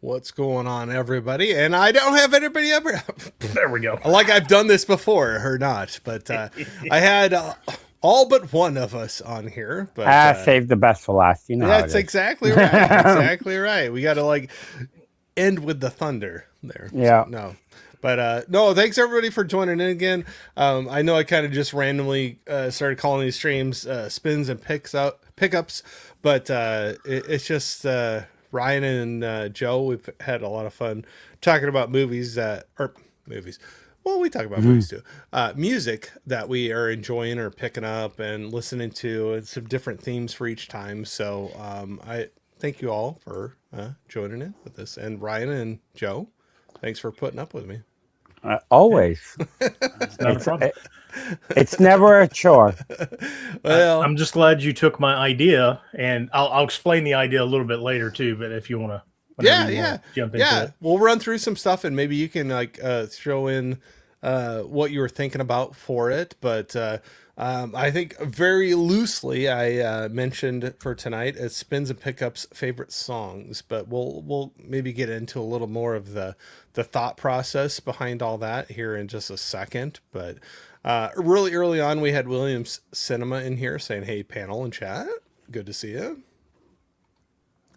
What's going on, everybody? And I don't have anybody ever. There we go. Like I've done this before or not, but I had all but one of us on here. But save the best for last. You know, that's exactly right. Exactly right. We got to end with the thunder there. Yeah. So, no. But no, thanks everybody for joining in again. I know I kind of just randomly started calling these streams spins and pickups, but it's just Ryan and Joe. We've had a lot of fun talking about movies or movies. Well, we talk about movies too. Music that we are enjoying or picking up and listening to, and some different themes for each time. So I thank you all for joining in with this. And Ryan and Joe, thanks for putting up with me. Always. It's never a chore. Well, I'm just glad you took my idea, and I'll explain the idea a little bit later too. But if you want to, jump into it. We'll run through some stuff, and maybe you can throw in what you were thinking about for it. But I think very loosely I mentioned for tonight as spins and pickups favorite songs, but we'll maybe get into a little more of the thought process behind all that here in just a second. But really early on, we had Williams Cinema in here saying, "Hey, panel and chat, good to see you."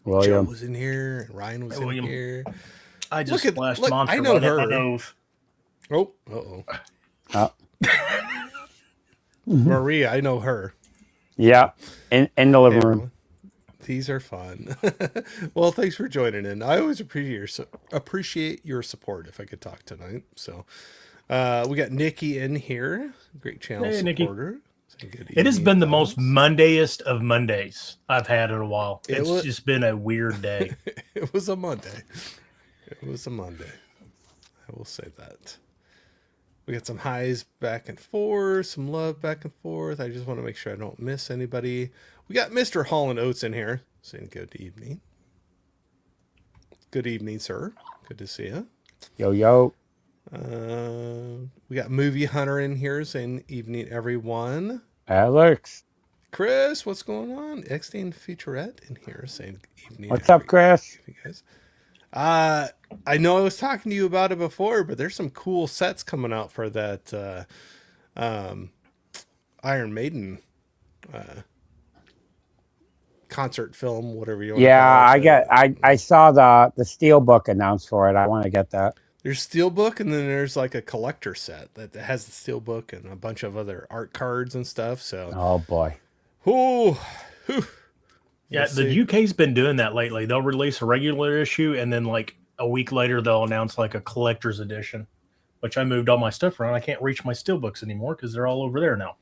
William Joe was in here, and Ryan was in here. I just splashed Monster. I know right her. up my nose. Oh, Maria, I know her. Yeah, in the living room. These are fun. Well, thanks for joining in. I always appreciate your support. If I could talk tonight, so we got Nikki in here, great channel supporter. It has been the most Mondayest of Mondays I've had in a while. It's just been a weird day. It was a Monday. I will say that. We got some highs back and forth, some love back and forth. I just want to make sure I don't miss anybody. We got Mr. Hall and Oates in here saying good evening. Good evening, sir. Good to see you. Yo. We got Movie Hunter in here saying evening, everyone. Alex. Chris, what's going on? X-Teen Featurette in here saying evening. What's up, Chris? You guys. I know I was talking to you about it before, but there's some cool sets coming out for that Iron Maiden concert film, whatever you want to call it. I saw the Steelbook announced for it. I want to get that. There's Steelbook, and then there's like a collector set that has the Steelbook and a bunch of other art cards and stuff. So, oh boy, yeah, the UK's been doing that lately. They'll release a regular issue, and then like a week later, they'll announce like a collector's edition. Which I moved all my stuff around. I can't reach my Steelbooks anymore because they're all over there now.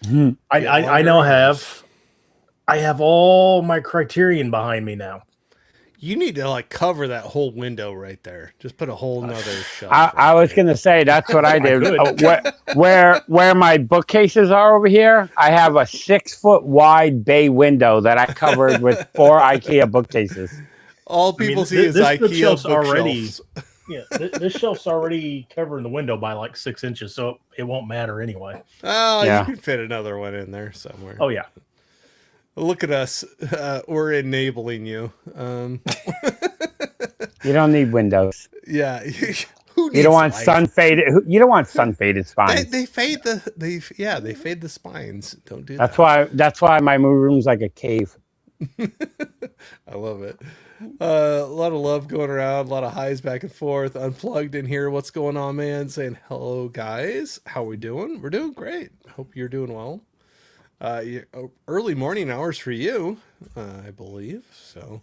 Mm-hmm. I now have all my Criterion behind me now. You need to cover that whole window right there. Just put a whole nother shelf. I was going to say that's what I did. Where my bookcases are over here, I have a 6-foot wide bay window that I covered with 4 IKEA bookcases. All people see is IKEA bookshelves. Already. Yeah, this shelf's already covering the window by like 6 inches, so it won't matter anyway. Oh, yeah. You can fit another one in there somewhere. Oh yeah. Look at us. We're enabling you. You don't need windows. Yeah. You don't want sun faded. You don't want sun faded spines. They fade the spines. Don't do that. That's why my movie room's like a cave. I love it. A lot of love going around. A lot of highs back and forth. Unplugged in here. What's going on, man? Saying hello, guys. How we doing? We're doing great. Hope you're doing well. Early morning hours for you, I believe. So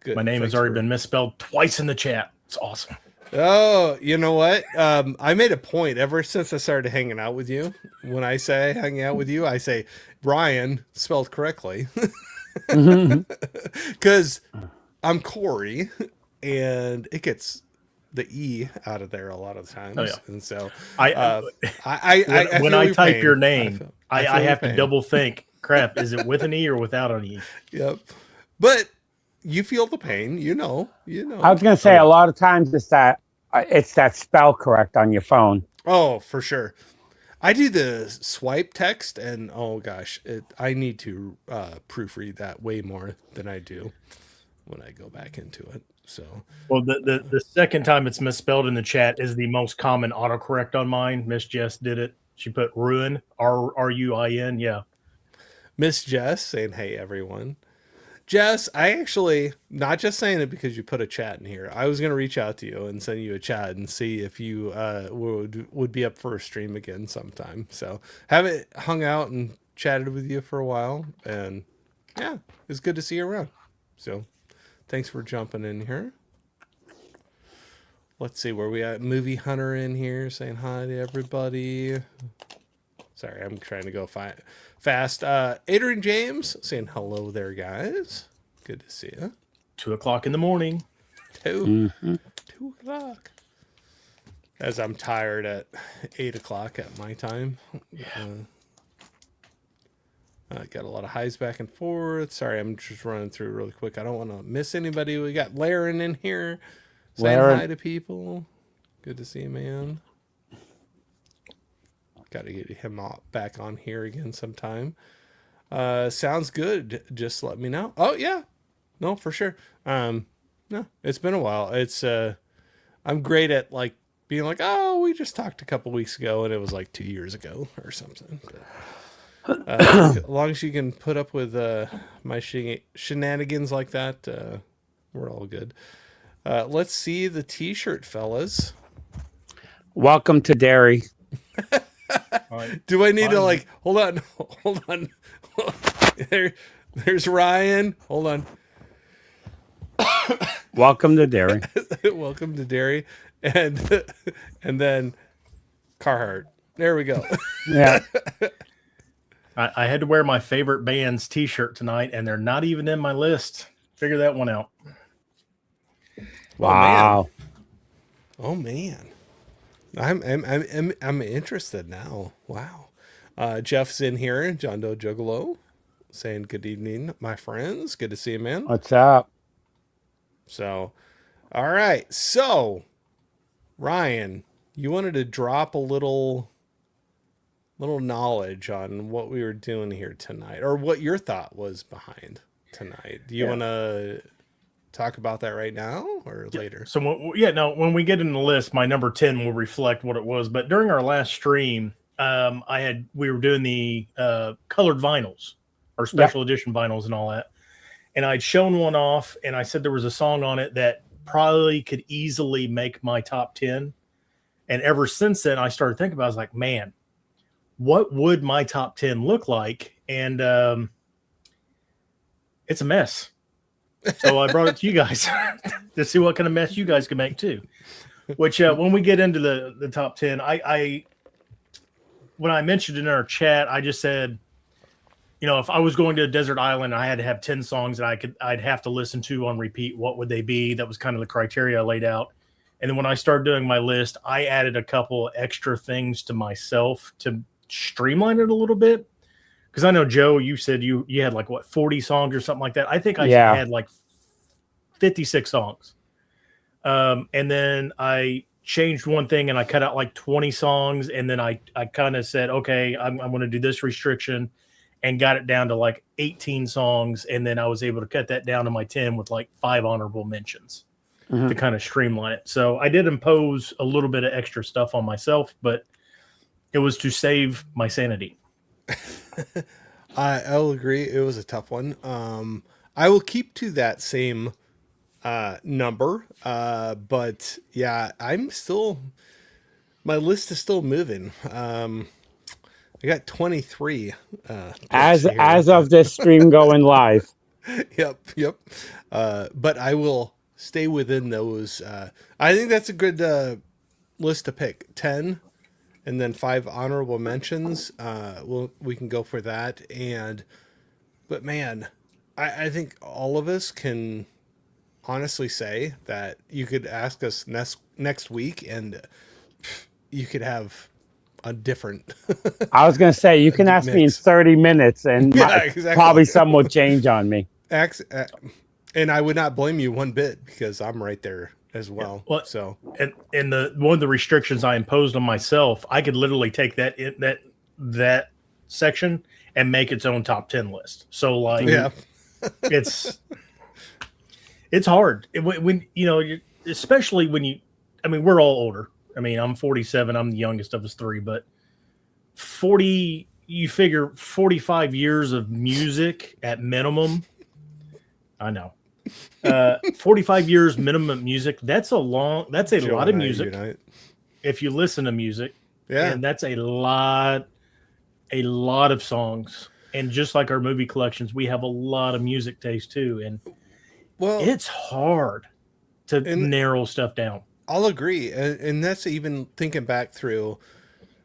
good. My name has already been misspelled twice in the chat. It's awesome. Oh, you know what? I made a point ever since I started hanging out with you. When I say hanging out with you, I say Ryan spelled correctly. Because I'm Corey, and it gets the E out of there a lot of times. Oh, yeah. And so when I type your name, I have to double think. Crap, is it with an E or without an E? Yep. But you feel the pain, you know. I was going to say a lot of times it's that spell correct on your phone. Oh, for sure. I do the swipe text, and oh gosh, I need to proofread that way more than I do. when I go back into it. So, well, the second time it's misspelled in the chat is the most common autocorrect on mine. Miss Jess did it. She put ruin, Ruin. Yeah. Miss Jess saying, "Hey everyone." Jess, I actually not just saying it because you put a chat in here. I was gonna reach out to you and send you a chat and see if you would be up for a stream again sometime. So haven't hung out and chatted with you for a while, and yeah, it's good to see you around. So thanks for jumping in here. Let's see where we at. Movie Hunter in here saying hi to everybody. Sorry, I'm trying to go fast. Adrian James saying hello there, guys. Good to see you. 2:00 in the morning. 2 o'clock. As I'm tired at 8 o'clock at my time. Yeah. I got a lot of highs back and forth. Sorry, I'm just running through really quick. I don't want to miss anybody. We got Laren in here saying hi to people. Good to see you, man. Got to get him back on here again sometime. Sounds good. Just let me know. Oh yeah, no, for sure. No, it's been a while. It's I'm great at like being like, oh, we just talked a couple weeks ago, and it was like 2 years ago or something. But, as long as you can put up with my shenanigans like that, we're all good. Let's see the T-shirt, fellas. Welcome to Derry. Do I need to like hold on? There's Ryan. Hold on. Welcome to Derry. Welcome to Derry, and then Carhartt. There we go. Yeah. I had to wear my favorite band's T-shirt tonight, and they're not even in my list. Figure that one out. Wow. Oh man. I'm interested now. Wow. Jeff's in here. John Doe Juggalo saying good evening, my friends. Good to see you, man. What's up? So, all right. So, Ryan, you wanted to drop a little knowledge on what we were doing here tonight, or what your thought was behind tonight. Do you want to talk about that right now or later? So when we get in the list, my number 10 will reflect what it was. But during our last stream, we were doing the colored vinyls or special edition vinyls and all that. And I'd shown one off, and I said there was a song on it that probably could easily make my top 10. And ever since then, I started thinking about it. I was like, man, what would my top 10 look like? And it's a mess. So I brought it to you guys to see what kind of mess you guys can make too. Which when we get into the top 10, I when I mentioned in our chat, I just said, you know, if I was going to a desert island, I had to have 10 songs that I'd have to listen to on repeat. What would they be? That was kind of the criteria I laid out. And then when I started doing my list, I added a couple extra things to myself to streamline it a little bit. Because I know, Joe, you said you had like, what, 40 songs or something like that? I think I had like 56 songs. And then I changed one thing and I cut out like 20 songs. And then I kind of said, okay, I'm going to do this restriction, and got it down to like 18 songs. And then I was able to cut that down to my 10 with like 5 honorable mentions to kind of streamline it. So I did impose a little bit of extra stuff on myself, but it was to save my sanity. I'll agree. It was a tough one. I will keep to that same number. But yeah, my list is still moving. I got 23. As of this stream going live. Yep. But I will stay within those. I think that's a good list to pick. 10. And then 5 honorable mentions. We can go for that. But man, I think all of us can honestly say that you could ask us next week, and you could have a different. I was going to say, you can ask me in 30 minutes, and probably some will change on me. And I would not blame you one bit, because I'm right there as well. Yeah. Well, so and one of the restrictions I imposed on myself, I could literally take that section and make its own top 10 list. So like, It's hard when especially when you. I mean, we're all older. I mean, I'm 47. I'm the youngest of us three, but 40. You figure 45 years of music at minimum. I know. 45 years minimum music. That's a lot of music. If you listen to music, and that's a lot of songs. And just like our movie collections, we have a lot of music taste too. And it's hard to narrow stuff down. I'll agree. And that's even thinking back through,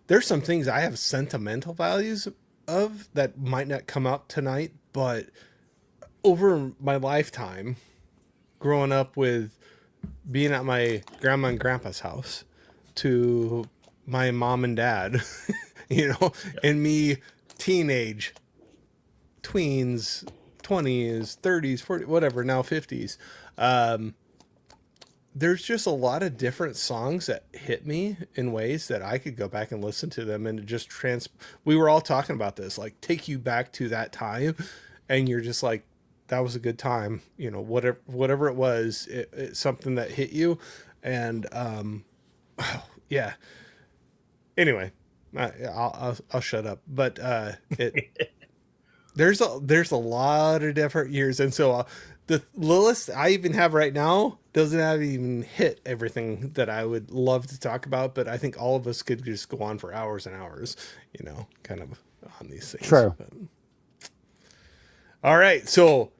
there's some things I have sentimental values of that might not come out tonight, but over my lifetime, growing up with being at my grandma and grandpa's house to my mom and dad, and me teenage, tweens, 20s, 30s, 40s, whatever, now 50s. There's just a lot of different songs that hit me in ways that I could go back and listen to them and just we were all talking about this, like take you back to that time, and you're just like, that was a good time, whatever it was, it's something that hit you. And yeah. Anyway, I'll shut up. But there's a lot of different years, and so the list I even have right now doesn't have even hit everything that I would love to talk about. But I think all of us could just go on for hours and hours, kind of on these things. True. But, all right, so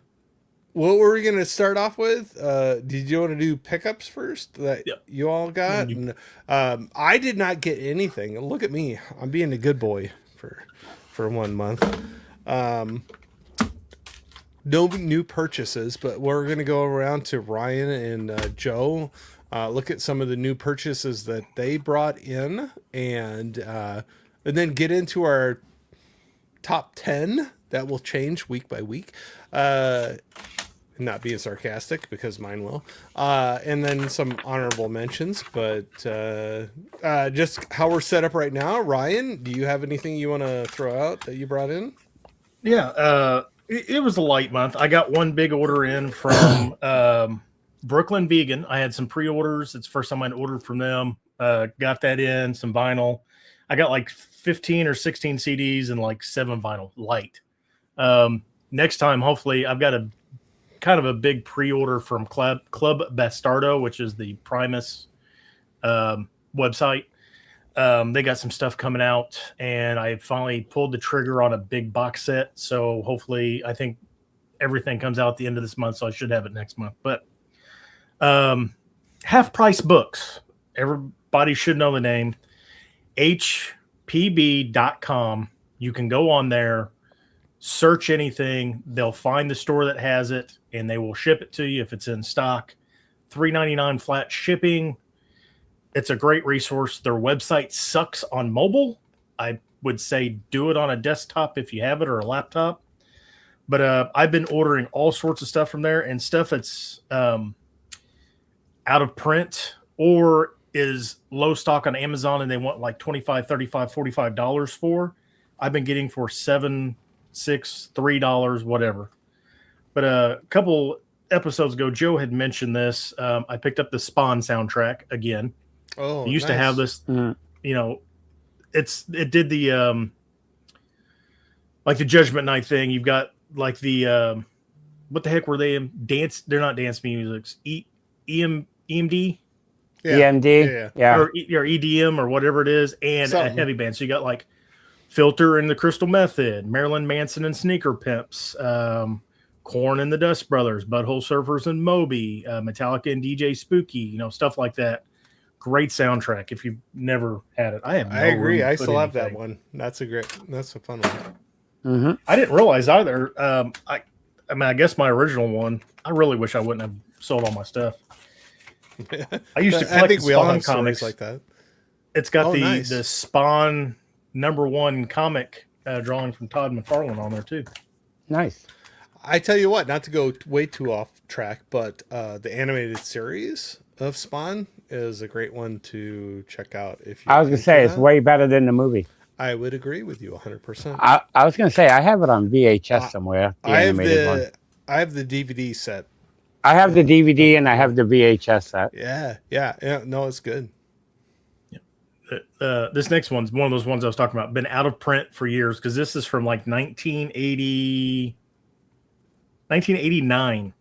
what were we going to start off with? Did you want to do pickups first that you all got? And, I did not get anything. Look at me. I'm being a good boy for 1 month. No new purchases, but we're going to go around to Ryan and Joe, look at some of the new purchases that they brought in, and then get into our top 10 that will change week by week. Not being sarcastic, because mine will. And then some honorable mentions, but just how we're set up right now. Ryan, do you have anything you want to throw out that you brought in? Yeah, it was a light month. I got one big order in from Brooklyn Vegan. I had some pre-orders. It's the first time I'd ordered from them. Got that in, some vinyl. I got like 15 or 16 CDs and like 7 vinyl light. Next time, hopefully, I've got a kind of a big pre-order from Club Bastardo, which is the Primus website. They got some stuff coming out, and I finally pulled the trigger on a big box set. So hopefully, I think everything comes out at the end of this month, so I should have it next month. But Half Price Books, everybody should know the name, hpb.com. You can go on there, search anything. They'll find the store that has it, and they will ship it to you if it's in stock. $3.99 flat shipping. It's a great resource. Their website sucks on mobile. I would say do it on a desktop if you have it, or a laptop. But I've been ordering all sorts of stuff from there, and stuff that's out of print or is low stock on Amazon and they want like $25, $35, $45 for. I've been getting for $7, $6, $3, whatever. But a couple episodes ago, Joe had mentioned this. I picked up the Spawn soundtrack again. Oh, I used to have this, it did the like the Judgment Night thing. You've got like the what the heck were they in? Dance? They're not dance musics. EMD. Yeah. EMD, yeah, or EDM or whatever it is, and a heavy band. So you got like Filter and the Crystal Method, Marilyn Manson and Sneaker Pimps, Korn and the Dust Brothers, Butthole Surfers and Moby, Metallica and DJ Spooky, stuff like that. Great soundtrack. If you've never had it, I agree. I still have that one. That's a fun one. Mm-hmm. I didn't realize either. I guess my original one. I really wish I wouldn't have sold all my stuff. I used to collect Spawn comics like that. It's got the Spawn #1 comic drawing from Todd McFarlane on there too. Nice. I tell you what, not to go way too off track, but the animated series of Spawn is a great one to check out. I was gonna say it's way better than the movie. I would agree with you 100%. I was gonna say I have it on VHS somewhere. I have the DVD set I have the DVD and I have the VHS set. Yeah. No, it's good. This next one's one of those ones I was talking about. Been out of print for years because this is from like 1989.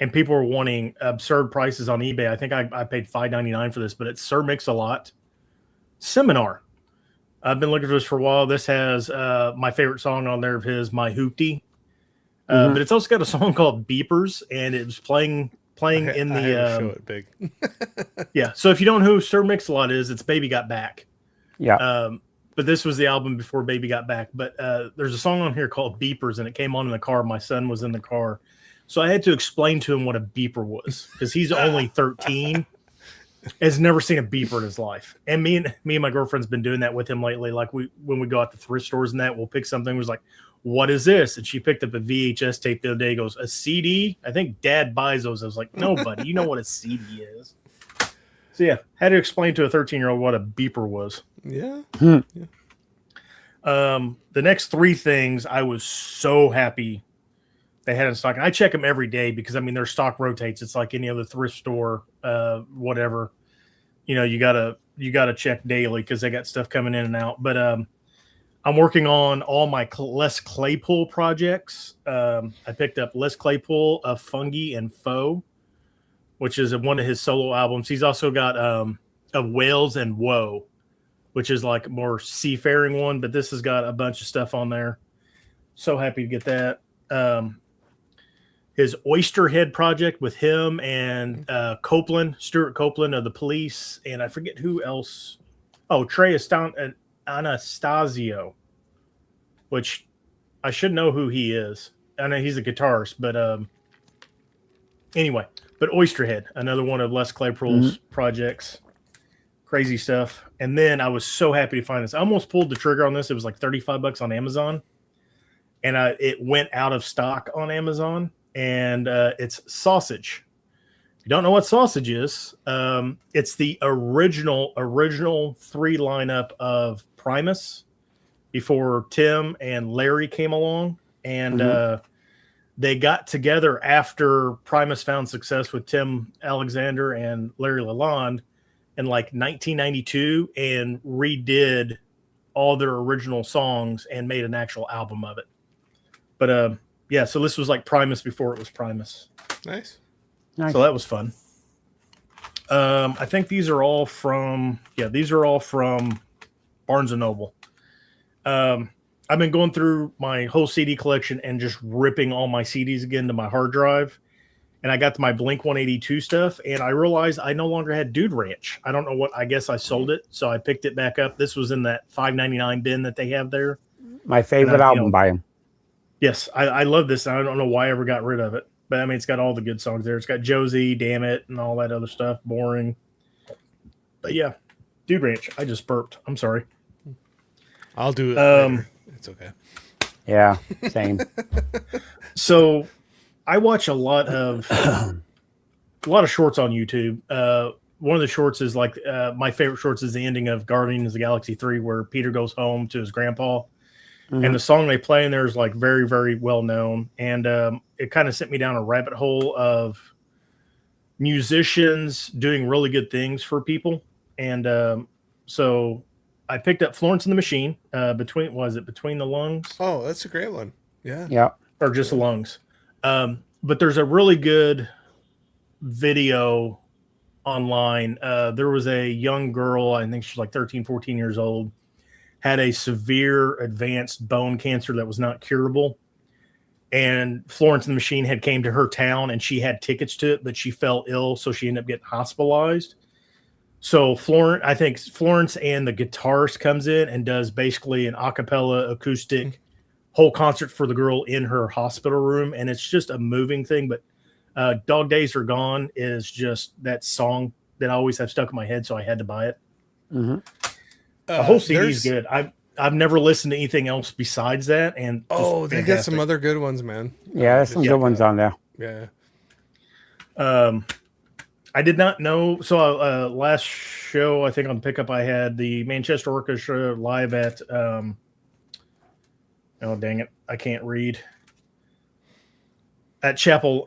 And people were wanting absurd prices on eBay. I think I paid $5.99 for this, but it's Sir Mix-a-Lot Seminar. I've been looking for this for a while. This has my favorite song on there of his, My Hoopty. But it's also got a song called Beepers, and it was playing in the show it big. Yeah. So if you don't know who Sir Mix-a-Lot is, it's Baby Got Back. Yeah. But this was the album before Baby Got Back. But there's a song on here called Beepers, and it came on in the car. My son was in the car. So I had to explain to him what a beeper was because he's only 13, has never seen a beeper in his life. And me and my girlfriend's been doing that with him lately. Like when we go out to thrift stores and that, we'll pick something. We're like, what is this? And she picked up a VHS tape the other day. Goes, a CD? I think Dad buys those. I was like, no, buddy, you know what a CD is. So yeah, had to explain to a 13-year-old what a beeper was. Yeah. The next three things I was so happy they had in stock. And I check them every day because, I mean, their stock rotates. It's like any other thrift store, whatever. You know, you gotta check daily because they got stuff coming in and out. But I'm working on all my Les Claypool projects. I picked up Les Claypool of Fungi and Foe, which is one of his solo albums. He's also got of Whales and Woe, which is like a more seafaring one. But this has got a bunch of stuff on there. So happy to get that. His Oysterhead project with him and Stuart Copeland of the Police, and I forget who else. Oh, Trey Anastasio, which I should know who he is. I know he's a guitarist, but anyway. But Oysterhead, another one of Les Claypool's projects. Crazy stuff. And then I was so happy to find this. I almost pulled the trigger on this. It was like $35 on Amazon, and it went out of stock on Amazon. And it's Sausage. If you don't know what Sausage is, it's the original 3 lineup of Primus before Tim and Larry came along. And they got together after Primus found success with Tim Alexander and Larry Lalonde in like 1992 and redid all their original songs and made an actual album of it. But yeah, so this was like Primus before it was Primus. Nice. So that was fun. I think these are all from Barnes & Noble. I've been going through my whole CD collection and just ripping all my CDs again to my hard drive. And I got to my Blink 182 stuff, and I realized I no longer had Dude Ranch. I don't know what, I guess I sold it, so I picked it back up. This was in that $5.99 bin that they have there. My favorite album by him. Yes, I love this. I don't know why I ever got rid of it. But, I mean, it's got all the good songs there. It's got Josie, Damn It, and all that other stuff. Boring. But, yeah. Dude Ranch. I just burped. I'm sorry. I'll do it later. It's okay. Yeah, same. So, I watch a lot of shorts on YouTube. One of the shorts is like my favorite shorts is the ending of Guardians of the Galaxy 3 where Peter goes home to his grandpa. And the song they play in there is like very, very well known. And it kind of sent me down a rabbit hole of musicians doing really good things for people. And so I picked up Florence and the Machine, Between the Lungs? Oh, that's a great one. Yeah. Yeah. Or just the Lungs. But there's a really good video online. There was a young girl, I think she's like 13, 14 years old, had a severe advanced bone cancer that was not curable. And Florence and the Machine had came to her town and she had tickets to it, but she fell ill. So she ended up getting hospitalized. So I think Florence and the guitarist comes in and does basically an a cappella acoustic whole concert for the girl in her hospital room. And it's just a moving thing. But Dog Days Are Gone is just that song that I always have stuck in my head. So I had to buy it. The whole CD is good. I've never listened to anything else besides that. And they got some other good ones, man. Yeah, there's some good ones on there. Yeah. I did not know. So last show, I think on Pickup, I had the Manchester Orchestra live at. Oh dang it! I can't read. at Chapel,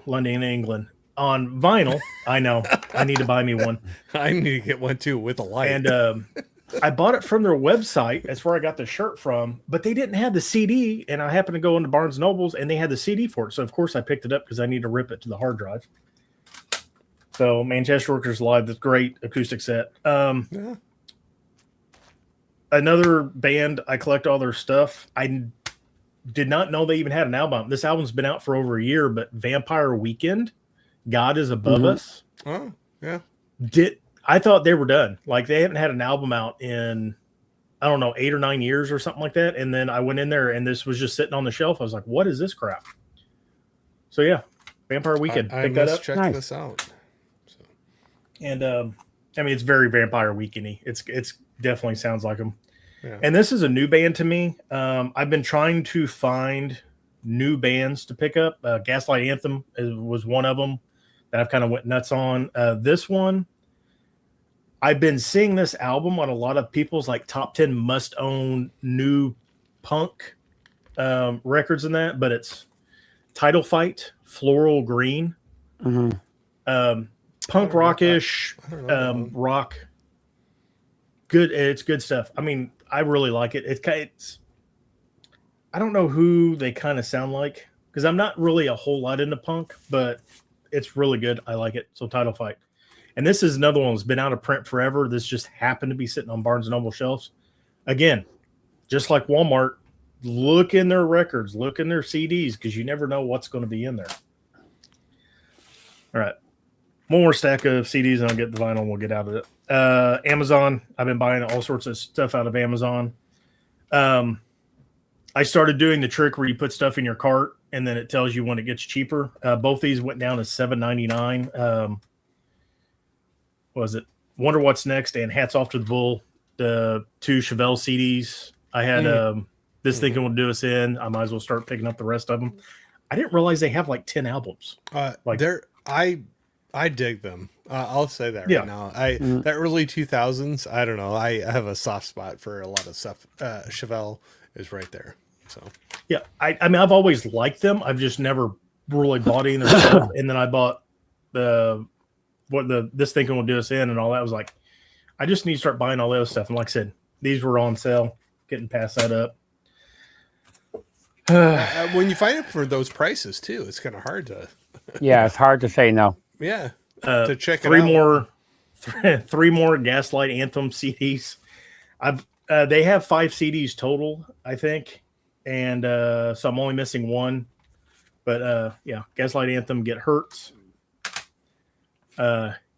London, England. On vinyl, I know I need to buy me one. I need to get one too with a light. And I bought it from their website. That's where I got the shirt from. But they didn't have the CD, and I happened to go into Barnes Nobles, and they had the CD for it. So of course I picked it up because I need to rip it to the hard drive. So Manchester Workers Live, that's great acoustic set. Yeah. Another band, I collect all their stuff. I did not know they even had an album. This album's been out for over a year, but Vampire Weekend, God is Above Us. Oh, yeah. I thought they were done. Like they haven't had an album out in, I don't know, 8 or 9 years or something like that. And then I went in there and this was just sitting on the shelf. I was like, what is this crap? So yeah, Vampire Weekend. I Pick that must up. check this out. So. And I mean, it's very Vampire Weekend-y. It's definitely sounds like them. Yeah. And this is a new band to me. I've been trying to find new bands to pick up. Gaslight Anthem was one of them that I've kind of went nuts on. This one, I've been seeing this album on a lot of people's like top 10 must own new punk records and that, but it's Title Fight, Floral Green, punk rockish, rock. Good. It's good stuff. I mean, I really like it. It's I don't know who they kind of sound like because I'm not really a whole lot into punk, but it's really good. I like it. So Title Fight. And this is another one that's been out of print forever. This just happened to be sitting on Barnes & Noble shelves. Again, just like Walmart, look in their records, look in their CDs, because you never know what's going to be in there. All right. One more stack of CDs and I'll get the vinyl and we'll get out of it. Amazon. I've been buying all sorts of stuff out of Amazon. I started doing the trick where you put stuff in your cart and then it tells you when it gets cheaper. Both these went down to $7.99. Was it Wonder What's Next and Hats Off to the Bull, the 2 Chevelle CDs. I had This Thinking Will Do Us In. I might as well start picking up the rest of them. I didn't realize they have like 10 albums. I dig them. I'll say that right now. That early 2000s, I don't know. I have a soft spot for a lot of stuff. Chevelle is right there. So yeah, I mean, I've always liked them. I've just never really bought any of their stuff. And then I bought This Thinking Will Do Us In and all that. I was like, I just need to start buying all those stuff. And like I said, these were on sale. Getting past that up. when you find it for those prices too, it's kind of hard to. Yeah, it's hard to say no. Yeah, to check three it out. three more Gaslight Anthem CDs. They have 5 CDs total, I think, and so I'm only missing one. But yeah, Gaslight Anthem, Get Hurts,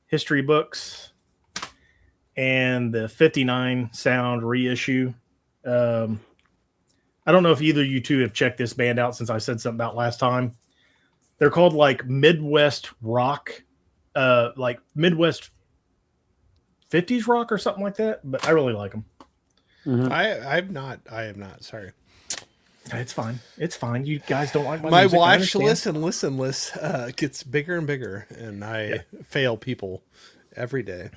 history books, and the 59 sound reissue. I don't know if either of you two have checked this band out since I said something about last time. They're called like Midwest rock, like Midwest 50s rock or something like that. But I really like them. Mm-hmm. I have not. Sorry. It's fine. It's fine. You guys don't like my music, watch list and listen list gets bigger and bigger, and I fail people every day.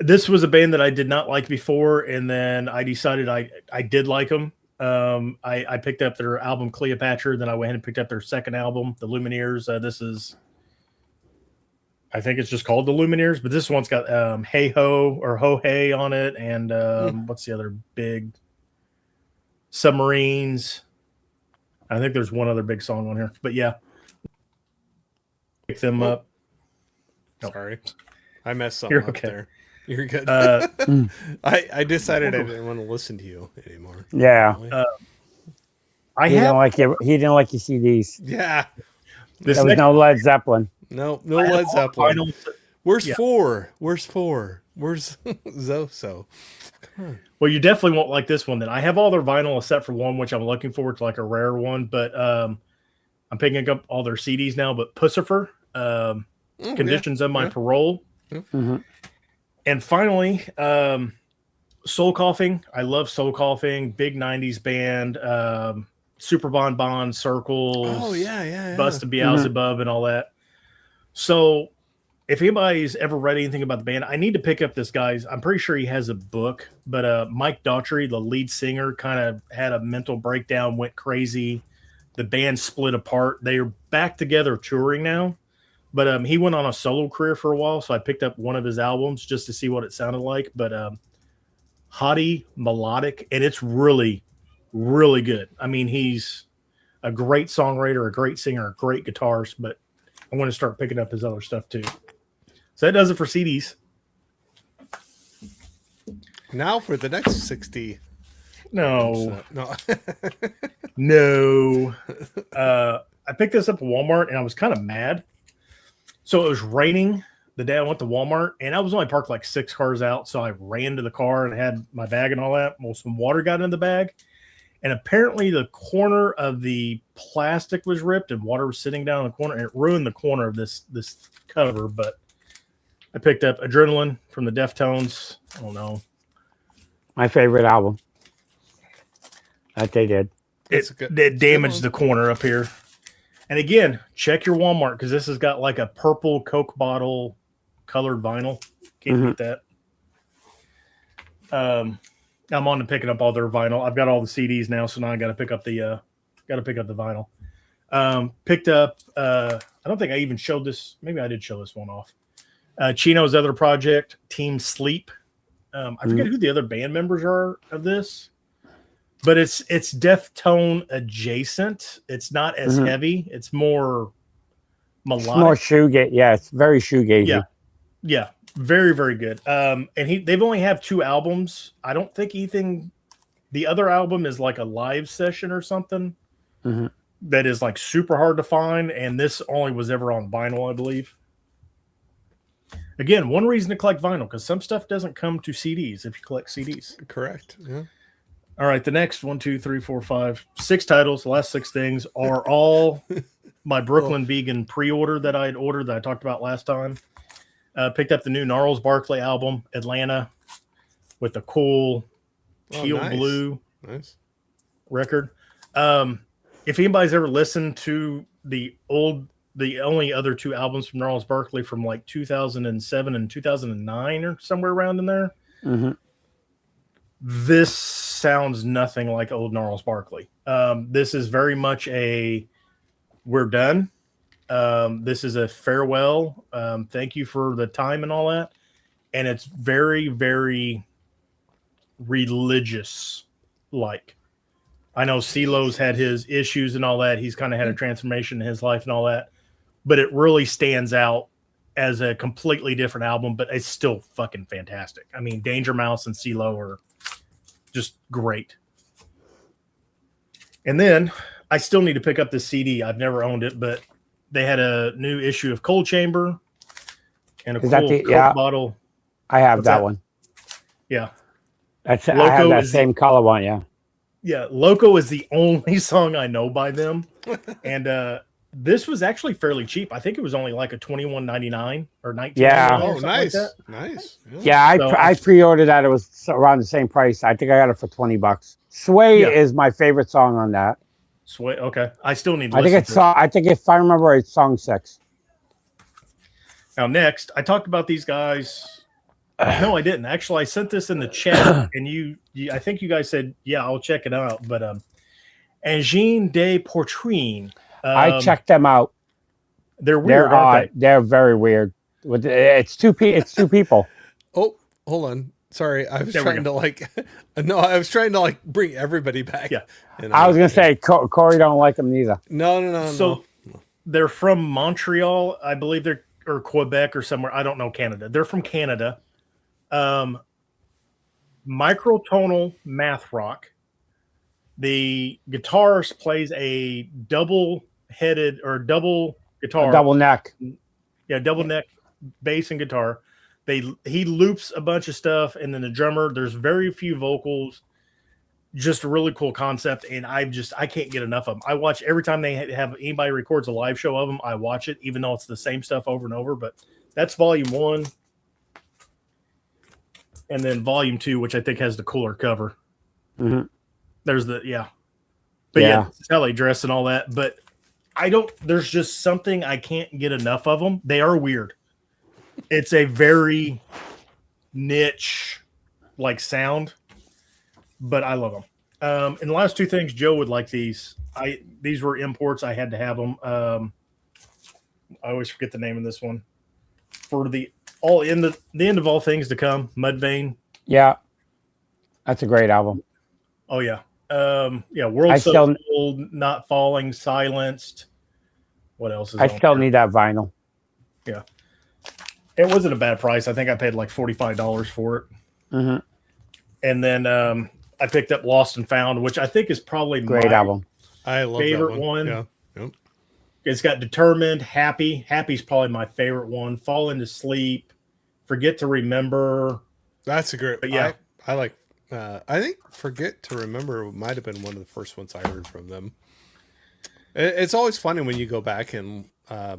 This was a band that I did not like before, and then I decided I did like them. I picked up their album Cleopatra, then I went ahead and picked up their second album, The Lumineers. This is, I think it's just called The Lumineers, but this one's got Hey Ho or Ho Hey on it, and what's the other big? Submarines. I think there's one other big song on here, but yeah. Pick them up. Sorry. I messed something up there. You're good. I decided I didn't want to listen to you anymore. Yeah. He didn't like your CDs. Yeah. There was no Led Zeppelin. No Led Zeppelin. Where's 4? Where's Zoso? Come on. Well, you definitely won't like this one then. I have all their vinyl except for one, which I'm looking forward to, like a rare one, but I'm picking up all their CDs now. But Pussifer, Conditions of My Parole. Mm-hmm. And finally, Soul Coughing. I love Soul Coughing. Big 90s band. Super Bon Bon, Circles. Oh, yeah. Bust of Beelzebub and all that. So if anybody's ever read anything about the band, I need to pick up this guy's. I'm pretty sure he has a book, but Mike Daughtry, the lead singer, kind of had a mental breakdown, went crazy, the band split apart. They are back together touring now, but he went on a solo career for a while, so I picked up one of his albums just to see what it sounded like. But haughty, melodic, and it's really, really good. I mean, he's a great songwriter, a great singer, a great guitarist, but I want to start picking up his other stuff too. So that does it for CDs. Now for the next 60. No. No. No. I picked this up at Walmart, and I was kind of mad. So it was raining the day I went to Walmart, and I was only parked like 6 cars out, so I ran to the car and had my bag and all that. Well, some water got in the bag, and apparently the corner of the plastic was ripped, and water was sitting down in the corner, and it ruined the corner of this cover. But I picked up Adrenaline from the Deftones. I don't know. My favorite album. That they did. It damaged the corner up here. And again, check your Walmart because this has got like a purple Coke bottle colored vinyl. Can't beat that. I'm on to picking up all their vinyl. I've got all the CDs now, so now I got to pick up the vinyl. Picked up. I don't think I even showed this. Maybe I did show this one off. Chino's other project, Team Sleep. I forget who the other band members are of this. But it's Deftone adjacent. It's not as heavy. It's more melodic. It's more shoegaze. Yeah, it's very shoegazy. Yeah, very, very good. And they've only have 2 albums. I don't think the other album is like a live session or something that is like super hard to find. And this only was ever on vinyl, I believe. Again, one reason to collect vinyl because some stuff doesn't come to CDs if you collect CDs. Correct. Yeah. All right, the next 1, 2, 3, 4, 5, 6 titles, the last 6 things are all my Brooklyn Vegan pre-order that I had ordered that I talked about last time. Picked up the new Gnarls Barkley album, Atlanta, with the cool teal blue record. If anybody's ever listened to the only other 2 albums from Gnarls Barkley from like 2007 and 2009 or somewhere around in there, this sounds nothing like old Gnarls Barkley. This is very much we're done. This is a farewell. Thank you for the time and all that. And it's very, very religious like. I know CeeLo's had his issues and all that. He's kind of had a transformation in his life and all that. But it really stands out as a completely different album, but it's still fucking fantastic. I mean, Danger Mouse and CeeLo are just great. And then I still need to pick up this CD. I've never owned it, but they had a new issue of Cold Chamber and a cool Coke bottle. I have that one. Yeah. I have that same color one, yeah. Yeah, Loco is the only song I know by them. And this was actually fairly cheap. I think it was only like a $21.99 or $19. Yeah. Oh, nice. Like Nice. Yeah, I pre-ordered that. It was around the same price. I think I got it for $20. Sway is my favorite song on that. Sway, okay. I still need to I think if I remember right, it's song 6. Now, next, I talked about these guys. No, I didn't. Actually, I sent this in the chat, and you I think you guys said, yeah, I'll check it out. But Engine de Portrine. I checked them out. They're weird, aren't they? They're very weird. It's two people. Oh, hold on. Sorry, I was trying to bring everybody back. Yeah, I was gonna say Corey don't like them neither. No. So they're from Montreal, I believe or Quebec or somewhere. I don't know Canada. They're from Canada. Microtonal math rock. The guitarist plays a double-headed or double guitar, double neck. Yeah, double neck bass and guitar. He loops a bunch of stuff, and then the drummer. There's very few vocals. Just a really cool concept, and I can't get enough of them. I watch every time they have anybody records a live show of them. I watch it, even though it's the same stuff over and over. But that's volume 1. And then volume 2, which I think has the cooler cover. There's but it's how they dress and all that. But there's just something I can't get enough of them. They are weird. It's a very niche like sound, but I love them. And the last two things, Joe would like these. These were imports. I had to have them. I always forget the name of this one. For the end of all things to come, Mudvayne. Yeah, that's a great album. Oh yeah, World So Old, Not Falling, Silenced. What else is? I still need that vinyl. Yeah, it wasn't a bad price. I think I paid like $45 for it. Mm-hmm. And then I picked up Lost and Found, which I think is probably great album. I love favorite that one. Yeah. Yep. It's got Determined, Happy. Happy's probably my favorite one. Fall Into Sleep, Forget to Remember. That's a great. But yeah, I like. I think Forget to Remember might have been one of the first ones I heard from them. It's always funny when you go back and I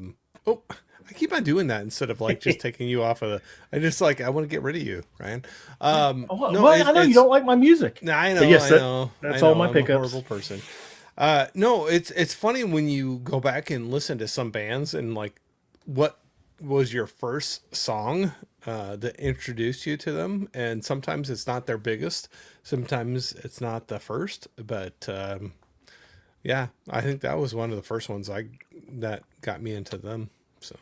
keep on doing that instead of like just taking you off of the. I just like I want to get rid of you, Ryan. I know you don't like my music. I know. Yes, I know. That's all my I'm pickups. a horrible person. No, it's funny when you go back and listen to some bands and like what was your first song that introduced you to them, and sometimes it's not their biggest, sometimes it's not the first, but yeah, I think that was one of the first ones that got me into them. So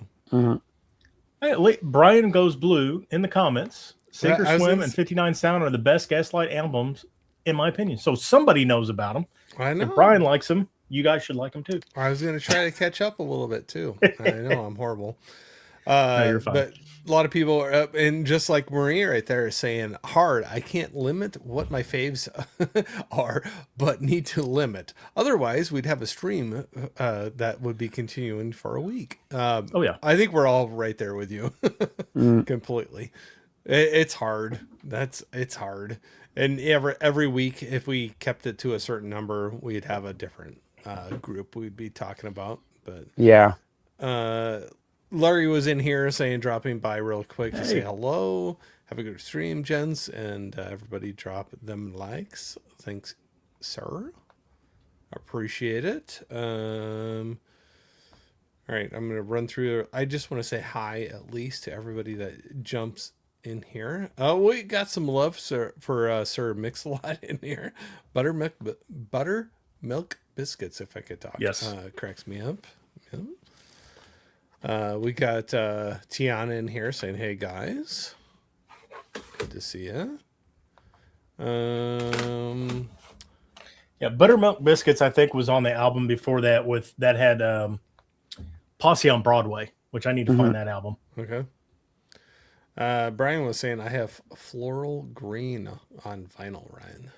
Hey, Brian Goes Blue in the comments. Sink or Swim and 59 Sound are the best Gaslight albums in my opinion. So somebody knows about them. I know. If Brian likes them, you guys should like them too. I was going to try to catch up a little bit too. I know I'm horrible. No, you're fine. But a lot of people are up, and just like Marie right there is saying, hard. I can't limit what my faves are, but need to limit. Otherwise, we'd have a stream that would be continuing for a week. Oh yeah, I think we're all right there with you completely. It's hard. It's hard. And every week, if we kept it to a certain number, we'd have a different group we'd be talking about. But yeah, Larry was in here dropping by real quick to say hello. Have a good stream, gents, and everybody drop them likes. Thanks, sir. Appreciate it. All right, I'm gonna run through. I just want to say hi at least to everybody that jumps in here. Oh, we got some love for Sir Mix-a-Lot in here. Buttermilk biscuits, if I could talk. Yes. Cracks me up. Yeah. We got Tiana in here saying, hey guys, good to see you. Yeah, Buttermilk Biscuits I think was on the album before that that had Posse on Broadway, which I need to find that album. Okay. Brian was saying I have Floral Green on vinyl, Ryan.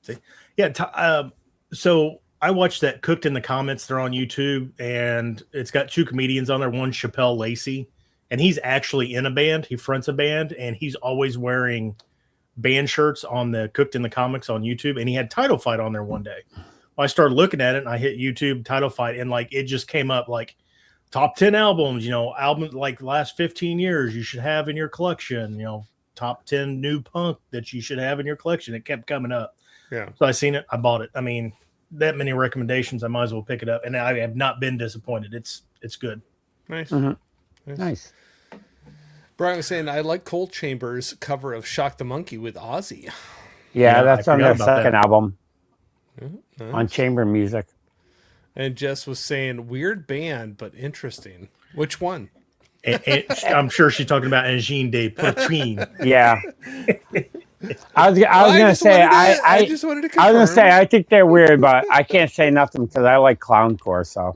See? Yeah, so I watched that Cooked in the Comments. They're on YouTube, and it's got two comedians on there. One, Chappelle Lacey, and he's actually in a band. He fronts a band, and he's always wearing band shirts on the Cooked in the Comics on YouTube, and he had Title Fight on there one day. Well, I started looking at it, and I hit YouTube Title Fight, and like it just came up like top 10 albums, albums like the last 15 years you should have in your collection, top 10 new punk that you should have in your collection. It kept coming up. Yeah. So I seen it. I bought it. I mean, that many recommendations, I might as well pick it up. And I have not been disappointed. It's good. Nice. Nice. Brian was saying, I like Cold Chamber's cover of Shock the Monkey with Ozzy. Yeah, that's I on their forgot about second that. album Nice. on Chamber Music. And Jess was saying, weird band, but interesting. Which one? And I'm sure she's talking about Engine de Poitrine. Yeah. I was gonna say I just wanted to confirm. I was gonna say I think they're weird, but I can't say nothing because I like clowncore. So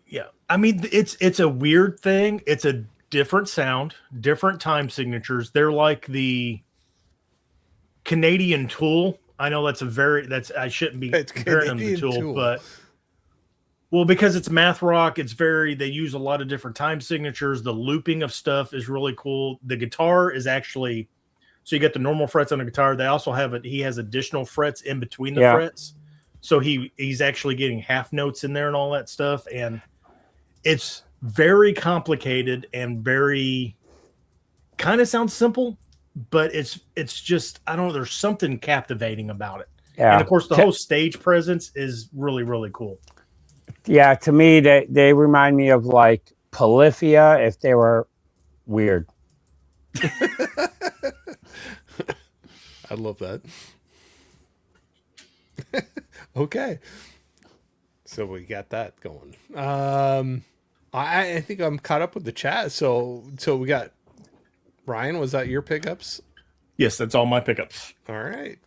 Yeah. I mean, it's a weird thing. It's a different sound, different time signatures. They're like the Canadian Tool. I know I shouldn't be comparing them to Tool, but well, because it's math rock, they use a lot of different time signatures. The looping of stuff is really cool. The guitar is actually, so you get the normal frets on the guitar. They also he has additional frets in between the frets. So he's actually getting half notes in there and all that stuff. And it's very complicated and very kind of sounds simple, but it's just, I don't know, there's something captivating about it. yeah. And of course the whole stage presence is really, really cool. Yeah, to me they remind me of like Polyphia if they were weird. I love that. Okay. So we got that going. I think I'm caught up with the chat. So we got Ryan. Was that your pickups? Yes, that's all my pickups. All right.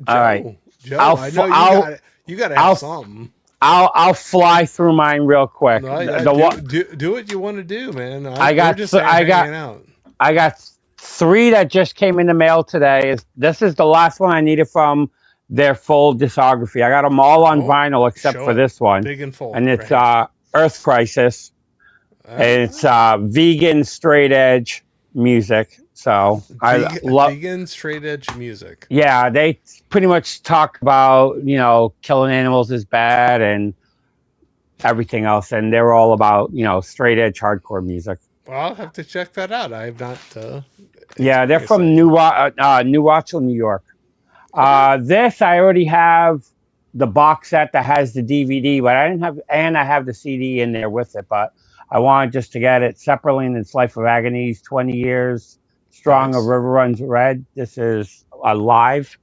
All right. Joe, I'll I f- know I'll- you got to have I'll- something. I'll fly through mine real quick. No, yeah, The one- do what you want to do, man. I we're just hanging out. I got 3 that just came in the mail today. This is the last one I needed from their full discography. I got them all on vinyl except for this one. Big and full. And it's right. Earth Crisis. And it's vegan straight edge music. So I love vegan straight edge music. Yeah, they pretty much talk about, killing animals is bad and everything else, and they're all about, straight edge hardcore music. Well, I'll have to check that out. I have not. Yeah, they're from New Rochelle, New York. This I already have the box set that has the DVD, but I didn't have, and I have the CD in there with it. But I wanted just to get it separately. And it's Life of Agonies, 20 years strong. Nice. A River Runs Red. This is live.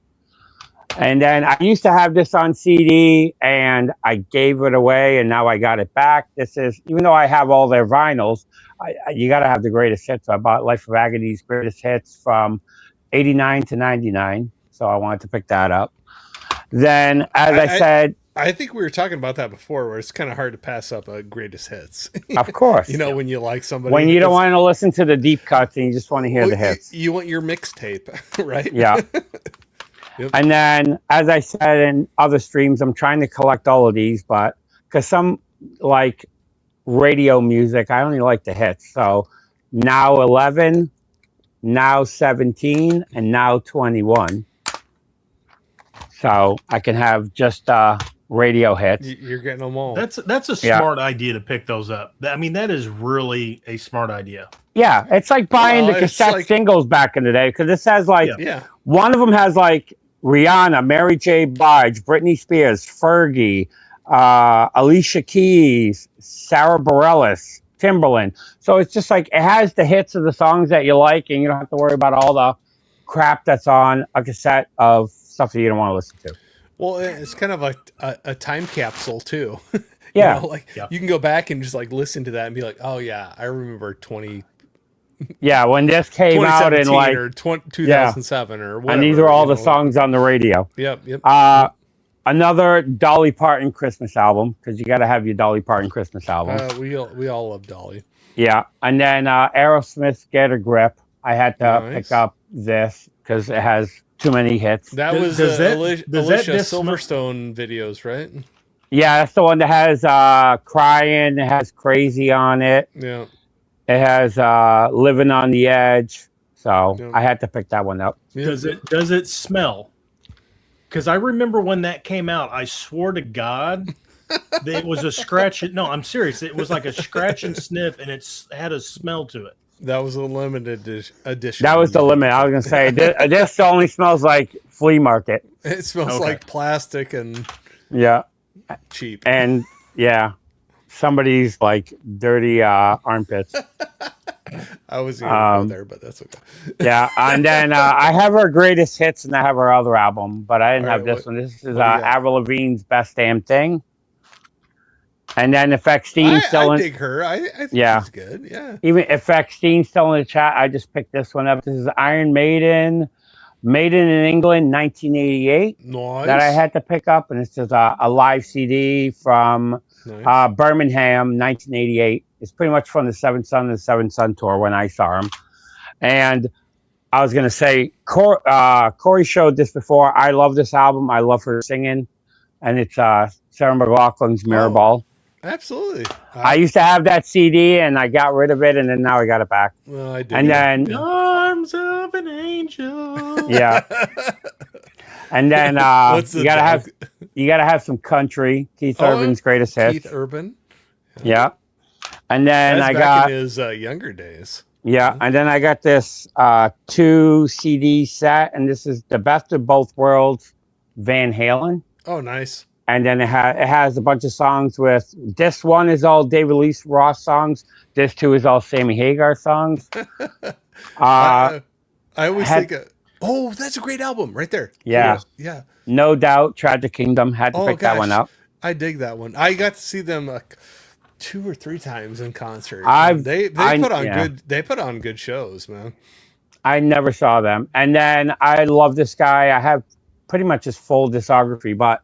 And then I used to have this on CD, and I gave it away, and now I got it back. This is, even though I have all their vinyls, you got to have the greatest hits. I bought Life of Agony's greatest hits from 89 to 99, so I wanted to pick that up. Then, as I said... I think we were talking about that before, where it's kind of hard to pass up a greatest hits. Of course. When you like somebody. When you don't want to listen to the deep cuts and you just want to hear the hits. You want your mixtape, right? Yeah. Yep. And then, as I said in other streams, I'm trying to collect all of these, but because some like radio music, I only like the hits. So now 11, now 17, and now 21. So I can have just radio hits. You're getting them all. That's a smart idea to pick those up. I mean, that is really a smart idea. Yeah, it's like buying the cassette singles back in the day, because this has one of them has like Rihanna, Mary J. Blige, Britney Spears, Fergie, Alicia Keys, Sarah Bareilles, Timbaland. So it's just like it has the hits of the songs that you like, and you don't have to worry about all the crap that's on a cassette of stuff that you don't want to listen to. Well, it's kind of like a time capsule too. Yeah. You can go back and just like listen to that and be like, oh yeah, I remember 20. Yeah, when this came out in like or 2007 or whatever. And these are all the songs on the radio. Yep. Another Dolly Parton Christmas album, because you got to have your Dolly Parton Christmas album. We all love Dolly. Yeah, and then Aerosmith Get a Grip. I had to pick up this because it has too many hits. That was Alicia Silverstone videos, right? Yeah, that's the one that has Crying. It has Crazy on it. Yeah. It has Living on the Edge. So I had to pick that one up. Does it smell? Because I remember when that came out, I swore to God that it was a scratch. No, I'm serious. It was like a scratch and sniff, and it had a smell to it. That was a limited edition. That was the limit. I was going to say, this only smells like flea market. It smells like plastic and cheap. And somebody's like dirty armpits. I was going to go there, but that's okay. Yeah, and then I have her greatest hits, and I have her other album, but I didn't have this one. This is Avril Lavigne's Best Damn Thing. And then FX Dean's still in. I dig her. I think she's good. Yeah. Even FX Dean's still in the chat. I just picked this one up. This is Iron Maiden, made in England, 1988. Nice. That I had to pick up, and it's just a live CD from Birmingham, 1988. It's pretty much from the Seventh Son tour when I saw him. And I was gonna say, Corey showed this before. I love this album. I love her singing, and it's Sarah McLachlan's Mirrorball. Absolutely. I used to have that CD, and I got rid of it, and then now I got it back. Well, I did. And then Arms of an Angel. Yeah. And then you gotta have some country. Keith Urban's greatest hits. Keith Urban. Yeah. And then That's I back got in his younger days. Yeah, and then I got this 2 CD set, and this is the Best of Both Worlds, Van Halen. Oh, nice. And then it has a bunch of songs with, this one is all David Lee Roth songs. This 2 is all Sammy Hagar songs. I always think Oh, that's a great album right there. Yeah. Yeah. No Doubt, Tragic Kingdom. Had to pick that one up. I dig that one. I got to see them 2 or 3 times in concert. They put on good shows, man. I never saw them. And then I love this guy. I have pretty much his full discography, but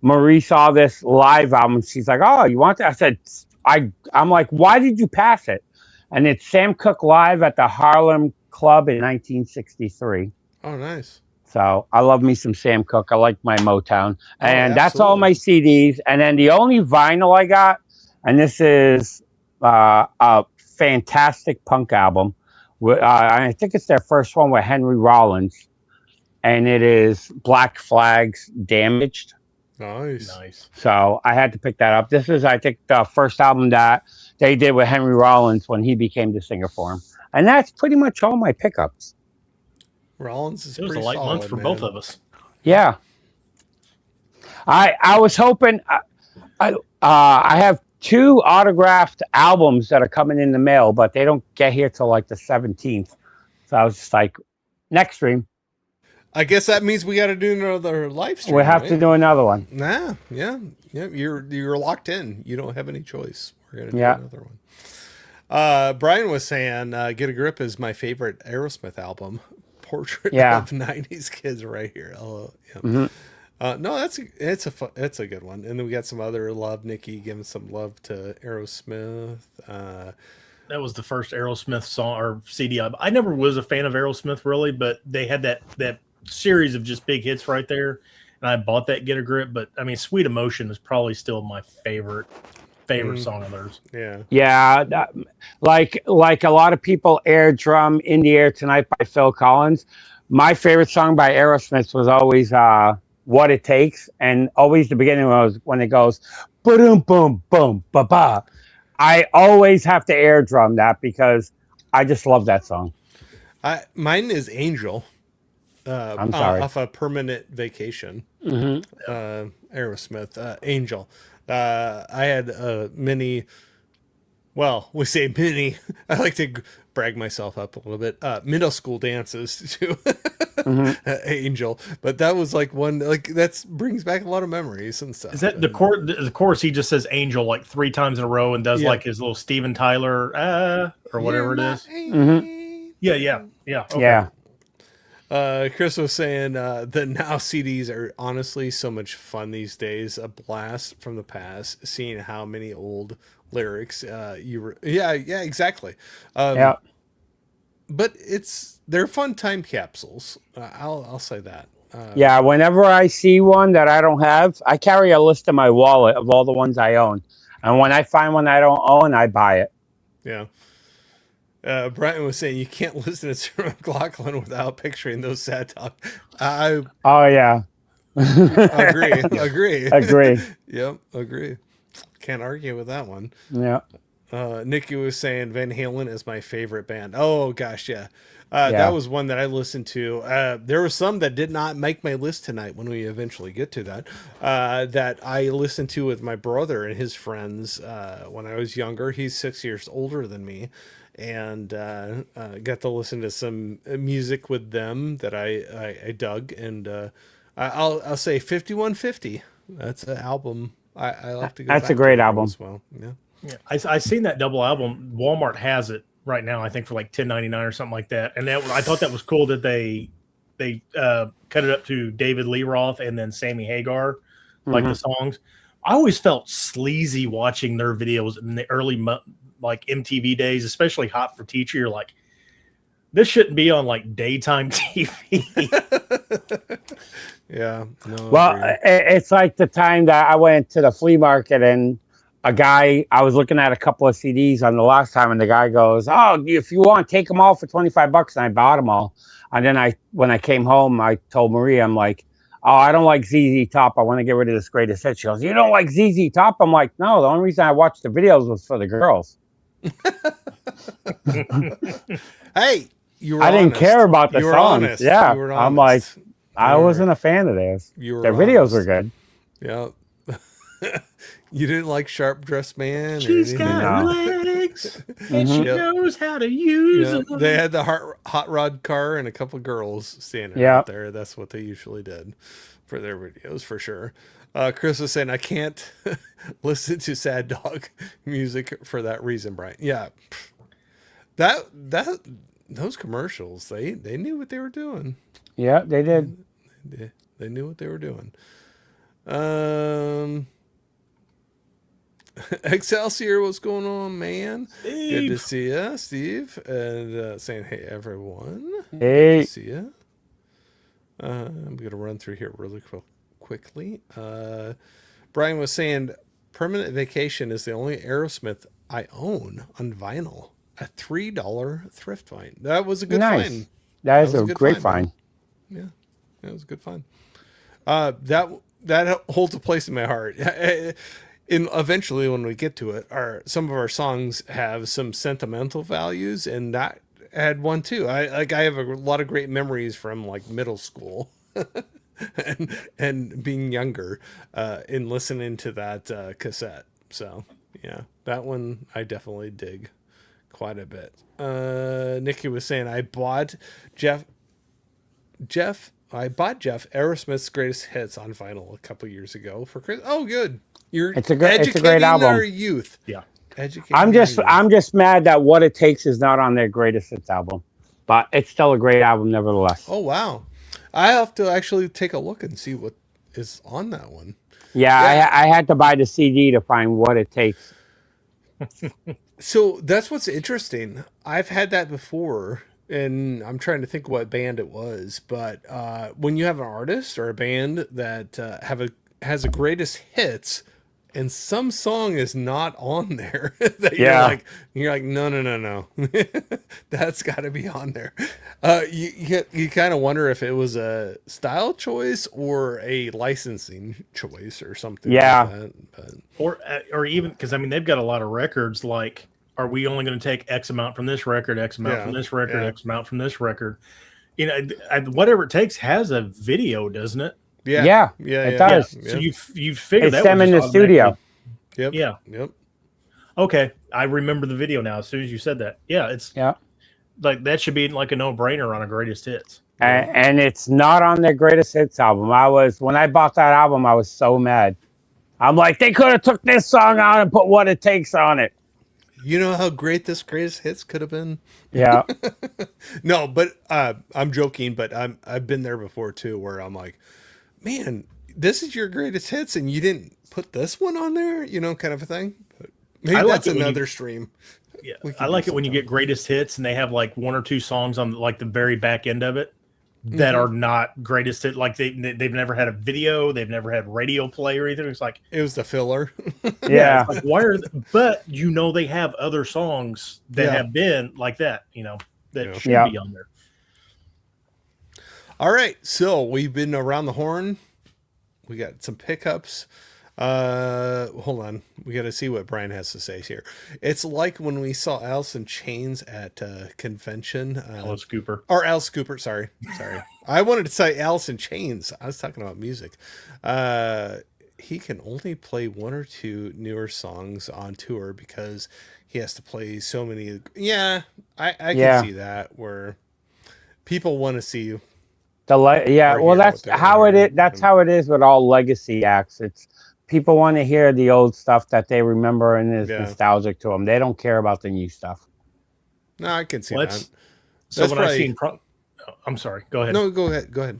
Marie saw this live album. She's like, "Oh, you want that?" I said, I'm like, "Why did you pass it?" And it's Sam Cooke live at the Harlem Club in 1963. Oh, nice. So I love me some Sam Cooke. I like my Motown. And that's all my CDs. And then the only vinyl I got, and this is a fantastic punk album. I think it's their first one with Henry Rollins. And it is Black Flag's Damaged. Nice. So I had to pick that up. This is, I think, the first album that they did with Henry Rollins when he became the singer for him. And that's pretty much all my pickups. Rollins is it was pretty a light solid, month for man. both of us. Yeah. I was hoping I have 2 autographed albums that are coming in the mail, but they don't get here till like the 17th. So I was just like, next stream. I guess that means we got to do another live stream. We have to do another one. Yeah. You're locked in. You don't have any choice. We're gonna do another one. Brian was saying, "Get a Grip" is my favorite Aerosmith album. Portrait of '90s kids right here. Oh, yeah. Mm-hmm. No, it's a good one. And then we got some other love. Nikki giving some love to Aerosmith. That was the first Aerosmith song or CD. I never was a fan of Aerosmith really, but they had that series of just big hits right there, and I bought that Get a Grip. But I mean, Sweet Emotion is probably still my favorite song of theirs. Yeah. Like a lot of people, Air Drum in the Air Tonight by Phil Collins. My favorite song by Aerosmith was always What It Takes, and always the beginning was when it goes boom boom boom ba ba. I always have to air drum that because I just love that song. Mine is Angel. I'm sorry. Off a Permanent Vacation. Mm-hmm. Aerosmith, Angel. I had many. Well, we say many. I like to brag myself up a little bit. Middle school dances to Angel, but that was like one that brings back a lot of memories and stuff. Is that the chorus? He just says "Angel" like 3 times in a row and does like his little Steven Tyler or whatever it is. Mm-hmm. Yeah. Okay. Yeah. Chris was saying the Now CDs are honestly so much fun these days. A blast from the past, seeing how many old lyrics exactly. But they're fun time capsules. I'll say that. Whenever I see one that I don't have, I carry a list in my wallet of all the ones I own, and when I find one I don't own, I buy it. Yeah. Brian was saying you can't listen to Sarah McLachlan without picturing those sad talk. Oh yeah. Agree. Yep, agree. Can't argue with that one. Yeah. Nikki was saying Van Halen is my favorite band. Oh gosh, yeah. That was one that I listened to. There were some that did not make my list tonight when we eventually get to that. That I listened to with my brother and his friends when I was younger. He's 6 years older than me. And got to listen to some music with them that I dug, and I'll say 5150. That's an album I like to go. That's a great album as well. Yeah. I seen that double album. Walmart has it right now. I think for like $10.99 or something like that. And I thought that was cool that they cut it up to David Lee Roth and then Sammy Hagar, like the songs. I always felt sleazy watching their videos in the early like MTV days, especially Hot for Teacher. You're like, this shouldn't be on like daytime TV. Yeah. No, well, it's like the time that I went to the flea market and I was looking at a couple of CDs on the last time, and the guy goes, "Oh, if you want, take them all for $25." And I bought them all. And then when I came home, I told Marie, I'm like, "Oh, I don't like ZZ Top. I want to get rid of this greatest hit." She goes, "You don't like ZZ Top?" I'm like, "No, the only reason I watched the videos was for the girls." Hey, I didn't care about the songs. Honest. Yeah, I'm like, I wasn't a fan of theirs. Their videos were good. Yeah. You didn't like Sharp Dressed Man? She's got legs, and she knows how to use them. They had the hot rod car and a couple of girls standing out there. That's what they usually did for their videos, for sure. Chris was saying, I can't listen to sad dog music for that reason, Brian. Yeah. Those commercials, they knew what they were doing. Yeah, they did. They knew what they were doing. Excelsior, what's going on, man? Steve. Good to see you, Steve. And saying, hey, everyone. Hey. Good to see you. I'm going to run through here really quickly. Brian was saying, Permanent Vacation is the only Aerosmith I own on vinyl. A $3 thrift find. That was a good find. That is a great find. Yeah, that was a good find. That holds a place in my heart. Eventually, when we get to it, some of our songs have some sentimental values, and that had one too. I have a lot of great memories from like middle school and being younger in listening to that cassette. So yeah, that one I definitely dig quite a bit. Nikki was saying, I bought Jeff Aerosmith's Greatest Hits on vinyl a couple years ago for Chris. Oh, good. It's a great album. Our youth. Yeah. I'm just mad that What It Takes is not on their Greatest Hits album, but it's still a great album nevertheless. Oh wow, I have to actually take a look and see what is on that one. Yeah. I had to buy the CD to find What It Takes. So that's what's interesting. I've had that before, and I'm trying to think what band it was. But when you have an artist or a band that has a greatest hits, and some song is not on there, you're like no, that's got to be on there. You kind of wonder if it was a style choice or a licensing choice or something. Yeah, like that. Or even because I mean they've got a lot of records. Like, are we only going to take X amount from this record, X amount from this record, X amount from this record? You know, Whatever It Takes has a video, doesn't it? Yeah, it does. So you figured it's that them in the studio. Yep. Yeah. Yep. Okay, I remember the video now. As soon as you said that, it's like that should be like a no-brainer on a Greatest Hits. And it's not on their Greatest Hits album. When I bought that album, I was so mad. I'm like, they could have took this song out and put What It Takes on it. You know how great this Greatest Hits could have been? Yeah. No, but I'm joking, but I've been there before too, where I'm like, man, this is your Greatest Hits and you didn't put this one on there, kind of a thing. But maybe that's another stream. Yeah, I like it when you get Greatest Hits and they have like one or two songs on like the very back end of it that are not Greatest Hit. Like they've never had a video, they've never had radio play or anything. It's like it was the filler. Yeah. Like, why but they have other songs that have been like that, that should be on there. All right, so we've been around the horn. We got some pickups. Hold on. We got to see what Brian has to say here. It's like when we saw Alice in Chains at convention. Alice Cooper. Or Alice Cooper, sorry. I wanted to say Alice in Chains. I was talking about music. He can only play one or two newer songs on tour because he has to play so many. Yeah, I can see that where people want to see you. Well, that's how it is. That's how it is with all legacy acts. It's people want to hear the old stuff that they remember and is nostalgic to them. They don't care about the new stuff. No, I can see that. So when I seen, I'm sorry. Go ahead. No, go ahead.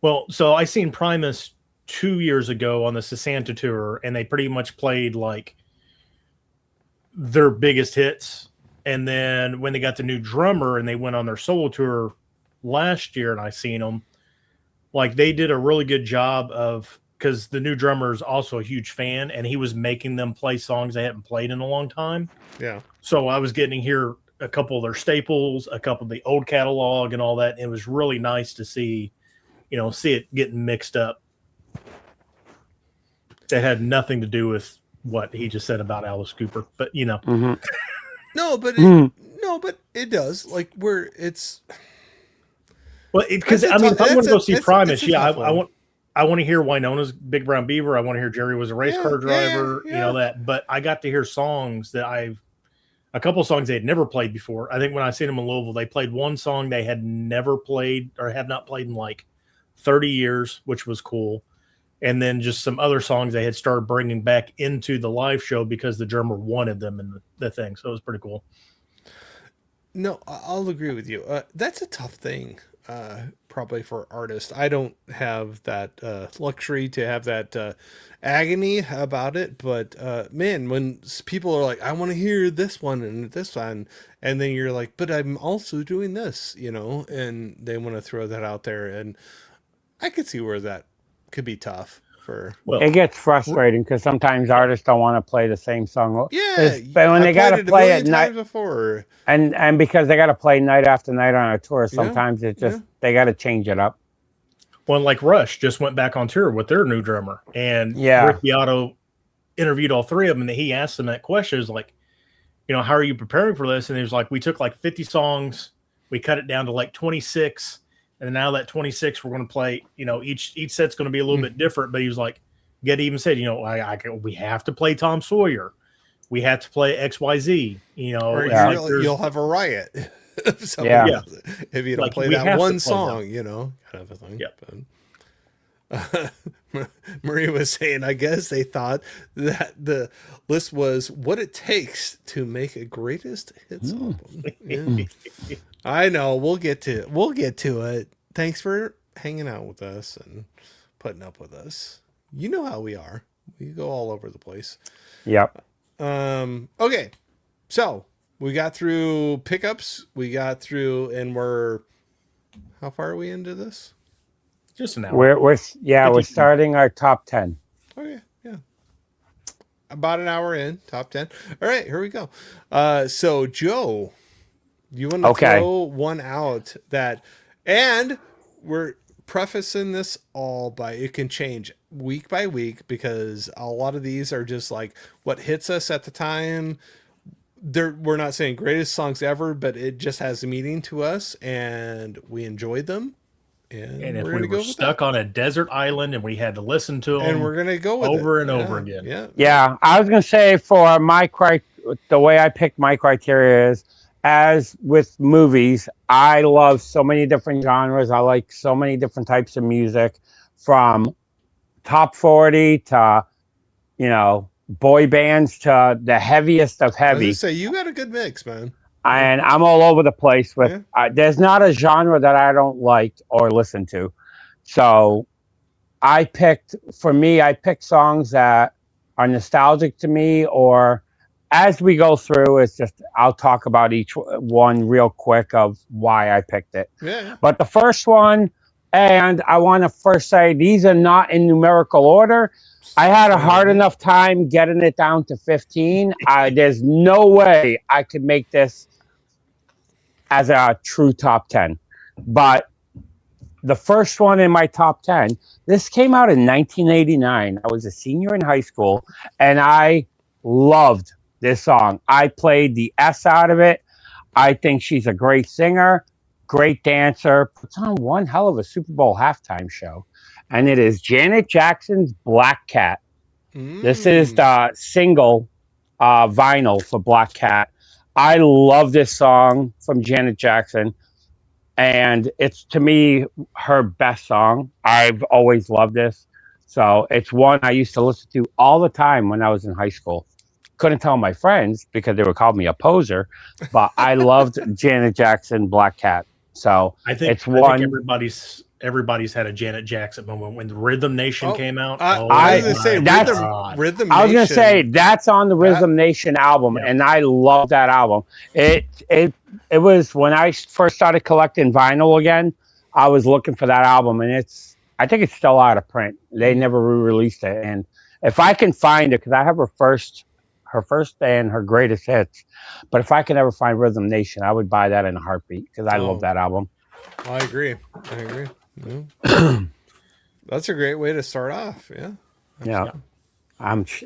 Well, so I seen Primus 2 years ago on the Santa tour, and they pretty much played like their biggest hits. And then when they got the new drummer and they went on their solo tour last year, and I seen them, like they did a really good job of, because the new drummer is also a huge fan, and he was making them play songs they hadn't played in a long time. Yeah. So I was getting to hear a couple of their staples, a couple of the old catalog, and all that. And it was really nice to see it getting mixed up. That had nothing to do with what he just said about Alice Cooper, but Mm-hmm. No, but it does. Like where it's. Well, because if I'm going to go see Primus, I I want to hear Winona's Big Brown Beaver. I want to hear Jerry Was a Race Car Driver. You know that. But I got to hear songs that a couple of songs they had never played before. I think when I seen them in Louisville, they played one song they had never played or have not played in like 30 years, which was cool. And then just some other songs they had started bringing back into the live show because the drummer wanted them in the thing. So it was pretty cool. No, I'll agree with you. That's a tough thing, probably for artists. I don't have that luxury to have that agony about it. But man, when people are like, I want to hear this one and this one, and then you're like, but I'm also doing this, you know, and they want to throw that out there. And I could see where that could be tough. It gets frustrating because sometimes artists don't want to play the same song. Yeah, but when they got to play at night before, and because they got to play night after night on a tour, sometimes it just they got to change it up. Well, like Rush just went back on tour with their new drummer, and Rick Beato interviewed all three of them, and he asked them that question: "Is like, you know, how are you preparing for this?" And he was like, "We took like 50 songs, we cut it down to like 26." And now that 26, we're going to play, you know, each set's going to be a little bit different. But he was like, Get even said, you know, we have to play Tom Sawyer. We have to play XYZ, you know. Or you'll have a riot. If you don't play that one song, you know, kind of a thing. But, Marie was saying, I guess they thought that the list was what it takes to make a greatest hits album. Yeah. I know we'll get to it. Thanks for hanging out with us and putting up with us. You know how we are. We go all over the place. Yep. Okay. So we got through pickups. And we're how far are we into this? Just an hour. We're starting our top 10. Okay. Yeah. About an hour in, top 10. All right, here we go. So Joe, you want to throw one out and we're prefacing this all by it can change week by week because a lot of these are just like what hits us at the time. We're not saying greatest songs ever, but it just has a meaning to us and we enjoyed them. And if we were stuck on a desert island and we had to listen to them, and we're gonna go with over and over again. Yeah. I was gonna say for the way I picked my criteria is, as with movies, I love so many different genres. I like so many different types of music, from top 40 to, you know, boy bands to the heaviest of heavy. So you got a good mix, man. And I'm all over the place with. There's not a genre that I don't like or listen to. So I picked songs that are nostalgic to me, or as we go through, it's just I'll talk about each one real quick of why I picked it. Yeah. But the first one, and I want to first say these are not in numerical order. I had a hard enough time getting it down to 15. There's no way I could make this as a true top 10. But the first one in my top 10, this came out in 1989. I was a senior in high school, and I loved this song. I played the S out of it. I think she's a great singer, great dancer, puts on one hell of a Super Bowl halftime show. And it is Janet Jackson's Black Cat. This is the single vinyl for Black Cat. I love this song from Janet Jackson. And it's, to me, her best song. I've always loved this. So it's one I used to listen to all the time when I was in high school. Couldn't tell my friends because they would call me a poser, but I loved Janet Jackson, Black Cat. So I think everybody's had a Janet Jackson moment when the Rhythm Nation came out. I was going to say Rhythm Nation. I was going to say that's on the Rhythm Nation album, and I love that album. It was when I first started collecting vinyl again. I was looking for that album, and I think it's still out of print. They never re-released it, and if I can find it, because I have her first and her greatest hits, but if I can ever find Rhythm Nation, I would buy that in a heartbeat because I love that album. I agree. Yeah. That's a great way to start off. Yeah.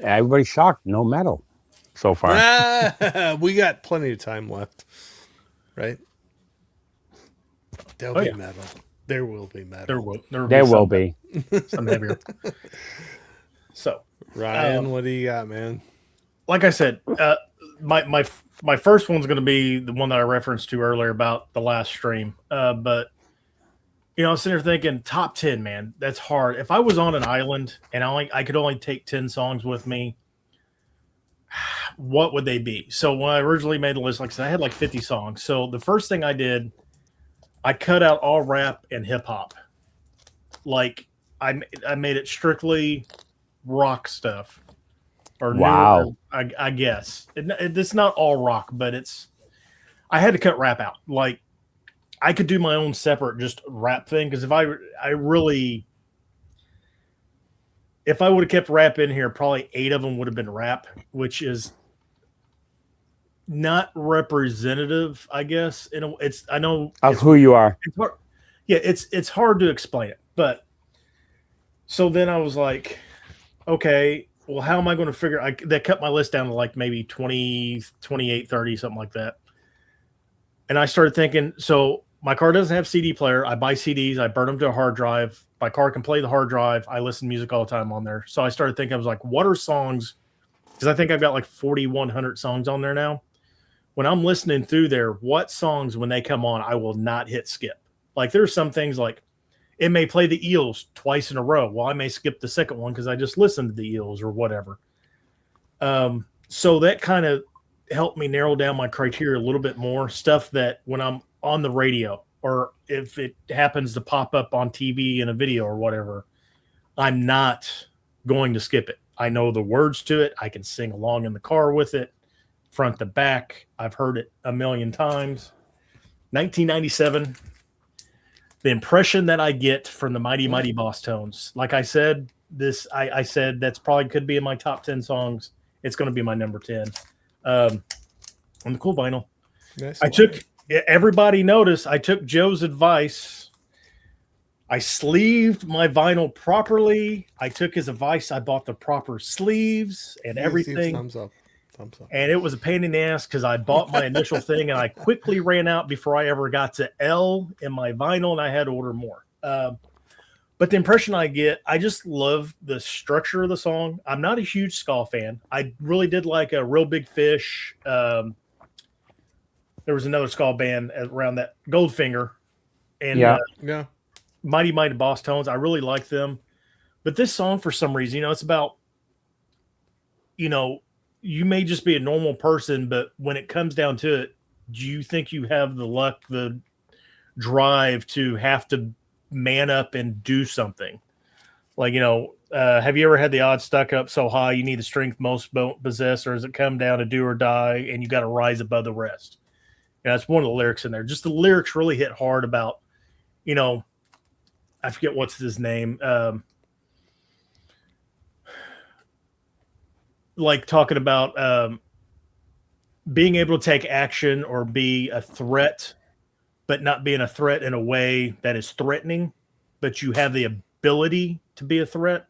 Everybody's shocked. No metal so far. We got plenty of time left, right? There'll be metal. There will be metal. There will be some heavier. So, Ryan, what do you got, man? Like I said, my first one's going to be the one that I referenced to earlier about the last stream. But I was sitting there thinking, top 10, man, that's hard. If I was on an island and I could only take 10 songs with me, what would they be? So when I originally made the list, like I said, I had like 50 songs. So the first thing I did, I cut out all rap and hip hop. Like I made it strictly rock stuff. Or wow. Newer, I guess. It's not all rock, but I had to cut rap out. Like I could do my own separate just rap thing, because if I would have kept rap in here, probably 8 of them would have been rap, which is not representative, I guess. I know of who you are. It's hard, yeah, it's hard to explain it. But so then I was like, okay, well, how am I going to figure? That cut my list down to like maybe 20, 28, 30, something like that. And I started thinking, so my car doesn't have CD player. I buy CDs. I burn them to a hard drive. My car can play the hard drive. I listen to music all the time on there. So I started thinking, I was like, what are songs? Because I think I've got like 4,100 songs on there now. When I'm listening through there, what songs, when they come on, I will not hit skip. Like there's some things like it may play the Eels twice in a row. Well, I may skip the second one because I just listened to the Eels or whatever. So that kind of helped me narrow down my criteria a little bit more. Stuff that when I'm on the radio, or if it happens to pop up on TV in a video or whatever, I'm not going to skip it. I know the words to it. I can sing along in the car with it, front to back. I've heard it a million times. 1997, the impression that I get from the Mighty Mighty Boss Tones. Like I said, I said that's probably could be in my top 10 songs. It's going to be my number 10. On the cool vinyl. Nice. Everybody noticed I took Joe's advice. I sleeved my vinyl properly. I took his advice. I bought the proper sleeves and everything. Thumbs up. And it was a pain in the ass because I bought my initial thing and I quickly ran out before I ever got to L in my vinyl, and I had to order more. But the impression I get, I just love the structure of the song. I'm not a huge ska fan. I really did like a Real Big Fish. There was another ska band around that, Goldfinger, and Mighty Mighty Boss Tones. I really like them. But this song, for some reason, it's about, you may just be a normal person, but when it comes down to it, do you think you have the luck, the drive to have to man up and do something? Like, have you ever had the odds stuck up so high you need the strength most possess, or does it come down to do or die and you got to rise above the rest? That's one of the lyrics in there. Just the lyrics really hit hard about, I forget what's his name. Like talking about being able to take action or be a threat, but not being a threat in a way that is threatening, but you have the ability to be a threat.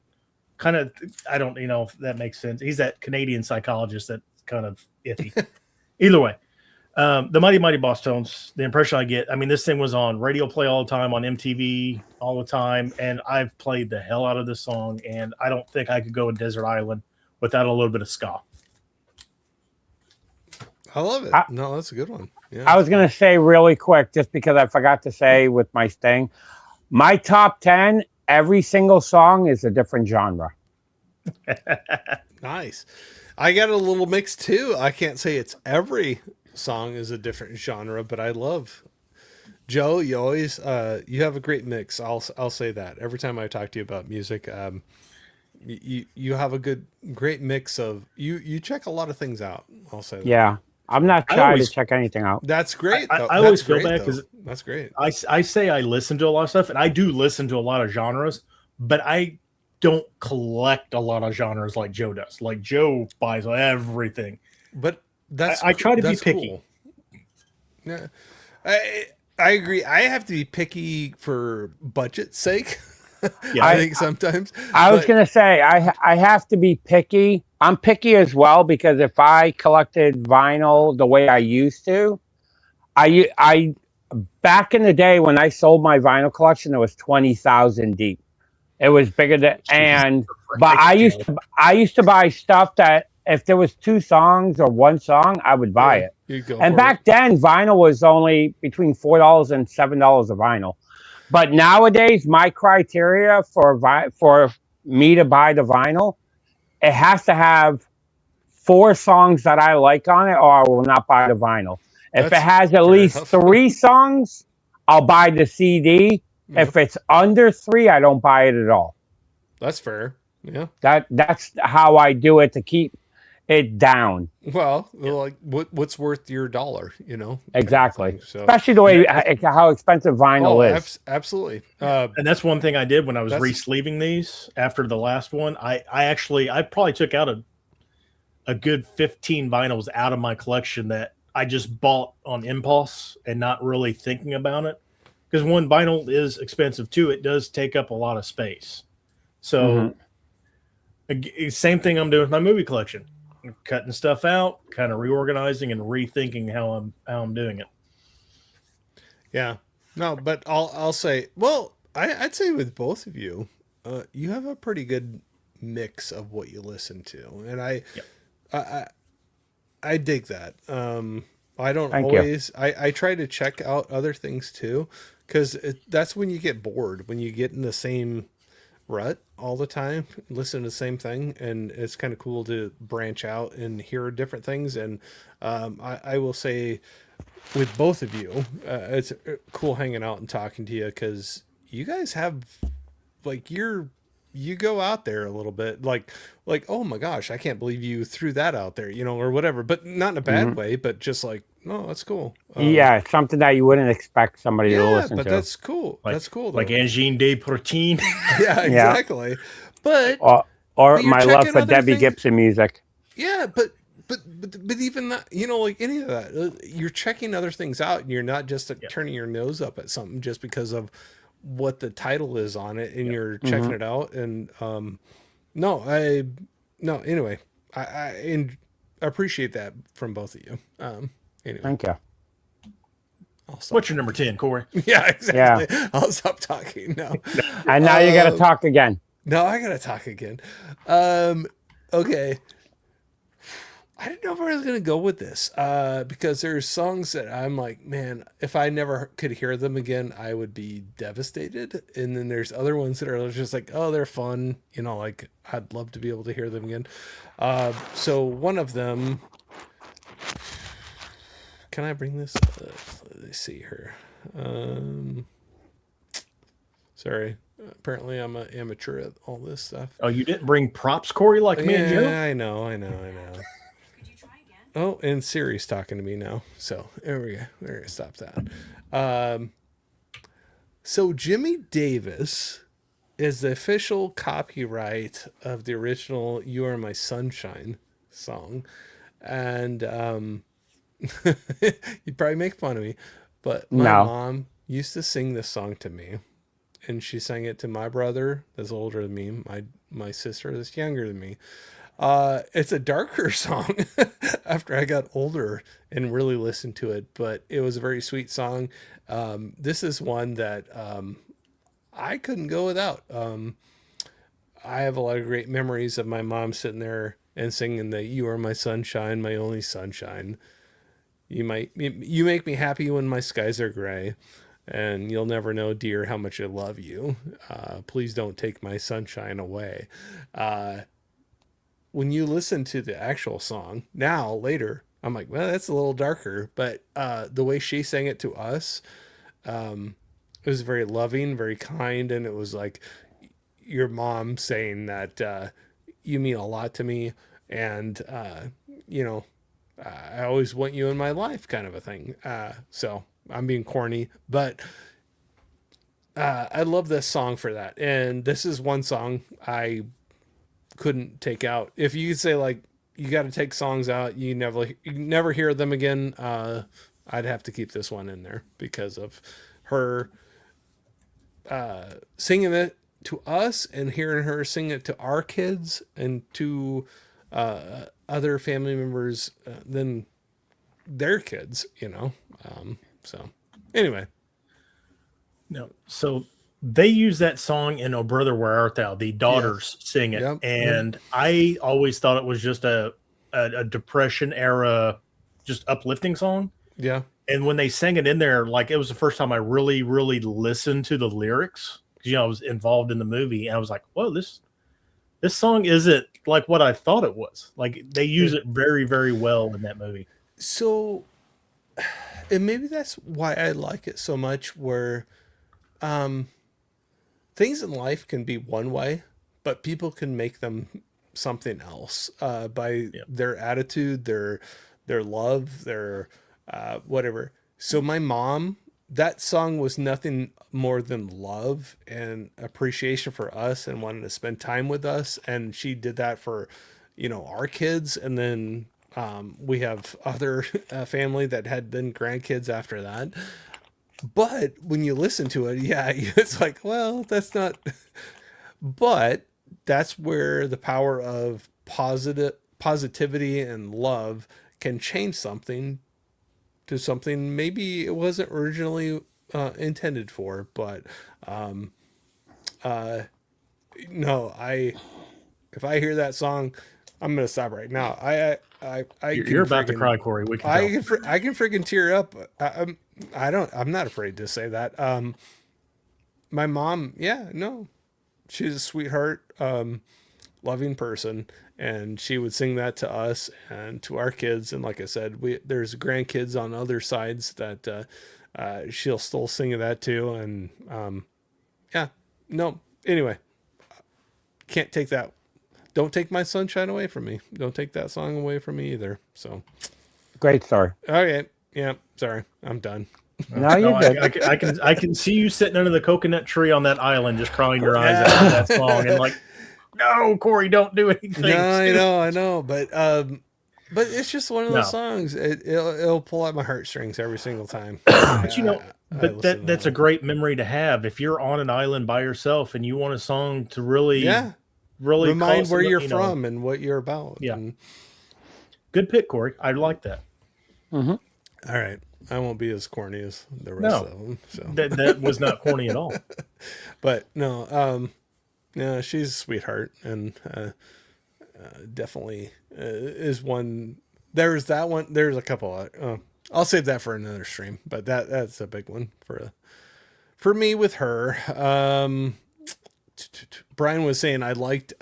Kind of, I don't, if that makes sense. He's that Canadian psychologist that's kind of iffy. Either way, the Mighty Mighty Boss Tones, the impression I get, this thing was on radio play all the time, on MTV all the time, and I've played the hell out of this song, and I don't think I could go to Desert Island without a little bit of ska. I love it. No, that's a good one. Yeah. I was going to say really quick, just because I forgot to say with my thing, my top 10, every single song is a different genre. Nice. I got a little mix too. I can't say it's every song is a different genre, but I love Joe. You always, you have a great mix. I'll say that every time I talk to you about music. You have a great mix of you check a lot of things out. I'll say that. Yeah. I'm not shy to check anything out. That's great. I always feel bad because that's great. I say I listen to a lot of stuff, and I do listen to a lot of genres, but I don't collect a lot of genres like Joe does. Like Joe buys everything. But I try to be picky. Cool. Yeah, I agree. I have to be picky for budget's sake. Yeah, I think sometimes. I was going to say, I have to be picky. I'm picky as well, because if I collected vinyl the way I used to, I back in the day when I sold my vinyl collection, it was 20,000 deep. It was bigger than, but I used to buy stuff that if there was 2 songs or 1 song, I would buy it. You'd go and for back it. then, vinyl was only between $4 and $7 a vinyl. But nowadays, my criteria for me to buy the vinyl, it has to have 4 songs that I like on it, or I will not buy the vinyl. If it has at least 3 songs, I'll buy the CD. Yep. If it's under 3, I don't buy it at all. That's fair. Yeah. That's how I do it to keep it down. Well, like what's worth your dollar, you know? Exactly. So, especially the way how expensive vinyl is. Absolutely. And that's one thing I did when I was re-sleeving these after the last one. I probably took out a good 15 vinyls out of my collection that I just bought on impulse and not really thinking about it. Because one, vinyl is expensive too. It does take up a lot of space. So same thing I'm doing with my movie collection. I'm cutting stuff out, kind of reorganizing and rethinking how I'm doing it. Yeah. No, but I'll say, well, I'd say with both of you, you have a pretty good mix of what you listen to. And I dig that. I don't always, I try to check out other things too, because that's when you get bored, when you get in the same rut all the time, listen to the same thing, and it's kind of cool to branch out and hear different things. And I will say with both of you, it's cool hanging out and talking to you, because you guys have like you go out there a little bit, like, oh my gosh, I can't believe you threw that out there, you know, or whatever, but not in a bad way, but just like, no, that's cool. Yeah, something that you wouldn't expect somebody to listen to. But that's cool. That's cool, though. Like Angine de Protein. Yeah, exactly. But or my love for Debbie Gibson music. Yeah, but even that, you know, like any of that, you're checking other things out, and you're not just turning your nose up at something just because of what the title is on it, and you're checking it out. And anyway, I appreciate that from both of you. Anyway. Thank you. What's your number 10, Corey? Yeah, exactly. Yeah. I'll stop talking now. And now you got to talk again. No, I got to talk again. Okay. I didn't know where I was going to go with this, because there's songs that I'm like, man, if I never could hear them again, I would be devastated. And then there's other ones that are just like, oh, they're fun. You know, like I'd love to be able to hear them again. So one of them, can I bring this? Let's see here. Sorry. Apparently I'm an amateur at all this stuff. Oh, you didn't bring props, Corey, like me and Joe? I know. Could you try again? Oh, and Siri's talking to me now. So there we go. We're going to stop that. So Jimmy Davis is the official copyright of the original You Are My Sunshine song. And you'd probably make fun of me, but my mom used to sing this song to me, and she sang it to my brother that's older than me, my sister that's younger than me. It's a darker song after I got older and really listened to it, but it was a very sweet song. This is one that I couldn't go without. I have a lot of great memories of my mom sitting there and singing the You Are My Sunshine, My Only Sunshine. You make me happy when my skies are gray, and you'll never know, dear, how much I love you. Please don't take my sunshine away. When you listen to the actual song now, later, I'm like, well, that's a little darker, but the way she sang it to us, it was very loving, very kind, and it was like your mom saying that you mean a lot to me, and you know, I always want you in my life, kind of a thing. So I'm being corny, but I love this song for that. And this is one song I couldn't take out. If you say like, you got to take songs out, you never hear them again. I'd have to keep this one in there because of her singing it to us and hearing her sing it to our kids and to other family members than their kids, you know. So Anyway. No. So they use that song in "Oh Brother, Where Art Thou?" The daughters sing it, and I always thought it was just a Depression era, just uplifting song. Yeah. And when they sang it in there, like it was the first time I really, really listened to the lyrics. You know, I was involved in the movie, and I was like, "Whoa, this song isn't like what I thought it was." Like they use it very, very well in that movie. So, and maybe that's why I like it so much. Where, things in life can be one way, but people can make them something else by their attitude, their love, their whatever. So my mom, that song was nothing more than love and appreciation for us and wanting to spend time with us. And she did that for, our kids. And then we have other family that had then grandkids after that. But when you listen to it, it's like, well, that's not. But that's where the power of positivity and love can change something to something maybe it wasn't originally intended for. But no, if I hear that song, I'm gonna stop right now. You're about to cry, Corey. We can I can freaking tear up. I'm not afraid to say that. My mom, she's a sweetheart, loving person, and she would sing that to us and to our kids. And like I said, there's grandkids on other sides that she'll still sing that too. And anyway, can't take that. Don't take my sunshine away from me. Don't take that song away from me either. So great story. Okay, yeah, sorry, I'm done. No, you're good. I can see you sitting under the coconut tree on that island, just crying your eyes out to that song, and like, no, Corey, don't do anything. No, I know, but it's just one of those songs. It'll pull out my heartstrings every single time. But that's a great memory to have if you're on an island by yourself and you want a song to really remind where you're from and what you're about. Yeah, good pick, Corey. I like that. Mm-hmm. All right. I won't be as corny as the rest of them. So that was not corny at all. But no, she's a sweetheart and definitely is one. There's that one. There's a couple. I'll save that for another stream. But that's a big one for me with her. Brian was saying I liked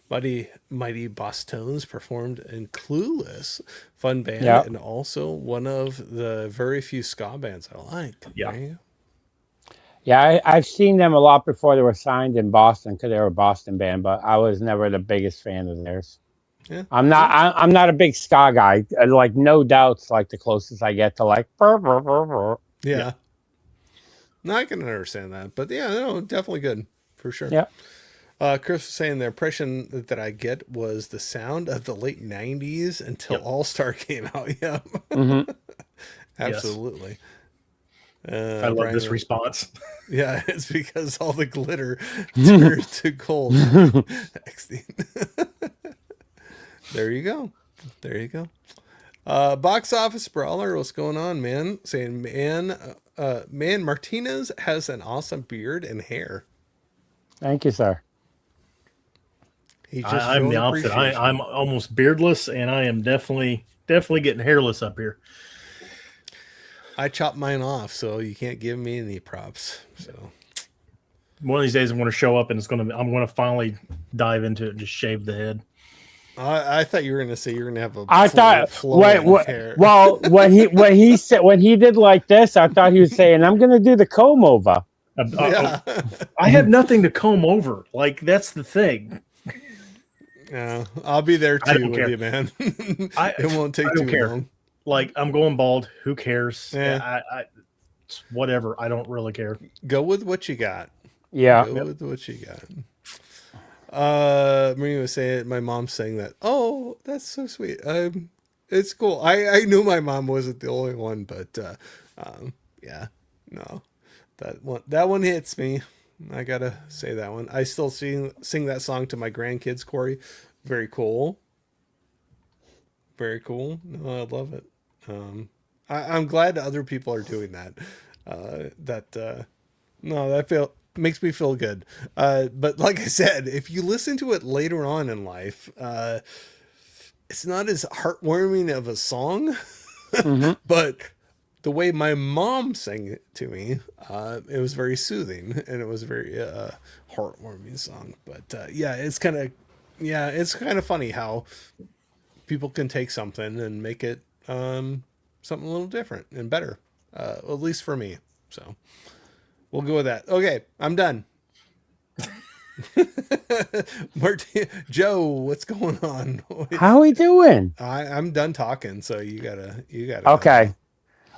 Mighty Boss Tones performed in Clueless, fun band, and also one of the very few ska bands I liked. Yeah, right? Yeah, I've seen them a lot before they were signed in Boston because they were a Boston band, but I was never the biggest fan of theirs. Yeah, I'm not a big ska guy. Like No Doubt's like the closest I get to like. Yeah. No, I can understand that, but definitely good. For sure. Yeah. Chris was saying the impression that I get was the sound of the late 90s until All-Star came out. Yeah. Mm-hmm. Absolutely. I love this response. Yeah, it's because all the glitter turned to gold. There you go. Box Office Brawler, what's going on, man? Saying, man, Martinez has an awesome beard and hair. Thank you, sir. I'm the opposite. I'm almost beardless, and I am definitely getting hairless up here. I chopped mine off, so you can't give me any props. So one of these days, I'm going to show up, and I'm going to finally dive into it and just shave the head. I thought you were going to say you're going to have a. Hair. Well, when he did like this, I thought he was saying, "I'm going to do the comb over." I have nothing to comb over. Like, that's the thing. Yeah, I'll be there too with you, man. It won't take too long. Like, I'm going bald. Who cares? Yeah. Whatever. I don't really care. Go with what you got. Yeah. Go with what you got. Maria was saying, my mom's saying that. Oh, that's so sweet. It's cool. I knew my mom wasn't the only one, but no. That one hits me. I gotta say that one. I still sing that song to my grandkids, Corey. Very cool. Very cool. No, I love it. I'm glad other people are doing that. That makes me feel good. But like I said, if you listen to it later on in life, it's not as heartwarming of a song, but the way my mom sang it to me, it was very soothing, and it was a very heartwarming song. But it's kind of funny how people can take something and make it something a little different and better, at least for me. So we'll go with that. Okay, I'm done. Joe, what's going on? How are we doing? I'm done talking, so you gotta. Okay, go.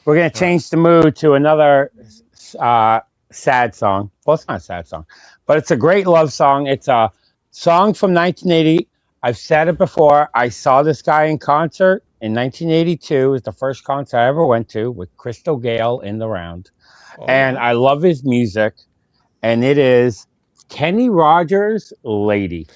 We're gonna change the mood to another sad song. Well, it's not a sad song, but it's a great love song. It's a song from 1980. I've said it before. I saw this guy in concert in 1982. It was the first concert I ever went to with Crystal Gale in the round, and I love his music. And it is Kenny Rogers' "Lady."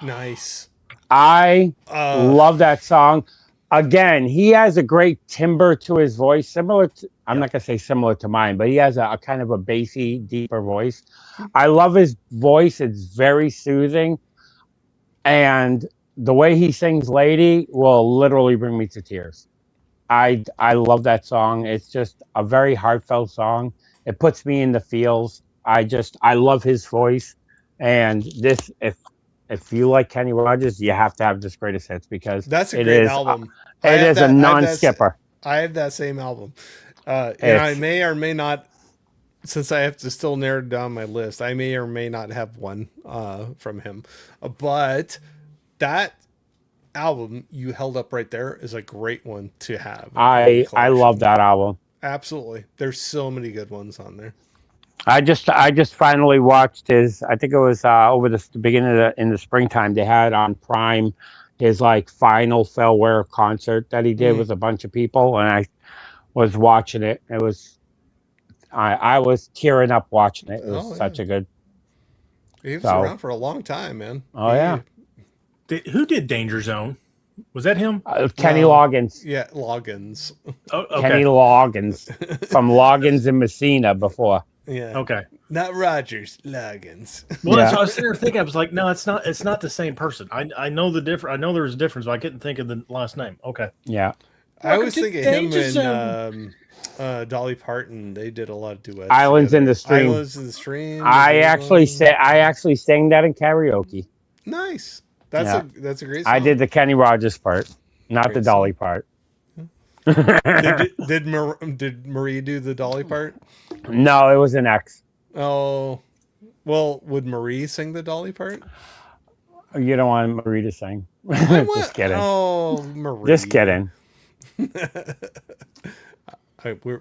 Nice. I love that song. Again, he has a great timbre to his voice, similar to, I'm not going to say similar to mine, but he has a kind of a bassy, deeper voice. I love his voice. It's very soothing. And the way he sings "Lady" will literally bring me to tears. I love that song. It's just a very heartfelt song. It puts me in the feels. I love his voice. And this, if you like Kenny Rogers, you have to have this greatest hits because that's a great album. It is a non-skipper. I have that same album. And I may or may not, since I have to still narrow down my list, I may or may not have one from him. But that album you held up right there is a great one to have. I love that album. Absolutely. There's so many good ones on there. I just finally watched his, I think it was over the beginning in the springtime, they had on Prime his like final farewell concert that he did with a bunch of people, and I was watching it. It was I was tearing up watching it. It was such a good. He was around for a long time, man. Who did Danger Zone? Was that him? Kenny Loggins. Yeah, Loggins. Oh, okay. Kenny Loggins from Loggins in Messina before. Yeah. Okay. Not Rogers, Loggins. Well, that's what I was sitting there thinking. I was like, no, it's not the same person. I know the difference. I know there was a difference, but I couldn't think of the last name. Okay. Yeah. I always think of him and Dolly Parton. They did a lot of duets. Islands in the Stream. Islands in the Stream. I actually sang that in karaoke. Nice. That's a great song. I did the Kenny Rogers part, not great the Dolly part. Did Marie do the Dolly part? No, it was an ex. Oh, well, would Marie sing the Dolly part? You don't want Marie to sing. Just kidding. Oh, Marie. Just kidding.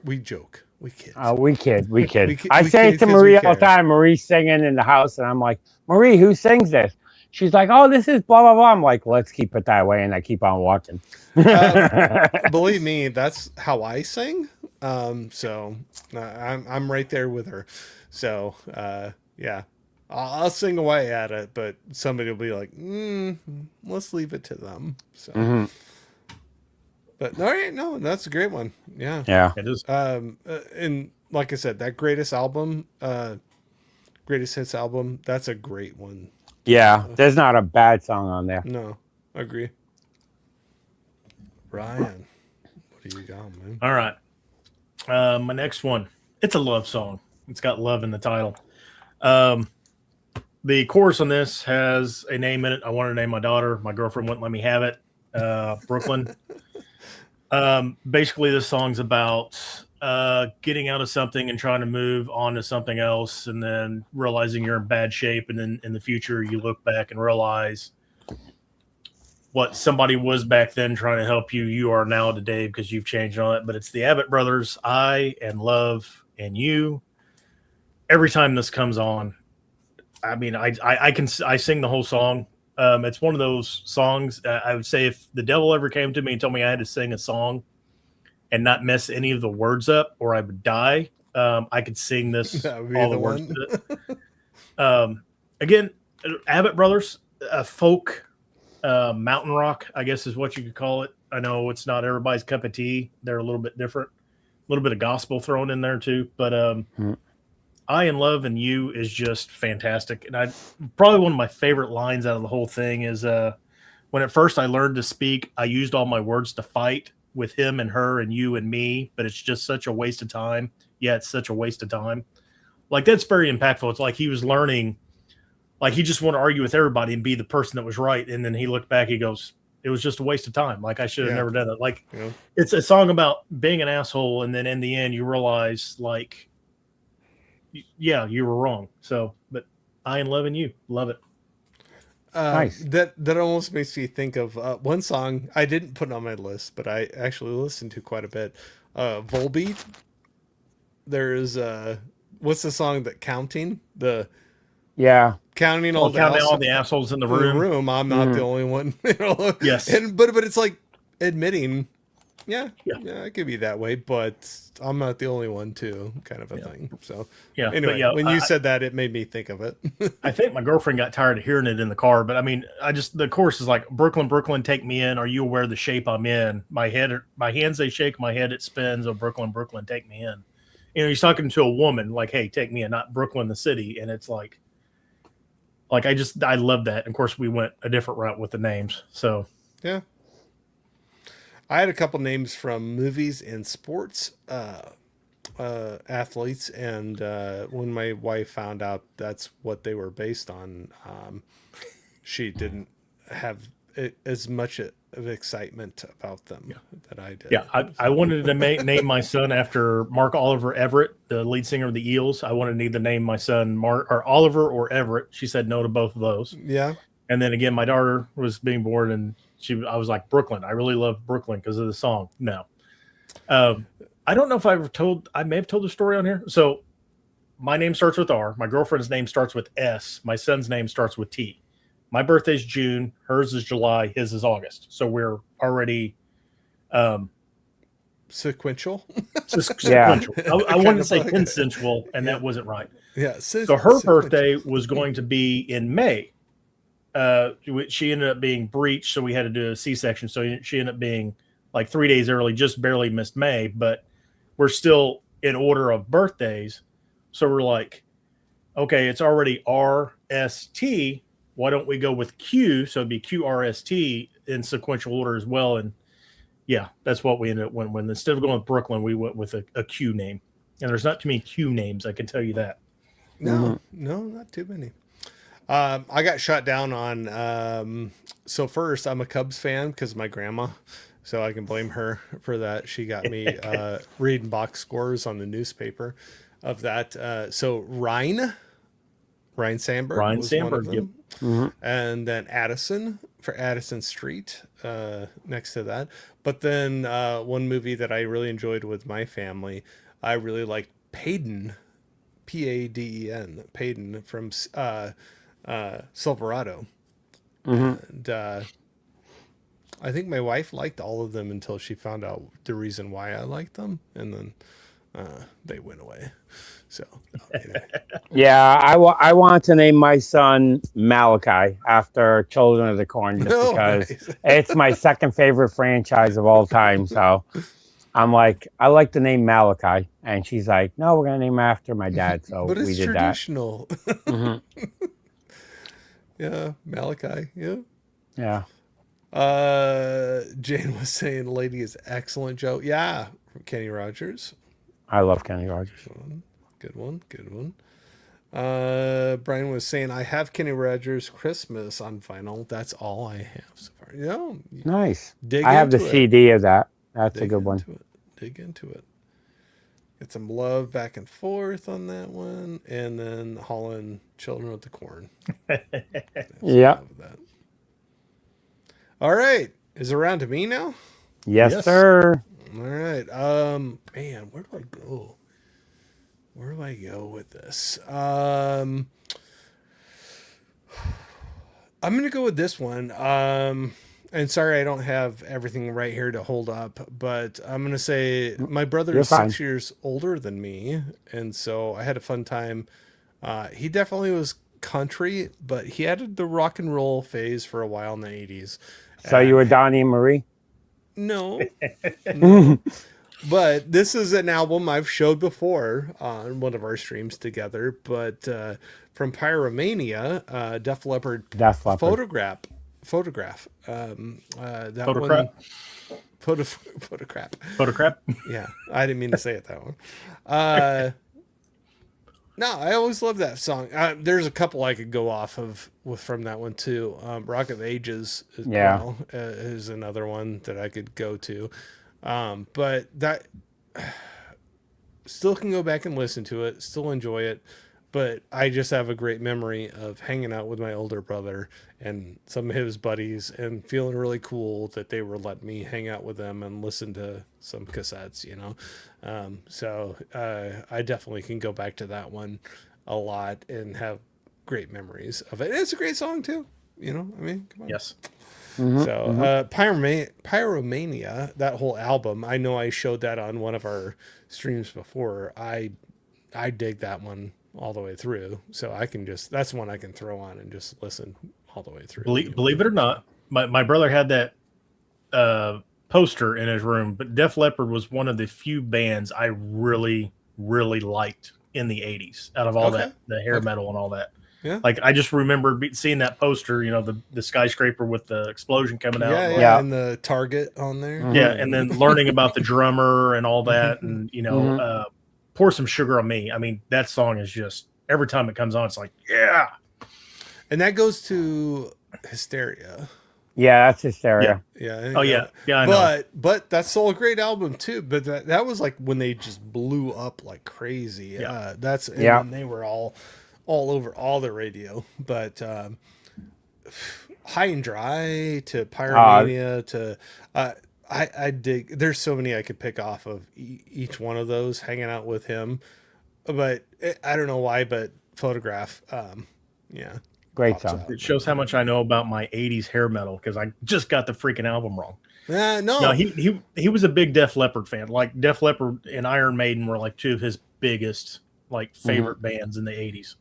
We joke. We kid. We kid. I say it to Marie all the time. Marie's singing in the house, and I'm like, Marie, who sings this? She's like, oh, this is blah, blah, blah. I'm like, let's keep it that way. And I keep on walking. Believe me, that's how I sing. So I'm right there with her. So, yeah, I'll sing away at it, but somebody will be like, let's leave it to them. So, but all right, no, that's a great one. Yeah. Yeah. It is. And like I said, that greatest hits album, that's a great one. Yeah, there's not a bad song on there. No, I agree. Ryan, what do you got, man? All right. My next one, it's a love song. It's got love in the title. The chorus on this has a name in it. I wanted to name my daughter. My girlfriend wouldn't let me have it. Brooklyn. Basically, this song's about getting out of something and trying to move on to something else, and then realizing you're in bad shape, and then in the future you look back and realize what somebody was back then trying to help you, you are now today because you've changed on it. But it's the Abbott Brothers, I and Love and You. Every time this comes on, I mean, I sing the whole song. It's one of those songs. I would say if the devil ever came to me and told me I had to sing a song and not mess any of the words up or I would die, I could sing this all the words to it. Again, Abbott Brothers, folk, mountain rock, I guess is what you could call it. I know it's not everybody's cup of tea. They're a little bit different. little bit of gospel thrown in there too. But I in Love and You is just fantastic. And I probably one of my favorite lines out of the whole thing is when at first I learned to speak, I used all my words to fight with him and her and you and me, but it's just such a waste of time. Yeah, it's such a waste of time. Like, that's very impactful. It's like he was learning, like he just wanted to argue with everybody and be the person that was right. And then he looked back, he goes, it was just a waste of time. Like, I should have never done it. Like, it's a song about being an asshole. And then in the end, you realize, like, yeah, you were wrong. So, but I in Love and You, love it. Nice. That almost makes me think of one song I didn't put on my list, but I actually listened to quite a bit. Volbeat. There's what's the song that counting counting all the assholes in the room. I'm not the only one. Yes, and but it's like admitting, I could be that way, but I'm not the only one too, kind of a thing. So anyway, when you said that, it made me think of it. I think my girlfriend got tired of hearing it in the car, but I mean, the chorus is like, Brooklyn, Brooklyn, take me in. Are you aware of the shape I'm in? My hands, they shake, my head, it spins. Oh, Brooklyn, Brooklyn, take me in. You know, he's talking to a woman like, hey, take me in, not Brooklyn, the city. And it's like I love that. And of course we went a different route with the names. So yeah. I had a couple names from movies and sports athletes, and when my wife found out that's what they were based on, she didn't have as much of excitement about them that I did. Yeah, I wanted to name my son after Mark Oliver Everett, the lead singer of the Eels. I wanted to either name my son Mark or Oliver or Everett. She said no to both of those. Yeah. And then again, my daughter was being born, and I was like, Brooklyn. I really love Brooklyn because of the song. No. I don't know if I may have told the story on here. So my name starts with R. My girlfriend's name starts with S. My son's name starts with T. My birthday's June. Hers is July. His is August. So we're already sequential. Sequential. I wanted to say consensual, and that wasn't right. Yeah. So her birthday was going to be in May. She ended up being breached, so we had to do a C-section. So she ended up being like 3 days early, just barely missed May, but we're still in order of birthdays. So we're like, okay, it's already RST. Why don't we go with Q? So it'd be QRST in sequential order as well. And yeah, that's what we ended up when instead of going with Brooklyn, we went with a Q name. And there's not too many Q names, I can tell you that. No, not too many. I got shot down on, so first I'm a Cubs fan because of my grandma, so I can blame her for that. She got me reading box scores on the newspaper of that. So Ryan Sandberg was one of them. Yep. Mm-hmm. And then Addison for Addison Street next to that. But then one movie that I really enjoyed with my family, I really liked Payden, Paden, Payden from Silverado. Mm-hmm. And I think my wife liked all of them until she found out the reason why I liked them, and then they went away. So yeah, I want to name my son Malachi after Children of the Corn, just because it's my second favorite franchise of all time. So I'm like, I like the name Malachi, and she's like, no, we're gonna name him after my dad. So but it's we did traditional. That. Mm-hmm. Yeah, Malachi. Yeah. Yeah. Jane was saying Lady is excellent, Joe. Yeah, from Kenny Rogers. I love Kenny Rogers. Good one. Brian was saying, I have Kenny Rogers Christmas on vinyl. That's all I have so far. Nice. I have the CD of that. That's a good one. Dig into it. Get some love back and forth on that one. And then Holland, Children of the Corn. Yeah. All right. Is it around to me now? Yes, sir. All right. Man, where do I go? Where do I go with this? I'm going to go with this one. And sorry, I don't have everything right here to hold up, but I'm going to say my brother is 6 years older than me. And so I had a fun time. He definitely was country, but he had the rock and roll phase for a while in the 80s. So you were Donnie and Marie? No. But this is an album I've showed before on one of our streams together. But from Pyromania, Def Leppard, Photograph. That Photograph. Photograph. Yeah, I didn't mean to say it that one. No, I always love that song. There's a couple I could go off of from that one too. Rock of Ages is another one that I could go to. But that still can go back and listen to it, still enjoy it. But I just have a great memory of hanging out with my older brother and some of his buddies and feeling really cool that they were letting me hang out with them and listen to some cassettes, So I definitely can go back to that one a lot and have great memories of it. And it's a great song too, come on. Yes. Mm-hmm, So Pyromania, that whole album, I know I showed that on one of our streams before. I dig that one all the way through, so that's one I can throw on and just listen all the way through. Believe it or not, my brother had that poster in his room, but Def Leppard was one of the few bands I really, really liked in the 80s out of all the hair metal and all that. Yeah. Like I just remember seeing that poster, the skyscraper with the explosion coming out. And the target on there. Mm-hmm. Yeah, and then learning about the drummer and all that, and Pour Some Sugar on Me. I mean, that song is just every time it comes on, it's like, yeah. And that goes to Hysteria. Yeah, that's Hysteria. Yeah. Oh yeah, I know. But that's still a great album too. But that was like when they just blew up like crazy. Yeah. And they were all over all the radio. But High and Dry to Pyromania to I dig. There's so many I could pick off of each one of those. Hanging out with him, but I don't know why. But Photograph, great song. It shows how much I know about my '80s hair metal because I just got the freaking album wrong. No, he was a big Def Leppard fan. Like Def Leppard and Iron Maiden were like two of his biggest favorite bands in the '80s.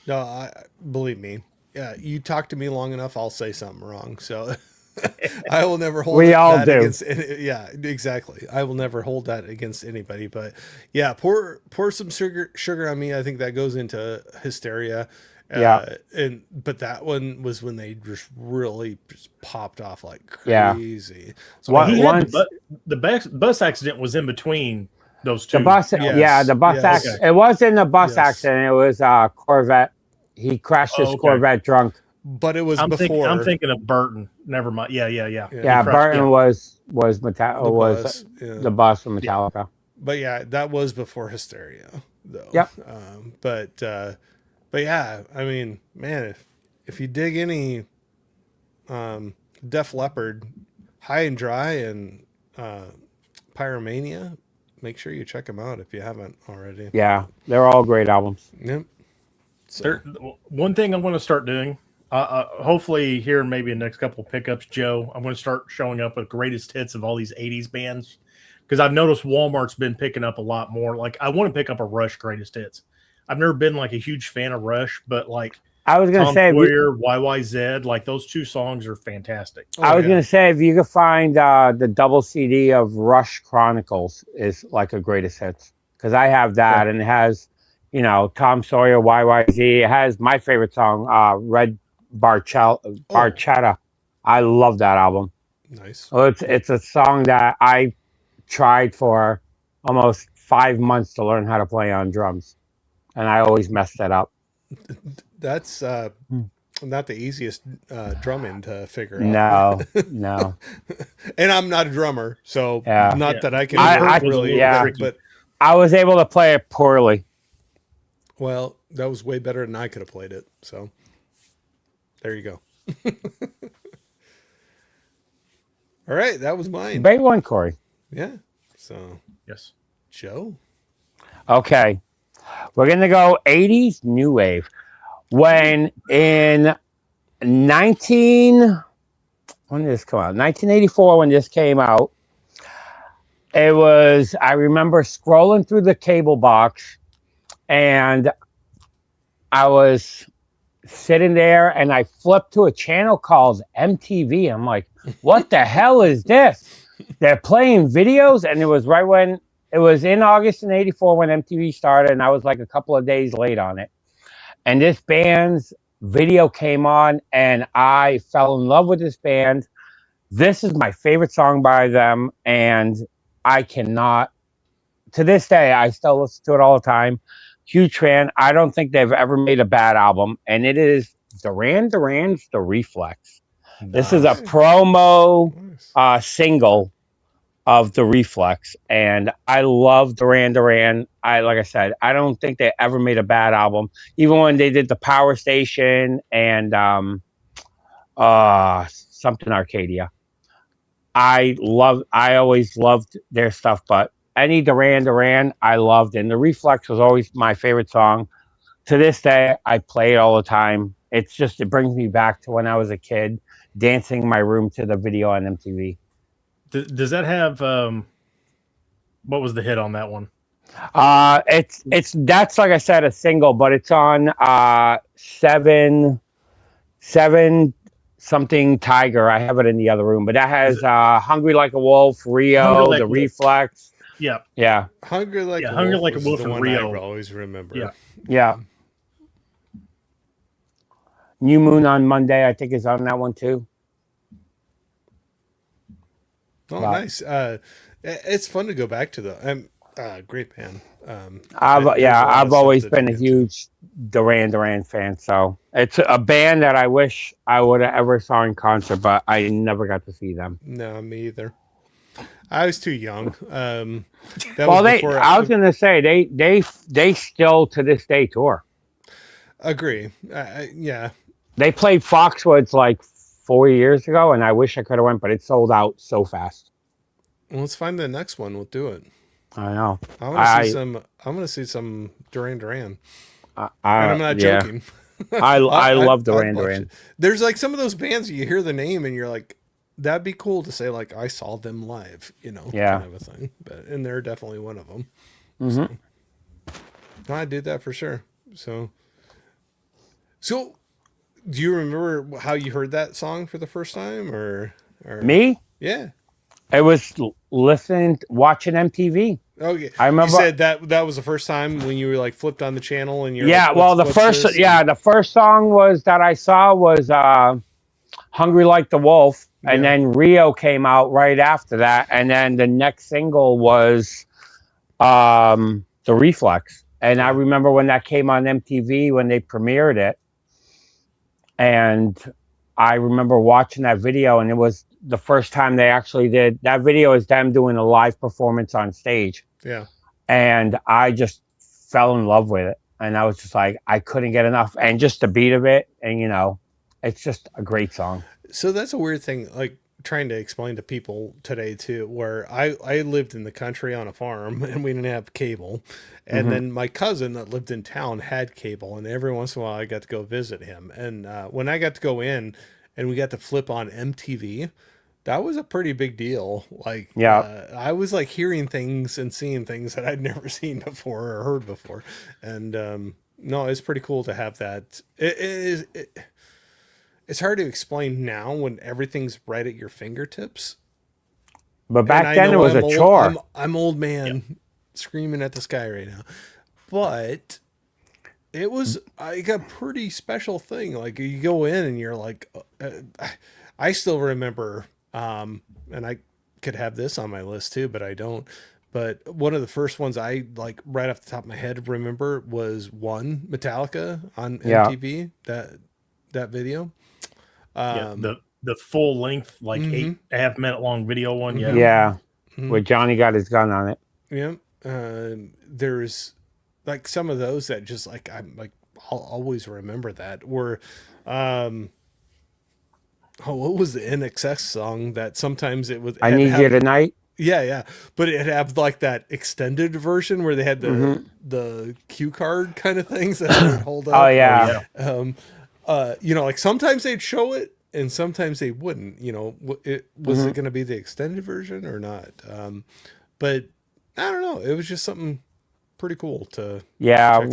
No, believe me. Yeah, you talk to me long enough, I'll say something wrong. So. I will never hold that against exactly. I will never hold that against anybody. But yeah, pour some sugar on me. I think that goes into Hysteria. But that one was when they just really just popped off like crazy. Yeah. So the bus accident was in between those two. The bus, the bus accident. It wasn't a bus accident. It was a Corvette. He crashed his Corvette drunk. But it was before. I'm thinking of Burton. Never mind. Yeah. Yeah, Burton was the bus from Metallica. Yeah. But yeah, that was before Hysteria, though. Yep. But yeah, I mean, man, if you dig any Def Leppard, High and Dry, and Pyromania, make sure you check them out if you haven't already. Yeah, they're all great albums. Yep. So. One thing I want to start doing. Hopefully here maybe in the next couple of pickups, Joe, I'm going to start showing up with greatest hits of all these 80s bands because I've noticed Walmart's been picking up a lot more. Like I want to pick up a Rush greatest hits. I've never been like a huge fan of Rush, but like I was going to say Sawyer, YYZ, like those two songs are fantastic. I was going to say if you could find the double CD of Rush Chronicles is like a greatest hits because I have that and it has Tom Sawyer, YYZ. It has my favorite song, Red Barchetta. I love that album. Nice. So it's a song that I tried for almost 5 months to learn how to play on drums, and I always messed that up. That's not the easiest drumming to figure out. No. And I'm not a drummer, so not that I can but I was able to play it poorly. Well, that was way better than I could have played it. So there you go. All right, that was mine. Great one, Corey. Yeah. So yes, Joe. Okay, we're gonna go 80s new wave. When in when did this come out? 1984, when this came out, it was. I remember scrolling through the cable box, and I was sitting there and I flipped to a channel called MTV. I'm like, what the hell is this? they're playing videos, and it was right when it was in August in '84 when MTV started, and I was like a couple of days late on it. And this band's video came on, and I fell in love with this band. This is my favorite song by them, and I cannot. To this day, I still listen to it all the time. Huge fan. I don't think they've ever made a bad album, and it is Duran Duran's The Reflex. Nice. This is a promo single of The Reflex, and I love Duran Duran. Like I said, I don't think they ever made a bad album. Even when they did the Power Station and something Arcadia, I always loved their stuff. But any Duran Duran, I loved, and The Reflex was always my favorite song. To this day, I play it all the time. It brings me back to when I was a kid, dancing in my room to the video on MTV. Does that have what was the hit on that one? That's like I said, a single, but it's on seven something Tiger. I have it in the other room, but that has Hungry Like a Wolf, Rio, The Reflex. Yeah. Hungry Like a Wolf and Rio. I always remember. Yeah. New Moon on Monday, I think, is on that one too. Oh, nice. It's fun to go back to the great band. I've always been a huge Duran Duran fan, so it's a band that I wish I would have ever saw in concert, but I never got to see them. No, me either. I was too young. I was going to say they still to this day tour. Agree. Yeah. They played Foxwoods like 4 years ago, and I wish I could have went, but it sold out so fast. Well, let's find the next one. We'll do it. I know. I want to see some Duran Duran. And I'm not joking. I love Duran Duran. There's like some of those bands you hear the name and you're like, that'd be cool to say like I saw them live, kind of a thing. And they're definitely one of them. Mm-hmm. So, I did that for sure. So do you remember how you heard that song for the first time, or me? Yeah, it was watching MTV. Okay, I remember you said that was the first time when you were like flipped on the channel and you're the first song was that I saw was Hungry Like the Wolf, and then Rio came out right after that, and then the next single was The Reflex. And I remember when that came on MTV when they premiered it, and I remember watching that video, and it was the first time they actually did that video. Is them doing a live performance on stage. Yeah. And I just fell in love with it. And I was just like, I couldn't get enough. And just the beat of it. And, it's just a great song. So that's a weird thing, like trying to explain to people today too, where I lived in the country on a farm and we didn't have cable. And then my cousin that lived in town had cable. And every once in a while I got to go visit him. And when I got to go in and we got to flip on MTV, that was a pretty big deal. Like, I was like hearing things and seeing things that I'd never seen before or heard before. And no, it's pretty cool to have that. It's hard to explain now when everything's right at your fingertips. But back then it was a chore. I'm old man screaming at the sky right now. But it was like a pretty special thing. Like you go in and you're like, I still remember, and I could have this on my list too, but I don't. But one of the first ones I like right off the top of my head remember was Metallica on MTV, that video. The full length, like 8.5 minute long video one. Where Johnny got his gun on it. There's like some of those that just like I'll always remember that. Or what was the NXS song that sometimes it was I Need You Tonight? Yeah. But it had like that extended version where they had the cue card kind of things that they would hold up. Oh yeah. Like sometimes they'd show it and sometimes they wouldn't. Was it going to be the extended version or not? But I don't know. It was just something pretty cool to check out.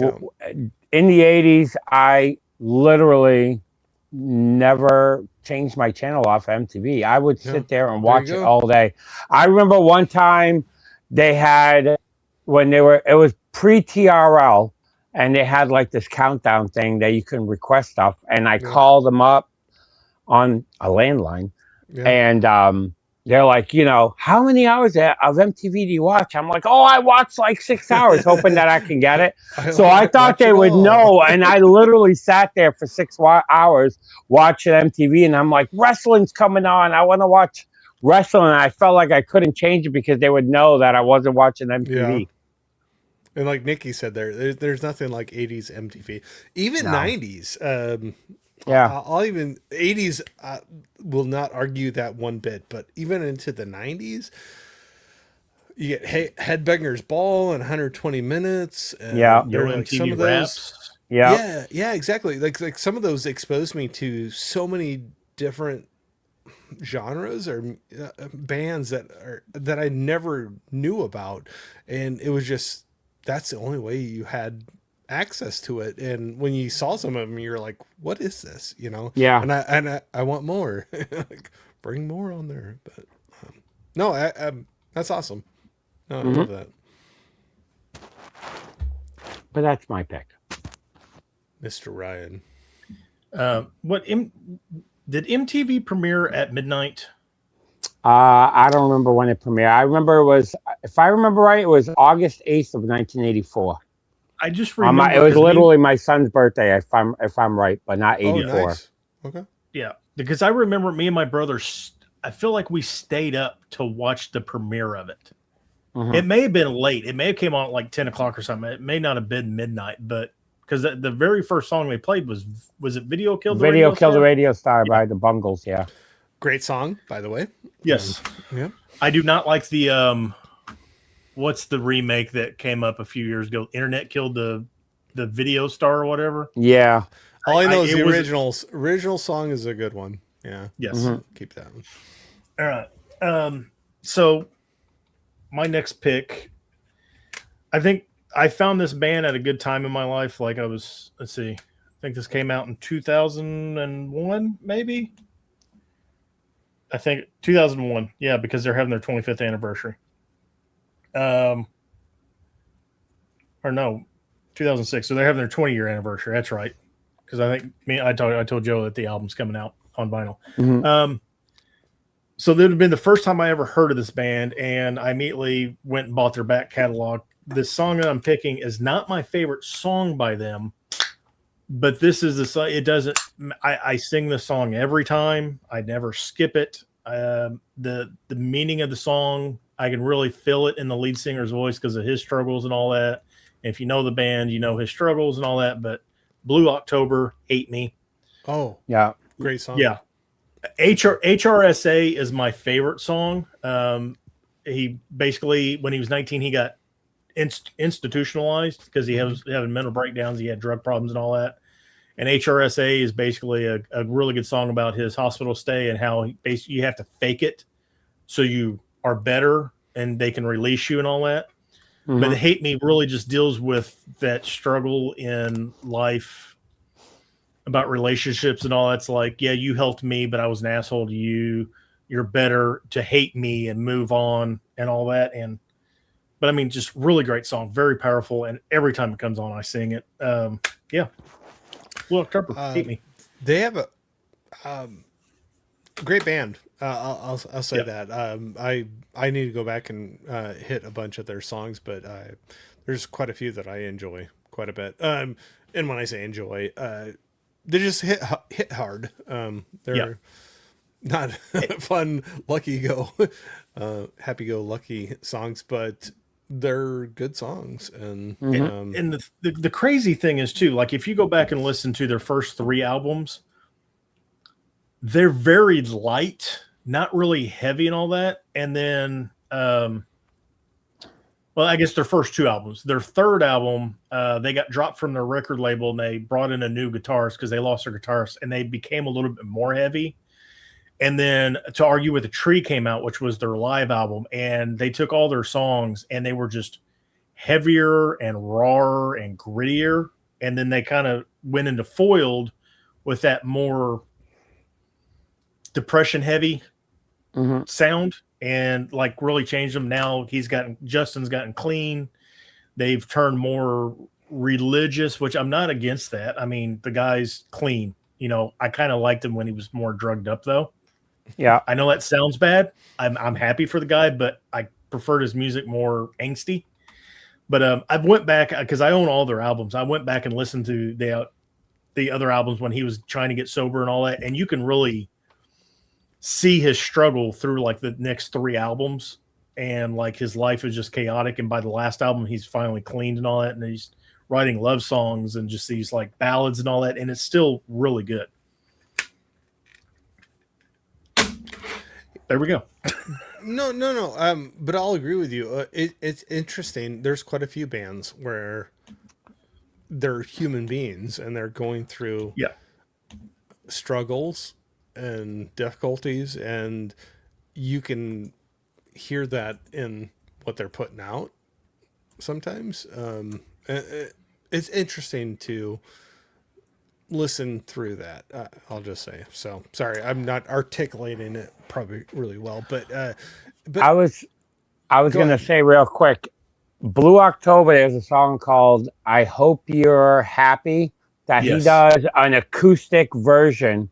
In the 80s, I literally never change my channel off MTV. I would sit there and watch it go. all day. I remember one time they had, it was pre-TRL, and they had like this countdown thing that you can request stuff. And I called them up on a landline, and they're like, how many hours of MTV do you watch? I'm like, I watch like 6 hours, hoping that I can get it. So I thought they would know. And I literally sat there for 6 hours watching MTV. And I'm like, wrestling's coming on. I want to watch wrestling. And I felt like I couldn't change it because they would know that I wasn't watching MTV. Yeah. And like Nikki said, there's nothing like 80s MTV, even 90s. I'll even 80s will not argue that one bit, but even into the 90s, you get Headbanger's Ball and 120 Minutes. And Your like MTV some of Raps. those. Yeah, exactly. Like some of those exposed me to so many different genres or bands that I never knew about, and it was just that's the only way you had access to it. And when you saw some of them, you're like, what is this, and I want more. Like, bring more on there. But no, that's awesome. No, I love that. But that's my pick, Mr. Ryan. Did MTV premiere at midnight? I don't remember when it premiered. I remember it was, if I remember right, it was August 8th of 1984. I just remember it was literally my son's birthday, if I'm right, but not 84. Oh, nice. Okay. Yeah, because I remember me and my brother. I feel like we stayed up to watch the premiere of it. It may have been late. It may have came on at like 10 o'clock or something. It may not have been midnight, but because the very first song they played was it Video Killed the Radio Star? Video Killed the Radio Star by the Bungles, yeah. Great song, by the way. Yes. Yeah. I do not like the what's the remake that came up a few years ago? Internet Killed the Video Star or whatever. Yeah. All I know is the original song is a good one. Yeah. Yes. Keep that one. All right. So my next pick, I think I found this band at a good time in my life. Like let's see, I think this came out in 2001, maybe. I think 2001. Yeah, because they're having their 25th anniversary. Or no, 2006. So they're having their 20-year anniversary. That's right. Because I think I told Joe that the album's coming out on vinyl. So that would have been the first time I ever heard of this band, and I immediately went and bought their back catalog. This song that I'm picking is not my favorite song by them, but this is the song. It doesn't. I sing the song every time. I never skip it. The meaning of the song, I can really feel it in the lead singer's voice because of his struggles and all that. And if you know the band, you know his struggles and all that. But Blue October, Hate Me. Oh, yeah, great song. Yeah. HRSA is my favorite song. He basically, when he was 19, he got institutionalized because he was having mental breakdowns. He had drug problems and all that. And HRSA is basically a really good song about his hospital stay and how you have to fake it so you are better and they can release you and all that. But Hate Me really just deals with that struggle in life about relationships and all. That's like, yeah, you helped me, but I was an asshole to you. You're better to hate me and move on and all that. But I mean, just really great song, very powerful. And every time it comes on, I sing it. Yeah. Blue October, Hate Me. They have a great band. I'll say that. I need to go back and hit a bunch of their songs, but there's quite a few that I enjoy quite a bit. And when I say enjoy, they just hit hard. They're not fun, happy-go-lucky songs, but they're good songs. And and the crazy thing is too, like if you go back and listen to their first 3 albums, they're very light, not really heavy and all that. And then, well, I guess their first 2 albums. Their third album, they got dropped from their record label and they brought in a new guitarist because they lost their guitarist, and they became a little bit more heavy. And then To Argue with a Tree came out, which was their live album, and they took all their songs and they were just heavier and rawer and grittier. And then they kind of went into Foiled with that more depression heavy sound, and like really changed him. Now Justin's gotten clean. They've turned more religious, which I'm not against that. I mean, the guy's clean. You know, I kind of liked him when he was more drugged up, though. Yeah, I know that sounds bad. I'm happy for the guy, but I preferred his music more angsty. But I went back because I own all their albums. I went back and listened to the other albums when he was trying to get sober and all that, and you can really see his struggle through like the next 3 albums, and like his life is just chaotic. And by the last album, he's finally cleaned and all that, and he's writing love songs and just these like ballads and all that, and it's still really good. There we go. No. But I'll agree with you. It's interesting. There's quite a few bands where they're human beings and they're going through struggles and difficulties, and you can hear that in what they're putting out sometimes. It's interesting to listen through that. I'll just say. So sorry, I'm not articulating it probably really well, but I was going to say real quick, Blue October, there's a song called I Hope You're Happy that he does an acoustic version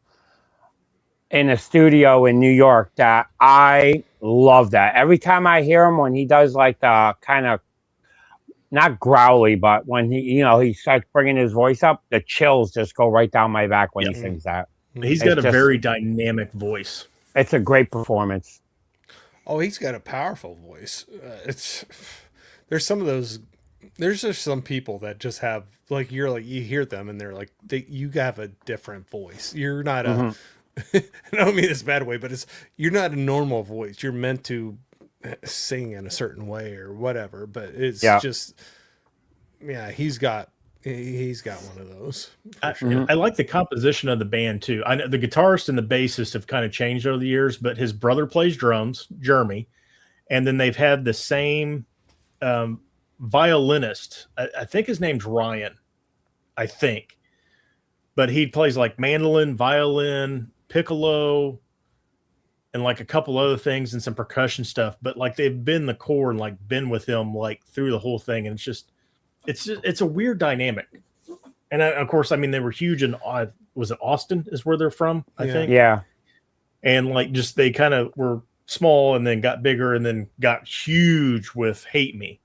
in a studio in New York that I love that. Every time I hear him, when he does like the kind of not growly, but when he starts bringing his voice up, the chills just go right down my back when he sings that. He's got a very dynamic voice. It's a great performance. Oh, he's got a powerful voice. There's some of those. There's just some people that just have like you hear them and they're like you have a different voice. You're not a. I don't mean this bad way, but you're not a normal voice. You're meant to sing in a certain way or whatever, but it's just he's got one of those. I like the composition of the band too. I know the guitarist and the bassist have kind of changed over the years, but his brother plays drums, Jeremy, and then they've had the same violinist. I think his name's Ryan, I think, but he plays like mandolin, violin, piccolo, and like a couple other things and some percussion stuff. But like they've been the core and like been with him like through the whole thing, and it's a weird dynamic. And of course, I mean, they were huge in was it Austin is where they're from, I think. Yeah. And like just they kind of were small and then got bigger and then got huge with Hate Me.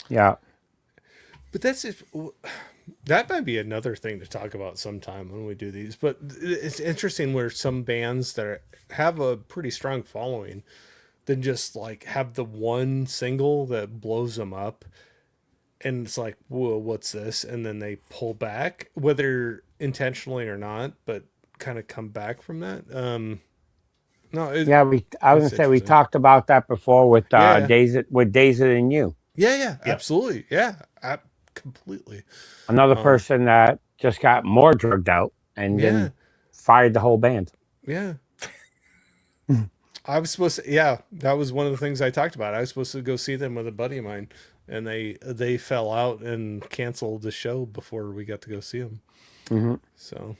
Yeah. But that might be another thing to talk about sometime when we do these. But it's interesting where some bands that have a pretty strong following then just like have the one single that blows them up. And it's like, whoa, what's this? And then they pull back, whether intentionally or not, but kind of come back from that. I was gonna say we talked about that before with Days It and You. Yeah, absolutely. Yeah, completely. Another person that just got more drugged out and then fired the whole band. Yeah. I was supposed to, that was one of the things I talked about. I was supposed to go see them with a buddy of mine, and they fell out and canceled the show before we got to go see them. Mm-hmm. So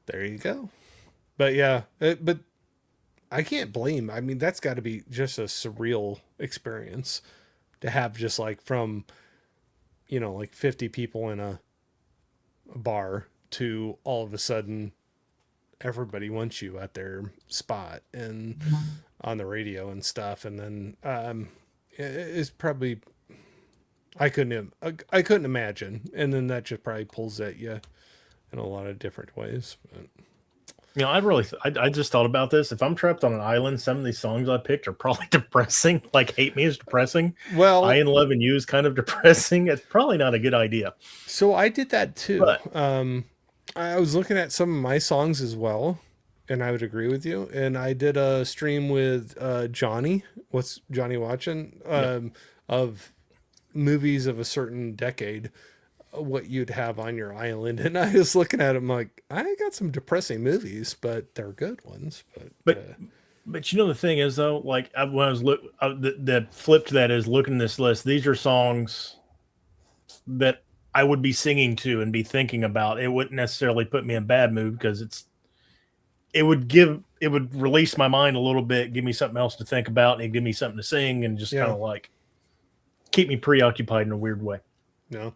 there you go. But but I can't blame. I mean, that's got to be just a surreal experience to have just like from, like 50 people in a bar to all of a sudden everybody wants you at their spot and on the radio and stuff. And then it's probably I couldn't imagine. And then that just probably pulls at you in a lot of different ways. But. I just thought about this. If I'm trapped on an island, some of these songs I picked are probably depressing. Like Hate Me is depressing. Well, I in Love and You is kind of depressing. It's probably not a good idea. So I did that too. But, I was looking at some of my songs as well, and I would agree with you. And I did a stream with Johnny. What's Johnny watching? Of movies of a certain decade, what you'd have on your island. And I was looking at them like, I got some depressing movies, but they're good ones. But the thing is though, like when I was the flip to that is looking at this list. These are songs that I would be singing to and be thinking about. It wouldn't necessarily put me in bad mood because it would release my mind a little bit, give me something else to think about, and give me something to sing, and just kind of like keep me preoccupied in a weird way. No.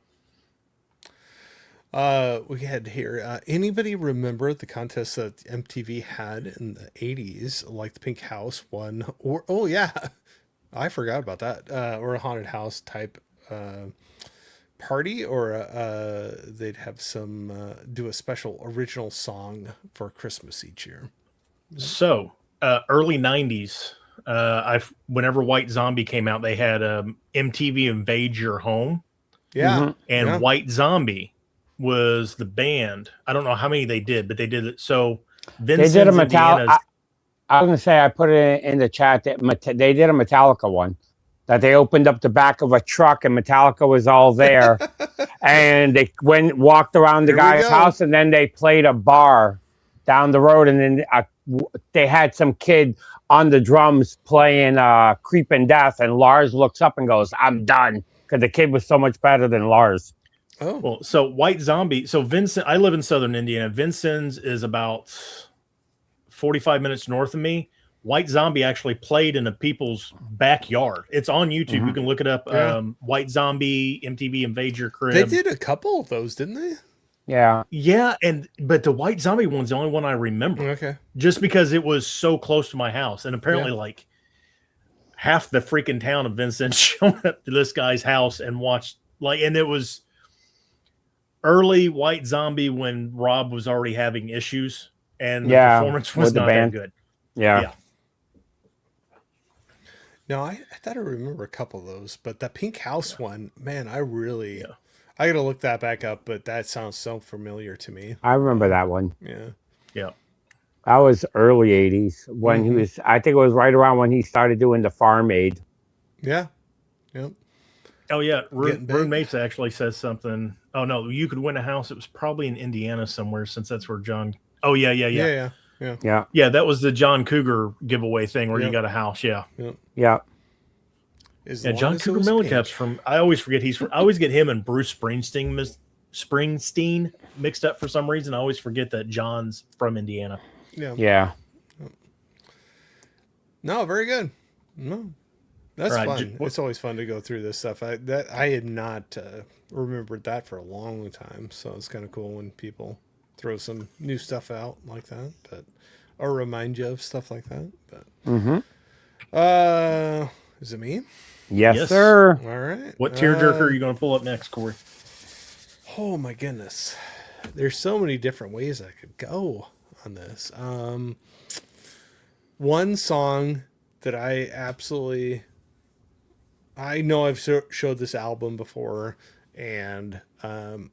We had here. Anybody remember the contest that MTV had in the 80s, like the Pink House one? Or I forgot about that. Or a haunted house type party, or they'd have some do a special original song for Christmas each year. So early 90s, whenever White Zombie came out, they had MTV Invade Your Home. Yeah. And White Zombie was the band. I don't know how many they did, but they did it. So Vincent's, they did a Metallica. I was going to say, I put it in the chat that they did a Metallica one, that they opened up the back of a truck and Metallica was all there. And they walked around the guy's house, and then they played a bar down the road. And then they had some kid on the drums playing Creepin' Death. And Lars looks up and goes, "I'm done." Because the kid was so much better than Lars. Oh, well, so White Zombie. So Vincent, I live in Southern Indiana. Vincent's is about 45 minutes north of me. White Zombie actually played in a people's backyard. It's on YouTube. Mm-hmm. You can look it up. Yeah. White Zombie, MTV Invade Your Crib. They did a couple of those, didn't they? Yeah. Yeah, but the White Zombie one's the only one I remember. Okay. Just because it was so close to my house. And apparently like half the freaking town of Vincent showed up to this guy's house and watched, and it was early White Zombie when Rob was already having issues and the performance was not that good. Yeah. No, I thought I remember a couple of those, but the Pink House one, man, I got to look that back up, but that sounds so familiar to me. I remember that one. Yeah. Yeah. That was early 80s when he was, I think it was right around when he started doing the Farm Aid. Yeah. Yep. Oh, yeah. Roommates actually says something. Oh, no, you could win a house. It was probably in Indiana somewhere, since that's where John. Oh, yeah. Yeah. Yeah, that was the John Cougar giveaway thing where you got a house. Yeah. Yeah. John Cougar Mellencamp's from, I always forget I always get him and Bruce Springsteen mixed up for some reason. I always forget that John's from Indiana. Yeah. No, very good. No, that's fun. It's always fun to go through this stuff. I had not remembered that for a long time, so it's kind of cool when people throw some new stuff out like that, or remind you of stuff like that. But is it me? Yes, sir. All right. What tearjerker are you going to pull up next, Corey? Oh my goodness, there's so many different ways I could go on this. One song that I know I've showed this album before and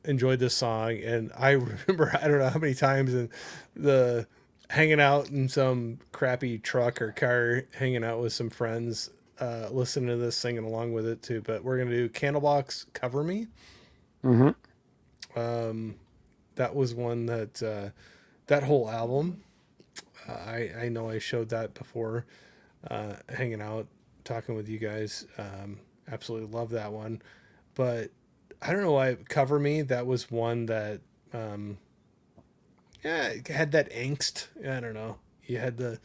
enjoyed this song, and I remember I don't know how many times in the hanging out in some crappy truck or car, hanging out with some friends, listening to this, singing along with it too. But we're gonna do Candlebox "Cover Me." That was one that that whole album. I know I showed that before, hanging out, talking with you guys. Absolutely love that one, but I don't know why "Cover Me." That was one that, it had that angst. I don't know. You had the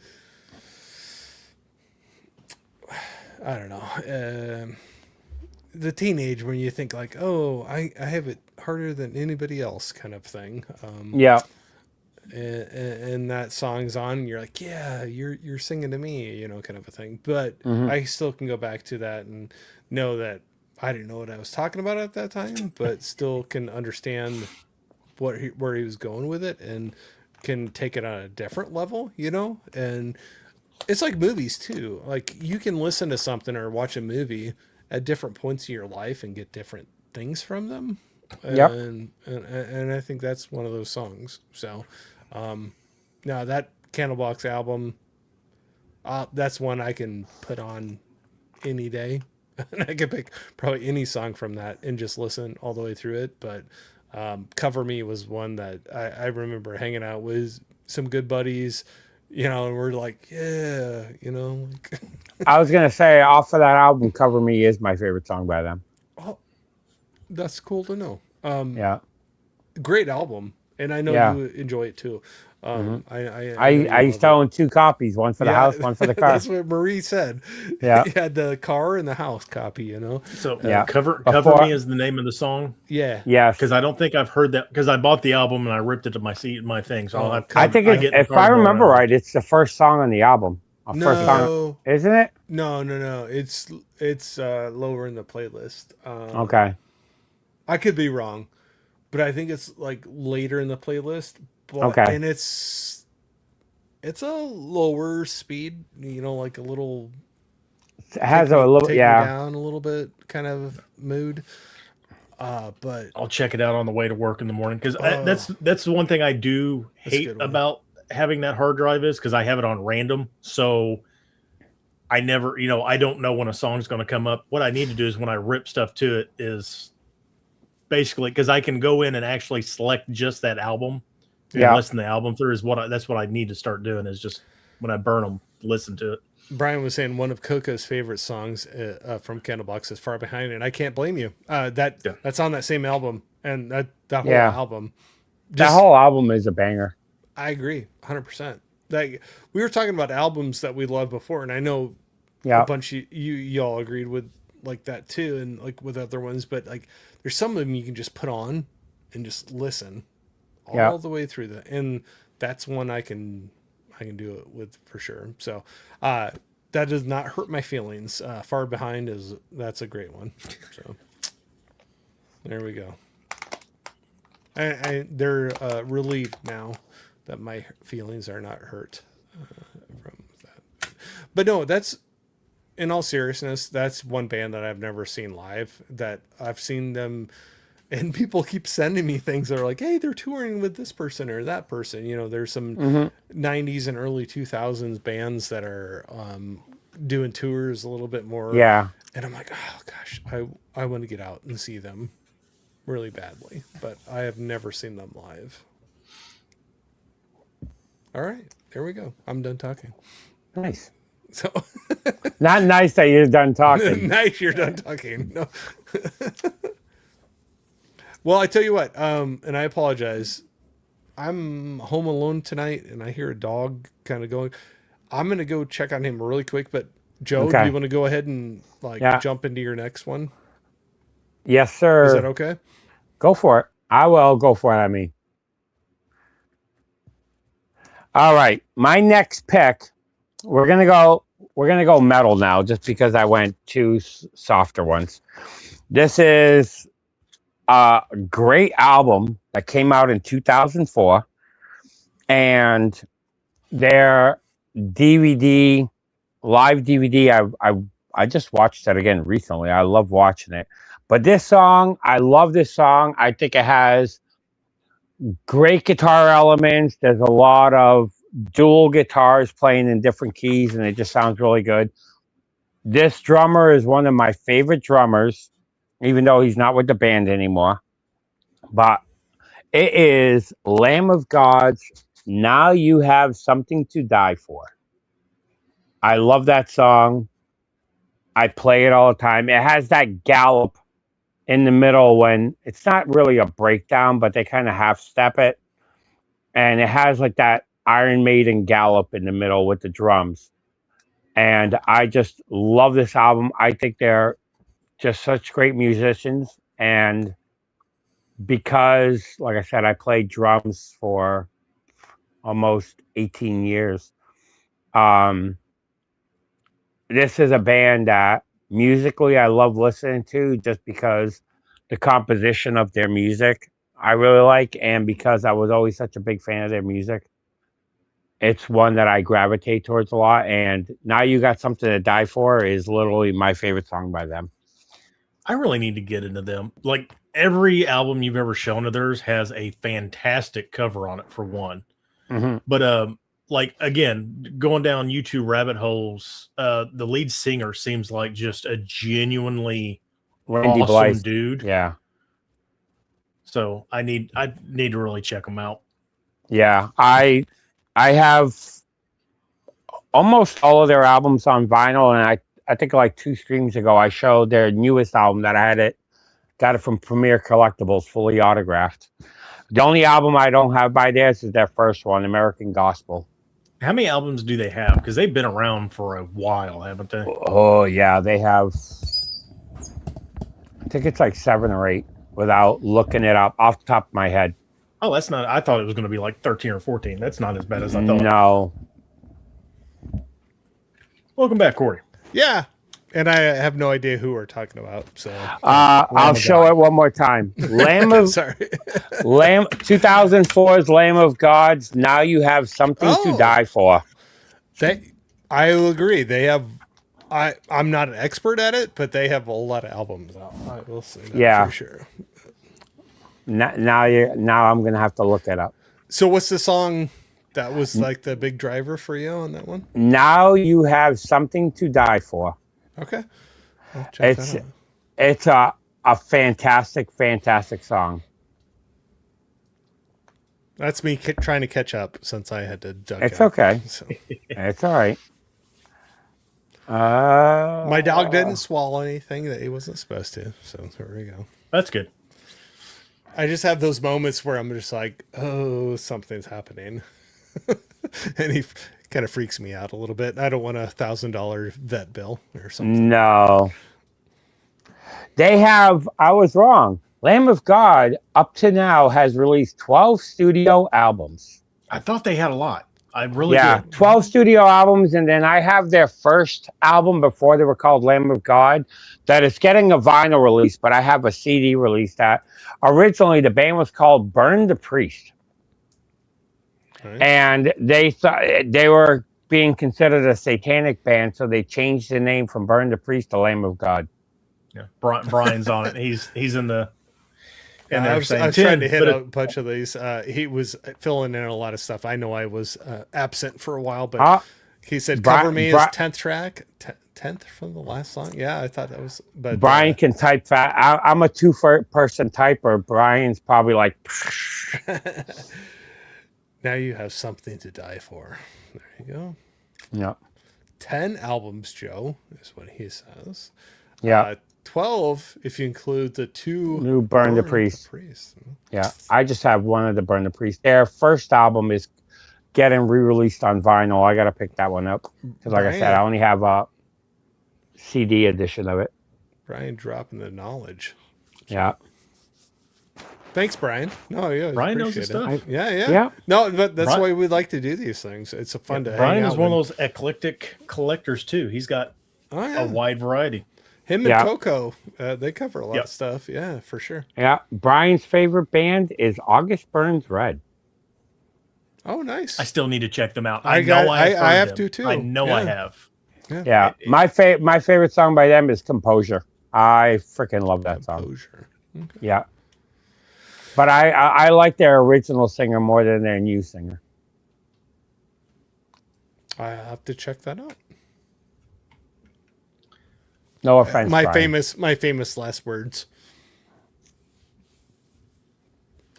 teenage when you think like, oh, I have it harder than anybody else kind of thing. And that song's on, and you're like, yeah, you're singing to me, kind of a thing. But I still can go back to that and know that I didn't know what I was talking about at that time, but still can understand where he was going with it, and can take it on a different level, and it's like movies too. Like you can listen to something or watch a movie at different points in your life and get different things from them. And I think that's one of those songs. So, now that Candlebox album, that's one I can put on any day. And I could pick probably any song from that and just listen all the way through it. But "Cover Me" was one that I remember hanging out with some good buddies, and we're like, yeah, I was going to say, off of that album, "Cover Me" is my favorite song by them. Oh, that's cool to know. Yeah. Great album. And I know you enjoy it too. I used to own 2 copies, one for the house, one for the car. That's what Marie said. Yeah. He had the car and the house copy, you know? So Yeah. Cover Me is the name of the song. Yeah. Yes. Because I don't think I've heard that, because I bought the album and I ripped it to my thing. So I'll have I think if I remember right, it's the first song on the album. First song, isn't it? No. It's lower in the playlist. Okay. I could be wrong, but I think it's like later in the playlist. But, okay. And it's a lower speed, you know, like a little. It has a little, down a little bit kind of mood. But I'll check it out on the way to work in the morning, because that's the one thing I do hate about having that hard drive is because I have it on random. So I never, I don't know when a song's going to come up. What I need to do is when I rip stuff to it is basically, because I can go in and actually select just that album and listen to the album through that's what I need to start doing, is just when I burn them, listen to it. Brian was saying one of Coco's favorite songs from Candlebox is Far Behind, and I can't blame you. That's on that same album, and that whole album. That whole album is a banger. I agree, 100%. Like, we were talking about albums that we loved before, and I know a bunch of y'all agreed with like that too, and like with other ones. But like, there's some of them you can just put on and just listen all the way through and that's one I can do it with for sure. So that does not hurt my feelings. Far Behind that's a great one. So there we go. They're relieved now that my feelings are not hurt from that. But no, that's, in all seriousness, that's one band that I've never seen live, that I've seen them, and people keep sending me things that are like, hey, they're touring with this person or that person. You know, there's some 90s and early 2000s bands that are doing tours a little bit more. Yeah. And I'm like, oh gosh, I want to get out and see them really badly, but I have never seen them live. All right, there we go. I'm done talking. Nice. So not nice that you're done talking. Nice you're done talking. No. Well, I tell you what, and I apologize. I'm home alone tonight, and I hear a dog kind of going. I'm gonna go check on him really quick. But Joe, do you want to go ahead and jump into your next one? Yes, sir. Is that okay? Go for it. I will go for it. I mean. All right, my next pick, we're gonna go metal now, just because I went 2 softer ones. This is a great album that came out in 2004, and their DVD, live DVD. I just watched that again recently. I love watching it. But this song, I love this song. I think it has great guitar elements. There's a lot of dual guitars playing in different keys, and it just sounds really good. This drummer is one of my favorite drummers, even though he's not with the band anymore. But it is Lamb of God's Now You Have Something to Die For. I love that song. I play it all the time. It has that gallop in the middle when it's not really a breakdown, but they kind of half step it. And it has like that Iron Maiden gallop in the middle with the drums. And I just love this album. I think they're just such great musicians. And because, like I said, I played drums for almost 18 years. This is a band that musically I love listening to, just because the composition of their music I really like, and because I was always such a big fan of their music. It's one that I gravitate towards a lot, and Now You Got Something to Die For is literally my favorite song by them. I really need to get into them. Like, every album you've ever shown of theirs has a fantastic cover on it, for one. Mm-hmm. But like, again, going down YouTube rabbit holes, the lead singer seems like just a genuinely Randy awesome Blythe. dude. Yeah. So I need to really check them out. Yeah, I have almost all of their albums on vinyl, and I think like 2 streams ago I showed their newest album that got it from Premier Collectibles, fully autographed. The only album I don't have by theirs is their first one, American Gospel. How many albums do they have? Because they've been around for a while, haven't they? Oh, yeah. They have, I think it's like 7 or 8 without looking it up off the top of my head. Oh, that's not, I thought it was going to be like 13 or 14. That's not as bad as I thought. No. Welcome back, Corey. Yeah. And I have no idea who we're talking about. So I'll show it one more time. Lamb of sorry. 2004's Lamb of God's Now You Have Something to Die For. I will agree. They have I'm not an expert at it, but they have a lot of albums out. I will say that for sure. Now I'm gonna have to look it up. So what's the song that was like the big driver for you on that one? Now You Have Something to Die For. Okay. It's a fantastic song. That's me trying to catch up since I had to duck It's out. okay. So. It's all right. My dog didn't swallow anything that he wasn't supposed to. So there we go. That's good. I just have those moments where I'm just like, oh, something's happening. And he kind of freaks me out a little bit. I don't want $1,000 vet bill or something. No. They have, I was wrong. Lamb of God, up to now, has released 12 studio albums. I thought they had a lot. I really did. 12 studio albums, and then I have their first album before they were called Lamb of God that is getting a vinyl release, but I have a CD release that originally the band was called Burn the Priest. Okay. And they thought they were being considered a satanic band, so they changed the name from Burn the Priest to Lamb of God. Yeah, Brian's on it. He's in the. And I was trying to hit a bunch of these. He was filling in a lot of stuff. I know I was absent for a while, but he said "Cover Me" is 10th track, 10th from the last song. Yeah, I thought that was. But Brian can type fast. I'm a 2-person typer. Brian's probably like. Now you have something to die for. There you go. Yeah. 10 albums, Joe, is what he says. Yeah. 12 if you include the 2 new Burn the Priest. Yeah, I just have one of the Burn the Priest. Their first album is getting re-released on vinyl. I got to pick that one up because, like I said, I only have a CD edition of it. Brian dropping the knowledge. Yeah. Thanks, Brian. No, yeah, Brian knows his stuff. Yeah. No, but that's why we like to do these things. It's a fun to. Brian hang is one of those eclectic collectors too. He's got a wide variety. Him and Coco, they cover a lot of stuff. Yeah, for sure. Yeah. Brian's favorite band is August Burns Red. Oh, nice. I still need to check them out. I have to too. I know I have. Yeah. My favorite song by them is Composure. I freaking love that song. Composure. Okay. Yeah. But I like their original singer more than their new singer. I have to check that out. No offense. My famous last words.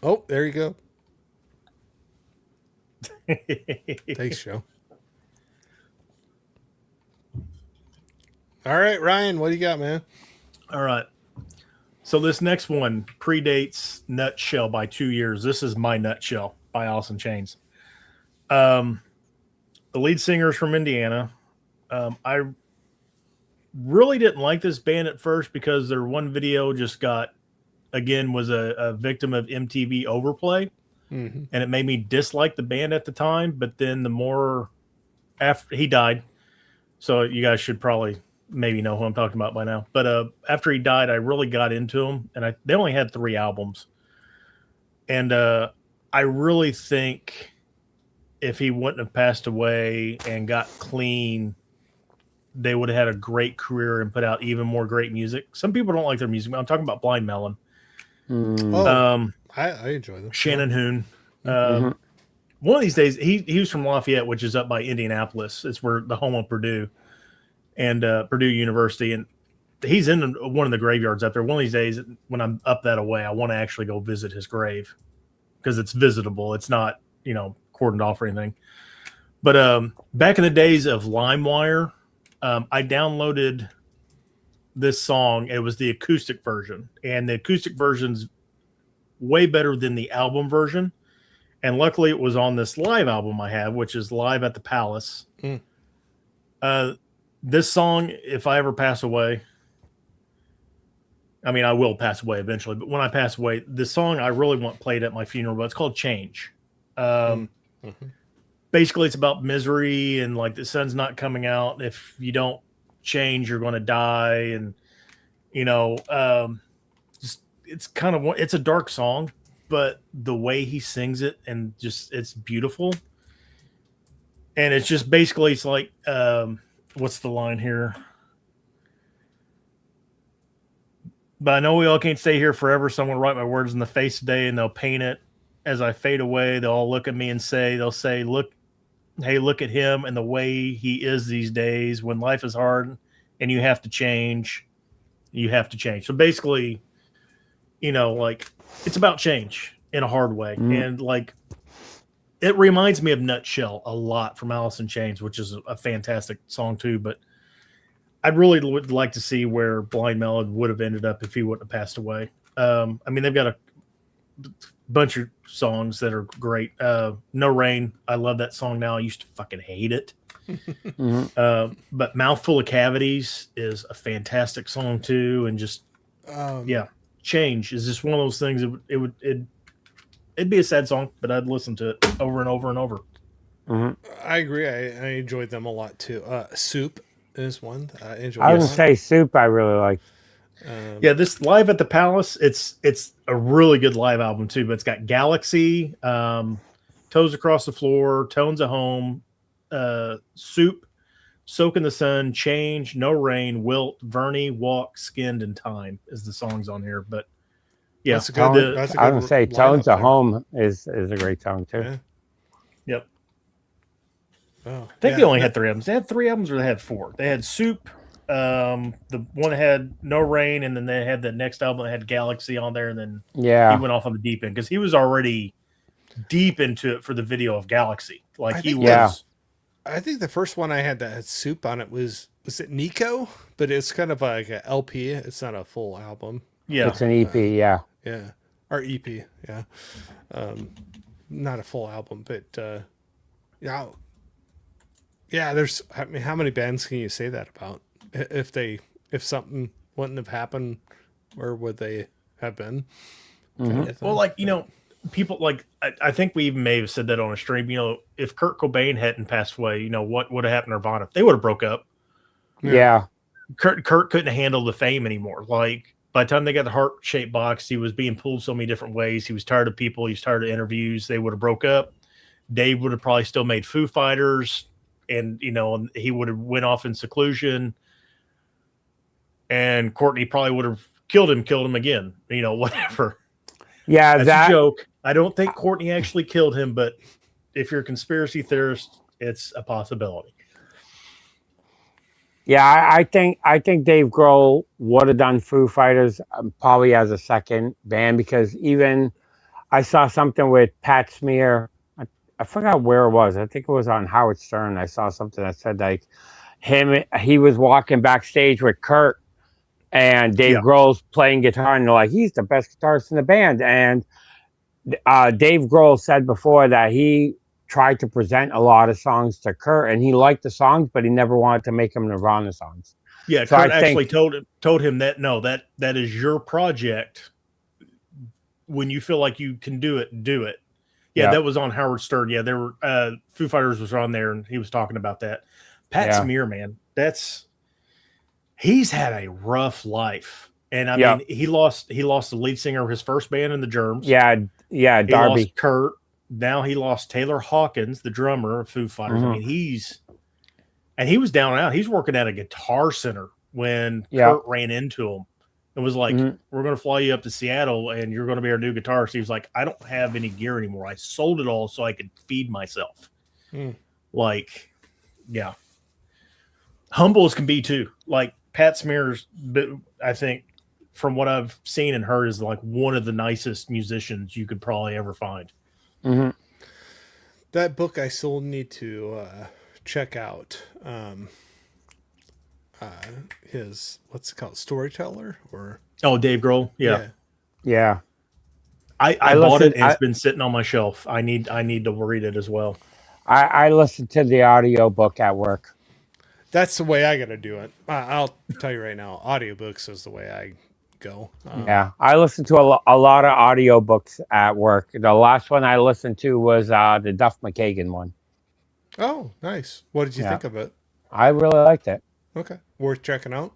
Oh, there you go. Thanks, Joe. All right, Ryan, what do you got, man? All right. So this next one predates Nutshell by 2 years. This is My Nutshell by Alice in Chains. The lead singer is from Indiana. I really didn't like this band at first because their one video just was a victim of MTV overplay. Mm-hmm. And it made me dislike the band at the time. But then the more after he died, so you guys should probably maybe know who I'm talking about by now. But after he died, I really got into him, and they only had 3 albums. And I really think if he wouldn't have passed away and got clean, they would have had a great career and put out even more great music. Some people don't like their music. I'm talking about Blind Melon. I enjoy them. Shannon Hoon. One of these days, he was from Lafayette, which is up by Indianapolis. It's where the home of Purdue and Purdue University. And he's in one of the graveyards up there. One of these days, when I'm up that away, I want to actually go visit his grave because it's visitable. It's not, cordoned off or anything. But back in the days of LimeWire, I downloaded this song. It was the acoustic version, and the acoustic version's way better than the album version. And luckily it was on this live album I have, which is Live at the Palace. This song, if I ever pass away, I mean, I will pass away eventually, but when I pass away, this song I really want played at my funeral, but it's called Change. Basically it's about misery and like the sun's not coming out. If you don't change, you're going to die. And, you know, just, it's a dark song, but the way he sings it and just, it's beautiful. And it's just basically, it's like, what's the line here? But I know we all can't stay here forever. Someone write my words in the face today and they'll paint it as I fade away. They'll all look at me and they'll say, look, hey, look at him and the way he is these days. When life is hard and you have to change, you have to change. So basically, you know, like it's about change in a hard way. And like, it reminds me of Nutshell a lot from Alice in Chains, which is a fantastic song too. But I really would like to see where Blind Melon would have ended up if he wouldn't have passed away. I mean, they've got a bunch of songs that are great. No Rain. I love that song now. I used to fucking hate it. But Mouthful of Cavities is a fantastic song too. And just, Change is just one of those things. It'd be a sad song, but I'd listen to it over and over and over. I agree. I enjoyed them a lot too. Soup is one I enjoyed. I would say Soup I really like. This Live at the Palace, it's a really good live album too, but it's got Galaxy, Toes Across the Floor, Tones at Home, Soup, Soak in the Sun, Change, No Rain, Wilt, Vernie, Walk, Skinned, and Time is the songs on here. But yeah, that's a good I would say Tones at Home is a great song too. Yeah. Yep. Oh, I think they only had 3 albums. They had 3 albums or they had 4. They had Soup, the one that had No Rain, and then they had the next album that had Galaxy on there, and then he went off on the deep end because he was already deep into it for the video of Galaxy. Like he was. I think the first one I had that had Soup on it was it Nico? But it's kind of like an LP. It's not a full album. Yeah. It's an EP, yeah. Or EP, yeah. Not a full album, but there's, I mean, how many bands can you say that about? If something wouldn't have happened, where would they have been? Well, like, you know, people like, I think we even may have said that on a stream, you know, if Kurt Cobain hadn't passed away, you know, what would have happened to Nirvana? They would have broke up. Yeah. Kurt couldn't handle the fame anymore. Like, by the time they got the heart-shaped box, he was being pulled so many different ways. He was tired of people. He was tired of interviews. They would have broke up. Dave would have probably still made Foo Fighters, and, you know, he would have went off in seclusion. And Courtney probably would have killed him again. You know, whatever. Yeah, that's a joke. I don't think Courtney actually killed him, but if you're a conspiracy theorist, it's a possibility. Yeah, I think Dave Grohl would have done Foo Fighters probably as a second band, because even I saw something with Pat Smear. I forgot where it was. I think it was on Howard Stern. I saw something that said like he was walking backstage with Kurt and Dave Grohl's playing guitar, and they're like, he's the best guitarist in the band. And Dave Grohl said before that he tried to present a lot of songs to Kurt, and he liked the songs, but he never wanted to make them Nirvana songs. Yeah, so Kurt actually told him that no, that is your project. When you feel like you can do it, do it. Yeah, that was on Howard Stern. Yeah, there were Foo Fighters was on there, and he was talking about that. Pat Smear, man, he's had a rough life, and I mean, he lost the lead singer of his first band in the Germs. Yeah, he Darby. Lost Kurt. Now he lost Taylor Hawkins, the drummer of Foo Fighters. I mean, he was down and out. He's working at a Guitar Center when Kurt ran into him and was like, we're going to fly you up to Seattle and you're going to be our new guitarist. He was like, I don't have any gear anymore. I sold it all so I could feed myself. Like, yeah. Humble as can be too. Like Pat Smear's, I think, from what I've seen and heard, is like one of the nicest musicians you could probably ever find. That book I still need to check out. His, what's it called, Storyteller, or Dave Grohl. Yeah. I bought it and it's been sitting on my shelf. I need to read it as well. I listen to the audio book at work. That's the way I got to do it. I'll tell you right now, audiobooks is the way I go. Yeah, I listen to a lot of audiobooks at work. The last one I listened to was the Duff McKagan one. Oh, nice. What did you think of it? I really liked it. Okay. Worth checking out?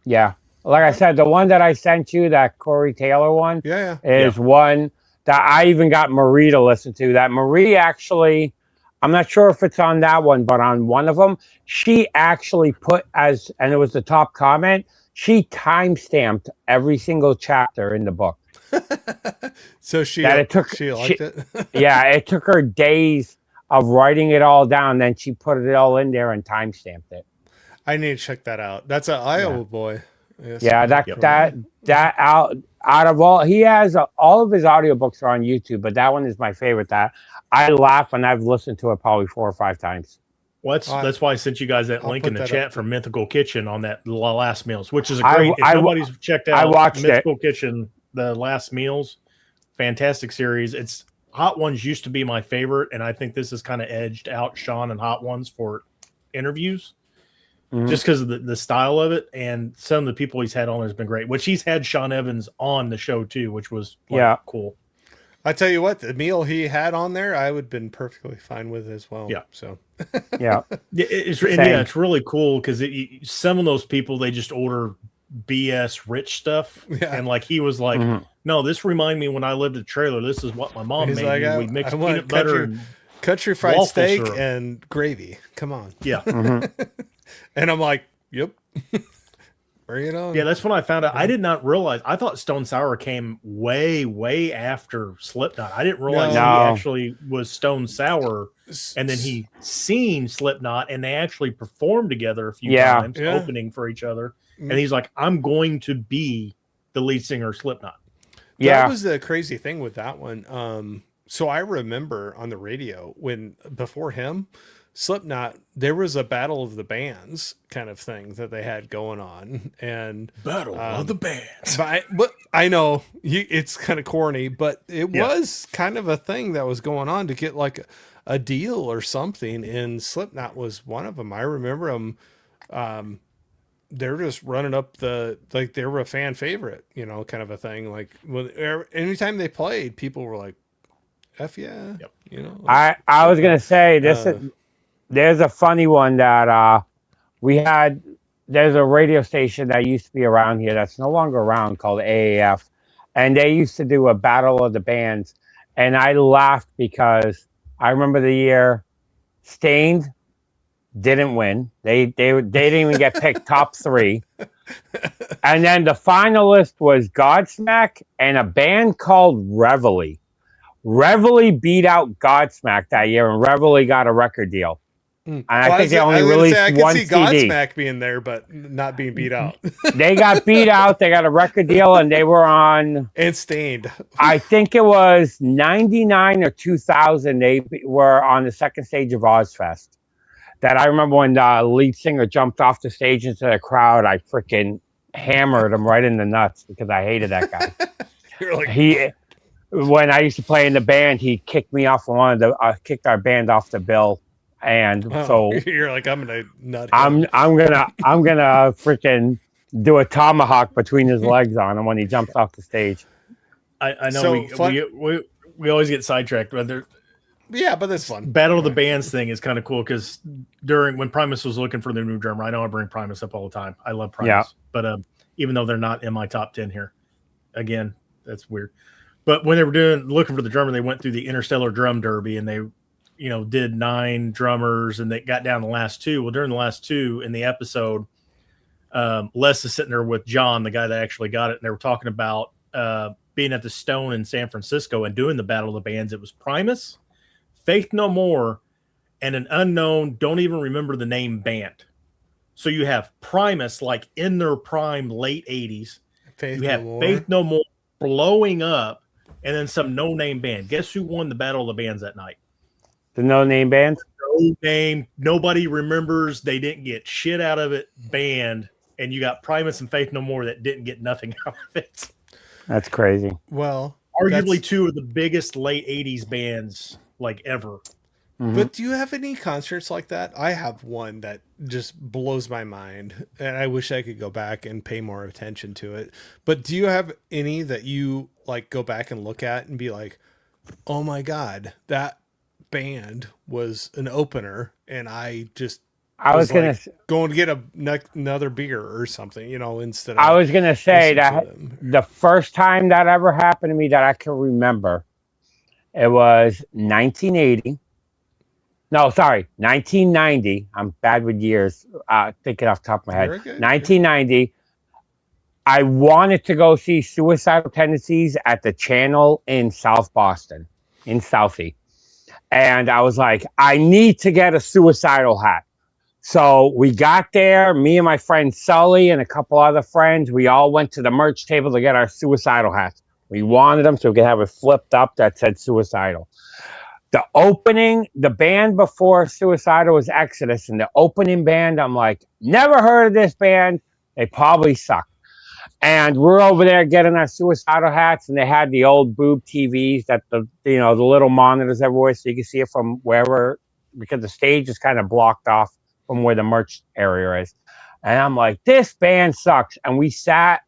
Yeah. Like I said, the one that I sent you, that Corey Taylor one, is one that I even got Marie to listen to. That Marie actually, I'm not sure if it's on that one, but on one of them, she actually put and it was the top comment, she timestamped every single chapter in the book. So she liked it? Yeah, it took her days of writing it all down. Then she put it all in there and timestamped it. I need to check that out. That's an Iowa boy. Yes. Yeah, that out of all, he has all of his audiobooks are on YouTube, but that one is my favorite. That I laugh and I've listened to it probably 4 or 5 times. Well, that's why I sent you guys that link in the chat from Mythical Kitchen on that Last Meals, which is a great. If nobody's checked out, I watched Mythical Kitchen, the Last Meals, fantastic series. It's Hot Ones used to be my favorite, and I think this has kind of edged out Sean and Hot Ones for interviews. Just because of the style of it, and some of the people he's had on has been great. Which he's had Sean Evans on the show too, which was cool. I tell you what, the meal he had on there, I would have been perfectly fine with as well. Yeah. So it's really cool because some of those people, they just order BS rich stuff, and like he was like, no, this reminded me when I lived at the trailer. This is what my mom made. Like, we mixed peanut butter and country fried steak and gravy. Come on. Yeah. And I'm like, yep. Bring it on. Yeah, that's when I found out. I did not realize. I thought Stone Sour came way, way after Slipknot. I didn't realize he actually was Stone Sour, and then he seen Slipknot, and they actually performed together a few times, opening for each other. And he's like, I'm going to be the lead singer of Slipknot. Yeah. That was the crazy thing with that one. So I remember on the radio before him, Slipknot, there was a battle of the bands kind of thing that they had going on, and battle of the bands. But I know it's kind of corny, but it was kind of a thing that was going on to get like a deal or something. And Slipknot was one of them. I remember them. They're just running up they were a fan favorite, kind of a thing. Like anytime they played, people were like, "F yeah," I was gonna say this. There's a funny one that we had. There's a radio station that used to be around here that's no longer around called AAF. And they used to do a battle of the bands. And I laughed because I remember the year Stained didn't win. They didn't even get picked top 3. And then the finalist was Godsmack and a band called Reveille. Reveille beat out Godsmack that year, and Reveille got a record deal. And I think they only released one CD. I could see Godsmack being there, but not being beat out. They got beat out. They got a record deal, and they were on... And Stained. I think it was 99 or 2000. They were on the second stage of Ozfest. That I remember when the lead singer jumped off the stage into the crowd, I freaking hammered him right in the nuts because I hated that guy. You're like... When I used to play in the band, he kicked me off kicked our band off the bill. And so you're like, I'm gonna nut. I'm gonna freaking do a tomahawk between his legs on him when he jumps off the stage. I know we always get sidetracked, but but that's fun. Battle of the Bands thing is kind of cool because when Primus was looking for the new drummer, I know I bring Primus up all the time. I love Primus, but even though they're not in my top 10 here, again, that's weird. But when they were looking for the drummer, they went through the Interstellar Drum Derby and they did 9 drummers and they got down to the last 2. Well, during the last 2 in the episode, Les is sitting there with John, the guy that actually got it. And they were talking about being at the Stone in San Francisco and doing the Battle of the Bands. It was Primus, Faith No More, and an unknown, don't even remember the name band. So you have Primus, like in their prime, late 80s. Faith No More blowing up, and then some no-name band. Guess who won the Battle of the Bands that night? The no-name band? No name. Nobody remembers. They didn't get shit out of it. Band. And you got Primus and Faith No More that didn't get nothing out of it. That's crazy. Well, arguably two of the biggest late 80s bands like ever. But do you have any concerts like that? I have one that just blows my mind, and I wish I could go back and pay more attention to it. But do you have any that you like go back and look at and be like, oh my God, that band was an opener, and I was going to get another beer or something, instead of. I was going to say that the first time that ever happened to me that I can remember, it was 1980. No, sorry, 1990. I'm bad with years, thinking off the top of my head. 1990. I wanted to go see Suicidal Tendencies at the Channel in South Boston, in Southie. And I was like, I need to get a Suicidal hat. So we got there, me and my friend Sully and a couple other friends. We all went to the merch table to get our Suicidal hats. We wanted them so we could have it flipped up that said Suicidal. The band before Suicidal was Exodus, and the opening band, I'm like, never heard of this band. They probably suck. And we're over there getting our Suicidal hats, and they had the old boob TVs that the little monitors everywhere, so you can see it from wherever, because the stage is kind of blocked off from where the merch area is. And I'm like, this band sucks. And we sat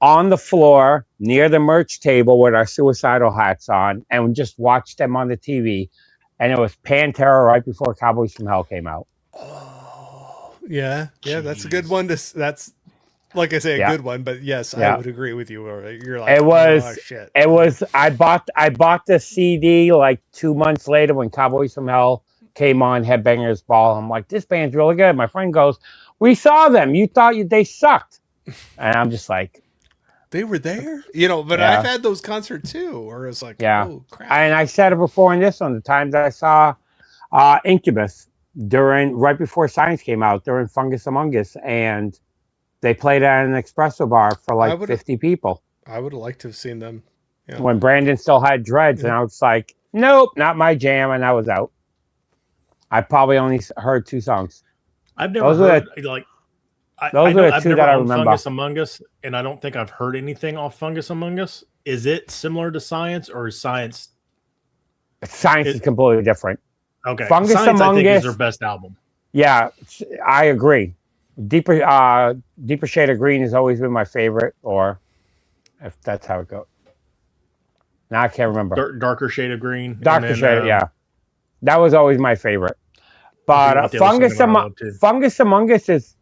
on the floor near the merch table with our Suicidal hats on, and we just watched them on the TV. And it was Pantera right before Cowboys from Hell came out. Oh, yeah. Yeah, that's a good one. That's, like I say, a good one. But yes, I would agree with you. You're like, oh, shit. It was, I bought the CD like 2 months later when Cowboys from Hell came on Headbangers Ball. I'm like, this band's really good. My friend goes, we saw them. You thought they sucked. And I'm just like, they were there, but I've had those concerts too, where it's like, oh crap. And I said it before in this one, the times I saw Incubus right before Science came out, during Fungus Among Us, and they played at an espresso bar for like 50 people. I would have liked to have seen them. Yeah. When Brandon still had dreads, and I was like, nope, not my jam, and I was out. I probably only heard 2 songs. I've never heard those are the two that I remember. Fungus Among Us, and I don't think I've heard anything off Fungus Among Us. Is it similar to Science, or is Science? Science is completely different. Okay, Fungus Science, Among I think, Us is their best album. Yeah, I agree. Deeper Shade of Green has always been my favorite, or if that's how it goes. Now I can't remember. Darker Shade of Green. Shade, yeah. That was always my favorite. But Fungus Among Us is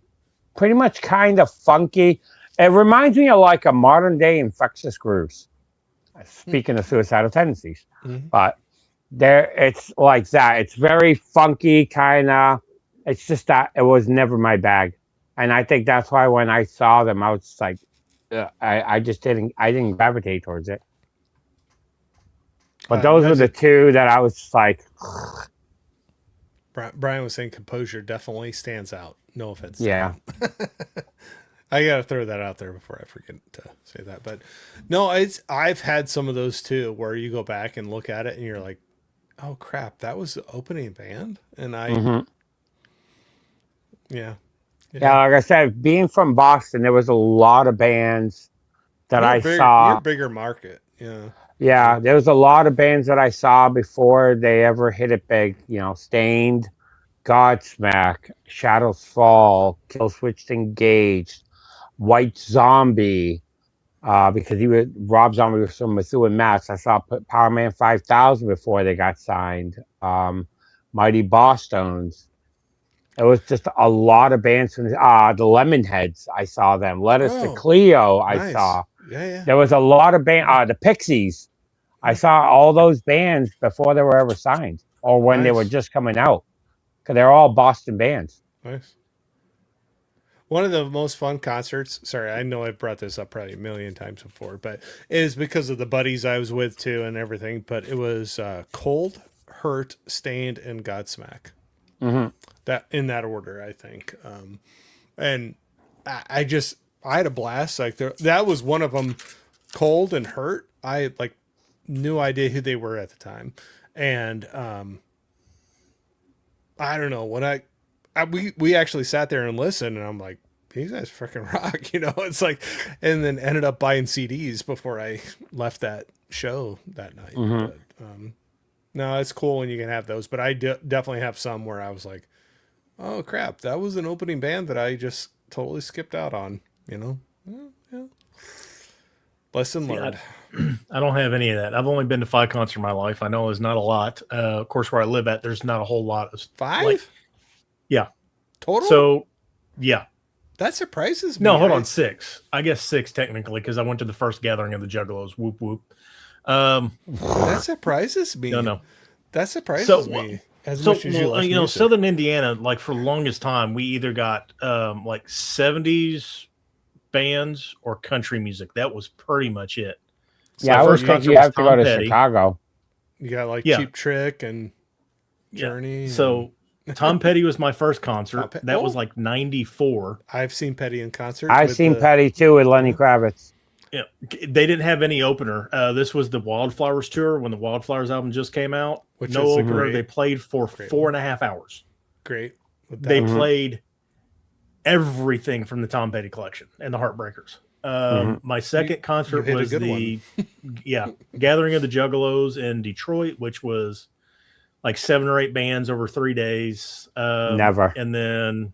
pretty much kind of funky. It reminds me of like a modern day Infectious Grooves. Speaking of Suicidal Tendencies. But it's like that. It's very funky, kind of. It's just that it was never my bag. And I think that's why when I saw them, I was just like, I didn't gravitate towards it. But those were the two that I was just like. Brian was saying composure definitely stands out. No offense. Yeah. I got to throw that out there before I forget to say that. But no, I've had some of those too, where you go back and look at it and you're like, oh crap, that was the opening band. And yeah, like I said, being from Boston, there was a lot of bands that saw. You're a bigger market. Yeah. Yeah, there was a lot of bands that I saw before they ever hit it big. Stained, Godsmack, Shadows Fall, Killswitch Engaged, White Zombie, because Rob Zombie was from Methuen, Mass. I saw Power Man 5000 before they got signed. Mighty Bosstones. It was just a lot of bands from the Lemonheads. I saw them. Letters to Cleo. I saw. Yeah. There was a lot of the Pixies. I saw all those bands before they were ever signed, or when they were just coming out, because they're all Boston bands. Nice. One of the most fun concerts. Sorry, I know I've brought this up probably a million times before, but it is because of the buddies I was with too and everything. But it was Cold, Hurt, Stained, and Godsmack. That in that order, I think. And I had a blast. Like that was one of them. Cold and Hurt. I like no idea who they were at the time, and I don't know when we actually sat there and listened, and I'm like, these guys freaking rock, you know. It's like, and then ended up buying CDs before I left that show that night. But, no, it's cool when you can have those, but I definitely have some where I was like, oh crap, that was an opening band that I just totally skipped out on, you know. Yeah. Lesson learned. I don't have any of that. I've only been to 5 concerts in my life. I know there's not a lot. Of course, where I live at, there's not a whole lot. 5? Yeah. Total? So, yeah. That surprises me. No, hold on, 6. I guess 6 technically, because I went to the first gathering of the Juggalos. Whoop, whoop. That surprises me. No. That surprises me. As much as you know, Southern Indiana, like for the longest time, we either got like 70s bands or country music. That was pretty much it. So I was thinking you have to go to Chicago. You got like Cheap Trick and Journey. So Tom Petty was my first concert. That was like 94. I've seen Petty in concert. I've seen Petty too with Lenny Kravitz. Yeah, they didn't have any opener. This was the Wildflowers tour when the Wildflowers album just came out. Which no opener. They played for 4.5 hours. Great. They played everything from the Tom Petty collection and the Heartbreakers. My second concert was the Gathering of the Juggalos in Detroit, which was like 7 or 8 bands over 3 days. Never. And then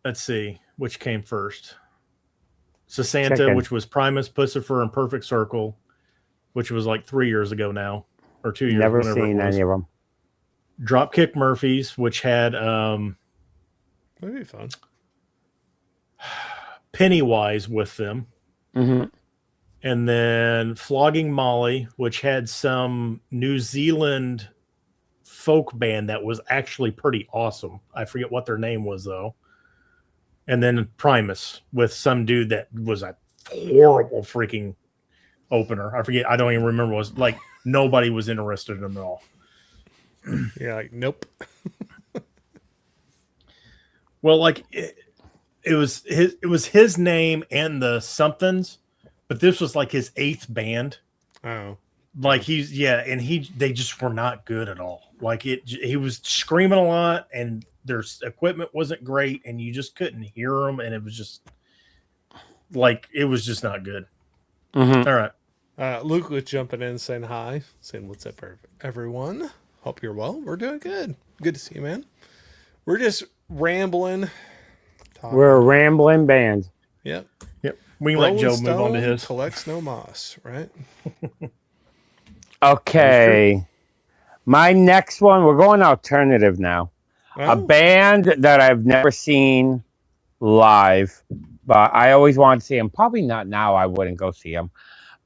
let's see which came first. Santa, which was Primus, Pussifer, and Perfect Circle, which was like 3 years ago now, or 2 years. Never seen any of them. Dropkick Murphys, which had that'd be fun. Pennywise with them, and then Flogging Molly, which had some New Zealand folk band that was actually pretty awesome. I forget what their name was though. And then Primus with some dude that was a horrible freaking opener. I forget. I don't even remember. It was like nobody was interested in them at all. Yeah, like nope. Well, like it was his name and the somethings, but this was like his 8th band. Oh, like they just were not good at all. Like he was screaming a lot, and their equipment wasn't great, and you just couldn't hear them, and it was just not good. All right. Luke was jumping in saying hi, saying what's up, everyone. Hope you're well. We're doing good. Good to see you, man. We're just rambling. We're a rambling band. Yep. We can let Joe move on to his. Collects no moss, right? Okay. My next one, we're going alternative now. A band that I've never seen live, but I always wanted to see them. Probably not now. I wouldn't go see them.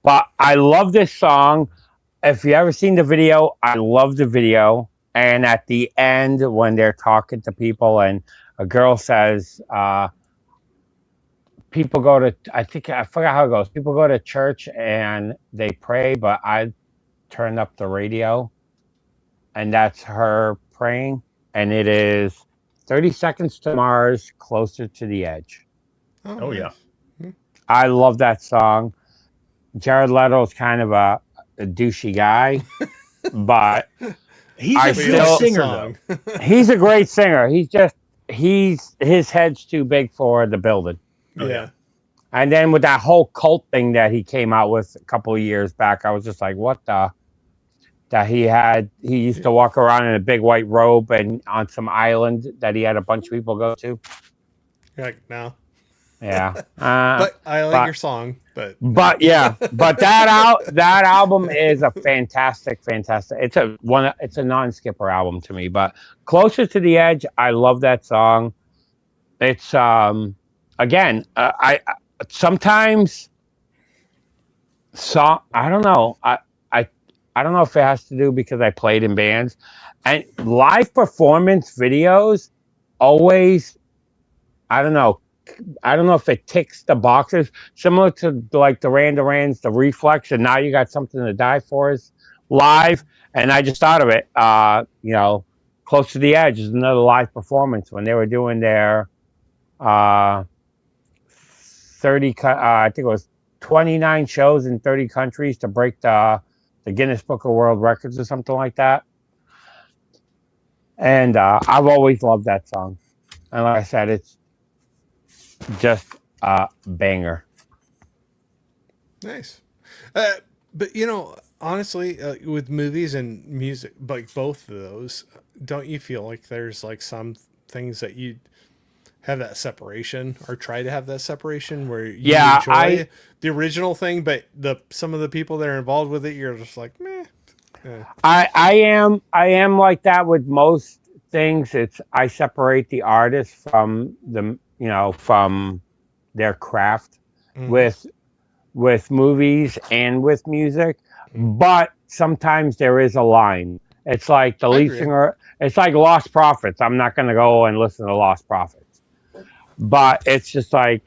But I love this song. If you ever seen the video, I love the video. And at the end, when they're talking to people and a girl says, people go to, I forgot how it goes. People go to church and they pray, but I turn up the radio. And that's her praying. And it is 30 Seconds to Mars, Closer to the Edge. Oh yeah. I love that song. Jared Leto is kind of a douchey guy, but he's a good singer though. He's a great singer. His head's too big for the building. Yeah. And then with that whole cult thing that he came out with a couple of years back, I was just like, what the? That he used to walk around in a big white robe and on some island that he had a bunch of people go to. You're like, no. Yeah. But I like your song. But that album is a fantastic. It's a non-skipper album to me. But Closer to the Edge, I love that song. It's again, I sometimes I don't know. I don't know if it has to do because I played in bands, and live performance videos always, I don't know if it ticks the boxes, similar to like the Duran Duran's, the Reflex, and Now You Got Something to Die For is live. And I just thought of it, Close to the Edge is another live performance when they were doing their 30, I think it was 29 shows in 30 countries to break the Guinness Book of World Records or something like that. And I've always loved that song. And like I said, it's just a banger. Nice. But honestly, with movies and music, like both of those, don't you feel like there's like some things that you have that separation or try to have that separation where you enjoy the original thing, but some of the people that are involved with it, you're just like, meh. I am like that with most things. I separate the artist from from their craft with movies and with music. But sometimes there is a line. It's like the lead singer. It's like Lost Prophets. I'm not going to go and listen to Lost Prophets, but it's just like,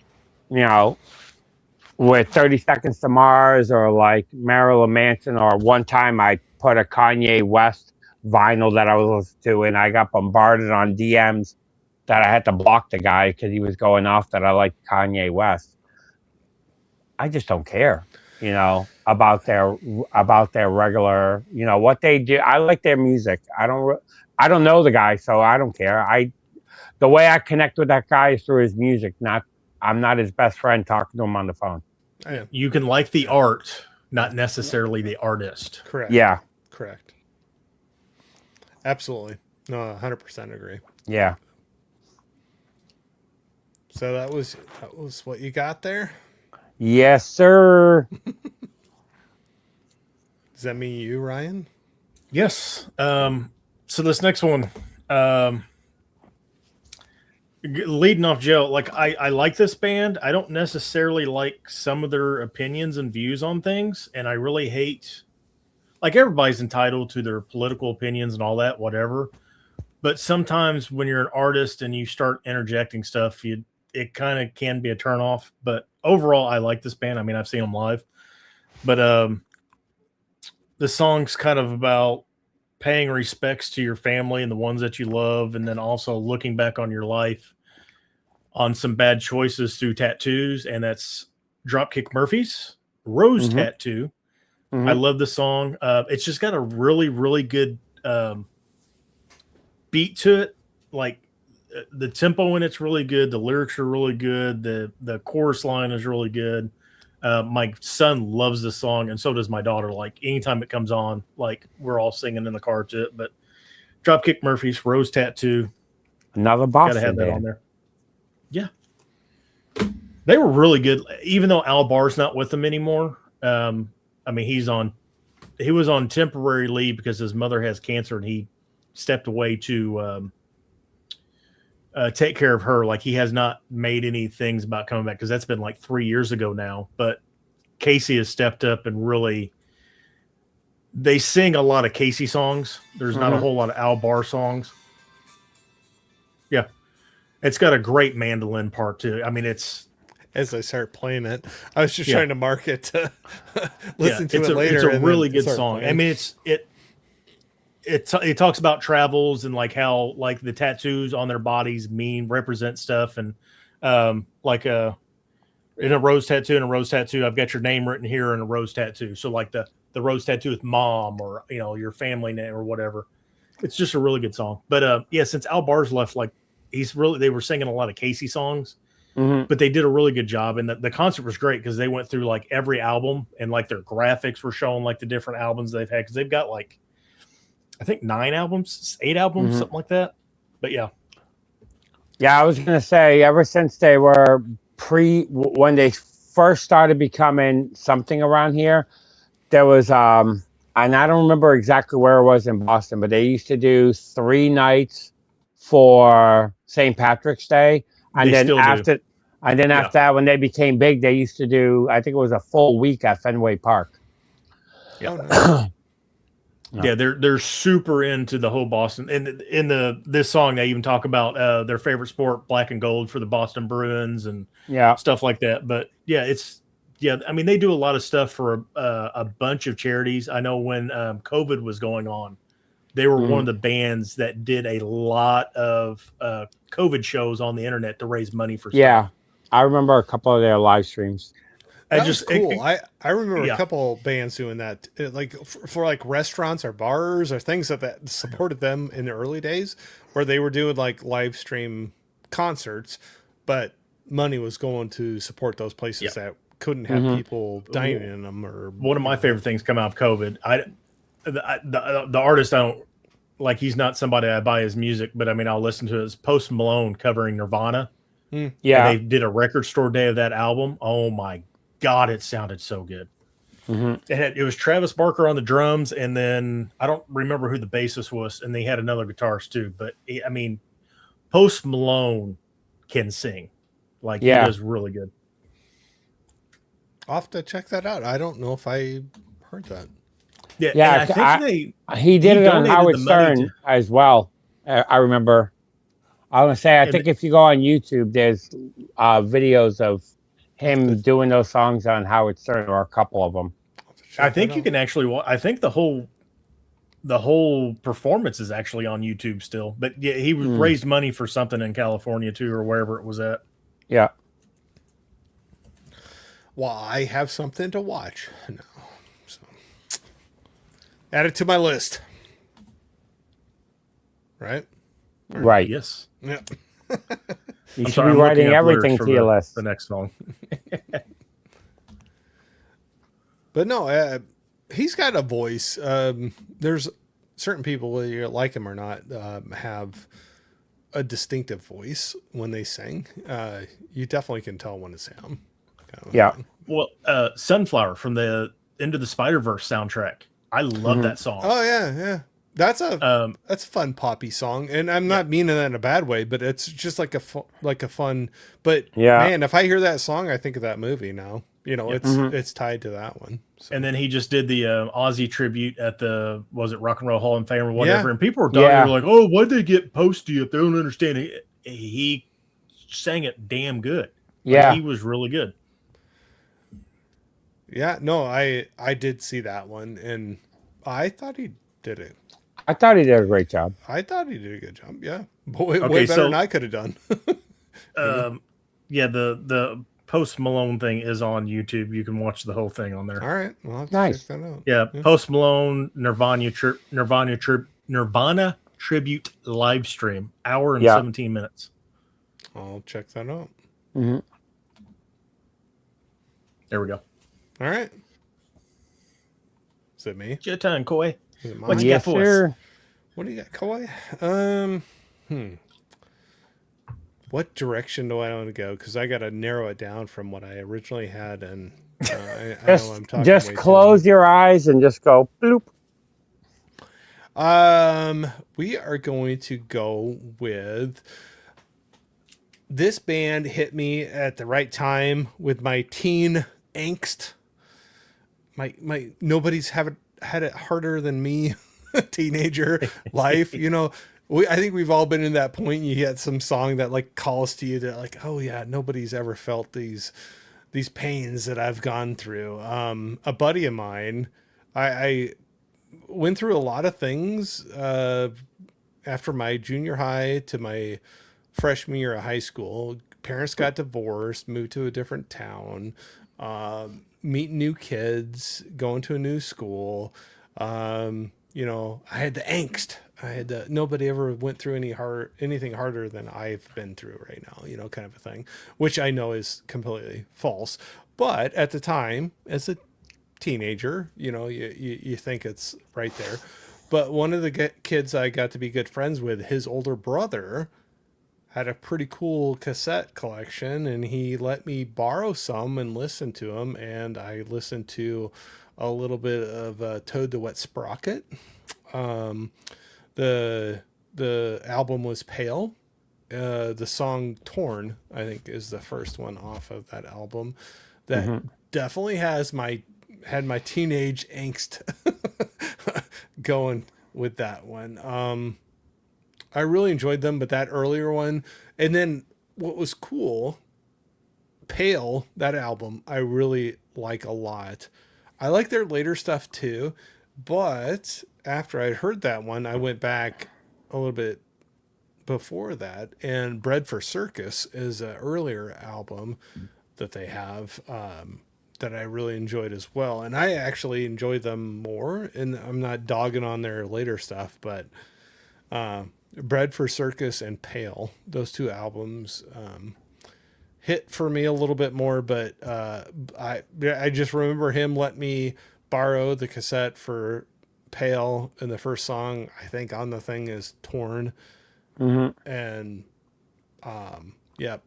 with 30 Seconds to Mars or like Marilyn Manson, or one time I put a Kanye West vinyl that I was listening to, and I got bombarded on DMs that I had to block the guy because he was going off that I like Kanye West. I just don't care, about their regular, what they do. I like their music. I don't know the guy, so I don't care. The way I connect with that guy is through his music. I'm not his best friend talking to him on the phone. You can like the art, not necessarily the artist. Correct. Yeah. Correct. Absolutely. No, 100% agree. Yeah. So that was what you got there? Yes, sir. Does that mean you, Ryan? Yes. So this next one, leading off Joe, like I like this band. I don't necessarily like some of their opinions and views on things, and I really hate, like, everybody's entitled to their political opinions and all that, whatever. But sometimes when you're an artist and you start interjecting stuff, it kind of can be a turnoff. But overall, I like this band. I mean, I've seen them live, but the song's kind of about paying respects to your family and the ones that you love, and then also looking back on your life on some bad choices through tattoos, and that's Dropkick Murphys Rose Tattoo. I love the song. It's just got a really, really good beat to it. Like, the tempo in it's really good. The lyrics are really good. The chorus line is really good. My son loves this song, and so does my daughter. Like, anytime it comes on, like, we're all singing in the car to it. But Dropkick Murphys, Rose Tattoo. Another Boston Gotta have that band. on there. Yeah. They were really good, even though Al Barr's not with them anymore. I mean, he was on temporary leave because his mother has cancer, and he stepped away to take care of her. Like, he has not made any things about coming back because that's been like 3 years ago now. But Casey has stepped up and really, they sing a lot of Casey songs. There's not a whole lot of Al Barr songs. Yeah. It's got a great mandolin part too. I mean, it's, as I start playing it, I was just trying to mark it to listen to it later. It's a really good song. Playing. I mean, it talks about travels and like how like the tattoos on their bodies represent stuff, and like in a rose tattoo, I've got your name written here in a rose tattoo. So like the rose tattoo with mom, or your family name or whatever. It's just a really good song. But since Al Barr's left, like they were singing a lot of Casey songs. But they did a really good job, and the concert was great because they went through like every album, and like their graphics were showing like the different albums they've had, because they've got like, I think 8 albums, something like that. But yeah, I was gonna say, ever since they were when they first started becoming something around here, there was and I don't remember exactly where it was in Boston, but they used to do 3 nights for St. Patrick's Day. And then after that, when they became big, they used to do, I think it was a full week at Fenway Park. Yeah. Yeah, they're super into the whole Boston. And in this song, they even talk about their favorite sport, black and gold, for the Boston Bruins and stuff like that. But I mean, they do a lot of stuff for a bunch of charities. I know when COVID was going on, they were one of the bands that did a lot of COVID shows on the internet to raise money for stuff. Yeah, I remember a couple of their live streams. That was cool. I remember a couple bands doing that, like for like restaurants or bars or things that supported them in the early days, where they were doing like live stream concerts, but money was going to support those places that couldn't have people dining in them. Or one of my favorite things come out of COVID. The artist, I don't like. He's not somebody I buy his music, but I mean, I'll listen to it. It's Post Malone covering Nirvana. Yeah, and they did a record store day of that album. Oh my God, it sounded so good. It was Travis Barker on the drums, and then I don't remember who the bassist was, and they had another guitarist too. But I mean, Post Malone can sing, like he does really good. I'll have to check that out. I don't know if I heard that. Yeah, I think he did it on Howard Stern as well. I remember. I was gonna say, I think if you go on YouTube, there's videos of him doing those songs on Howard Stern, or a couple of them. I think you can actually. I think the whole performance is actually on YouTube still. But yeah, he raised money for something in California too, or wherever it was at. Yeah. Well, I have something to watch now, so add it to my list. Right. Right. Yes. Yeah. You should be writing everything to your list. The next song. But no, he's got a voice. There's certain people, whether you like him or not, have a distinctive voice when they sing. You definitely can tell when it's him. Yeah. Well, Sunflower from the Into the Spider-Verse soundtrack. I love that song. Oh yeah. That's a fun poppy song, and I'm not meaning that in a bad way, but it's just like a fun. But man, if I hear that song, I think of that movie now. You know, it's tied to that one. So. And then he just did the Ozzy tribute at the Rock and Roll Hall of Fame or whatever, and people were talking, they were like, "Oh, why'd they get posty if they don't understand it?" He sang it damn good. Yeah, he was really good. Yeah, no, I did see that one, and I thought he did it. I thought he did a great job. I thought he did a good job. Yeah, way better than I could have done. Yeah, the Post Malone thing is on YouTube. You can watch the whole thing on there. All right, well, I'll have to check that out. Yeah, Post Malone Nirvana tribute live stream, hour and 17 minutes. I'll check that out. Mm-hmm. There we go. All right. Is it me? It's your turn, Coy. What you got for us? What do you got, Coy? What direction do I want to go? Because I got to narrow it down from what I originally had, and I know I'm talking. Just close your eyes and just go bloop. We are going to go with this band. Hit me at the right time with my teen angst. My nobody's had it harder than me. Teenager life, you know. I think we've all been in that point. You get some song that like calls to you, that like, oh yeah, nobody's ever felt these pains that I've gone through. A buddy of mine, I went through a lot of things after my junior high to my freshman year of high school. Parents got divorced, moved to a different town, meeting new kids, going to a new school. You know, I had the angst. Nobody ever went through anything harder than I've been through right now, you know, kind of a thing, which I know is completely false. But at the time, as a teenager, you know, you think it's right there. But one of the kids I got to be good friends with, his older brother had a pretty cool cassette collection, and he let me borrow some and listen to them. And I listened to a little bit of Toad the Wet Sprocket. The album was Pale. The song Torn, I think, is the first one off of that album. That definitely had my teenage angst going with that one. I really enjoyed them, but that earlier one, and then what was cool, Pale, that album, I really like a lot. I like their later stuff too, but after I heard that one, I went back a little bit before that, and Bread for Circus is an earlier album that they have that I really enjoyed as well. And I actually enjoyed them more, and I'm not dogging on their later stuff, but Bred for Circus and Pale. Those two albums hit for me a little bit more, but I just remember him let me borrow the cassette for Pale, and the first song I think on the thing is Torn. And yeah,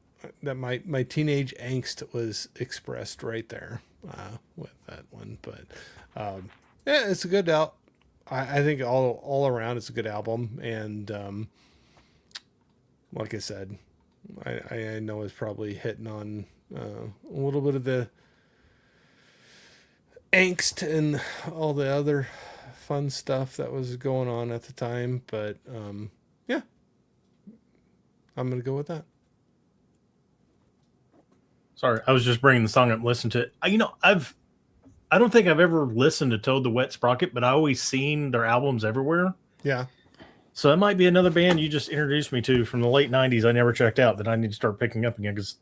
that my teenage angst was expressed right there with that one. But yeah, it's a good out. I think all around it's a good album, and like I said, I know it's probably hitting on a little bit of the angst and all the other fun stuff that was going on at the time, but yeah, I'm gonna go with that. Sorry, I was just bringing the song up and listened to it. I don't think I've ever listened to Toad the Wet Sprocket, but I always seen their albums everywhere. Yeah. So that might be another band you just introduced me to from the late 90s I never checked out that I need to start picking up again, because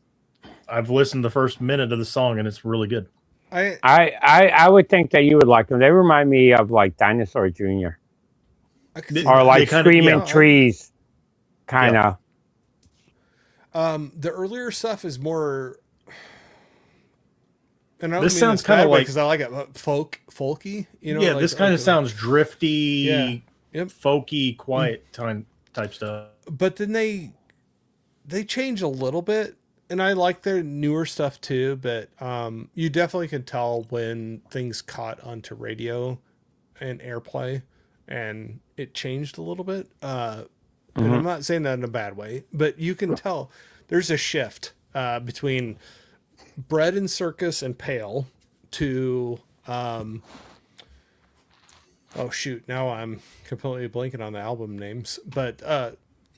I've listened to the first minute of the song and it's really good. I would think that you would like them. They remind me of like Dinosaur Jr. Or like Screaming Trees, kind of. The earlier stuff is more... And this sounds kind of like, because I like it folky, you know. Yeah, like, this kind of sounds drifty, yep. folky, quiet type stuff. But then they change a little bit, and I like their newer stuff too. But you definitely can tell when things caught onto radio and airplay, and it changed a little bit. And I'm not saying that in a bad way, but you can tell there's a shift between Bred and Circus and Pale to oh shoot, now I'm completely blanking on the album names, but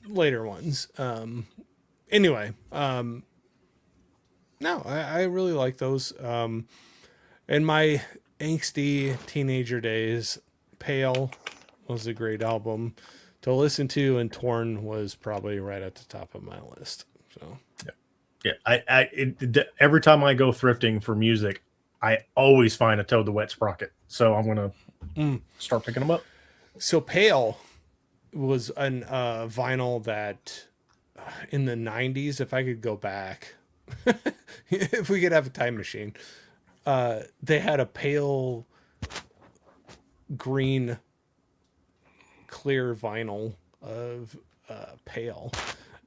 later ones. Anyway, no, I really like those. In my angsty teenager days, Pale was a great album to listen to, and Torn was probably right at the top of my list. So yeah, every time I go thrifting for music, I always find a Toad the Wet Sprocket. So I'm gonna start picking them up. So Pale was an vinyl that in the 90s, if I could go back, if we could have a time machine, they had a pale green clear vinyl of Pale,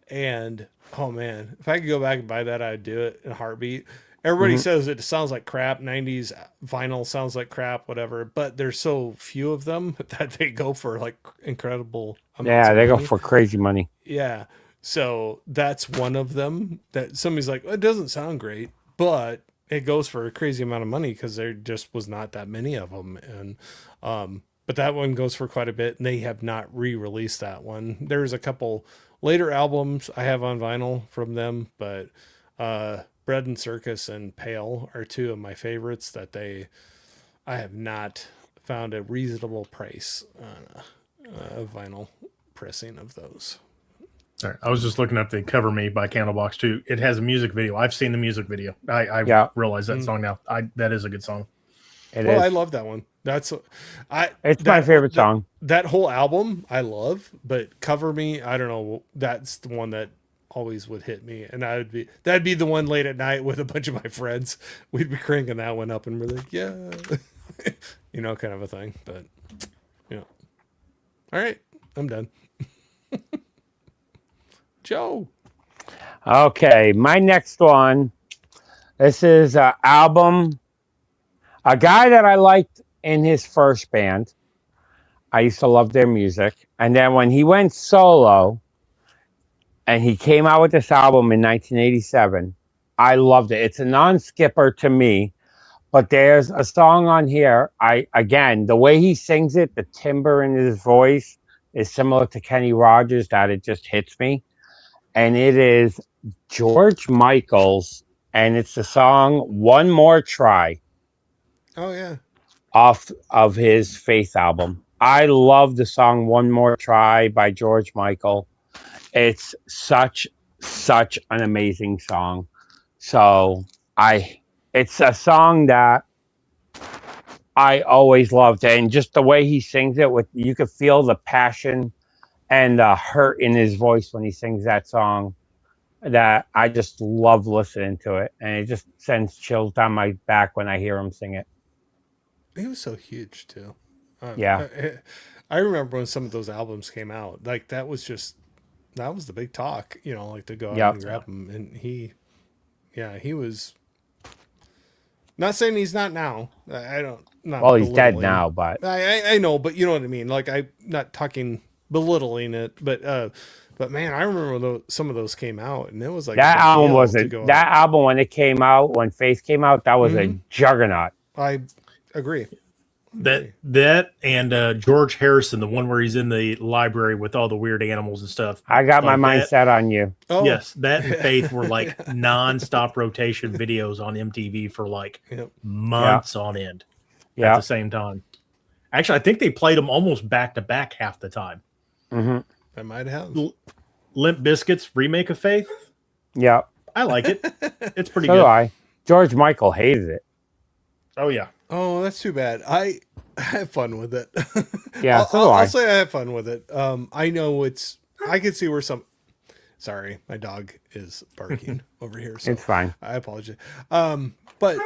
and oh man, if I could go back and buy that, I'd do it in a heartbeat. Everybody says it sounds like crap. 90s vinyl sounds like crap, whatever, but there's so few of them that they go for like incredible amounts. Yeah, they go for crazy money. Yeah. So that's one of them that somebody's like, it doesn't sound great, but it goes for a crazy amount of money because there just was not that many of them. And, but that one goes for quite a bit, and they have not re-released that one. There's a couple later albums I have on vinyl from them, but, Bred and Circus and Pale are two of my favorites that I have not found a reasonable price on a vinyl pressing of those. All right. I was just looking at the Cover Me by Candlebox too. It has a music video. I've seen the music video. I realize that song now. That is a good song. I love that one. It's my favorite song. That whole album I love, but Cover Me, I don't know. That's the one that always would hit me, and that'd be the one late at night with a bunch of my friends. We'd be cranking that one up, and we're like, yeah, you know, kind of a thing. But yeah. All right, I'm done. Joe. Okay, my next one. This is an album. A guy that I liked in his first band. I used to love their music. And then when he went solo and he came out with this album in 1987, I loved it. It's a non-skipper to me, but there's a song on here. Again, the way he sings it, the timbre in his voice is similar to Kenny Rogers, that it just hits me. And it is George Michael's, and it's the song One More Try. Oh, yeah. Off of his Faith album. I love the song One More Try by George Michael. It's such an amazing song. So it's a song that I always loved. And just the way he sings it, you could feel the passion and the hurt in his voice when he sings that song, that I just love listening to it, and it just sends chills down my back when I hear him sing it. He was so huge too. Yeah. I remember when some of those albums came out. Like that was the big talk. Like to go out and grab him, and he was. Not saying he's not now. I don't. Not well, he's dead now, but I know, but you know what I mean. Like I'm not talking belittling it, but man, I remember some of those came out, and it was like that album album when it came out, when Faith came out, that was a juggernaut. I agree. That and George Harrison, the one where he's in the library with all the weird animals and stuff. I got my mind set on you. Oh. Yes, that and Faith were like non-stop rotation videos on MTV for like months on end at the same time. Actually, I think they played them almost back to back half the time. Mm-hmm. I might have. Limp Bizkit's remake of Faith. Yeah, I like it. It's pretty so good. Do I. George Michael hated it. Oh yeah. Oh, that's too bad. I have fun with it. Yeah, I'll say I have fun with it. I know I can see where sorry, my dog is barking over here. So it's fine. I apologize. But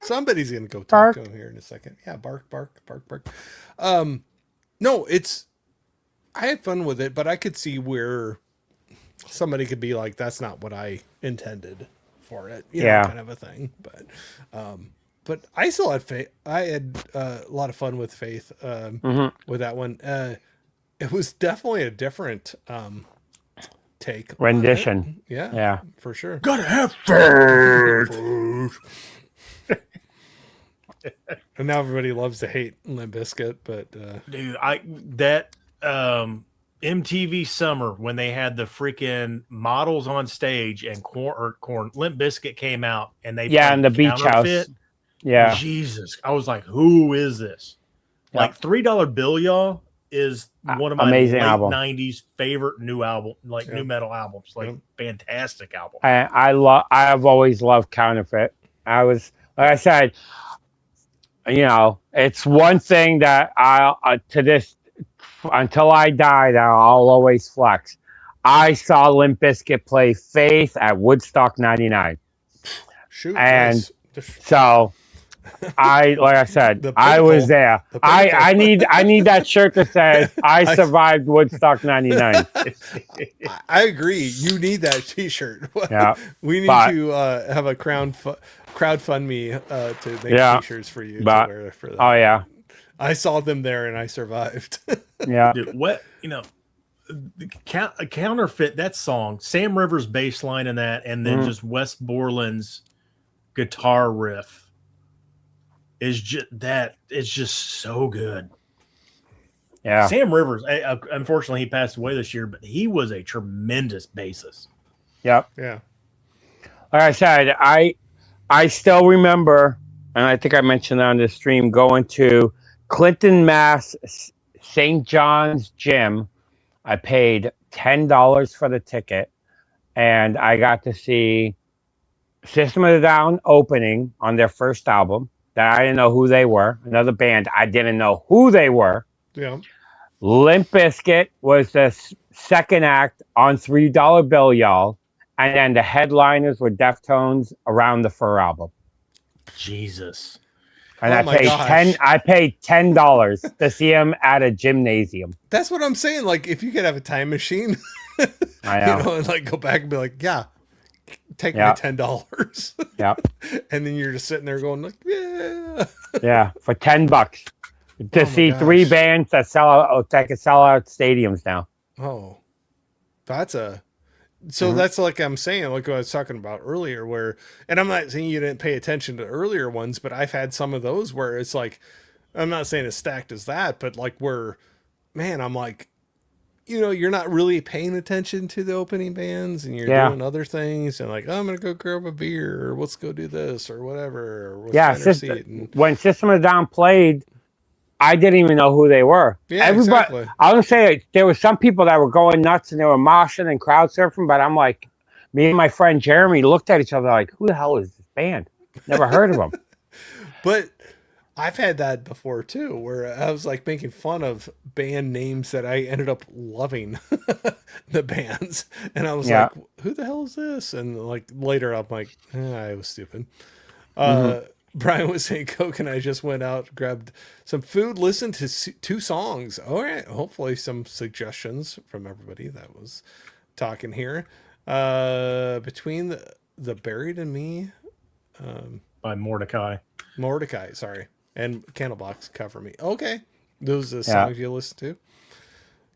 somebody's going to go talk to him here in a second. Yeah. Bark. No, I had fun with it, but I could see where somebody could be like, that's not what I intended for it, kind of a thing. But I still had Faith. I had a lot of fun with Faith with that one. It was definitely a different take rendition. Yeah, for sure. Gotta have faith. And now everybody loves to hate Limp Bizkit, but dude, MTV Summer when they had the freaking models on stage and Korn Limp Bizkit came out and they and the beach house. Yeah, Jesus, I was like, who is this? Like $3 Bill, y'all, is one of my amazing late album. 90s favorite new metal albums, like fantastic album. I've always loved Counterfeit. I was, like I said, it's one thing that until I die, that I'll always flex. I saw Limp Bizkit play Faith at Woodstock '99. Shoot, and nice. So like I said, I was there. I need that shirt that says I survived Woodstock '99. I agree. You need that T-shirt. Yeah, we need to have a crowdfund to make T-shirts for you to wear for that. Oh yeah, I saw them there and I survived. Yeah, dude, Counterfeit, that song, Sam Rivers' bass line in that, and then just Wes Borland's guitar riff is just so good. Yeah, Sam Rivers, unfortunately he passed away this year, but he was a tremendous bassist. Yep. Yeah. Like I said, I still remember, and I think I mentioned on this stream, going to Clinton, Mass, St. John's Gym. I paid $10 for the ticket, and I got to see System of a Down opening on their first album that I didn't know who they were. Another band I didn't know who they were. Yeah. Limp Bizkit was the second act on $3 Bill, y'all. And then the headliners were Deftones Around the Fur album. Jesus. And I paid $10 to see him at a gymnasium. That's what I'm saying. Like, if you could have a time machine, I know. and like go back and be like, yeah, take me $10. Yeah. And then you're just sitting there going like, yeah. Yeah, for $10 to see three bands that can sell out stadiums now. Oh, that's like I'm saying, like what I was talking about earlier, where, and I'm not saying you didn't pay attention to earlier ones, but I've had some of those where it's like, I'm not saying as stacked as that, but like where, man, I'm like, you're not really paying attention to the opening bands and you're doing other things and like, oh, I'm going to go grab a beer or let's go do this or whatever. Or when System of a Down played, I didn't even know who they were. Yeah, exactly. I would say there were some people that were going nuts and they were moshing and crowd surfing, but I'm like, me and my friend Jeremy looked at each other like, who the hell is this band? Never heard of them. But I've had that before too, where I was like making fun of band names that I ended up loving the bands, and I was like, "Who the hell is this?" And like later, I'm like, "I was stupid." Brian was saying, Coke and I just went out, grabbed some food, listened to 2 songs. All right, hopefully some suggestions from everybody that was talking here. Between the Buried in Me, by Mordecai, sorry. And Candlebox Cover Me. Okay. Those are the songs you listen to.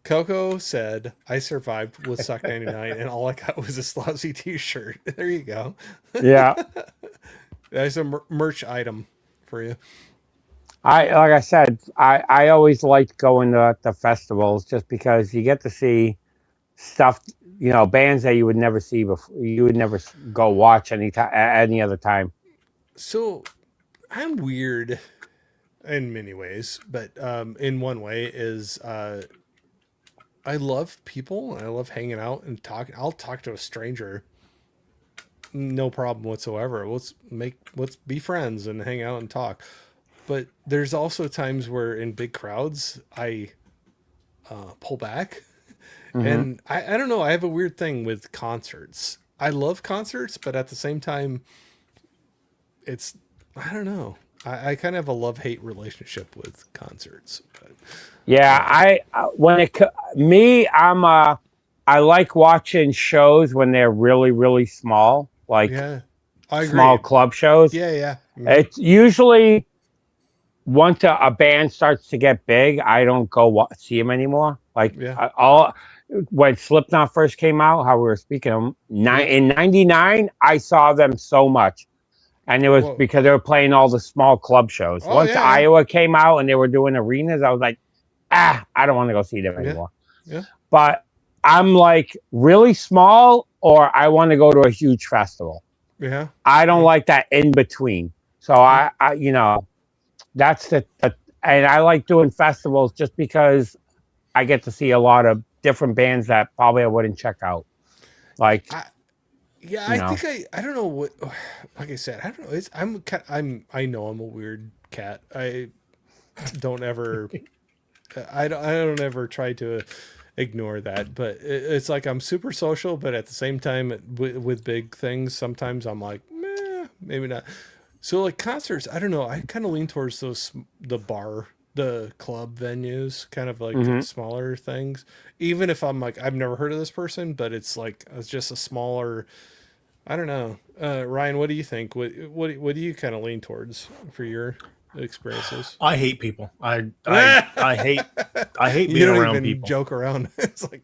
Coco said, I survived with Sock 99 and all I got was a Slosy t-shirt. There you go. Yeah. There's a merch item for you. Like I said, I always liked going to the festivals just because you get to see stuff, bands that you would never see before. You would never go watch any other time. So I'm weird in many ways, but in one way is I love people and I love hanging out and talking. I'll talk to a stranger, no problem whatsoever. Let's be friends and hang out and talk. But there's also times where in big crowds I pull back, and I don't know. I have a weird thing with concerts. I love concerts, but at the same time, I don't know. I kind of have a love-hate relationship with concerts. But, I like watching shows when they're really, really small, like small club shows. Yeah. It's usually once a band starts to get big, I don't go see them anymore. Like when Slipknot first came out, how we were speaking of them, in '99, I saw them so much. And it was because they were playing all the small club shows. Once Iowa came out and they were doing arenas, I was like, I don't want to go see them anymore. Yeah. But I'm like really small, or I want to go to a huge festival. Yeah. I don't like that in between. So I that's and I like doing festivals just because I get to see a lot of different bands that probably I wouldn't check out. Like. I think I don't know what. Like I said, I don't know. I know I'm a weird cat. I don't ever. I don't ever try to ignore that. But it's like I'm super social, but at the same time, with big things, sometimes I'm like, maybe not. So like concerts, I don't know. I kind of lean towards the club venues, kind of like smaller things. Even if I'm like, I've never heard of this person, but it's just a smaller. I don't know, Ryan. What do you think? What do you kind of lean towards for your experiences? I hate people. I hate being around people. Joke around. It's like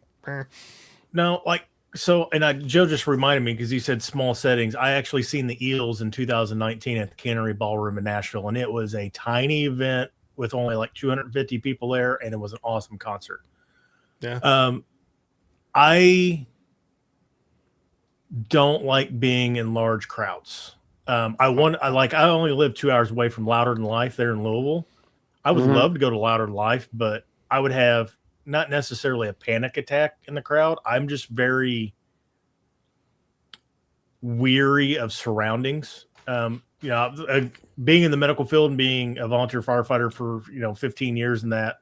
no, like so. And Joe just reminded me because he said small settings. I actually seen the Eels in 2019 at the Cannery Ballroom in Nashville, and it was a tiny event with only like 250 people there, and it was an awesome concert. Yeah. I don't like being in large crowds. I only live 2 hours away from Louder Than Life there in Louisville. I would love to go to Louder Than Life, but I would have not necessarily a panic attack in the crowd. I'm just very weary of surroundings. Being in the medical field and being a volunteer firefighter for 15 years in that,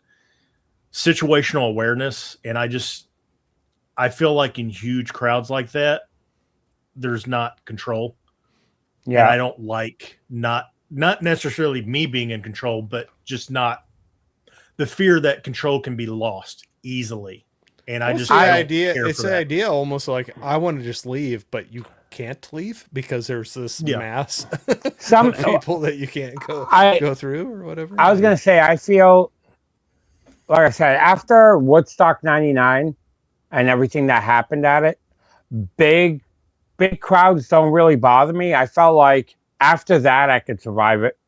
situational awareness, and I feel like in huge crowds like that, there's not control. Yeah. And I don't like not necessarily me being in control, but just not the fear that control can be lost easily. And it's the idea almost like I want to just leave, but you can't leave because there's this mass of people that you can't go through or whatever. I was going to say, I feel, like I said, after Woodstock 99 and everything that happened at it, big crowds don't really bother me. I felt like after that, I could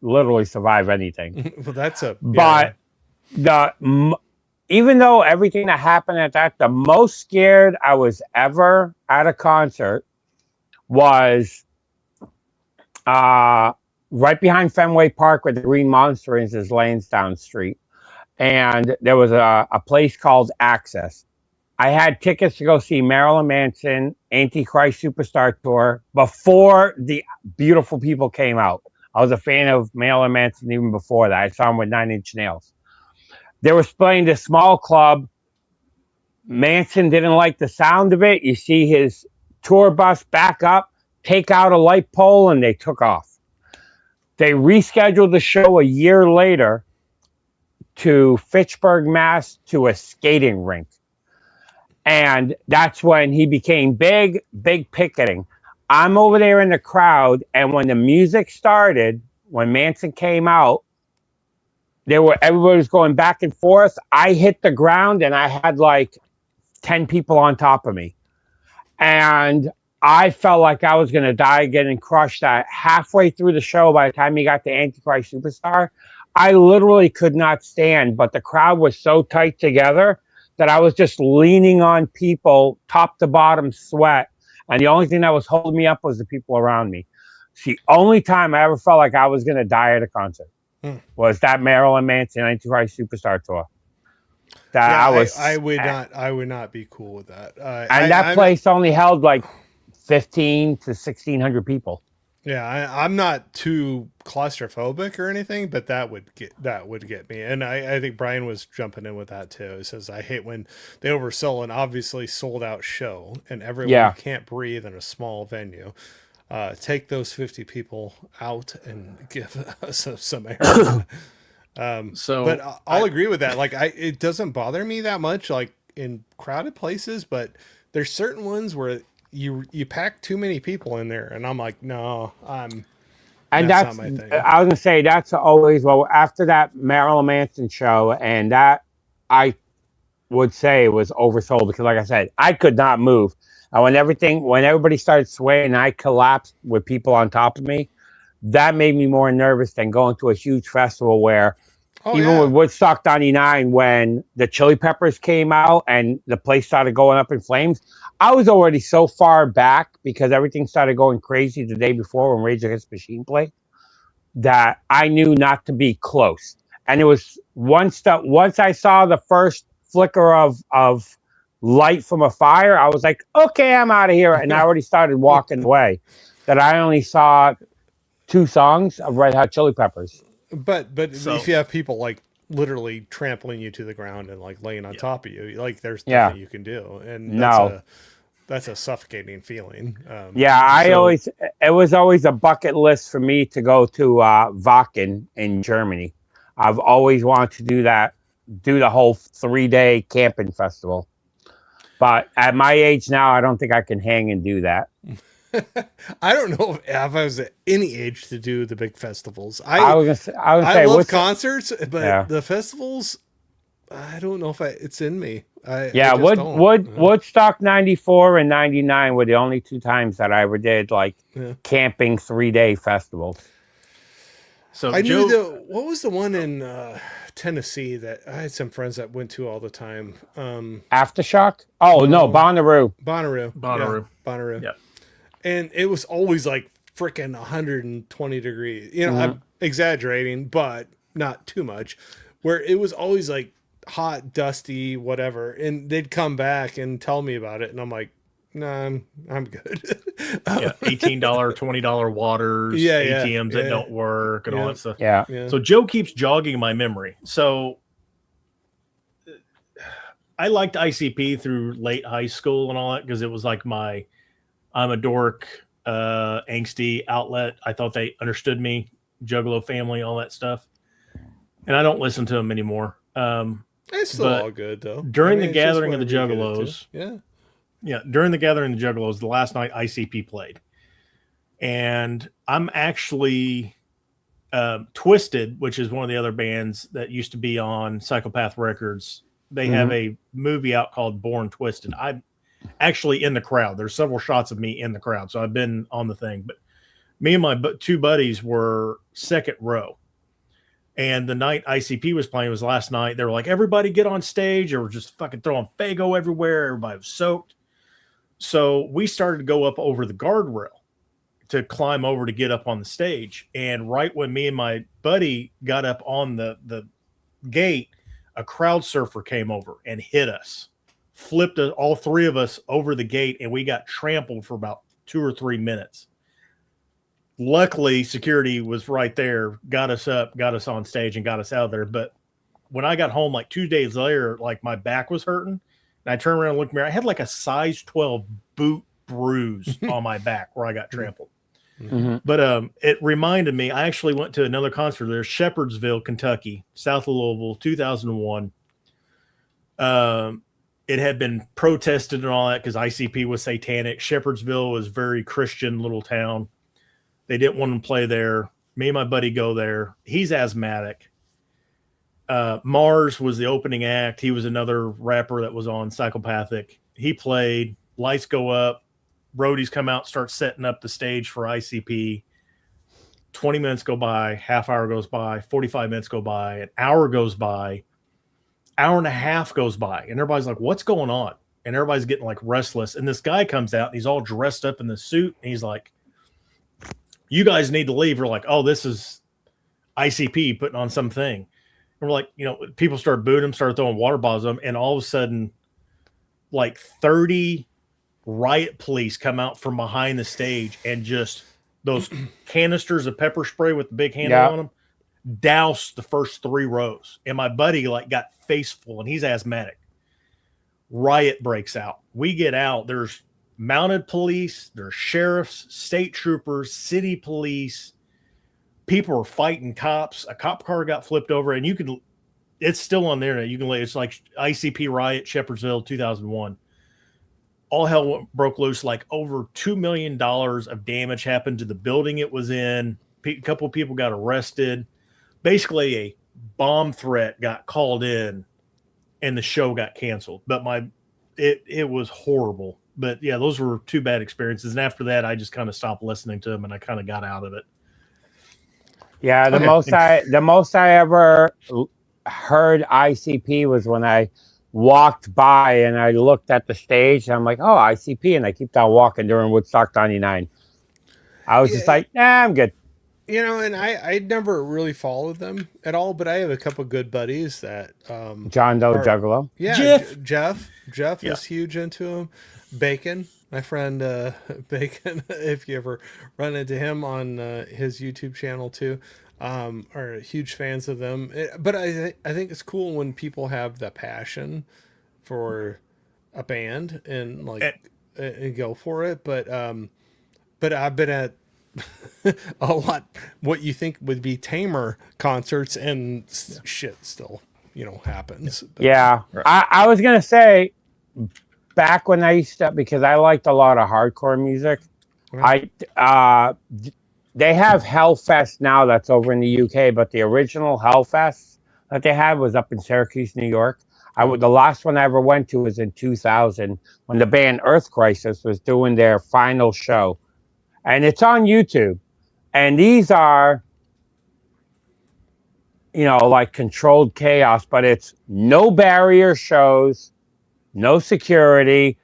literally survive anything. Well, even though everything that happened at that, the most scared I was ever at a concert was right behind Fenway Park where the Green Monster is Lansdowne Street. And there was a place called Access. I had tickets to go see Marilyn Manson, Antichrist Superstar Tour before the Beautiful People came out. I was a fan of Marilyn Manson even before that. I saw him with 9 Inch Nails. They were playing this small club. Manson didn't like the sound of it. You see his tour bus back up, take out a light pole, and they took off. They rescheduled the show a year later to Fitchburg, Mass, to a skating rink. And that's when he became big picketing. I'm over there in the crowd, and when the music started, when Manson came out, everybody was going back and forth. I hit the ground, and I had like 10 people on top of me. And I felt like I was going to die getting crushed. Halfway through the show, by the time he got to Antichrist Superstar, I literally could not stand, but the crowd was so tight together that I was just leaning on people, top to bottom, sweat. And the only thing that was holding me up was the people around me. It's the only time I ever felt like I was going to die at a concert was that Marilyn Manson Antichrist Superstar tour. I would not be cool with that. And that place only held like 15 to 1,600 people. Yeah, I'm not too claustrophobic or anything, but that would get me. And I think Brian was jumping in with that too. He says, I hate when they oversell an obviously sold out show and everyone can't breathe in a small venue. Take those 50 people out and give us some air. But I'll agree with that. Like it doesn't bother me that much, like in crowded places, but there's certain ones where you pack too many people in there, and I'm like, no, that's not my thing. I was gonna say that's always after that Marilyn Manson show, and that I would say was oversold because, like I said, I could not move. And when everybody started swaying, I collapsed with people on top of me. That made me more nervous than going to a huge festival where. With Woodstock 99, when the Chili Peppers came out and the place started going up in flames, I was already so far back because everything started going crazy the day before when Rage Against the Machine played that I knew not to be close. And it was once I saw the first flicker of light from a fire, I was like, okay, I'm out of here. And I already started walking away. That I only saw 2 songs of Red Hot Chili Peppers. But if you have people like literally trampling you to the ground and like laying on top of you, like there's nothing you can do, and that's a suffocating feeling. It was always a bucket list for me to go to Wacken in Germany. I've always wanted to do that, do the whole 3-day camping festival. But at my age now, I don't think I can hang and do that. I don't know if I was at any age to do the big festivals. I love concerts, but the festivals, I don't know if it's in me. Woodstock 94 and 99 were the only 2 times that I ever did like camping 3-day festivals. So I knew what was the one in Tennessee that I had some friends that went to all the time. Aftershock? Oh no, Bonnaroo. Bonnaroo. Yeah. And it was always like freaking 120 degrees. You know, I'm exaggerating, but not too much. Where it was always like hot, dusty, whatever. And they'd come back and tell me about it. And I'm like, no, I'm good. $18, $20 waters, ATMs that don't work and all that stuff. Yeah. So Joe keeps jogging my memory. So I liked ICP through late high school and all that because it was like I'm a dork, angsty outlet. I thought they understood me, Juggalo family, all that stuff. And I don't listen to them anymore. It's still all good, though. During the gathering of the Juggalos, during the gathering of the Juggalos, the last night ICP played. And I'm actually Twisted, which is one of the other bands that used to be on Psychopath Records. They have a movie out called Born Twisted. I'm actually in the crowd. There's several shots of me in the crowd, so I've been on the thing. But me and my 2 buddies were second row. And the night ICP was playing was last night. They were like, everybody get on stage. They were just fucking throwing Faygo everywhere. Everybody was soaked. So we started to go up over the guardrail to climb over to get up on the stage. And right when me and my buddy got up on the gate, a crowd surfer came over and hit us, flipped all 3 of us over the gate, and we got trampled for about 2 or 3 minutes. luckily security was right there, got us up, got us on stage, and got us out of there. But when I got home, like 2 days later, like my back was hurting, and I turned around and looked in the mirror. I had like a size 12 boot bruise on my back where I got trampled. Mm-hmm. But it reminded me, I actually went to another concert there, Shepherdsville, Kentucky, south of Louisville, 2001. It had been protested and all that because ICP was satanic. Shepherdsville was a very Christian little town. They didn't want to play there. Me and my buddy go there. He's asthmatic. Mars was the opening act. He was another rapper that was on Psychopathic. He played. Lights go up. Roadies come out, start setting up the stage for ICP. 20 minutes go by, half hour goes by, 45 minutes go by, an hour goes by, hour and a half goes by, and everybody's like, what's going on? And everybody's getting like restless. And this guy comes out and he's all dressed up in the suit, and he's like, you guys need to leave. We're like, oh, this is ICP putting on something. And we're like, people start booing him, start throwing water bottles at him, and all of a sudden, like 30 riot police come out from behind the stage, and just those canisters of pepper spray with the big handle on them doused the first 3 rows. And my buddy like got face full, and he's asthmatic. Riot breaks out. We get out. There's mounted police, there's sheriffs, state troopers, city police. People are fighting cops. A cop car got flipped over, and it's still on there. You can lay. It's like ICP riot, Shepherdsville, 2001. All hell broke loose. Like over $2 million of damage happened to the building it was in. A couple of people got arrested. Basically, a bomb threat got called in, and the show got canceled. But it was horrible. But yeah, those were 2 bad experiences. And after that, I just kind of stopped listening to them, and I kind of got out of it. Yeah, the most I ever heard ICP was when I walked by and I looked at the stage, and I'm like, oh, ICP, and I kept on walking during Woodstock 99. I was just like, nah, I'm good. And I never really followed them at all, but I have a couple good buddies that John Doe Juggalo. Yeah, Jeff is huge into him. Bacon, my friend Bacon, if you ever run into him on his YouTube channel too, are huge fans of them. But I think it's cool when people have the passion for a band and and go for it. But I've been at a lot what you think would be tamer concerts, and shit still happens. Yeah, I was gonna say, back when I used to, because I liked a lot of hardcore music, they have Hellfest now that's over in the UK, but the original Hellfest that they had was up in Syracuse, New York. The last one I ever went to was in 2000 when the band Earth Crisis was doing their final show. And it's on YouTube. And these are, like controlled chaos, but it's no barrier shows, no security,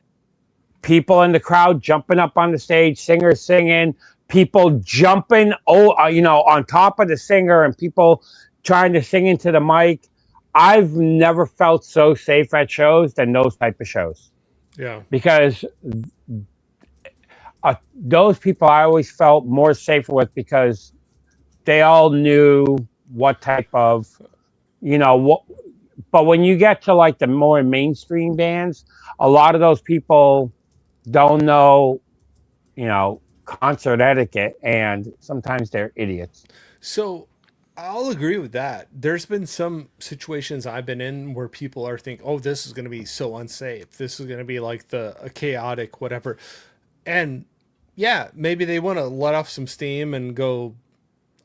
people in the crowd jumping up on the stage, singers singing, people jumping, on top of the singer, and people trying to sing into the mic. I've never felt so safe at shows than those type of shows. Yeah. Because those people I always felt more safer with, because they all knew what type of, but when you get to like the more mainstream bands, a lot of those people don't know, concert etiquette, and sometimes they're idiots. So I'll agree with that. There's been some situations I've been in where people are thinking, oh, this is going to be so unsafe. This is going to be like a chaotic, whatever. And yeah, maybe they want to let off some steam and go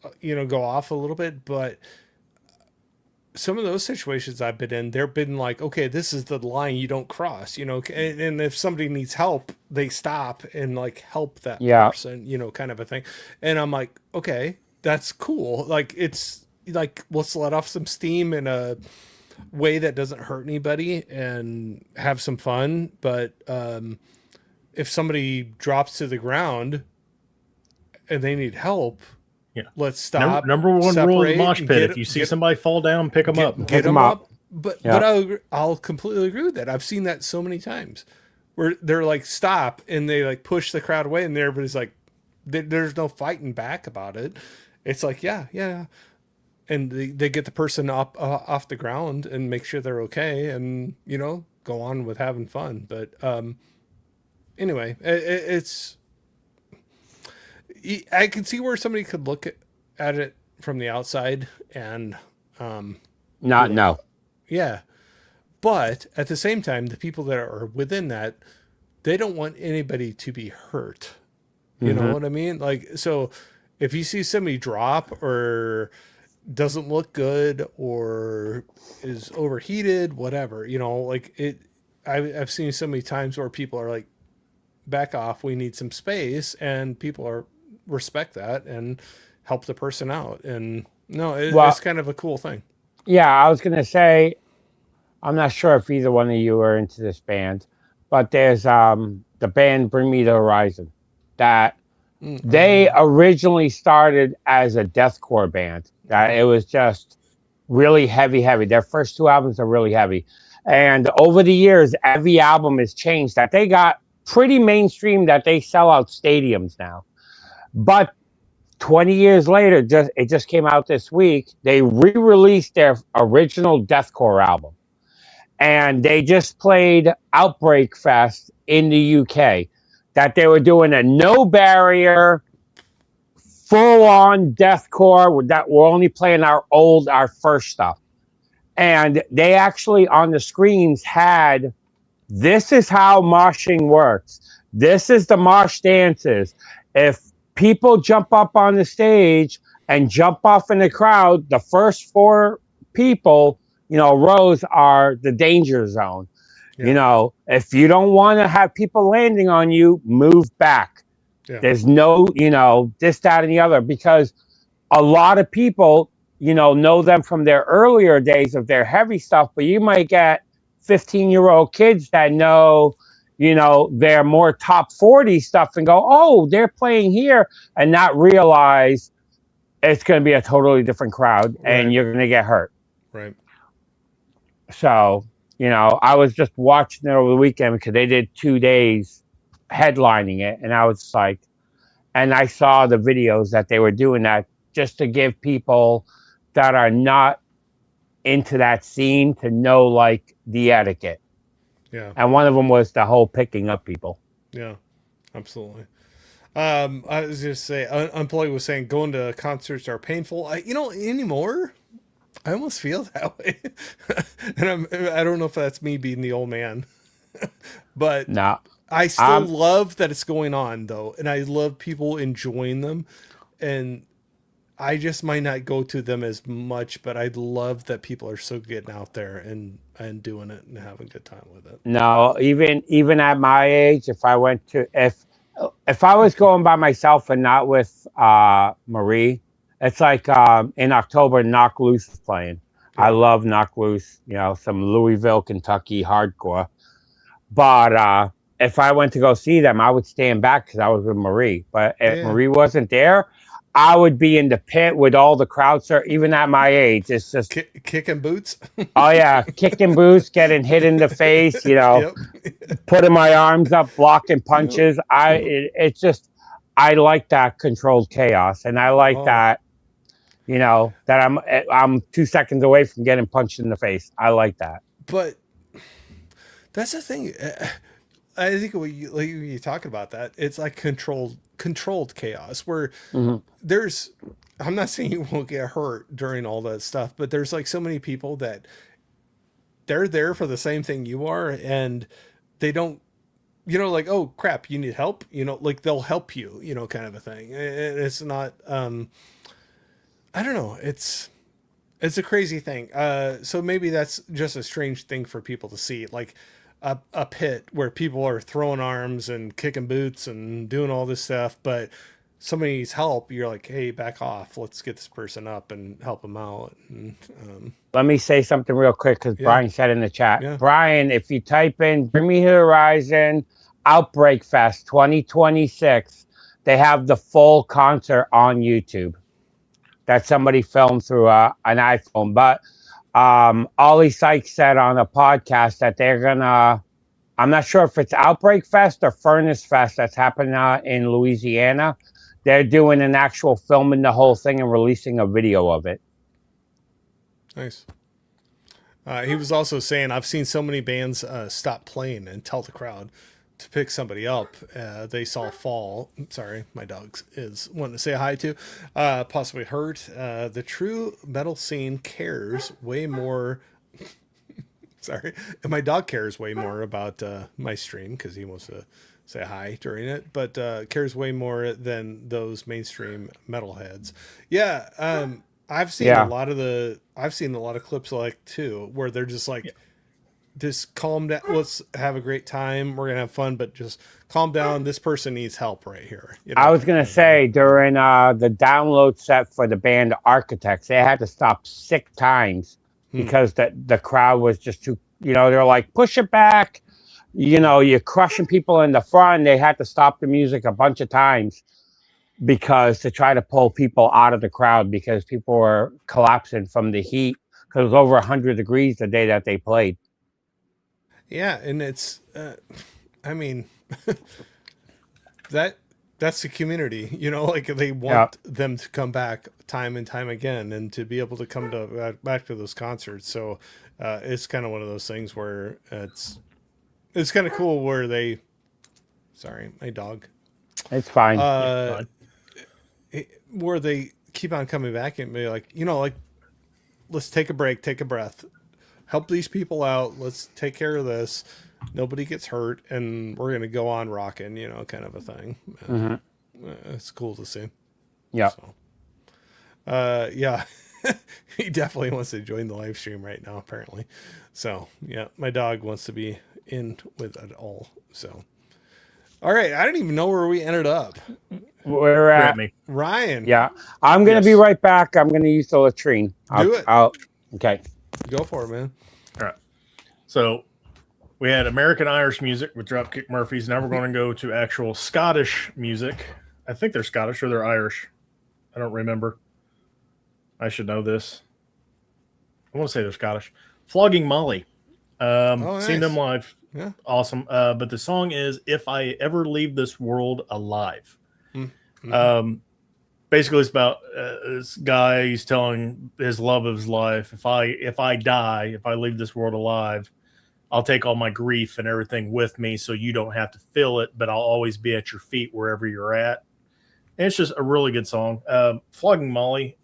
off a little bit. But some of those situations I've been in, they've been like, okay, this is the line you don't cross, and if somebody needs help, they stop and like help that person, kind of a thing. And I'm like, okay, that's cool. Like, it's like, let's let off some steam in a way that doesn't hurt anybody and have some fun. But if somebody drops to the ground and they need help, let's stop. Number one rule of the mosh pit: if you see somebody fall down, pick them up. Get them up. But I'll completely agree with that. I've seen that so many times where they're like, stop, and they like push the crowd away, and everybody's like, there's no fighting back about it. It's like, yeah. And they get the person up off the ground and make sure they're okay, and go on with having fun. But anyway, it's I can see where somebody could look at it from the outside and not know. Yeah, but at the same time, the people that are within that, they don't want anybody to be hurt. You know what I mean? Like, so if you see somebody drop or doesn't look good or is overheated, whatever, like I've seen so many times where people are like, back off, we need some space, and people respect that and help the person out. And it's kind of a cool thing. Yeah, I was going to say, I'm not sure if either one of you are into this band, but there's the band Bring Me the Horizon that they originally started as a deathcore band. That it was just really heavy. Their first 2 albums are really heavy. And over the years, every album has changed. That they got pretty mainstream, that they sell out stadiums now. But 20 years later, it just came out this week, they re-released their original deathcore album. And they just played Outbreak Fest in the UK. That they were doing a no barrier, full-on deathcore, that we're only playing our first stuff. And they actually on the screens had, this is how moshing works. This is the mosh dances. If people jump up on the stage and jump off in the crowd, the first 4 people, rows are the danger zone. Yeah. If you don't want to have people landing on you, move back. Yeah. There's no, this, that, and the other, because a lot of people, know them from their earlier days of their heavy stuff, but you might get 15-year-old kids that know, their more top 40 stuff and go, oh, they're playing here, and not realize it's going to be a totally different crowd, and you're going to get hurt. Right. So, I was just watching it over the weekend because they did 2 days headlining it, and I was like, and I saw the videos that they were doing that just to give people that are not into that scene to know, like, the etiquette. Yeah. And one of them was the whole picking up people. Yeah, absolutely. I was just say, Unplugged was saying going to concerts are painful. Anymore, I almost feel that way. And I don't know if that's me being the old man, but no, I still love that it's going on though. And I love people enjoying them, and I just might not go to them as much, but I love that people are so getting out there and doing it and having a good time with it. No, even at my age, if I was going by myself and not with Marie, it's like in October, Knock Loose is playing. Yeah. I love Knock Loose, some Louisville, Kentucky hardcore. But if I went to go see them, I would stand back because I was with Marie. But if Marie wasn't there, I would be in the pit with all the crowd. Even at my age, it's just kicking boots. Oh yeah, kicking boots, getting hit in the face. Putting my arms up, blocking punches. It's just, I like that controlled chaos, and I like that. That I'm 2 seconds away from getting punched in the face. I like that. But that's the thing. I think when you talk about that, it's like controlled chaos where there's, I'm not saying you won't get hurt during all that stuff, but there's like so many people that they're there for the same thing you are, and they don't, like, oh crap, you need help, like they'll help you, kind of a thing. And it's not, I don't know. It's a crazy thing. So maybe that's just a strange thing for people to see, like a pit where people are throwing arms and kicking boots and doing all this stuff, but somebody needs help. You're like, hey, back off. Let's get this person up and help them out. And, let me say something real quick because Brian said in the chat. Yeah. Brian, if you type in Bring Me the Horizon Outbreak Fest 2026, they have the full concert on YouTube that somebody filmed through an iPhone. But Ollie Sykes said on a podcast that they're gonna, I'm not sure if it's Outbreak Fest or Furnace Fest that's happening in Louisiana. they're doing an actual filming the whole thing and releasing a video of it. Nice. He was also saying, I've seen so many bands stop playing and tell the crowd to pick somebody up. They saw fall. Sorry, my dog is wanting to say hi to. Possibly hurt. The true metal scene cares way more. Sorry, and my dog cares way more about my stream because he wants to say hi during it, but cares way more than those mainstream metalheads. Yeah, I've seen a lot of clips like too where they're just like, just calm down. Let's have a great time. We're gonna have fun, but just calm down. This person needs help right here. You know, I was gonna say during the download set for the band Architects, they had to stop 6 times because the crowd was just too. You know, they're like, push it back. You know, you're crushing people in the front. They had to stop the music a bunch of times because to try to pull people out of the crowd because people were collapsing from the heat because it was over 100 degrees the day that they played. Yeah, and it's, I mean, that's the community, you know, like they want them to come back time and time again and to be able to come to back to those concerts. So it's kind of one of those things where it's kind of cool where they, sorry, my dog. It's fine. Where they keep on coming back and be like, you know, like, let's take a break, take a breath. Help these people out. Let's take care of this. Nobody gets hurt, and we're gonna go on rocking. You know, kind of a thing. It's cool to see. Yeah. So, yeah, he definitely wants to join the live stream right now. Apparently, so yeah, my dog wants to be in with it all. So, all right, I don't even know where we ended up. We're at Ryan. Yeah, I'm gonna be right back. I'm gonna use the latrine. Do it. Okay. Go for it, man. All right. So we had American Irish music with Dropkick Murphys. Now we're going to go to actual Scottish music. I think they're Scottish or they're Irish. I don't remember. I should know this. I want to say they're Scottish. Flogging Molly. Nice. Seen them live. Yeah. Awesome. But the song is If I Ever Leave This World Alive. Basically, it's about this guy. He's telling his love of his life. If I die, if I leave this world alive, I'll take all my grief and everything with me, so you don't have to feel it. But I'll always be at your feet wherever you're at. And it's just a really good song. Flogging Molly.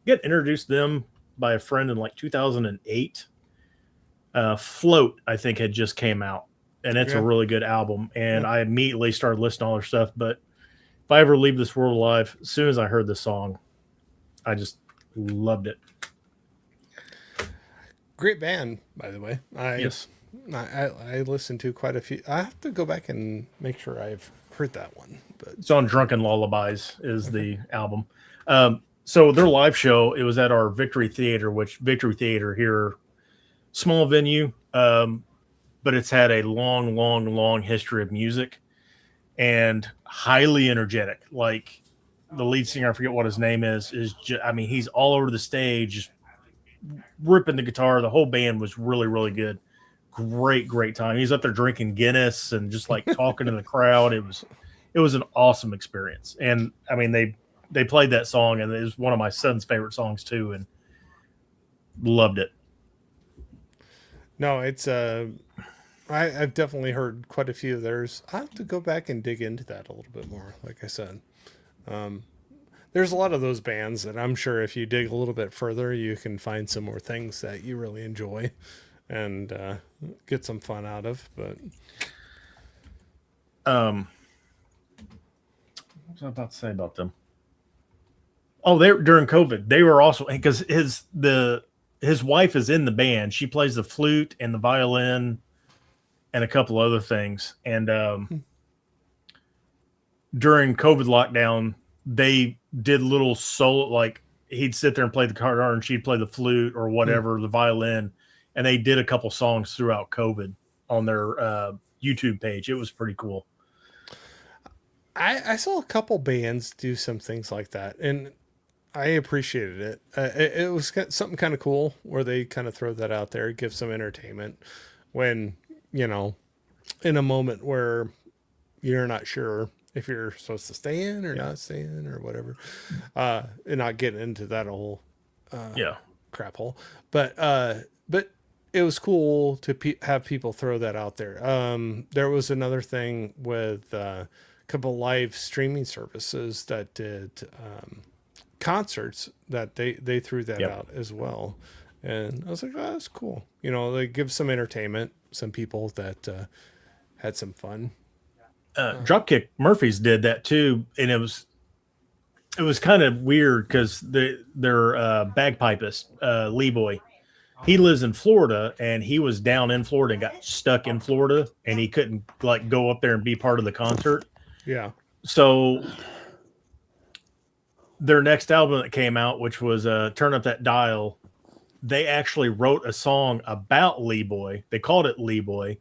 Get introduced to them by a friend in like 2008. Float, I think, had just came out, and it's a really good album. And I immediately started listening to all their stuff, but. If I ever leave this world alive, as soon as I heard the song, I just loved it. Great band, by the way. Yes. I listened to quite a few. I have to go back and make sure I've heard that one. But it's on Drunken Lullabies is the album. So their live show, it was at our Victory Theater, which Victory Theater here, small venue, but it's had a long history of music. And highly energetic. Like the lead singer, I forget what his name is just, I mean, he's all over the stage, just ripping the guitar. The whole band was really good. Great time. He's up there drinking Guinness and just like talking to the crowd. It was an awesome experience. And I mean, they played that song, and it was one of my son's favorite songs too, and loved it. No, it's I've definitely heard quite a few of theirs. I have to go back and dig into that a little bit more. Like I said, there's a lot of those bands that I'm sure if you dig a little bit further, you can find some more things that you really enjoy and get some fun out of. But what was I about to say about them? Oh, they during COVID, they were also, because his wife is in the band. She plays the flute and the violin and a couple other things. And during COVID lockdown, they did little solo, like he'd sit there and play the guitar and she'd play the flute or whatever, the violin. And they did a couple songs throughout COVID on their YouTube page. It was pretty cool. I saw a couple bands do some things like that, and I appreciated it. It was something kind of cool where they kind of throw that out there, give some entertainment when, you know, in a moment where you're not sure if you're supposed to stay in or not stay in or whatever, and not getting into that whole crap hole. But it was cool to have people throw that out there. There was another thing with a couple live streaming services that did concerts that they threw that out as well. And I was like, oh, that's cool. You know, they give some entertainment, some people that had some fun. Dropkick Murphys did that too, and it was kind of weird because their bagpipist, Lee Boy, he lives in Florida, and he was down in Florida and got stuck in Florida, and he couldn't like go up there and be part of the concert. Yeah. So their next album that came out, which was Turn Up That Dial, they actually wrote a song about Lee Boy. They called it Lee Boy,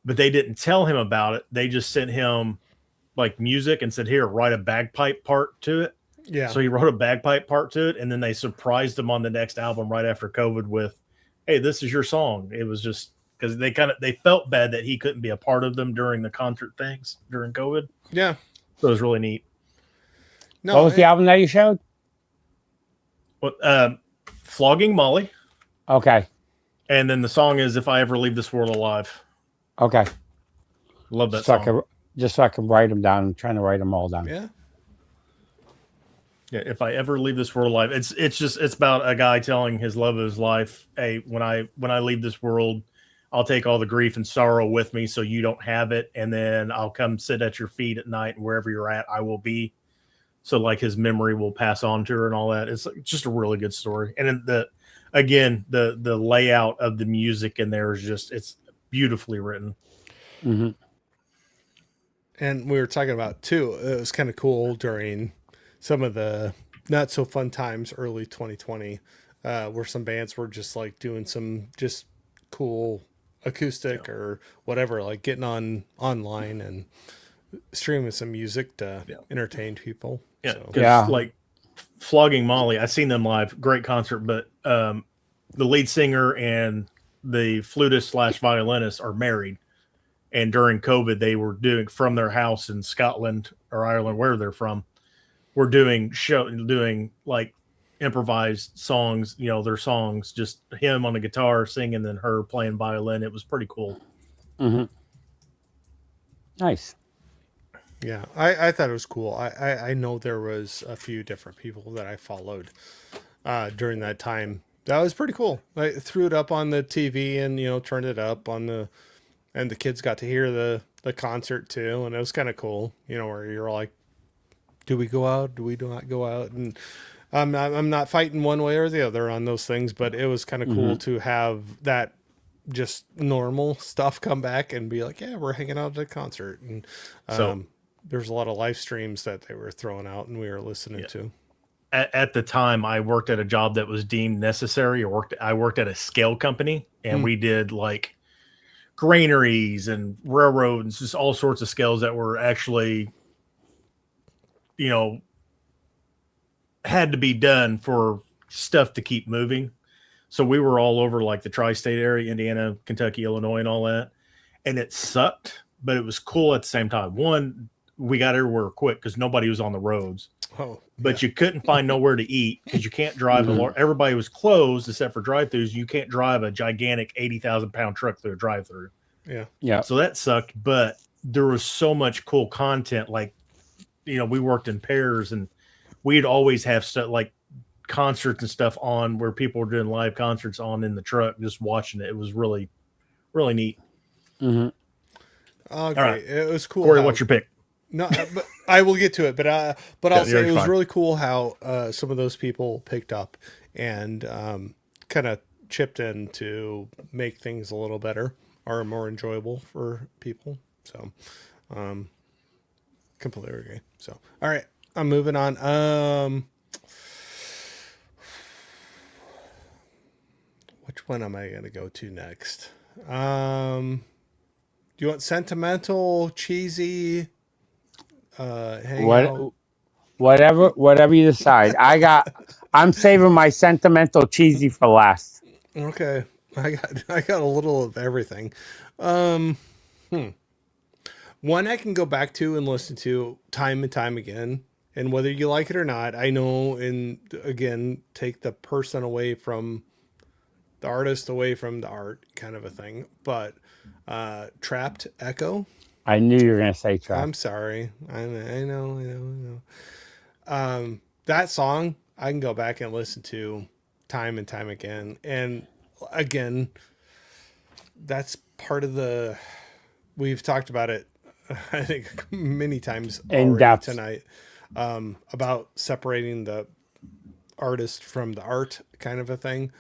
but they didn't tell him about it. They just sent him like music and said, here, write a bagpipe part to it. Yeah. So he wrote a bagpipe part to it, and then they surprised him on the next album right after COVID with, hey, this is your song. It was just because they felt bad that he couldn't be a part of them during the concert things during COVID. Yeah. So it was really neat. No, what was the album that you showed? What, Flogging Molly. Okay. And then the song is If I Ever Leave This World Alive. Okay. Love that song. Just so I can write them down. I'm trying to write them all down. Yeah. Yeah, If I Ever Leave This World Alive. It's about a guy telling his love of his life, hey, when I leave this world, I'll take all the grief and sorrow with me so you don't have it, and then I'll come sit at your feet at night, and wherever you're at, I will be. So like his memory will pass on to her and all that. It's just a really good story. And the layout of the music in there is just, it's beautifully written. Mm-hmm. And we were talking about too, it was kind of cool during some of the not so fun times early 2020, where some bands were just like doing some just cool acoustic or whatever, like getting online and streaming some music to entertain people. Yeah, like Flogging Molly, I've seen them live, great concert, but the lead singer and the flutist / violinist are married, and during COVID they were doing from their house in Scotland or Ireland, where they're from, we're doing like improvised songs, you know, their songs, just him on the guitar singing and her playing violin. It was pretty cool. Mm-hmm. Nice. Yeah, I thought it was cool. I know there was a few different people that I followed during that time. That was pretty cool. I threw it up on the TV and, you know, turned it up on and the kids got to hear the concert too. And it was kind of cool, you know, where you're like, do we go out? Do we not go out? And I'm not fighting one way or the other on those things, but it was kind of cool to have that just normal stuff come back and be like, yeah, we're hanging out at a concert. And there's a lot of live streams that they were throwing out and we were listening to. At the time, I worked at a job that was deemed necessary. I worked at a scale company, and we did like granaries and railroads, just all sorts of scales that were actually, you know, had to be done for stuff to keep moving. So we were all over like the tri-state area, Indiana, Kentucky, Illinois, and all that. And it sucked, but it was cool at the same time. One, we got everywhere quick because nobody was on the roads. But you couldn't find nowhere to eat because you can't drive everybody was closed except for drive-throughs. You can't drive a gigantic 80,000-pound truck through a drive-through. Yeah. So that sucked, but there was so much cool content. Like, you know, we worked in pairs, and we'd always have stuff like concerts and stuff on where people were doing live concerts on in the truck, just watching it. It was really, really neat. Mm-hmm. Okay, right. It was cool. Corey, what's your pick? No, but I will get to it. But I'll say it was really cool how some of those people picked up and kind of chipped in to make things a little better or more enjoyable for people. So, completely agree. So, all right, I'm moving on. Which one am I going to go to next? Do you want sentimental, cheesy? Whatever you decide. I'm saving my sentimental cheesy for last. Okay. I got a little of everything. one I can go back to and listen to time and time again. And whether you like it or not, I know, and again, take the person away from the artist, away from the art, kind of a thing. But Trapped Echo. I knew you were going to say Trapped. I'm sorry. I know. That song I can go back and listen to time and time again. And again, that's part of the, we've talked about it, I think, many times already tonight, about separating the artist from the art, kind of a thing.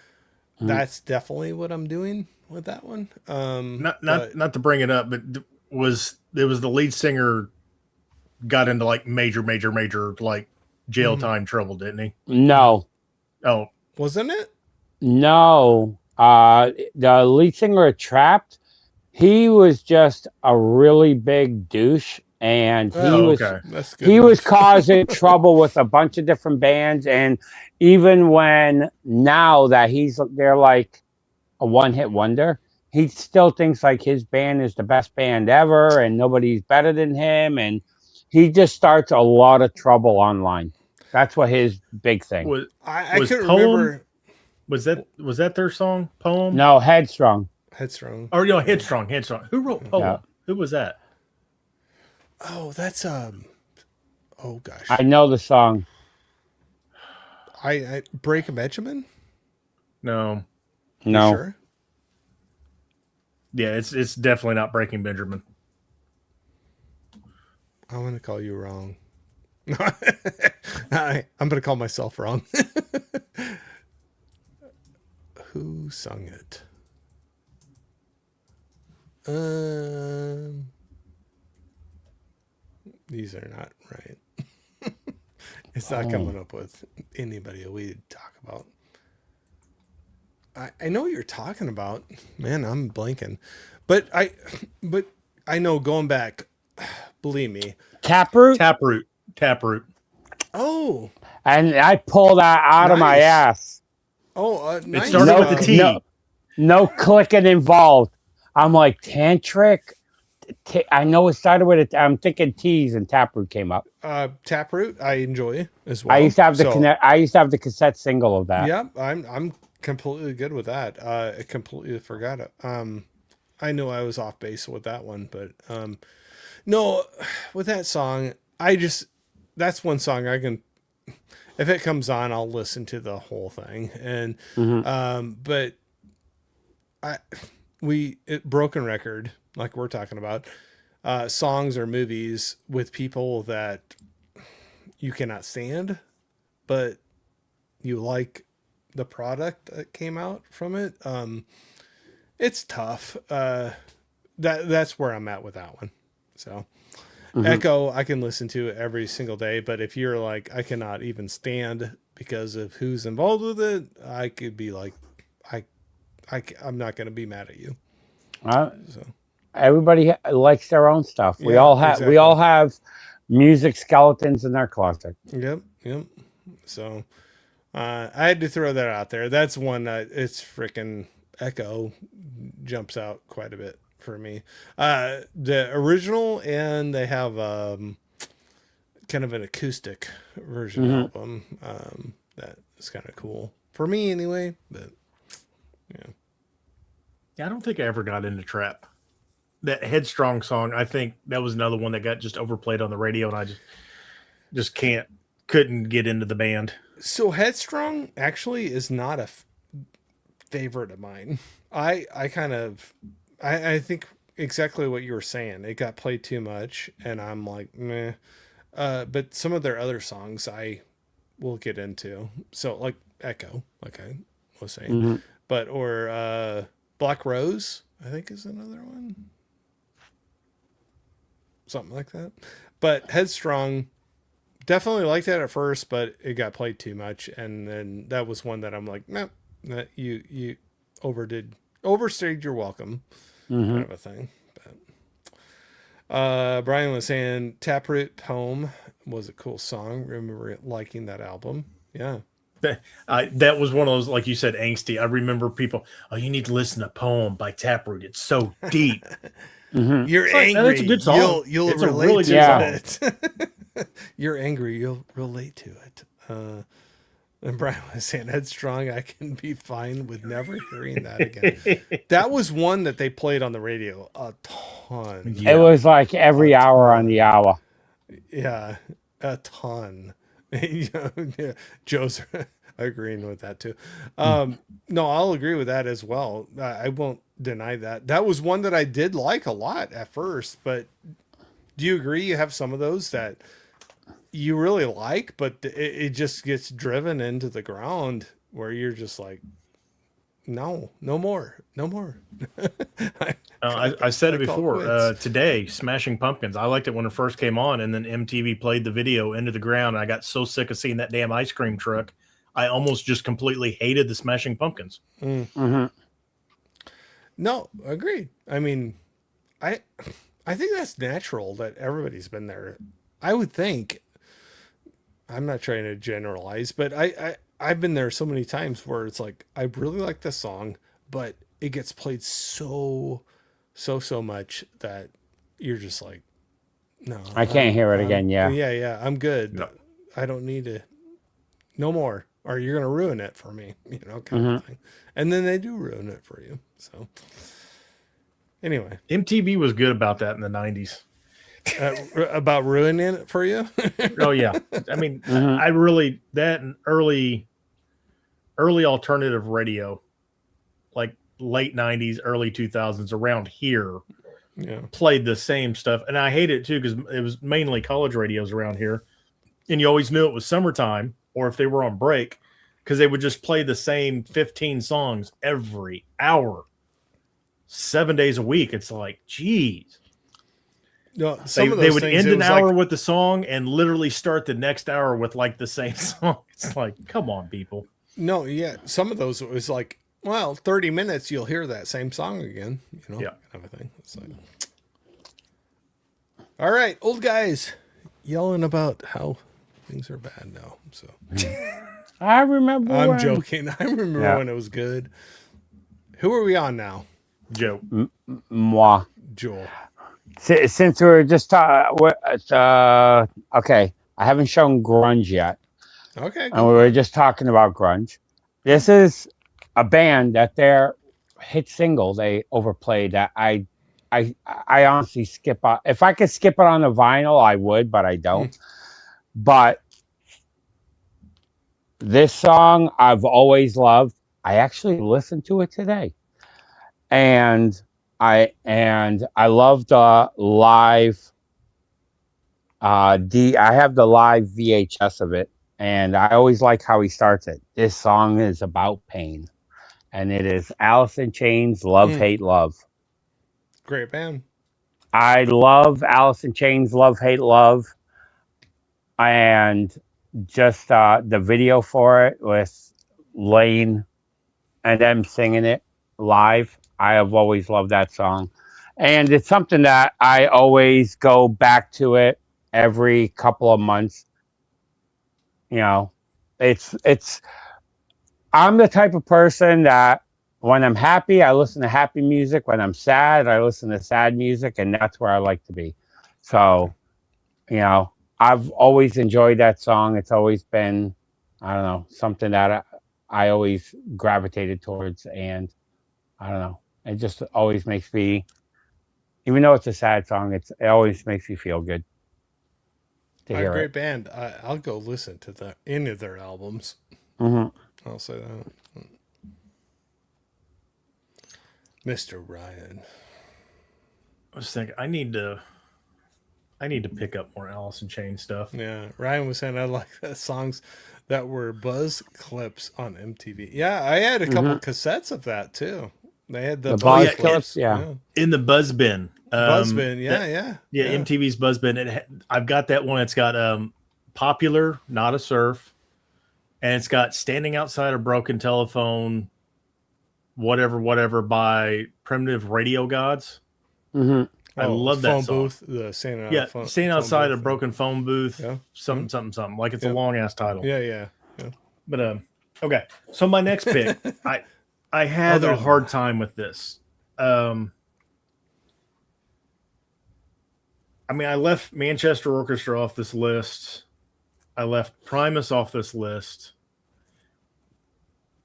That's definitely what I'm doing with that one. Not to bring it up, but it was the lead singer got into like major like jail time trouble, didn't he? No. Oh, wasn't it? No. The lead singer of Trapped, he was just a really big douche, and he was causing trouble with a bunch of different bands. And even when now that they're like a one-hit wonder, he still thinks like his band is the best band ever, and nobody's better than him. And he just starts a lot of trouble online. That's what his big thing. I couldn't remember. Was that their song, Poem? No, Headstrong. Or Headstrong. Who wrote Poem? Yeah. Who was that? Oh, that's oh gosh. I know the song. I Break Benjamin? No. You sure? Yeah, it's definitely not Breaking Benjamin. I'm going to call you wrong. I'm going to call myself wrong. Who sung it? These are not right. It's not coming up with anybody we talk about. I know what you're talking about. Man, I'm blanking. But I know, going back, believe me. Taproot. Oh. And I pulled that out of my ass. Oh, nice. It started with the T. No clicking involved. I'm like, Tantric. I know it started with it. I'm thinking T's, and Taproot came up. Taproot, I enjoy as well. I used to have the cassette single of that. Yeah, I'm completely good with that. I completely forgot it. I know I was off base with that one, but no, with that song, that's one song I can, if it comes on, I'll listen to the whole thing. And but broken record, like we're talking about, songs or movies with people that you cannot stand, but you like the product that came out from it. It's tough. That's where I'm at with that one. So Echo, I can listen to every single day, but if you're like, I cannot even stand because of who's involved with it, I could be like, I'm not going to be mad at you. So everybody likes their own stuff. We all have music skeletons in their closet. Yep. So I had to throw that out there. That's one that it's freaking Echo jumps out quite a bit for me. The original, and they have kind of an acoustic version album that is kind of cool for me anyway. But yeah, I don't think I ever got into Trap. That Headstrong song, I think that was another one that got just overplayed on the radio, and I just couldn't get into the band. So Headstrong actually is not a favorite of mine. I think exactly what you were saying. It got played too much, and I'm like, meh. But some of their other songs I will get into. So like Echo, like I was saying, but or Black Rose, I think is another one. Something like that. But Headstrong, definitely liked that at first, but it got played too much, and then that was one that I'm like, no, you overstayed your welcome, kind of a thing. But Brian was saying Taproot Poem was a cool song. Remember liking that album? Yeah. That was one of those, like you said, angsty. I remember people, you need to listen to Poem by Taproot. It's so deep. Mm-hmm. You're angry. That's a good song. You'll it's relate really to it. You're angry. You'll relate to it. And Brian was saying, headstrong, I can be fine with never hearing that again. That was one that they played on the radio a ton. It was like every hour on the hour. Yeah, a ton. Yeah, Joe's agreeing with that too. No, I'll agree with that as well. I won't deny that. That was one that I did like a lot at first, but do you agree you have some of those that you really like, but it just gets driven into the ground where you're just like, no more. I said it before. Today, Smashing Pumpkins. I liked it when it first came on, and then MTV played the video Into the Ground. And I got so sick of seeing that damn ice cream truck. I almost just completely hated the Smashing Pumpkins. Mm-hmm. No, agreed. I mean, I think that's natural that everybody's been there. I would think. I'm not trying to generalize, but I've been there so many times where it's like, I really like this song, but it gets played so much that you're just like, no, I can't hear it again. Yeah. Yeah. I'm good. No. I don't need to, no more, or you're going to ruin it for me, kind of thing. And then they do ruin it for you. So anyway, MTV was good about that in the 90s. About ruining it for you? Oh yeah, I mean, I really that and early alternative radio, like late 90s, early 2000s, around here, played the same stuff, and I hate it too because it was mainly college radios around here, and you always knew it was summertime or if they were on break because they would just play the same 15 songs every hour, 7 days a week. It's like, geez. No, they would end an hour with the song and literally start the next hour with like the same song. It's like, come on, people. No, yeah. Some of those it was like, well, 30 minutes you'll hear that same song again, kind of a thing. It's like, all right, old guys yelling about how things are bad now. So I remember. I'm joking. I remember when it was good. Who are we on now? Joe. Moi. Joel. Since we were just talking, okay, I haven't shown grunge yet. Okay. And we were just talking about grunge. This is a band that their hit single they overplayed that I honestly skip on. If I could skip it on a vinyl, I would, but I don't. But this song I've always loved. I actually listened to it today, and I love the live. I have the live VHS of it, and I always like how he starts it. This song is about pain, and it is Alice in Chains' "Love, Hate, Love." Great band. I love Alice in Chains' "Love, Hate, Love," and just the video for it with Lane and them singing it live. I have always loved that song. And it's something that I always go back to it every couple of months. It's I'm the type of person that when I'm happy, I listen to happy music. When I'm sad, I listen to sad music, and that's where I like to be. So, I've always enjoyed that song. It's always been, I don't know, something that I always gravitated towards, and I don't know. It just always makes me, even though it's a sad song, it always makes me feel good to hear great it. Band. I'll go listen to any of their albums. Mm-hmm. I'll say that. Mr. Ryan. I was thinking I need to pick up more Alice in Chains stuff. Yeah, Ryan was saying I like the songs that were buzz clips on MTV. Yeah, I had a couple cassettes of that too. They had the buzz clips, yeah. In the Buzz Bin. Buzz Bin, yeah. MTV's Buzz Bin. I've got that one. It's got Popular, Not a Surf, and it's got Standing Outside a Broken Telephone, whatever by Primitive Radio Gods. Mm-hmm. I love that phone song. Booth, the standing outside a broken phone booth. Yeah. Something. Like it's a long ass title. Yeah. But okay. So my next pick, I had a hard time with this. I mean, I left Manchester Orchestra off this list. I left Primus off this list.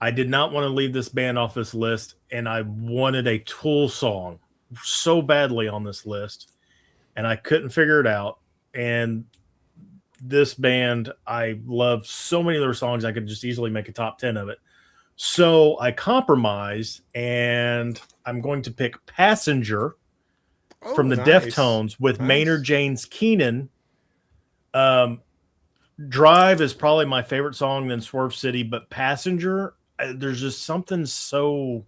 I did not want to leave this band off this list, and I wanted a Tool song so badly on this list, and I couldn't figure it out. And this band, I love so many of their songs, I could just easily make a top 10 of it. So I compromised, and I'm going to pick Passenger from the Deftones with Maynard James Keenan. Drive is probably my favorite song than Swerve City, but Passenger, there's just something so,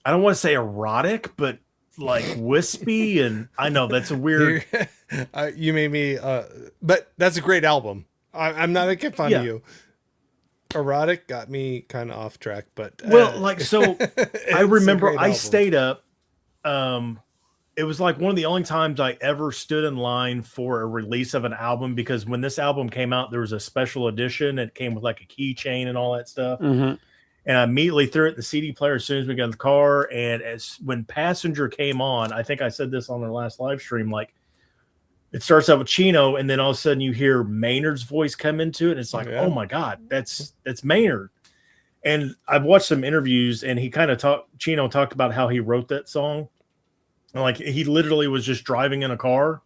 I don't want to say erotic, but like wispy, and I know that's a weird. You made me, but that's a great album. I'm not making fun of you. Erotic got me kind of off track, but so I remember I stayed up. It was like one of the only times I ever stood in line for a release of an album, because when this album came out, there was a special edition. It came with like a keychain and all that stuff. Mm-hmm. And I immediately threw it in the CD player as soon as we got in the car. And when Passenger came on, I think I said this on their last live stream, like it starts out with Chino, and then all of a sudden you hear Maynard's voice come into it. And it's like, oh my God, that's Maynard. And I've watched some interviews, and he kind of Chino talked about how he wrote that song. And like he literally was just driving in a car,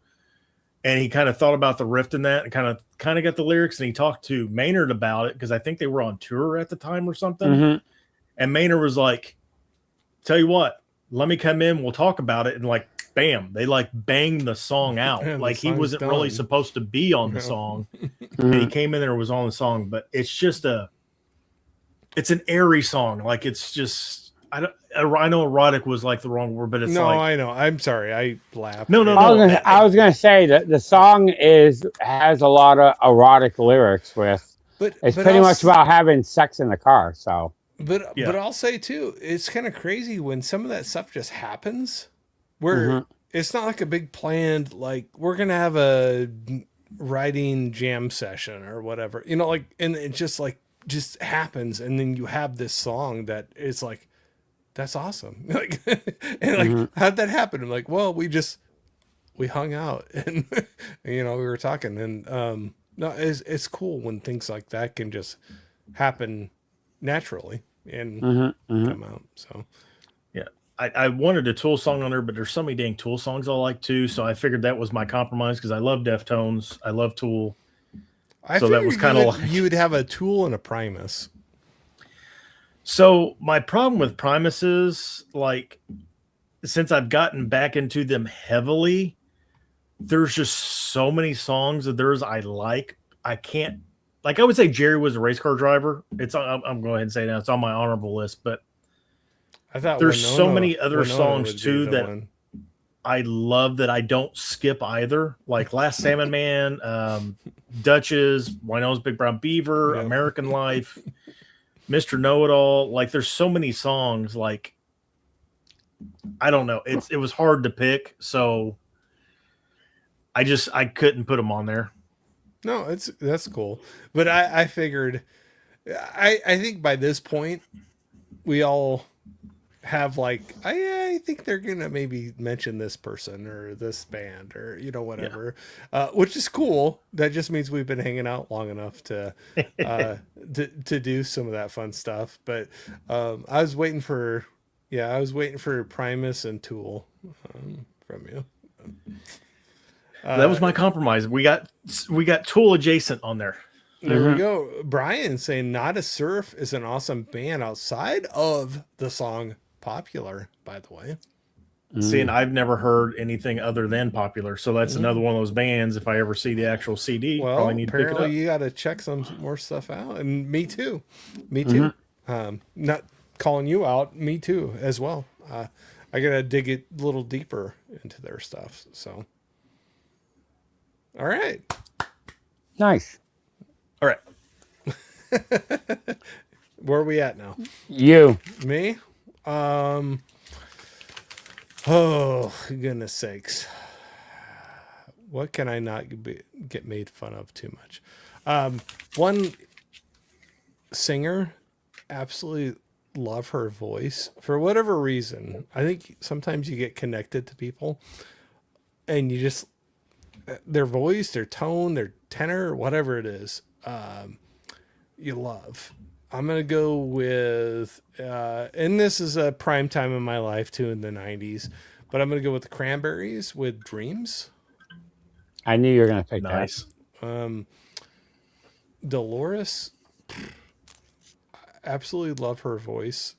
and he kind of thought about the riff in that, and kind of got the lyrics, and he talked to Maynard about it, because I think they were on tour at the time or something. Mm-hmm. And Maynard was like, tell you what, let me come in, we'll talk about it. And like, bam, they like banged the song out. Man, like he wasn't really supposed to be on the song. And he came in there and was on the song, but it's just it's an airy song. Like it's just, I know erotic was like the wrong word, but it's I know. I'm sorry. I laughed. No. I was gonna say that the song has a lot of erotic lyrics but it's pretty much about having sex in the car. So, but I'll say too, it's kind of crazy when some of that stuff just happens, where it's not like a big planned, like we're gonna have a writing jam session or whatever, like, and it just happens, and then you have this song that is like, that's awesome. Like, and like, how'd that happen? I'm like, well, we hung out, and we were talking, and no, it's cool when things like that can just happen naturally and come out. So yeah, I wanted a Tool song on there, but there's so many dang Tool songs I like too, so I figured that was my compromise, because I love Deftones, I love Tool. So that was kind of like you would have a Tool and a Primus. So my problem with Primus is, like, since I've gotten back into them heavily, there's just so many songs of theirs I like. I can't, like, I would say Jerry Was a Race Car Driver. I'm going ahead and say now it's on my honorable list, but I thought there's so many other songs too that I love that I don't skip either. Like Last Salmon Man, Dutchess, Winona's Big Brown Beaver, American Life, Mr. Know-It-All. Like there's so many songs, like I don't know. It was hard to pick, so I couldn't put them on there. No, that's cool. But I figured I think by this point we all have like I think they're gonna maybe mention this person or this band or whatever, which is cool. That just means we've been hanging out long enough to do some of that fun stuff. But I was waiting for Primus and Tool from you. That was my compromise. We got Tool adjacent on there. There we go. Brian saying Not a Surf is an awesome band outside of the song Popular, by the way. See, and I've never heard anything other than Popular, so that's another one of those bands. If I ever see the actual CD, probably need to pick it up. You got to check some more stuff out, and me too. Not calling you out, me too as well. I gotta dig it a little deeper into their stuff. So, all right, nice. All right, where are we at now? You, me. Oh goodness sakes, what can I not get made fun of too much? One singer, absolutely love her voice for whatever reason. I think sometimes you get connected to people. and you just their voice, their tone, their tenor, whatever it is, you love. I'm gonna go with, and this is a prime time in my life too, in the '90s, but I'm gonna go with the Cranberries with "Dreams." I knew you were gonna pick Nice. that. Dolores, absolutely love her voice.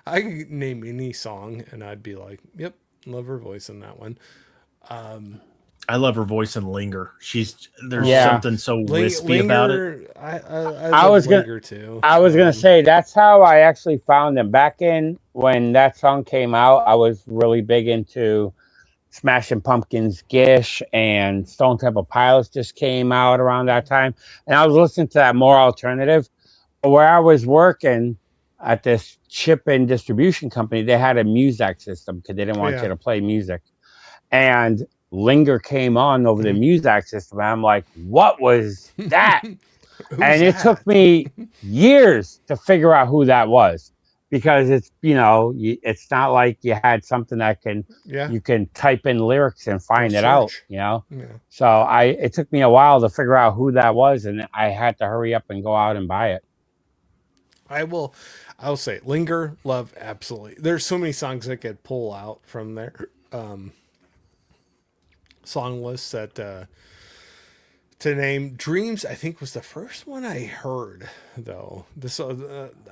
I could name any song and I'd be like, "Yep, love her voice in that one." I love her voice in "Linger." There's something so wispy about it. I was Linger too. I was gonna say that's how I actually found them. Back in when that song came out, I was really big into Smashing Pumpkins, Gish, and Stone Temple Pilots just came out around that time, and I was listening to that more alternative. But where I was working at this chip and distribution company, they had a Muzak system because they didn't want you to play music, and Linger came on over the Muzak system. And I'm like, what was that? And it took me years to figure out who that was, because it's, it's not like you had something that you can type in lyrics and find it out, So it took me a while to figure out who that was, and I had to hurry up and go out and buy it. I'll say Linger, love, absolutely. There's so many songs I could pull out from their song list that to name. Dreams, I think, was the first one I heard, though.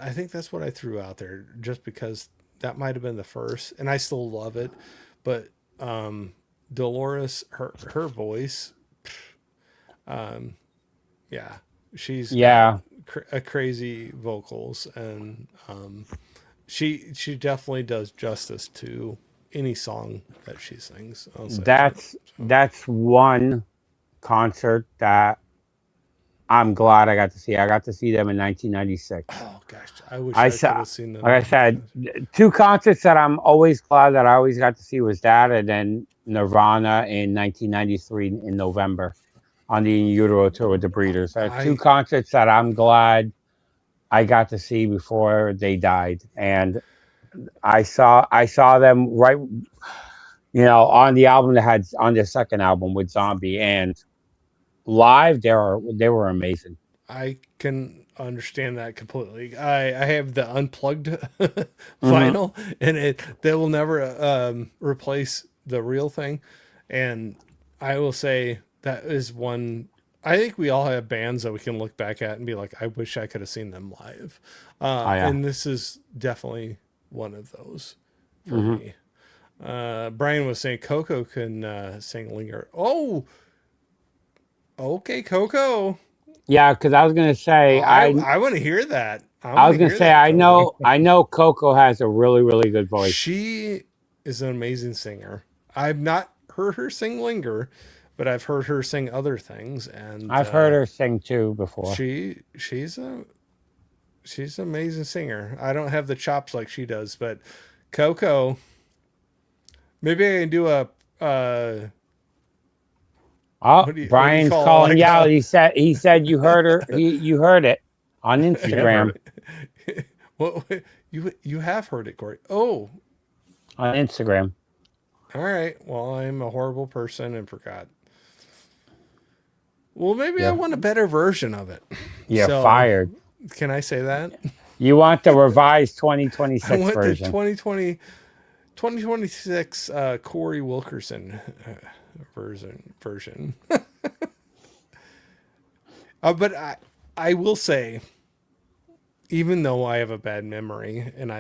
I think that's what I threw out there just because that might have been the first, and I still love it. But Dolores, her voice, she's a crazy vocals, and she definitely does justice to any song that she sings. That's one concert that I'm glad I got to see. I got to see them in 1996. Oh gosh, I wish I could have seen them. Like I said, two concerts that I'm always glad that I always got to see was that, and then Nirvana in 1993 in November on the In Utero tour with the Breeders. Two concerts that I'm glad I got to see before they died, and I saw them right, on the album that had on their second album with Zombie, and live they were amazing. I can understand that completely. I have the unplugged vinyl, and they will never replace the real thing. And I will say that is one. I think we all have bands that we can look back at and be like, I wish I could have seen them live. And this is definitely one of those for me. Brian was saying Coco can sing Linger. Oh, okay, Coco. Yeah, because I was gonna say I want to hear that. I was gonna say I know Coco has a really, really good voice. She is an amazing singer. I've not heard her sing Linger, but I've heard her sing other things, and I've heard her sing too before. She's an amazing singer. I don't have the chops like she does, but Coco. Maybe I can do a. Brian's calling you out. He said you heard her. You heard it on Instagram. Well, you have heard it, Corey. Oh, on Instagram. All right. Well, I'm a horrible person and forgot. Well, maybe I want a better version of it. You're fired. Can I say that? You want the revised 2026 I want version. The 2026 Corey Wilkerson version. But I will say, even though I have a bad memory, and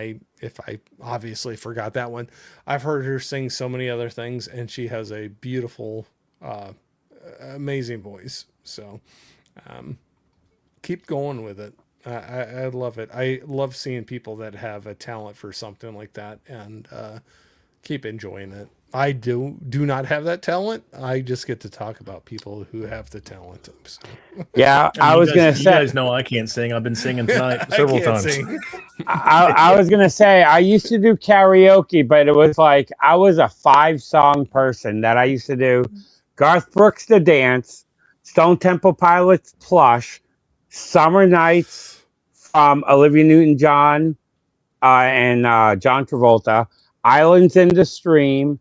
if I obviously forgot that one, I've heard her sing so many other things, and she has a beautiful, amazing voice. So keep going with it. I love it. I love seeing people that have a talent for something like that, and keep enjoying it. I do not have that talent. I just get to talk about people who have the talent. So. Yeah, I was going to say. You guys know I can't sing. I've been singing tonight several times. I was going to say, I used to do karaoke, but it was like I was a 5-song person that I used to do Garth Brooks The Dance, Stone Temple Pilots Plush, Summer Nights from Olivia Newton-John and John Travolta, Islands in the Stream,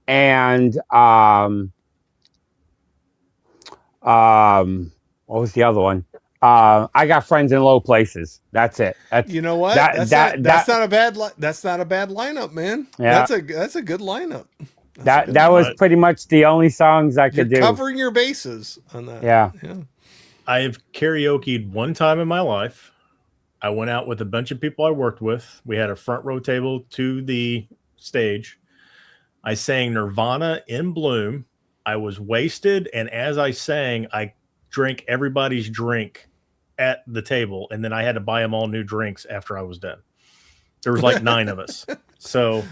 and what was the other one? I got friends in low places. That's it. That's you know what? That's not a bad lineup, man. Yeah. That's a good lineup. That was pretty much the only songs I could do. Covering your bases on that. Yeah. I've karaoke'd one time in my life. I went out with a bunch of people I worked with. We had a front row table to the stage. I sang Nirvana in Bloom. I was wasted, and as I sang, I drank everybody's drink at the table, and then I had to buy them all new drinks after I was done. There was like 9 of us. So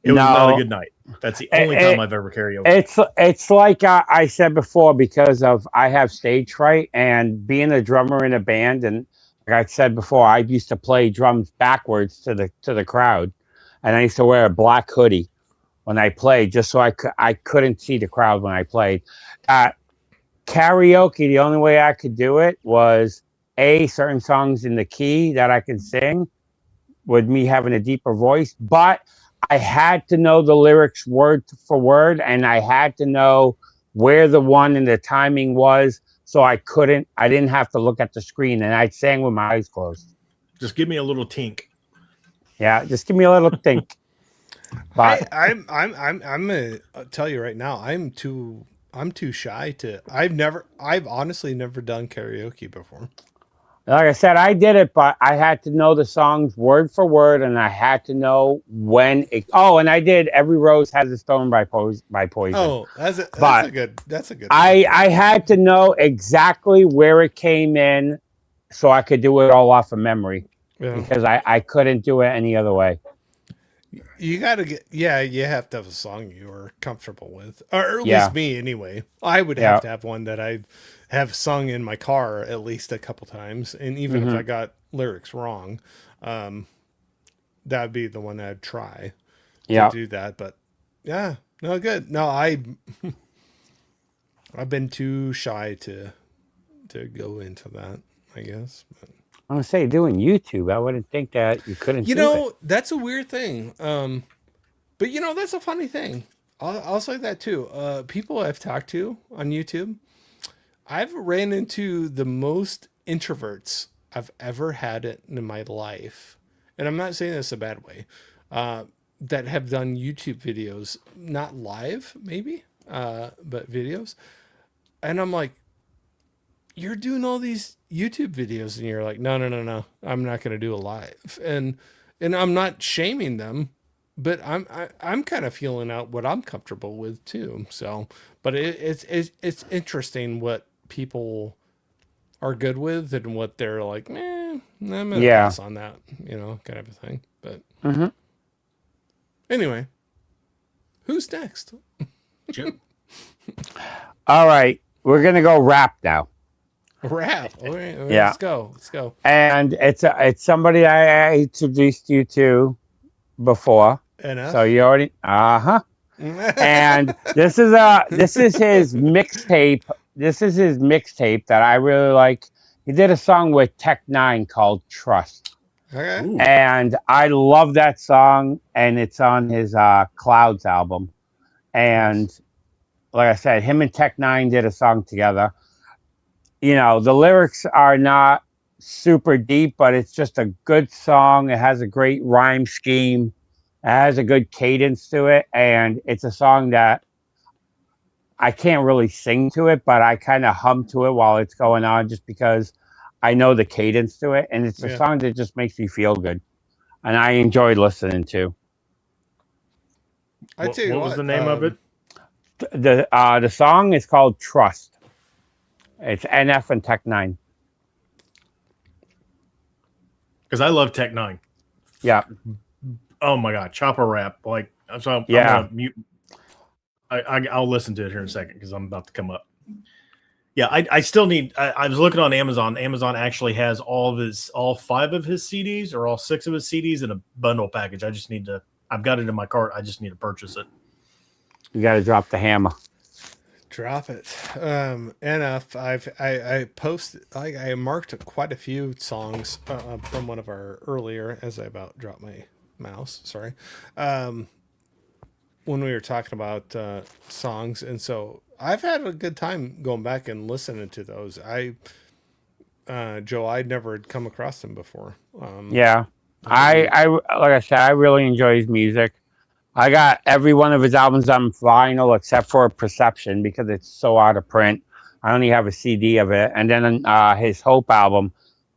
it was not a good night. That's the only time I've ever karaoke. It's like I said before, because of I have stage fright, and being a drummer in a band, and like I said before, I used to play drums backwards to the crowd, and I used to wear a black hoodie when I played, just so I couldn't see the crowd when I played. Karaoke, the only way I could do it was certain songs in the key that I could sing with me having a deeper voice, but I had to know the lyrics word for word, and I had to know where the one and the timing was, so I didn't have to look at the screen, and I sang with my eyes closed. Just give me a little tink. Yeah, just give me a little tink. But I'm gonna tell you right now, I'm too shy to. I've honestly never done karaoke before. Like I said, I did it, but I had to know the songs word for word, and I had to know when it. Oh, and I did "Every Rose Has Its Thorn" by Poison. Oh, that's a good. I had to know exactly where it came in, so I could do it all off of memory, because I couldn't do it any other way. You gotta you have to have a song you are comfortable with, or at least me anyway. I would have to have one that I have sung in my car at least a couple times, and even if I got lyrics wrong, that would be the one I'd try to do that. But no, good. No, I've been too shy to go into that, I guess. But I'm gonna say, doing YouTube, I wouldn't think that you couldn't. That's a weird thing. But that's a funny thing. I'll say that too. People I've talked to on YouTube, I've ran into the most introverts I've ever had in my life, and I'm not saying this a bad way. That have done YouTube videos, not live, maybe, but videos, and I'm like, you're doing all these YouTube videos, and you're like, no, I'm not going to do a live, and I'm not shaming them, but I'm kind of feeling out what I'm comfortable with too. So, but it's interesting what people are good with and what they're like, I'm gonna pass on that, kind of a thing. But anyway, who's next? Jim. All right, we're gonna go rap now. Rap. All right, let's go. And it's somebody I introduced you to before. Enough. So you already and this is his mixtape. This is his mixtape that I really like. He did a song with Tech Nine called Trust. Okay. Ooh. And I love that song, and it's on his Clouds album. And like I said, him and Tech Nine did a song together. The lyrics are not super deep, but it's just a good song. It has a great rhyme scheme. It has a good cadence to it. And it's a song that I can't really sing to it, but I kind of hum to it while it's going on, just because I know the cadence to it. And it's a song that just makes me feel good. And I enjoyed listening to. What was the name of it? The song is called Trust. It's NF and Tech Nine. Because I love Tech Nine. Yeah. Oh my God, chopper rap! Like, so I'm gonna mute. I'll listen to it here in a second because I'm about to come up. Yeah, I still need. I was looking on Amazon. Amazon actually has all 5 of his CDs or all 6 of his CDs in a bundle package. I've got it in my cart. I just need to purchase it. You got to drop the hammer. Drop it. NF, I posted, I marked quite a few songs from one of our earlier, as I about dropped my mouse, sorry. when we were talking about songs, and so I've had a good time going back and listening to those. Joe, I'd never had come across them before. Yeah, I like I said, I really enjoy his music. I got every one of his albums on vinyl except for Perception because it's so out of print. I only have a CD of it, and then his Hope album,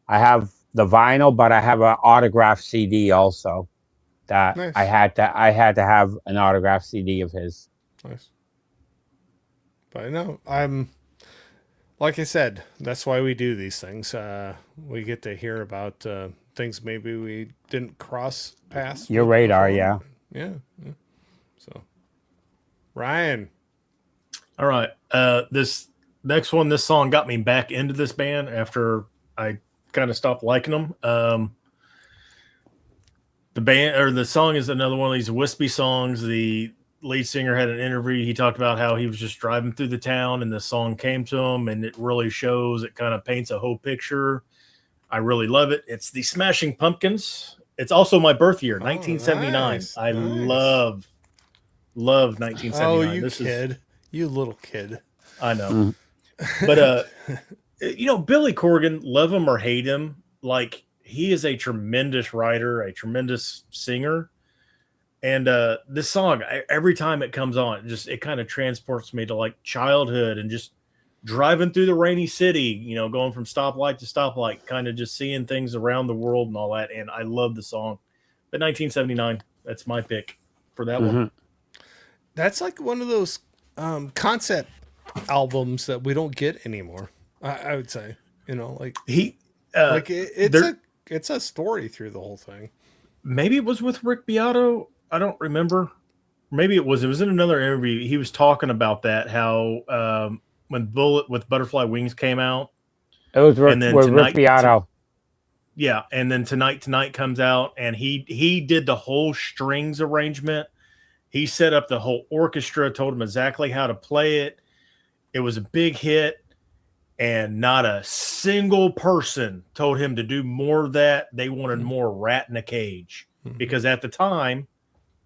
I have the vinyl, but I have an autographed CD also. That nice. I had to have an autographed CD of his. Nice. But I know I'm, like I said, that's why we do these things. We get to hear about things maybe we didn't cross paths. Your radar, before. Yeah. So, Ryan. All right. This next one, this song got me back into this band after I kind of stopped liking them. The band or the song is another one of these wispy songs. The lead singer had an interview. He talked about how he was just driving through the town and the song came to him, and it really shows. It kind of paints a whole picture. I really love it. It's the Smashing Pumpkins. It's also my birth year, 1979. Nice, I nice. love 1979. Oh, you little kid. I know. But Billy Corgan, love him or hate him, like he is a tremendous writer, a tremendous singer. And this song, every time it comes on, it kind of transports me to like childhood and just driving through the rainy city, going from stoplight to stoplight, kind of just seeing things around the world and all that. And I love the song. But 1979, that's my pick for that one. That's like one of those concept albums that we don't get anymore. I would say, it's a story through the whole thing. Maybe it was with Rick Beato. I don't remember. Maybe it was in another interview. He was talking about that, how when Bullet with Butterfly Wings came out, it was Rick Beato. Yeah, and then Tonight comes out, and he did the whole strings arrangement. He set up the whole orchestra, told him exactly how to play it. It was a big hit, and not a single person told him to do more of that. They wanted more Rat in a Cage, because at the time,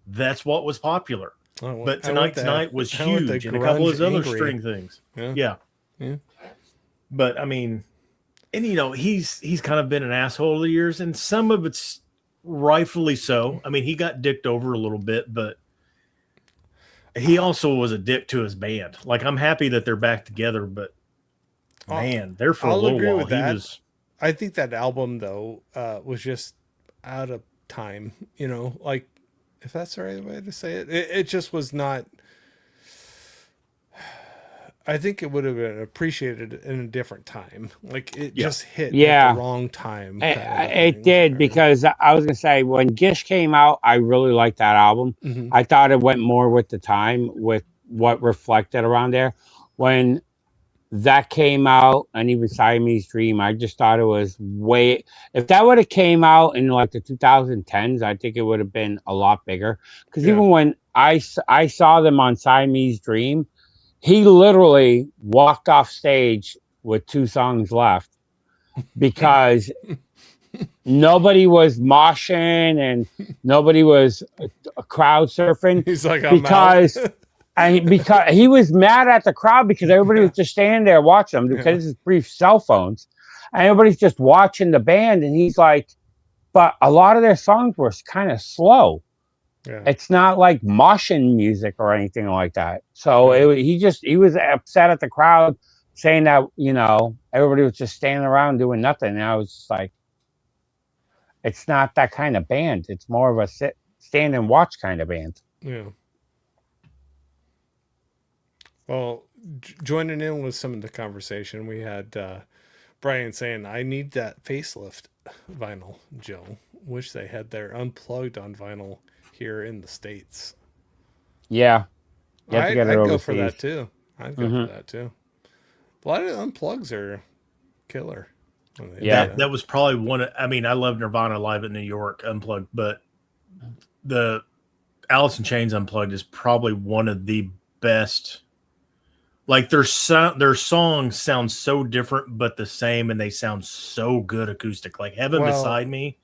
that's what was popular. But Tonight was huge, and a couple of his other string things. Yeah. But I mean, and he's kind of been an asshole over the years, and some of it's rightfully so. I mean, he got dicked over a little bit, but he also was a dick to his band. Like, I'm happy that they're back together, but man, there for a little while, he was. I think that album though was just out of time. Like, if that's the right way to say it, it just was not. I think it would have been appreciated in a different time. Like, it just hit at the wrong time. It did, because I was going to say, when Gish came out, I really liked that album. Mm-hmm. I thought it went more with the time, with what reflected around there. When that came out, and even Siamese Dream, I just thought it was way. If that would have came out in like the 2010s, I think it would have been a lot bigger. Because even when I saw them on Siamese Dream, he literally walked off stage with 2 songs left because nobody was moshing and nobody was crowd surfing. He's like, because he was mad at the crowd because everybody was just standing there watching them because it's brief cell phones, and everybody's just watching the band. And he's like, but a lot of their songs were kind of slow. Yeah. It's not like moshing music or anything like that. So he was upset at the crowd, saying that, everybody was just standing around doing nothing. And I was just like, it's not that kind of band. It's more of a stand and watch kind of band. Yeah. Well, joining in with some of the conversation, we had Brian saying, I need that facelift vinyl, Joe. Wish they had their unplugged on vinyl here in the States. Yeah. I'd go for that too. I'd go for that too. A lot of unplugs are killer. Yeah. That was probably one of, I love Nirvana Live at New York unplugged, but the Alice in Chains unplugged is probably one of the best. Like, their songs sound so different but the same, and they sound so good acoustic. Like Heaven Beside Me,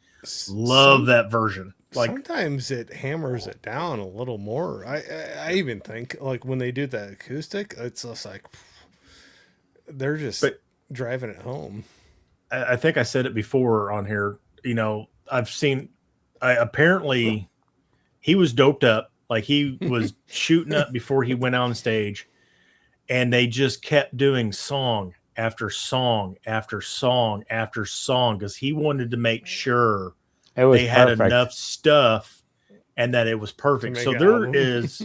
love that version. Like sometimes it hammers it down a little more. I even think like when they do the acoustic, it's just like they're just driving it home. I think I said it before on here. I've seen. Apparently, he was doped up. Like he was shooting up before he went on stage, and they just kept doing song after song after song after song because he wanted to make sure they had enough stuff and that it was perfect. So there is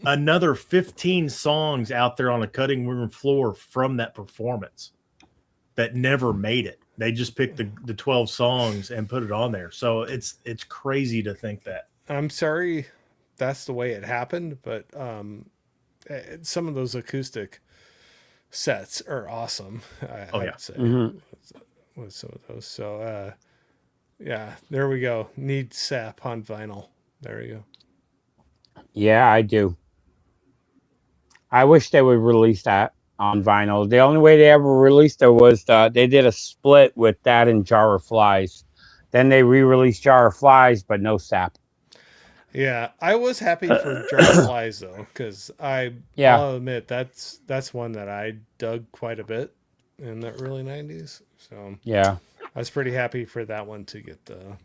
another 15 songs out there on the cutting room floor from that performance that never made it. They just picked the 12 songs and put it on there. So it's crazy to think that. I'm sorry that's the way it happened, but some of those acoustic sets are awesome. I'd say with some of those. So yeah, there we go. Need Sap on vinyl. There we go. Yeah, I do. I wish they would release that on vinyl. The only way they ever released it was they did a split with that and Jar of Flies. Then they re-released Jar of Flies, but no Sap. Yeah, I was happy for Jar of Flies though, because I'll admit that's one that I dug quite a bit in the early '90s. So yeah, I was pretty happy for that one to get the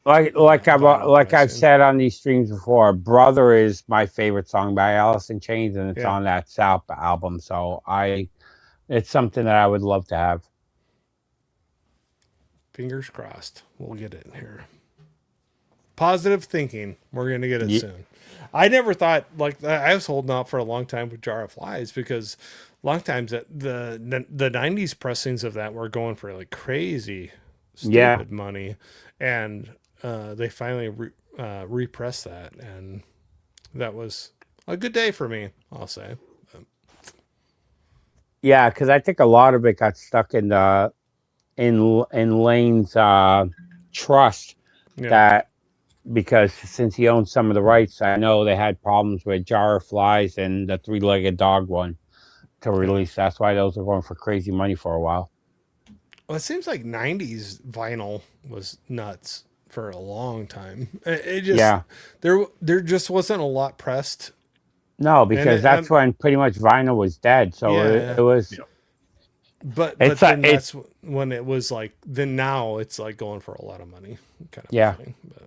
I've said on these streams before. Brother is my favorite song by Alice in Chains, and it's on that Sap album. So it's something that I would love to have. Fingers crossed, we'll get it in here. Positive thinking, we're gonna get it soon. I never thought I was holding out for a long time with Jar of Flies because long times the '90s pressings of that were going for like crazy stupid money, and they finally repressed that, and that was a good day for me, I'll say. Yeah, because I think a lot of it got stuck in Lane's trust that. Because since he owns some of the rights, I know they had problems with Jar of Flies and the Three-Legged Dog one to release. That's why those were going for crazy money for a while. Well, it seems like '90s vinyl was nuts for a long time. It just there just wasn't a lot pressed. No, because that's when pretty much vinyl was dead. So it was. Yeah. But then that's when it was like. Then now it's like going for a lot of money, kind of thing. But.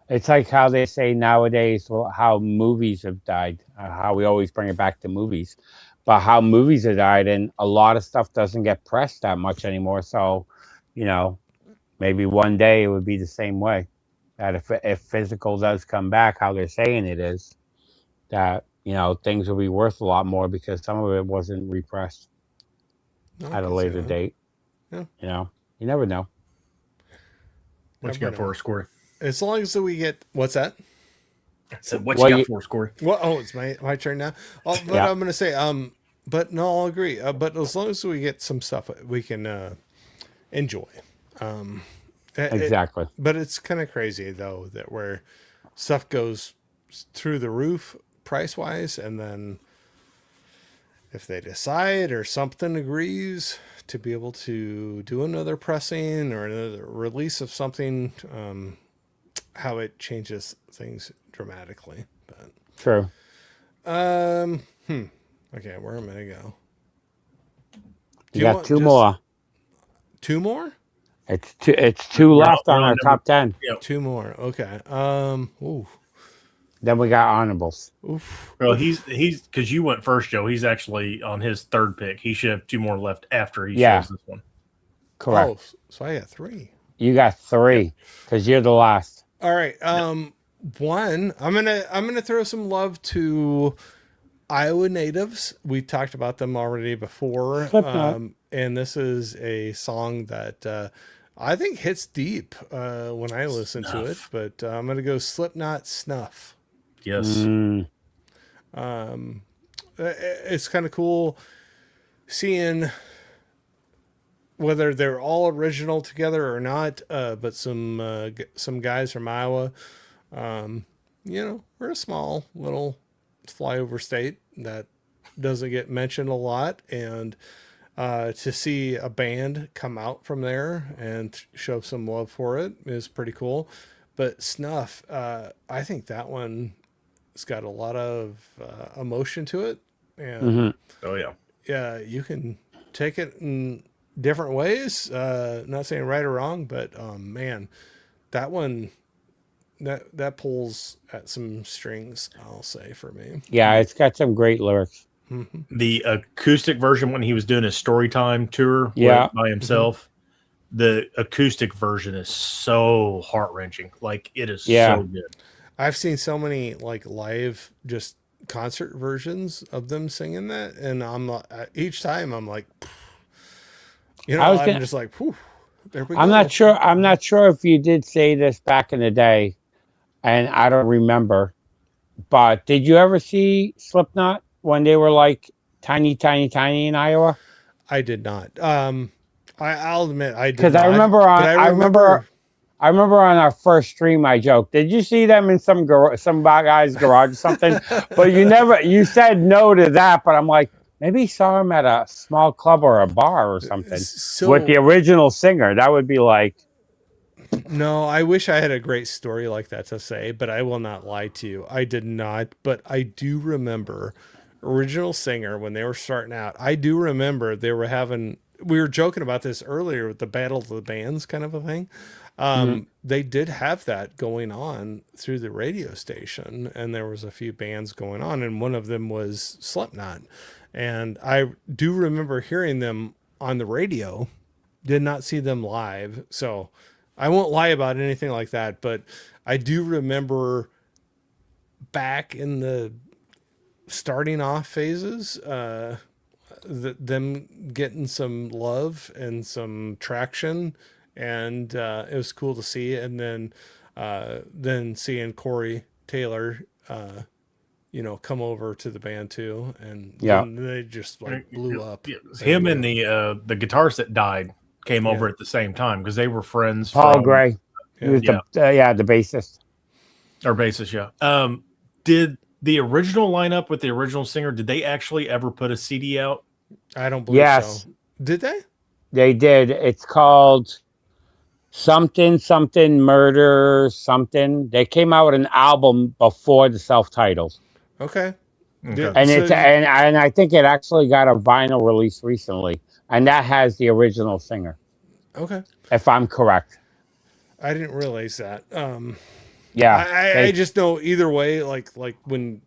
It's like how they say nowadays, how movies have died, how we always bring it back to movies, but how movies have died, and a lot of stuff doesn't get pressed that much anymore. So, maybe one day it would be the same way, that if physical does come back, how they're saying it is, that, things will be worth a lot more because some of it wasn't repressed at a later date. Yeah. You never know. What you got for us, Corey? As long as we get what's that? I said, what you got for us, Corey? Well, it's my turn now. I'm gonna say, but no, I'll agree. But as long as we get some stuff we can enjoy. Exactly. But it's kind of crazy though that where stuff goes through the roof price wise, and then if they decide or something agrees to be able to do another pressing or another release of something. How it changes things dramatically, but true. Okay, where am I gonna go? You got two more. Two more? It's two left on our top 10. Yep. Two more. Okay. Ooh. Then we got honorables. Oof. Well, he's because you went first, Joe. He's actually on his third pick. He should have two more left after he shows this one. Correct. Oh, so I got three. You got three because you're the last. All right. One, I'm gonna throw some love to Iowa natives. We talked about them already before. And this is a song that I think hits deep when I listen to it. But I'm gonna go Slipknot Snuff. Yes. It's kind of cool seeing whether they're all original together or not, but some guys from Iowa, we're a small little flyover state that doesn't get mentioned a lot, and to see a band come out from there and show some love for it is pretty cool. But Snuff, I think that one has got a lot of emotion to it, and oh yeah, you can take it in different ways. Not saying right or wrong, but man, that one that pulls at some strings, I'll say, for me. Yeah, it's got some great lyrics. The acoustic version when he was doing his Storytime tour by himself, the acoustic version is so heart-wrenching. Like, it is so good. I've seen so many like live just concert versions of them singing that, and I'm each time I'm like, I'm just like, whew, there we go. I'm not sure if you did say this back in the day, and I don't remember, but did you ever see Slipknot when they were like tiny in Iowa? I did not. I'll admit I did. Because I remember on our first stream I joked, did you see them in some guy's garage or something? But you said no to that, but I'm like, maybe you saw him at a small club or a bar or something with the original singer. That would be like. No, I wish I had a great story like that to say, but I will not lie to you. I did not, but I do remember original singer when they were starting out. I do remember we were joking about this earlier with the Battle of the Bands kind of a thing. They did have that going on through the radio station, and there was a few bands going on, and one of them was Slipknot. And I do remember hearing them on the radio, did not see them live. So I won't lie about anything like that, but I do remember back in the starting off phases, them getting some love and some traction, and it was cool to see. And then seeing Corey Taylor, come over to the band too, and they just like blew up. Him and the guitarist that died came over at the same time because they were friends. Paul Gray, he was the bassist. Or bassist, yeah. Did the original lineup with the original singer, did they actually ever put a CD out? I don't believe so. Did they? They did. It's called something murder something. They came out with an album before the self-titled. Okay. And and I think it actually got a vinyl release recently, and that has the original singer. Okay. If I'm correct. I didn't realize that. I just know either way, like when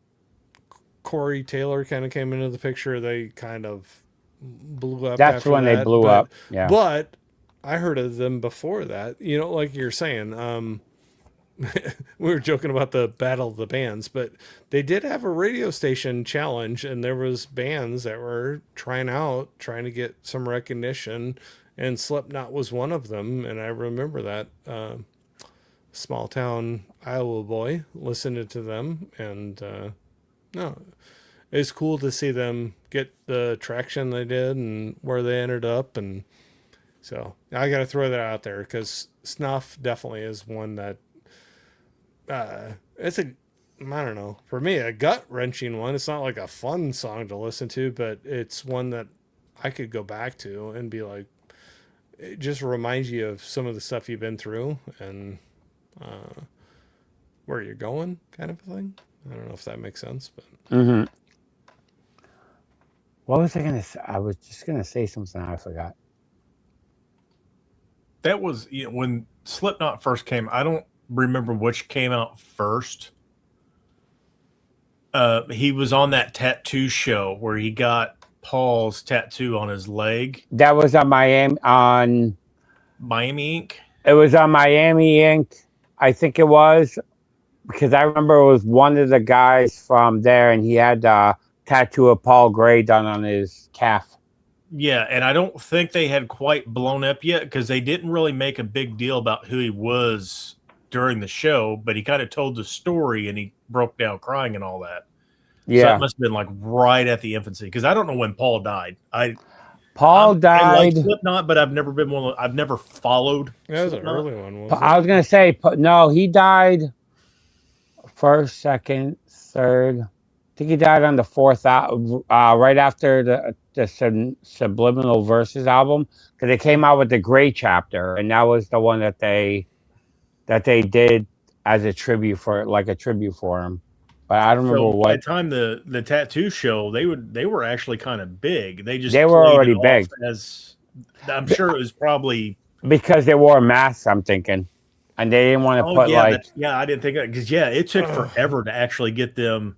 Corey Taylor kind of came into the picture, they kind of blew up. That's when they blew up. Yeah. But I heard of them before that. Like you're saying, we were joking about the Battle of the Bands, but they did have a radio station challenge, and there was bands that were trying to get some recognition, and Slipknot was one of them. And I remember that small town Iowa boy listening to them, and it's cool to see them get the traction they did and where they ended up. And so I got to throw that out there because Snuff definitely is one that it's I don't know, for me, a gut-wrenching one. It's not like a fun song to listen to, but it's one that I could go back to and be like, it just reminds you of some of the stuff you've been through and where you're going, kind of a thing. I don't know if that makes sense, but what was I gonna say? I was just gonna say something I forgot. That was when Slipknot first came. I don't remember which came out first. He was on that tattoo show where he got Paul's tattoo on his leg. That was on Miami Ink. It was on Miami Ink. I think it was, because I remember it was one of the guys from there, and he had a tattoo of Paul Gray done on his calf. Yeah, and I don't think they had quite blown up yet because they didn't really make a big deal about who he was during the show, but he kind of told the story and he broke down crying and all that. Yeah. So that must have been like right at the infancy, because I don't know when Paul died. Paul died. I like Slipknot, but I've never been one. I've never followed. That was an early one. I was gonna say no. He died first, second, third. think he died on the fourth, right after the Subliminal Verses album, because they came out with the Gray chapter, and that was the one that they did as a tribute for him. But I don't remember So by what. the time the tattoo show, they were actually kind of big. They just They were played already it big. off as, I'm sure it was probably because they wore masks, I'm thinking, and they didn't want to put I didn't think that, because it took forever to actually get them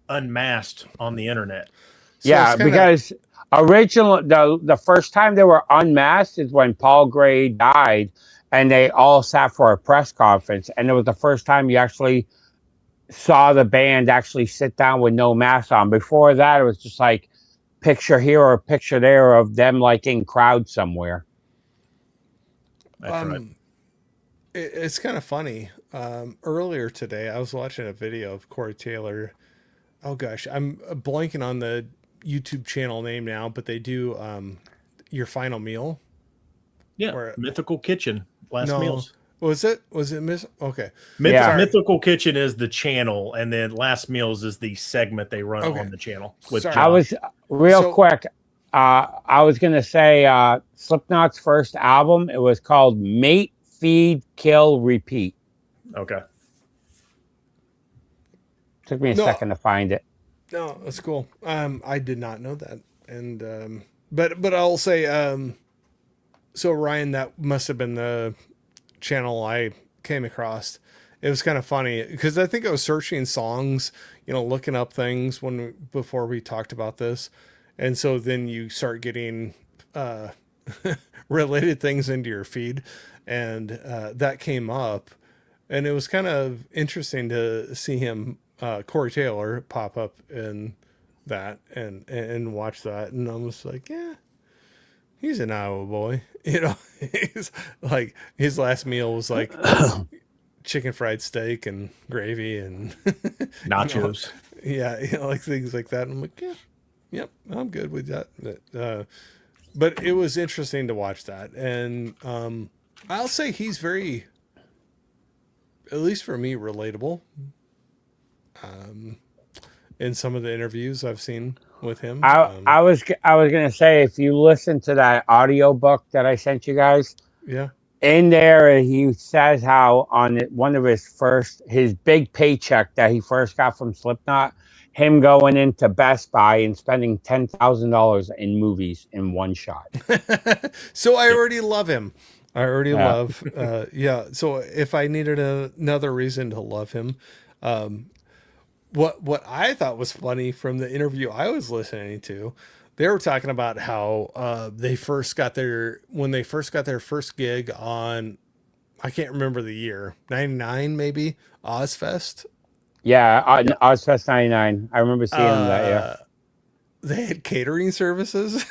unmasked on the internet. So because the first time they were unmasked is when Paul Gray died, and they all sat for a press conference, and it was the first time you actually saw the band actually sit down with no mask on. Before that, it was just like picture here or picture there of them like in crowd somewhere. That's right. It's kind of funny. Earlier today, I was watching a video of Corey Taylor. Oh gosh, I'm blanking on the YouTube channel name now, but they do Your Final Meal. Yeah, Mythical Kitchen, Last Meals. Was it Miss? Okay. Mythical Kitchen is the channel, and then Last Meals is the segment they run on the channel. I was quick. I was gonna say Slipknot's first album. It was called Mate, Feed, Kill, Repeat. Okay. Took me a second to find it. No, that's cool. I did not know that, and but I'll say so Ryan, that must have been the channel I came across. It was kind of funny because I think I was searching songs, looking up things before we talked about this, and so then you start getting related things into your feed, and that came up, and it was kind of interesting to see him, Corey Taylor, pop up in that and watch that, and I was like, yeah. He's an Iowa boy, He's like, his last meal was like chicken fried steak and gravy and nachos. Like things like that. And I'm like, yep, I'm good with that. But it was interesting to watch that, and I'll say he's very, at least for me, relatable. In some of the interviews I've seen with him. I was gonna say, if you listen to that audio book that I sent you guys, in there he says how on one of his big paycheck that he first got from Slipknot, him going into Best Buy and spending $10,000 in movies in one shot. So I already love him. I already love. So if I needed another reason to love him, What I thought was funny from the interview I was listening to, they were talking about how when they first got their first gig on, I can't remember the year, 99 maybe, Ozfest. Yeah, Ozfest 99. I remember seeing that, yeah. They had catering services.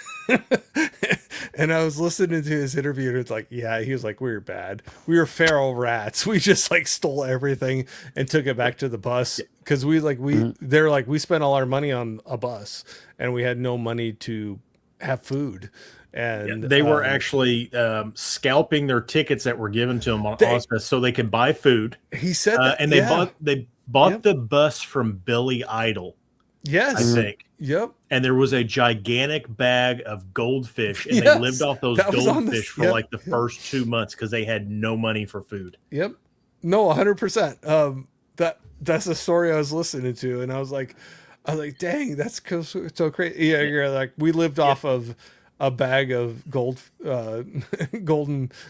And I was listening to his interview, and it's like, he was like, we were bad. We were feral rats. We just like stole everything and took it back to the bus. Cause they're like, we spent all our money on a bus and we had no money to have food. And they were actually scalping their tickets that were given to them on Ozfest so they could buy food. He said that, and they bought the bus from Billy Idol. Yes. I think. Yep. And there was a gigantic bag of goldfish, and they lived off those goldfish for like the first 2 months because they had no money for food. Yep. No, 100%. That's the story I was listening to, and I was like, dang, that's so crazy. Yeah, you're like, we lived off of a bag of golden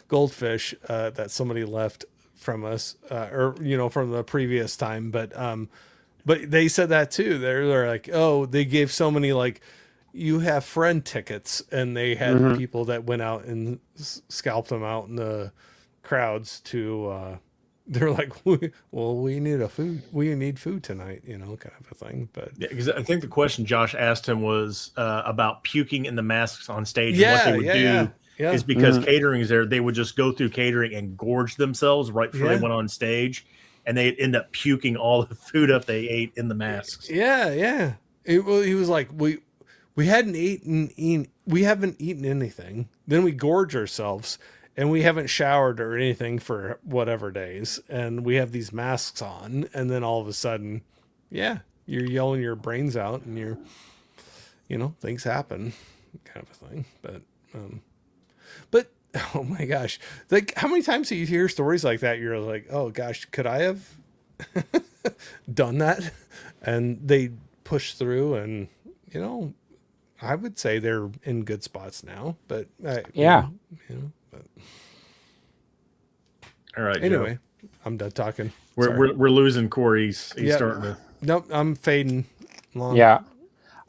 goldfish that somebody left from us, or from the previous time, But they said that too. They're like, oh, they gave so many, like, you have friend tickets, and they had people that went out and scalped them out in the crowds to. They're like, we need food tonight, kind of a thing. But because I think the question Josh asked him was about puking in the masks on stage. And what they would do is because catering is there, they would just go through catering and gorge themselves right before they went on stage. And they end up puking all the food up they ate in the masks. Yeah. He was like, we haven't eaten anything. Then we gorge ourselves, and we haven't showered or anything for whatever days, and we have these masks on, and then all of a sudden, you're yelling your brains out, and things happen, kind of a thing. But oh my gosh, like how many times do you hear stories like that? You're like, oh gosh, could I have done that? And they push through, and I would say they're in good spots now. But yeah, but all right. Anyway, Joe. I'm done talking. We're losing Corey. He's starting to. Nope, I'm fading. Long. Yeah.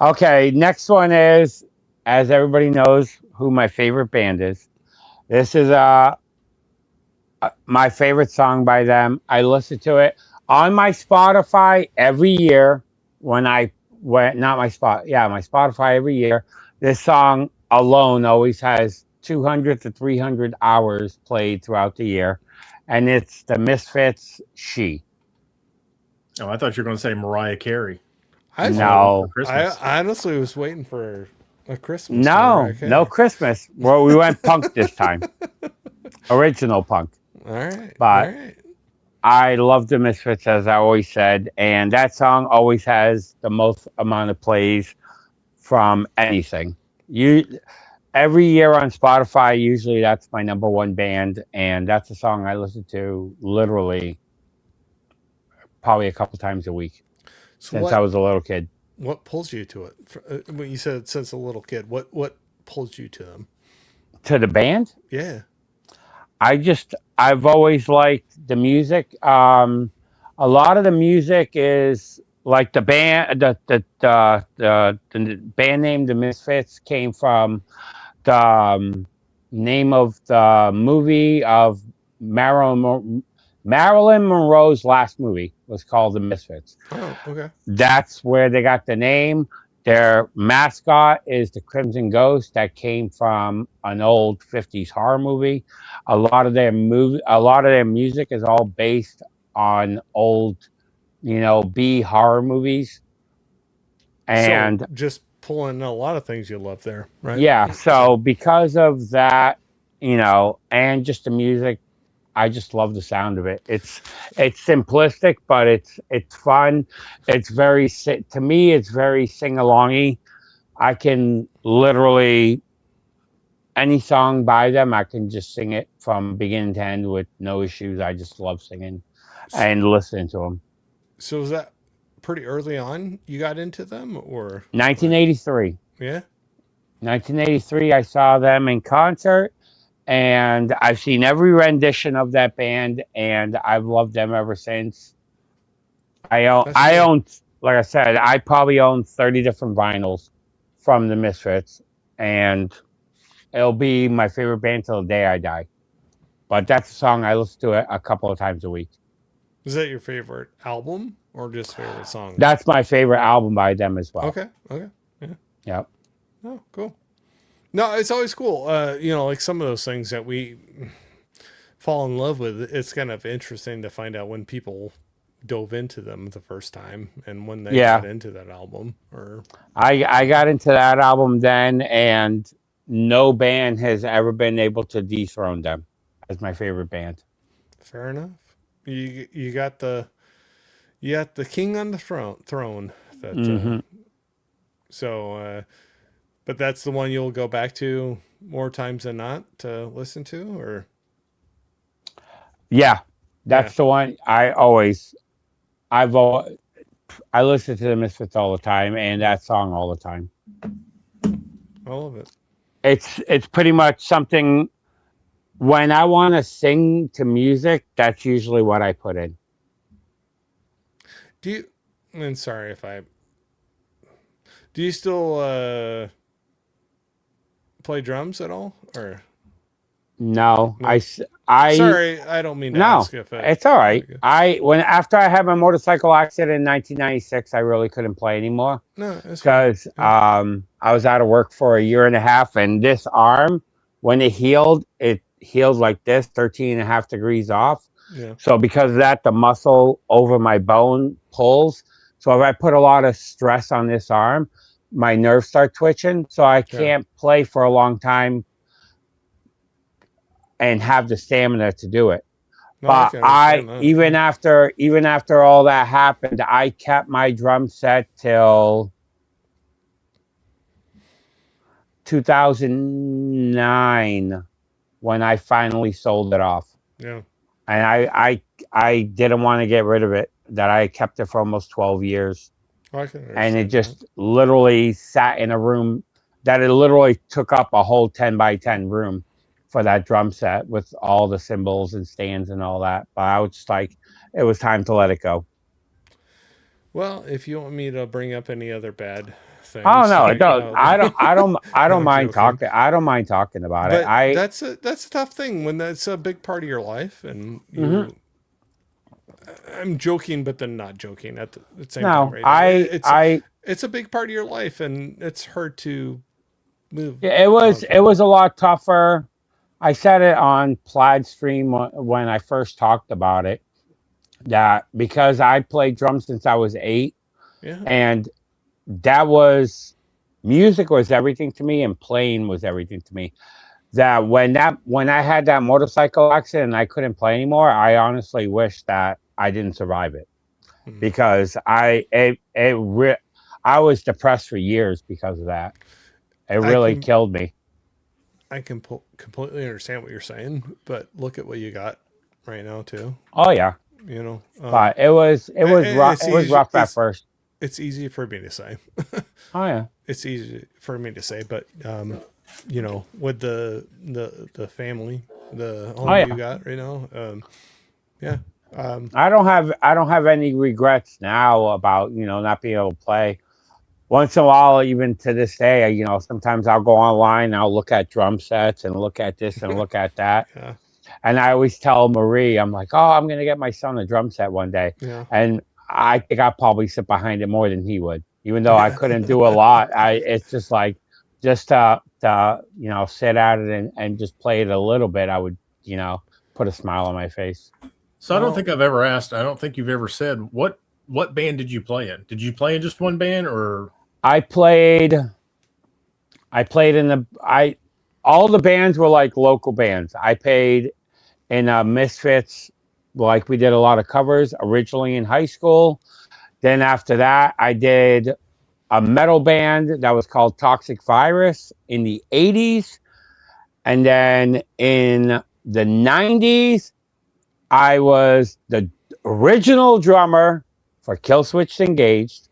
Okay. Next one is, as everybody knows, who my favorite band is. This is my favorite song by them. I listen to it on my Spotify every year my Spotify every year. This song alone always has 200 to 300 hours played throughout the year, and it's the Misfits' "She." Oh, I thought you were going to say Mariah Carey. No, I honestly was waiting for a Christmas. No Christmas. Well, we went punk this time. Original punk. All right. But I love the Misfits, as I always said, and that song always has the most amount of plays from anything. Every year on Spotify, usually that's my number one band, and that's a song I listen to literally probably a couple times a week since I was a little kid. What pulls you to it? When you said since a little kid, what pulls you to them? To the band? Yeah. I've always liked the music. A lot of the music is like the band, the band name, the Misfits, came from the name of the movie of Marilyn Monroe's last movie was called The Misfits. Oh, okay. That's where they got the name. Their mascot is the Crimson Ghost that came from an old 50s horror movie. A lot of their music is all based on old, B horror movies. And so just pulling a lot of things you love there, right? Yeah. So because of that, and just the music, I just love the sound of it. It's simplistic, but it's fun. It's to me, it's very sing-alongy. I can literally, any song by them, I can just sing it from beginning to end with no issues. I just love singing and listening to them. So was that pretty early on you got into them, or 1983? Yeah. 1983, I saw them in concert. And I've seen every rendition of that band, and I've loved them ever since. I own, like I said, I probably own 30 different vinyls from the Misfits, and it'll be my favorite band till the day I die. But that's a song I listen to a couple of times a week. Is that your favorite album or just favorite song? That's my favorite album by them as well. Okay. Yeah. Yep. Oh, cool. No, it's always cool. Like some of those things that we fall in love with, it's kind of interesting to find out when people dove into them the first time and when they got into that album. Or I got into that album then, and no band has ever been able to dethrone them as my favorite band. Fair enough. You got the king on the throne. That mm-hmm. But that's the one you'll go back to more times than not to listen to, or? Yeah, that's the one I listen to the Misfits all the time, and that song all the time. All of it. It's pretty much something when I want to sing to music, that's usually what I put in. Do you still play drums at all, or no? I sorry, I don't mean to ask if it's all right. After I had my motorcycle accident in 1996, I really couldn't play anymore. No, because I was out of work for a year and a half, and this arm, when it healed like this, 13.5 degrees off. Yeah. So because of that, the muscle over my bone pulls. So if I put a lot of stress on this arm, my nerves start twitching, so I can't play for a long time and have the stamina to do it. No, but even after all that happened, I kept my drum set till 2009 when I finally sold it off. Yeah. And I didn't want to get rid of it. That I kept it for almost 12 years. And it just literally sat in a room that it literally took up a whole 10 by 10 room for that drum set with all the cymbals and stands and all that. But I was just like, it was time to let it go. Well, if you want me to bring up any other bad things, oh no, it does. I don't mind talking. I don't mind talking about but it. That's a tough thing when that's a big part of your life, and you. I'm joking, but then not joking at the same time. Right? It's a big part of your life, and it's hard to move. Yeah, it was a lot tougher. I said it on Plaid Stream when I first talked about it, that because I played drums since I was 8, and music was everything to me, and playing was everything to me. That when I had that motorcycle accident and I couldn't play anymore, I honestly wish that I didn't survive it, because I was depressed for years because of that. It really killed me. I can completely understand what you're saying, but look at what you got right now too. Oh yeah, but it was rough. It was rough at first. It's easy for me to say. Oh yeah, it's easy for me to say, but with the family, the home you got right now, I don't have any regrets now about not being able to play. Once in a while, even to this day, sometimes I'll go online and I'll look at drum sets and look at this and look at that. Yeah. And I always tell Marie, I'm like, oh, I'm gonna get my son a drum set one day. Yeah. And I think I'll probably sit behind it more than he would, even though I couldn't do a lot. It's just like to sit at it and just play it a little bit. I would put a smile on my face. So I don't think I've ever asked. I don't think you've ever said what band did you play in? Did you play in just one band, or? I played in all the bands were like local bands. I played in Misfits, like we did a lot of covers originally in high school. Then after that, I did a metal band that was called Toxic Virus in the 80s. And then in the 90s, I was the original drummer for Killswitch Engaged,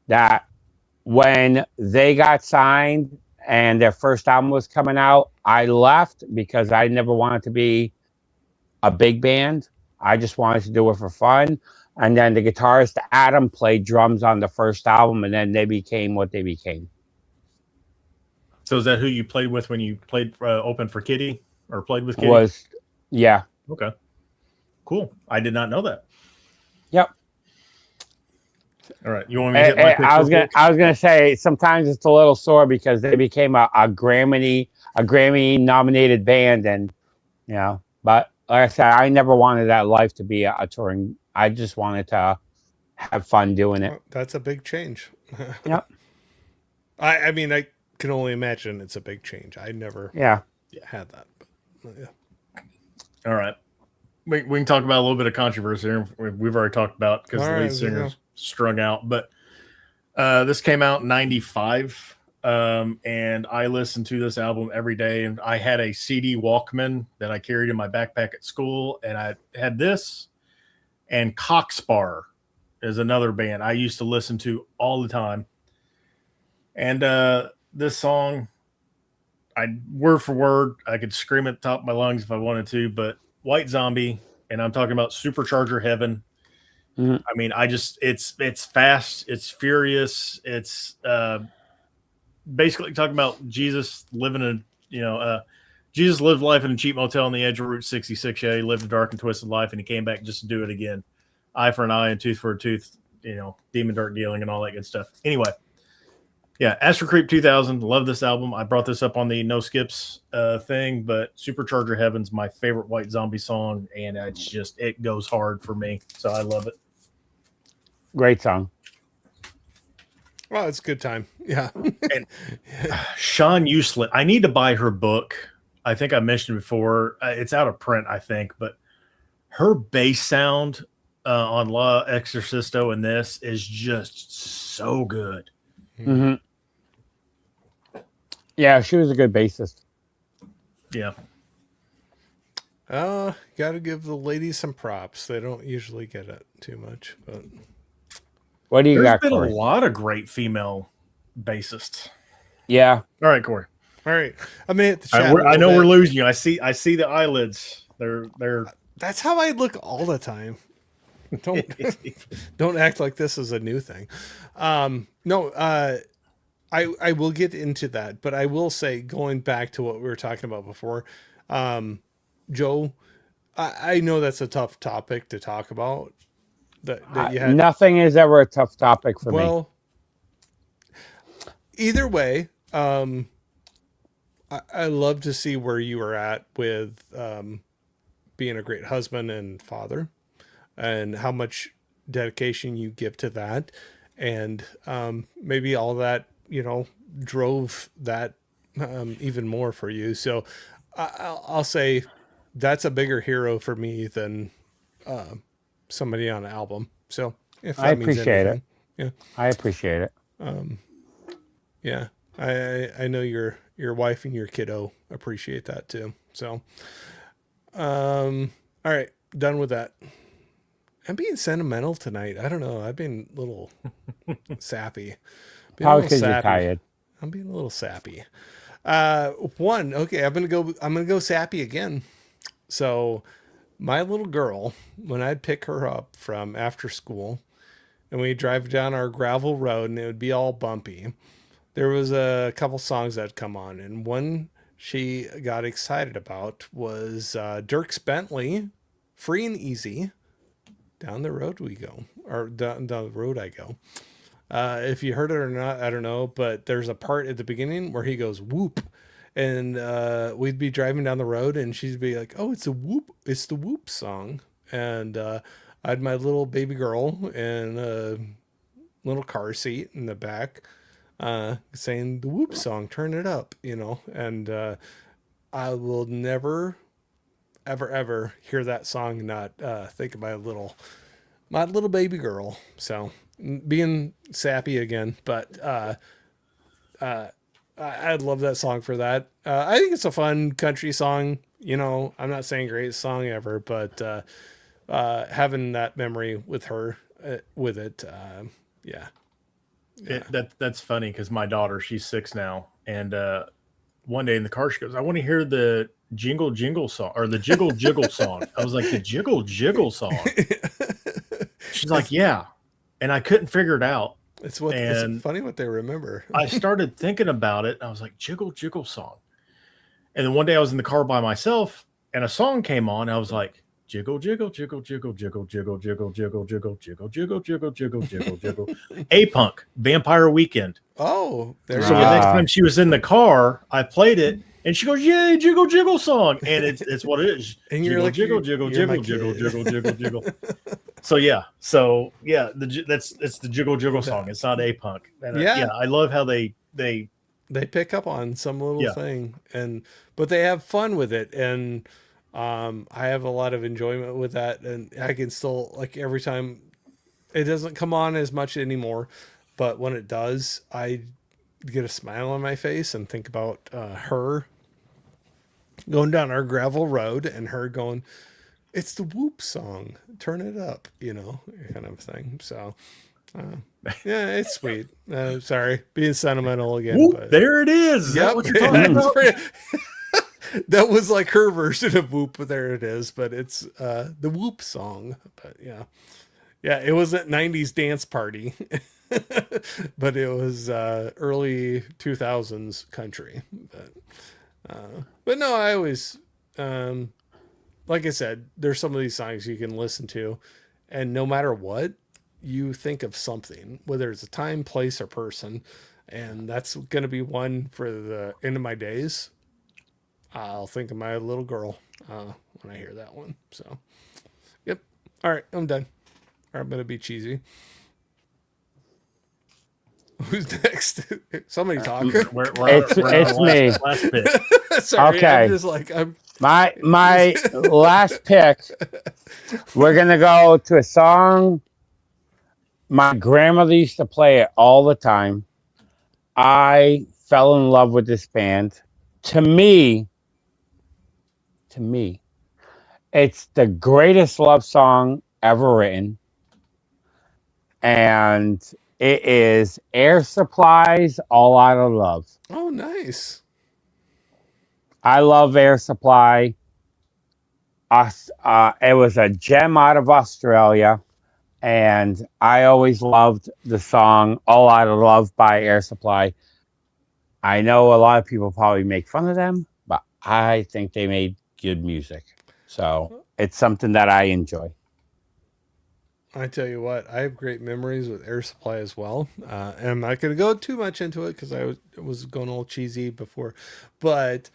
that when they got signed and their first album was coming out, I left because I never wanted to be a big band. I just wanted to do it for fun. And then the guitarist Adam played drums on the first album, and then they became what they became. So is that who you played with when you played open for Kitty, or played with Kitty? Yeah. Okay. Cool. I did not know that. Yep. All right. You want me to get my I was gonna say sometimes it's a little sore because they became a Grammy nominated band, and but like I said, I never wanted that life to be a touring. I just wanted to have fun doing it. Well, that's a big change. Yep. I mean, I can only imagine it's a big change. I never had that. But, yeah. All right. We can talk about a little bit of controversy here. We've already talked about because the lead singer's strung out. But this came out in 95, and I listened to this album every day. And I had a CD Walkman that I carried in my backpack at school, and I had this. And Cockspar is another band I used to listen to all the time. And this song, word for word, I could scream at the top of my lungs if I wanted to, but White Zombie, and I'm talking about Supercharger Heaven. Mm-hmm. I mean, it's fast, it's furious, it's basically talking about Jesus living Jesus lived life in a cheap motel on the edge of Route 66. Yeah, he lived a dark and twisted life, and he came back just to do it again. Eye for an eye and tooth for a tooth, demon dirt dealing and all that good stuff. Anyway, yeah, Astro Creep 2000. Love this album. I brought this up on the No Skips thing, but Supercharger Heaven's my favorite White Zombie song, and it goes hard for me, so I love it. Great song. Well, it's a good time. Yeah. And Sean Uslet, I need to buy her book. I think I mentioned it before. It's out of print, I think, but her bass sound on La Exorcisto and this is just so good. Mm-hmm. Yeah, she was a good bassist. Yeah. Got to give the ladies some props. They don't usually get it too much, but what do you got, There's been Corey? a lot of great female bassists. Yeah. All right, Corey. All right. I mean, the chat. I know we're losing you. I see the eyelids. They're. That's how I look all the time. Don't act like this is a new thing. No. I will get into that, but I will say, going back to what we were talking about before, Joe, I know that's a tough topic to talk about. That you had. Nothing is ever a tough topic for me. Well, either way, I love to see where you are at with being a great husband and father, and how much dedication you give to that, and maybe all that drove that even more for you. So I'll say that's a bigger hero for me than somebody on an album. So if that I means appreciate anything. it. Yeah, I appreciate it. Yeah, I know your wife and your kiddo appreciate that too. So, all right, done with that. I'm being sentimental tonight. I don't know. I've been a little sappy. Probably because you're tired. I'm being a little sappy. Okay, I'm gonna go sappy again. So, my little girl, when I'd pick her up from after school, and we'd drive down our gravel road, and it would be all bumpy, there was a couple songs that come on, and one she got excited about was Dierks Bentley, "Free and Easy." Down the road we go, or down the road I go. If you heard it or not, I don't know, but there's a part at the beginning where he goes whoop, and we'd be driving down the road, and she'd be like, "Oh, it's a whoop! It's the whoop song." And I had my little baby girl in a little car seat in the back, saying the whoop song, "Turn it up," And I will never, ever hear that song and not think of my little baby girl. So being sappy again, but I love that song for that. I think it's a fun country song. I'm not saying greatest song ever, but having that memory with her with it, yeah. That's funny because my daughter, she's 6 now, and one day in the car she goes, "I want to hear the Jingle Jingle song or the Jiggle Jiggle song." I was like, "The Jiggle Jiggle song?" She's like, "Yeah," and I couldn't figure it out. It's funny what they remember. I started thinking about it, and I was like, "Jiggle Jiggle song," and then one day I was in the car by myself, and a song came on. And I was like, "Jiggle Jiggle Jiggle Jiggle Jiggle Jiggle Jiggle Jiggle Jiggle Jiggle Jiggle Jiggle Jiggle Jiggle Jiggle." A-Punk, Vampire Weekend. Oh, so the next time she was in the car, I played it, and she goes, "Yay, Jiggle Jiggle song," and it's what it is. And you're like, jiggle Jiggle Jiggle Jiggle Jiggle Jiggle Jiggle. So yeah, it's the Jiggle Jiggle song. It's not A-Punk. And I love how they pick up on some little thing, but they have fun with it, and I have a lot of enjoyment with that, and I can still, like, every time it doesn't come on as much anymore, but when it does, I get a smile on my face and think about her going down our gravel road and her going, "It's the whoop song, turn it up," kind of thing. So yeah, it's sweet. Sorry, being sentimental again. Whoop, but there it is. Is that what you're talking about? That was like her version of whoop, but there it is. But it's the whoop song. But yeah, it was at 90s dance party, but it was early 2000s country. But no, I always, like I said, there's some of these songs you can listen to, and no matter what, you think of something, whether it's a time, place, or person, and that's going to be one for the end of my days. I'll think of my little girl when I hear that one. So, yep. All right, I'm done. Or I'm going to be cheesy. Who's next? Somebody talk. It's me. Last pick. Sorry, okay. I'm just like my last pick. We're gonna go to a song. My grandmother used to play it all the time. I fell in love with this band. To me, it's the greatest love song ever written. And it is Air Supply's All Out of Love. Oh, nice. I love Air Supply. It was a gem out of Australia. And I always loved the song All Out of Love by Air Supply. I know a lot of people probably make fun of them, but I think they made good music. So it's something that I enjoy. I tell you what, I have great memories with Air Supply as well. And I'm not going to go too much into it because I was going all cheesy before. But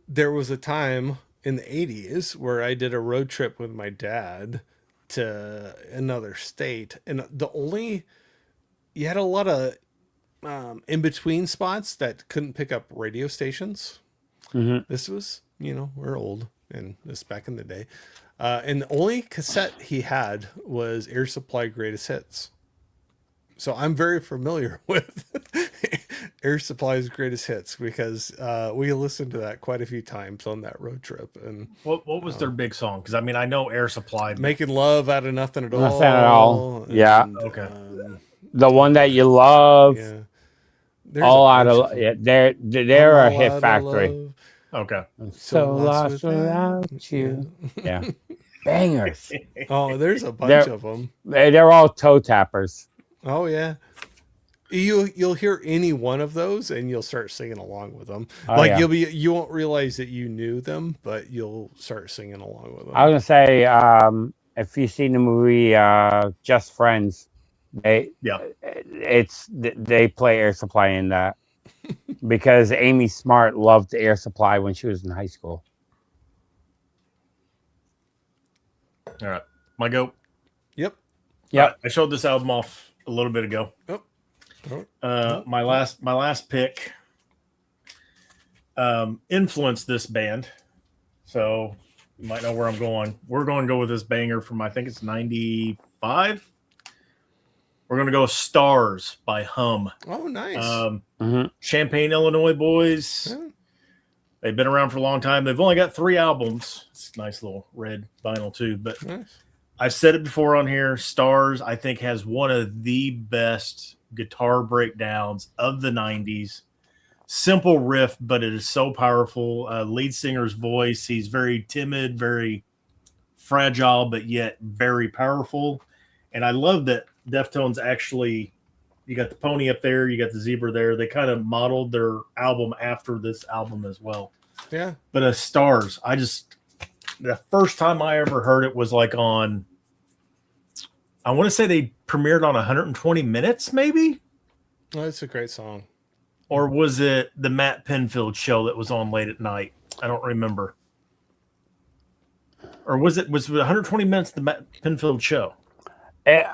there was a time in the 80s where I did a road trip with my dad to another state. And you had a lot of in between spots that couldn't pick up radio stations. Mm-hmm. This was, we're old and this back in the day. And the only cassette he had was Air Supply Greatest Hits. So I'm very familiar with Air Supply's Greatest Hits because we listened to that quite a few times on that road trip. And what was their big song? Because I know Air Supply. Making Love Out of Nothing at All. Nothing at all. And, yeah. Okay. The one that you love. Yeah. All Out of yeah. They're a hit factory. Okay. I'm so lost without you. Yeah. Bangers. Oh, there's a bunch of them. They're all toe tappers. Oh yeah. You'll hear any one of those and you'll start singing along with them. You won't realize that you knew them, but you'll start singing along with them. I was gonna say, if you've seen the movie Just Friends, they play Air Supply in that. Because Amy Smart loved Air Supply when she was in high school. All right. My go. Yep. I showed this album off a little bit ago. My last pick influenced this band. So you might know where I'm going. We're going to go with this banger from, I think it's 95. We're going to go Stars by Hum. Oh, nice. Champaign, Illinois boys. Yeah. They've been around for a long time. They've only got 3 albums. It's a nice little red vinyl too. But nice. I've said it before on here. Stars, I think, has one of the best guitar breakdowns of the 90s. Simple riff, but it is so powerful. Lead singer's voice. He's very timid, very fragile, but yet very powerful. And I love that Deftones actually, you got the pony up there, you got the zebra there. They kind of modeled their album after this album as well. Yeah. But Stars, the first time I ever heard it was like on, I want to say they premiered on 120 Minutes, maybe? Oh, that's a great song. Or was it the Matt Pinfield show that was on late at night? I don't remember. Or was it 120 Minutes the Matt Pinfield show? He did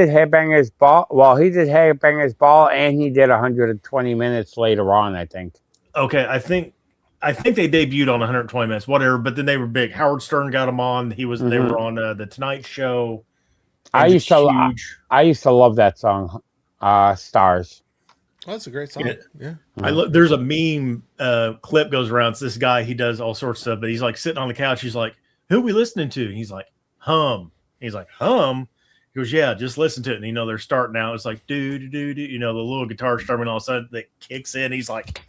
Headbangers Ball. Well, he did Headbangers Ball, and he did 120 Minutes later on, I think. Okay, I think they debuted on 120 Minutes, whatever. But then they were big. Howard Stern got them on. They were on the Tonight Show. I used to love that song, Stars. Oh, that's a great song. Yeah. There's a meme clip goes around. It's this guy. He does all sorts of stuff, but he's like sitting on the couch. He's like, "Who are we listening to?" And he's like, "Hum." He's like, "Hum." He goes, "Yeah, just listen to it." And they're starting out. It's like do do do do. The little guitar strumming all of a sudden that kicks in. He's like,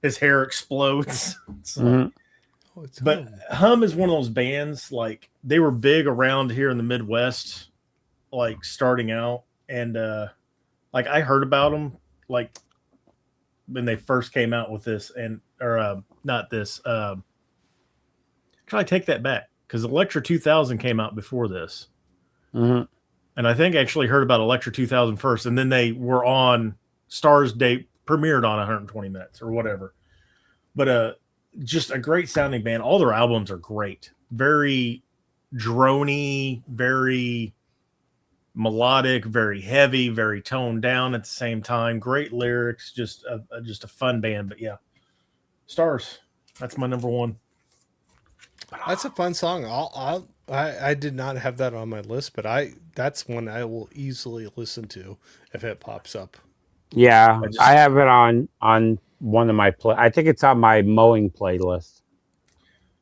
his hair explodes. But Hum is one of those bands, like they were big around here in the Midwest, like starting out, and like I heard about them like when they first came out with this, not this. Can I take that back? Because Electra 2000 came out before this. Mm-hmm. And I think I actually heard about Electra 2000 first, and then they were on Stars Day, premiered on 120 Minutes or whatever. But just a great sounding band. All their albums are great. Very drony, very melodic, very heavy, very toned down at the same time. Great lyrics, just a fun band. But yeah, Stars. That's my number one. That's a fun song. I did not have that on my list, but that's one I will easily listen to if it pops up. Yeah, I have it on one of my I think it's on my mowing playlist.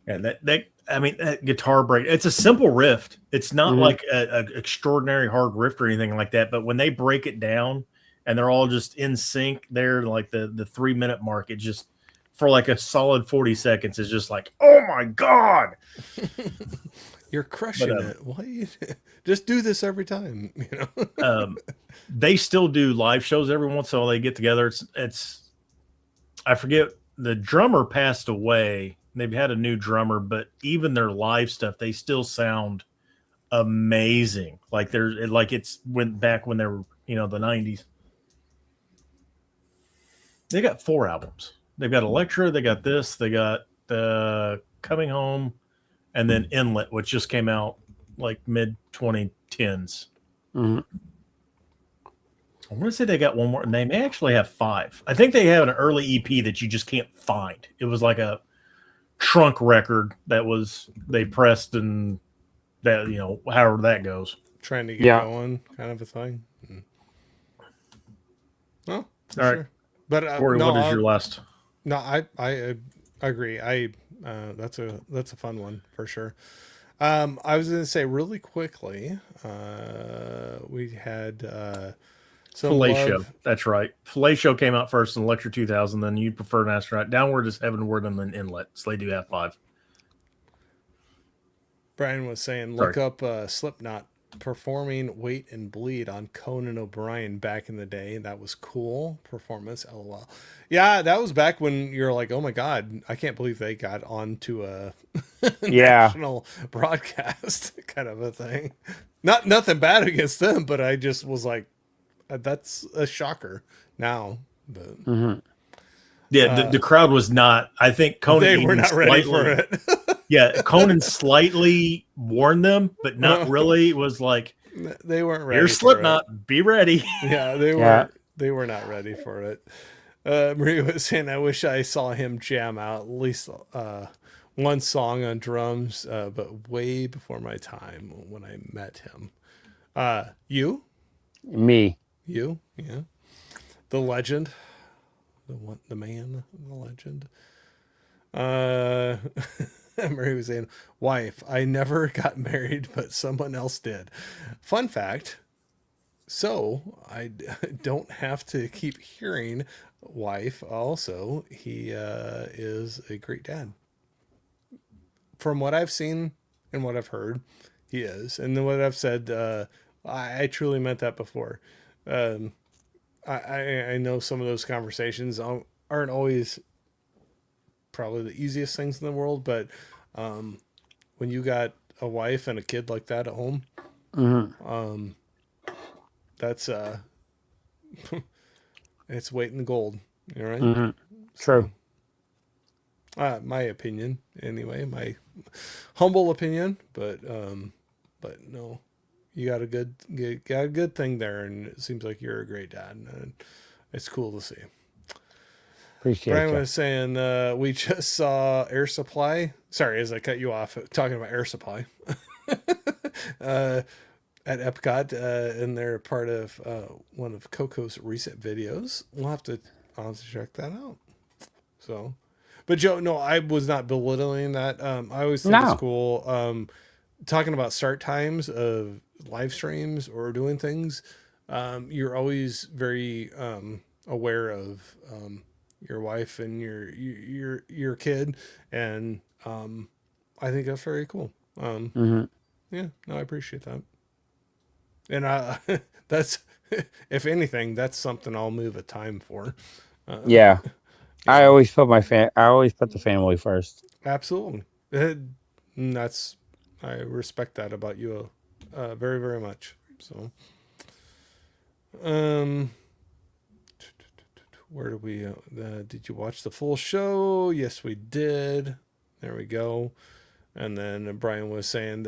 And that guitar break, it's a simple riff. It's not like a extraordinary hard riff or anything like that. But when they break it down and they're all just in sync there, like the 3-minute mark, it just for like a solid 40 seconds is just like, oh my God. You're crushing it. Why just do this every time, you know? They still do live shows every once in a while. They get together. It's I forget, the drummer passed away. They've had a new drummer, but even their live stuff, they still sound amazing. Like it's went back when they were, the 90s. They got 4 albums. They've got Electra, they got this, they got the Coming Home, and then Inlet, which just came out like mid 2010s. Mm-hmm. I want to say they got one more, and they may actually have 5. I think they have an early EP that you just can't find. It was like a trunk record that they pressed, and that, however that goes. Trying to get going, kind of a thing. Oh, all right. Sure. But Corey, what is your last? No, I agree. That's a fun one for sure. I was going to say really quickly, we had Fellatio. That's right. Fellatio came out first in Electra 2000. Then You'd Prefer an Astronaut. Downward is Heavenward, and then Inlet. So they do have 5. Brian was saying, look up Slipknot performing Wait and Bleed on Conan O'Brien back in the day. That was cool performance. LOL. Yeah, that was back when you're like, oh my God, I can't believe they got onto a national broadcast kind of a thing. Nothing bad against them, but I just was like, that's a shocker now. But yeah, the crowd was not. I think Conan, they were not ready for it. Yeah, Conan slightly warned them, but not really. It was like, they weren't ready. Here's Slipknot. Be ready. Yeah, they were not ready for it. Marie was saying, I wish I saw him jam out at least one song on drums, but way before my time when I met him. You? Me. You? Yeah. The legend. The man, the legend. Mary was saying, wife, I never got married, but someone else did. Fun fact. So I don't have to keep hearing wife. Also, he is a great dad. From what I've seen and what I've heard, he is. And then what I've said, I truly meant that before. I know some of those conversations aren't always probably the easiest things in the world, but when you got a wife and a kid like that at home, that's it's weight in gold. You're right. Mm-hmm. True. My opinion, anyway, my humble opinion, but no, you got a good thing there, and it seems like you're a great dad, and it's cool to see. Appreciate Brian that. was saying we just saw Air Supply. Sorry, as I cut you off, talking about Air Supply at Epcot, and they're part of one of Coco's recent videos. I'll have to check that out. So, but Joe, no, I was not belittling that. I always think it's cool. Talking about start times of live streams or doing things, you're always very aware of your wife and your kid, and I think that's very cool. Yeah, no, I appreciate that. And that's, if anything, that's something I'll move a time for. Yeah. I always put the family first. Absolutely. I respect that about you very, very much. So, where do we, did you watch the full show? Yes, we did. There we go. And then Brian was saying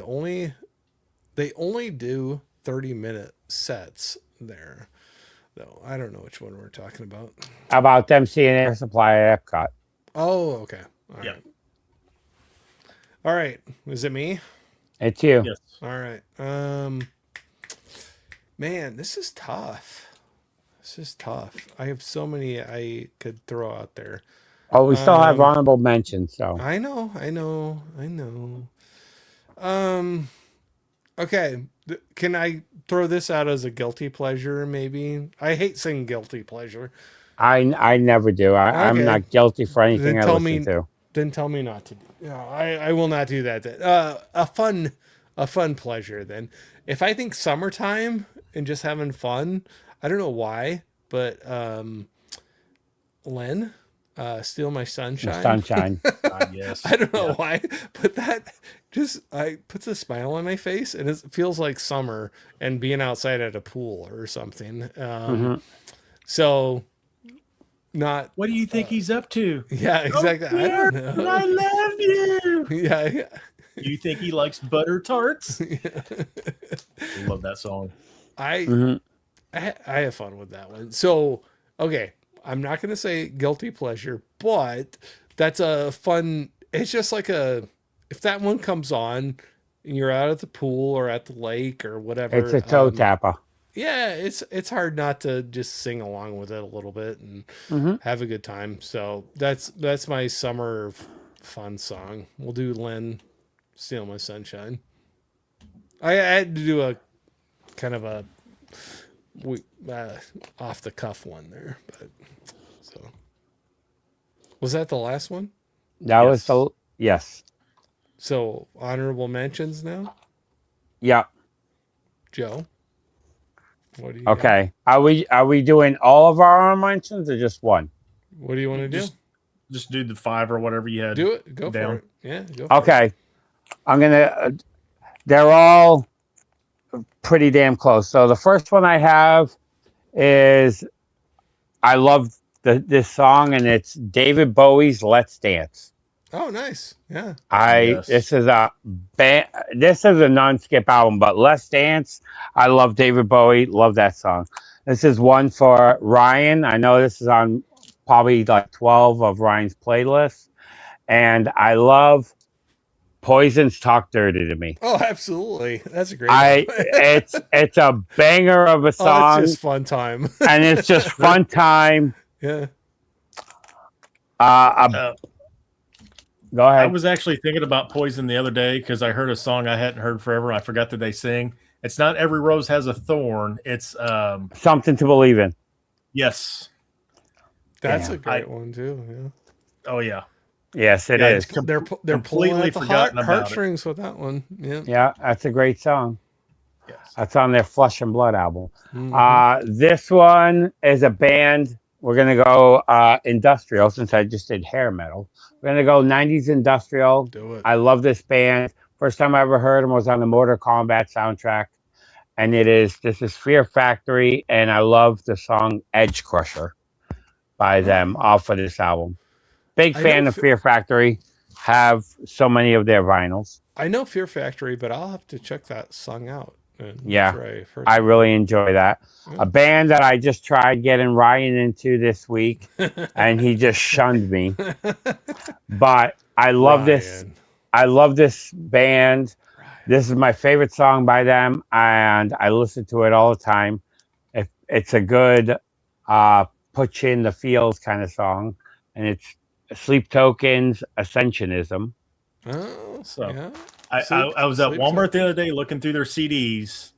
they only do 30-minute sets there, though. I don't know which one we're talking about. About them seeing Air Supply at Epcot. Oh, okay. All right. All right. Is it me? It's you. Yes. All right. Man, this is tough. I have so many I could throw out there. Oh, we still have honorable mentions, so. I know. Okay. Can I throw this out as a guilty pleasure, maybe? I hate saying guilty pleasure. I never do. I'm not guilty for anything I listen to. Then tell me not to. I will not do that. Then. A fun pleasure. Then, if I think summertime and just having fun, I don't know why, but Len, Steal My Sunshine. Sunshine. Yes. I don't know why, but that just puts a smile on my face, and it feels like summer and being outside at a pool or something. So. Not. What do you think he's up to? Yeah, exactly. I don't know. I love you. Yeah. You think he likes butter tarts? I love that song. I have fun with that one. So, okay, I'm not going to say guilty pleasure, but that's a fun. It's just like if that one comes on and you're out at the pool or at the lake or whatever. It's a toe tapper. Yeah, it's hard not to just sing along with it a little bit and have a good time. So that's my summer fun song. We'll do Len, Steal My Sunshine. I had to do a kind of a off the cuff one there, but so was that the last one? That was the yes. So honorable mentions now. Yeah. Joe. What do you got? Are we doing all of our honorable mentions or just one? What do you want to do? Just do the 5 or whatever you had. Do it. Go down. for it. Yeah. Go for okay. It. I'm gonna. They're all pretty damn close. So the first one I have is I love this song, and it's David Bowie's "Let's Dance." Oh, nice. Yeah. This is a non-skip album, but Let's Dance. I love David Bowie. Love that song. This is one for Ryan. I know this is on probably like 12 of Ryan's playlists, and I love Poison's "Talk Dirty to Me." Oh, absolutely. That's a great one. It's a banger of a song. Oh, it's just fun time. And it's just fun time. Yeah. Go ahead. I was actually thinking about Poison the other day because I heard a song I hadn't heard forever. I forgot that they sing. It's not Every Rose Has a Thorn. It's Something to Believe in. Yes. That's a great one too. Yeah. Oh yeah. Yes, it is. They're pulling at the heartstrings with that one. Yeah. Yeah, that's a great song. Yes. That's on their Flesh and Blood album. This one is a band. We're going to go industrial since I just did hair metal. We're going to go 90s industrial. Do it. I love this band. First time I ever heard them was on the Mortal Kombat soundtrack. And this is Fear Factory. And I love the song Edge Crusher by them off of this album. Big fan of Fear Factory. Have so many of their vinyls. I know Fear Factory, but I'll have to check that song out. Yeah, I really enjoy that. A band that I just tried getting Ryan into this week, and he just shunned me. But I love this. I love this band. This is my favorite song by them, and I listen to it all the time. It's a good put you in the feels kind of song, and it's Sleep Tokens, Ascensionism. Oh, so yeah. I was at Walmart the other day looking through their CDs,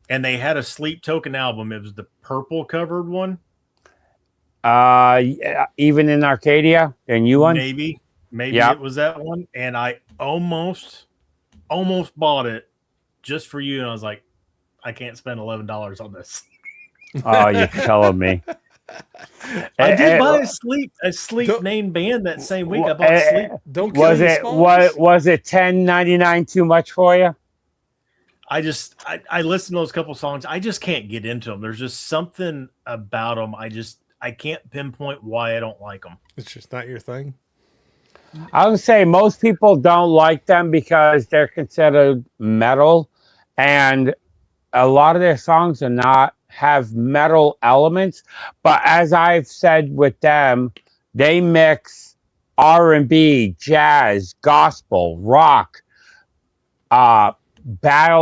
and they had a Sleep Token album. It was the purple covered one. Even in Arcadia, their new one. Maybe it was that one. And I almost bought it just for you. And I was like, I can't spend $11 on this. Oh, you're telling me. I did buy a sleep named band that same week. I bought Sleep. Don't kill was it $10.99 too much for you? I listened to those couple songs. I just can't get into them. There's just something about them. I can't pinpoint why I don't like them. It's just not your thing. I would say most people don't like them because they're considered metal, and a lot of their songs are not have metal elements, but as I've said with them, they mix R&B, jazz, gospel, rock, battle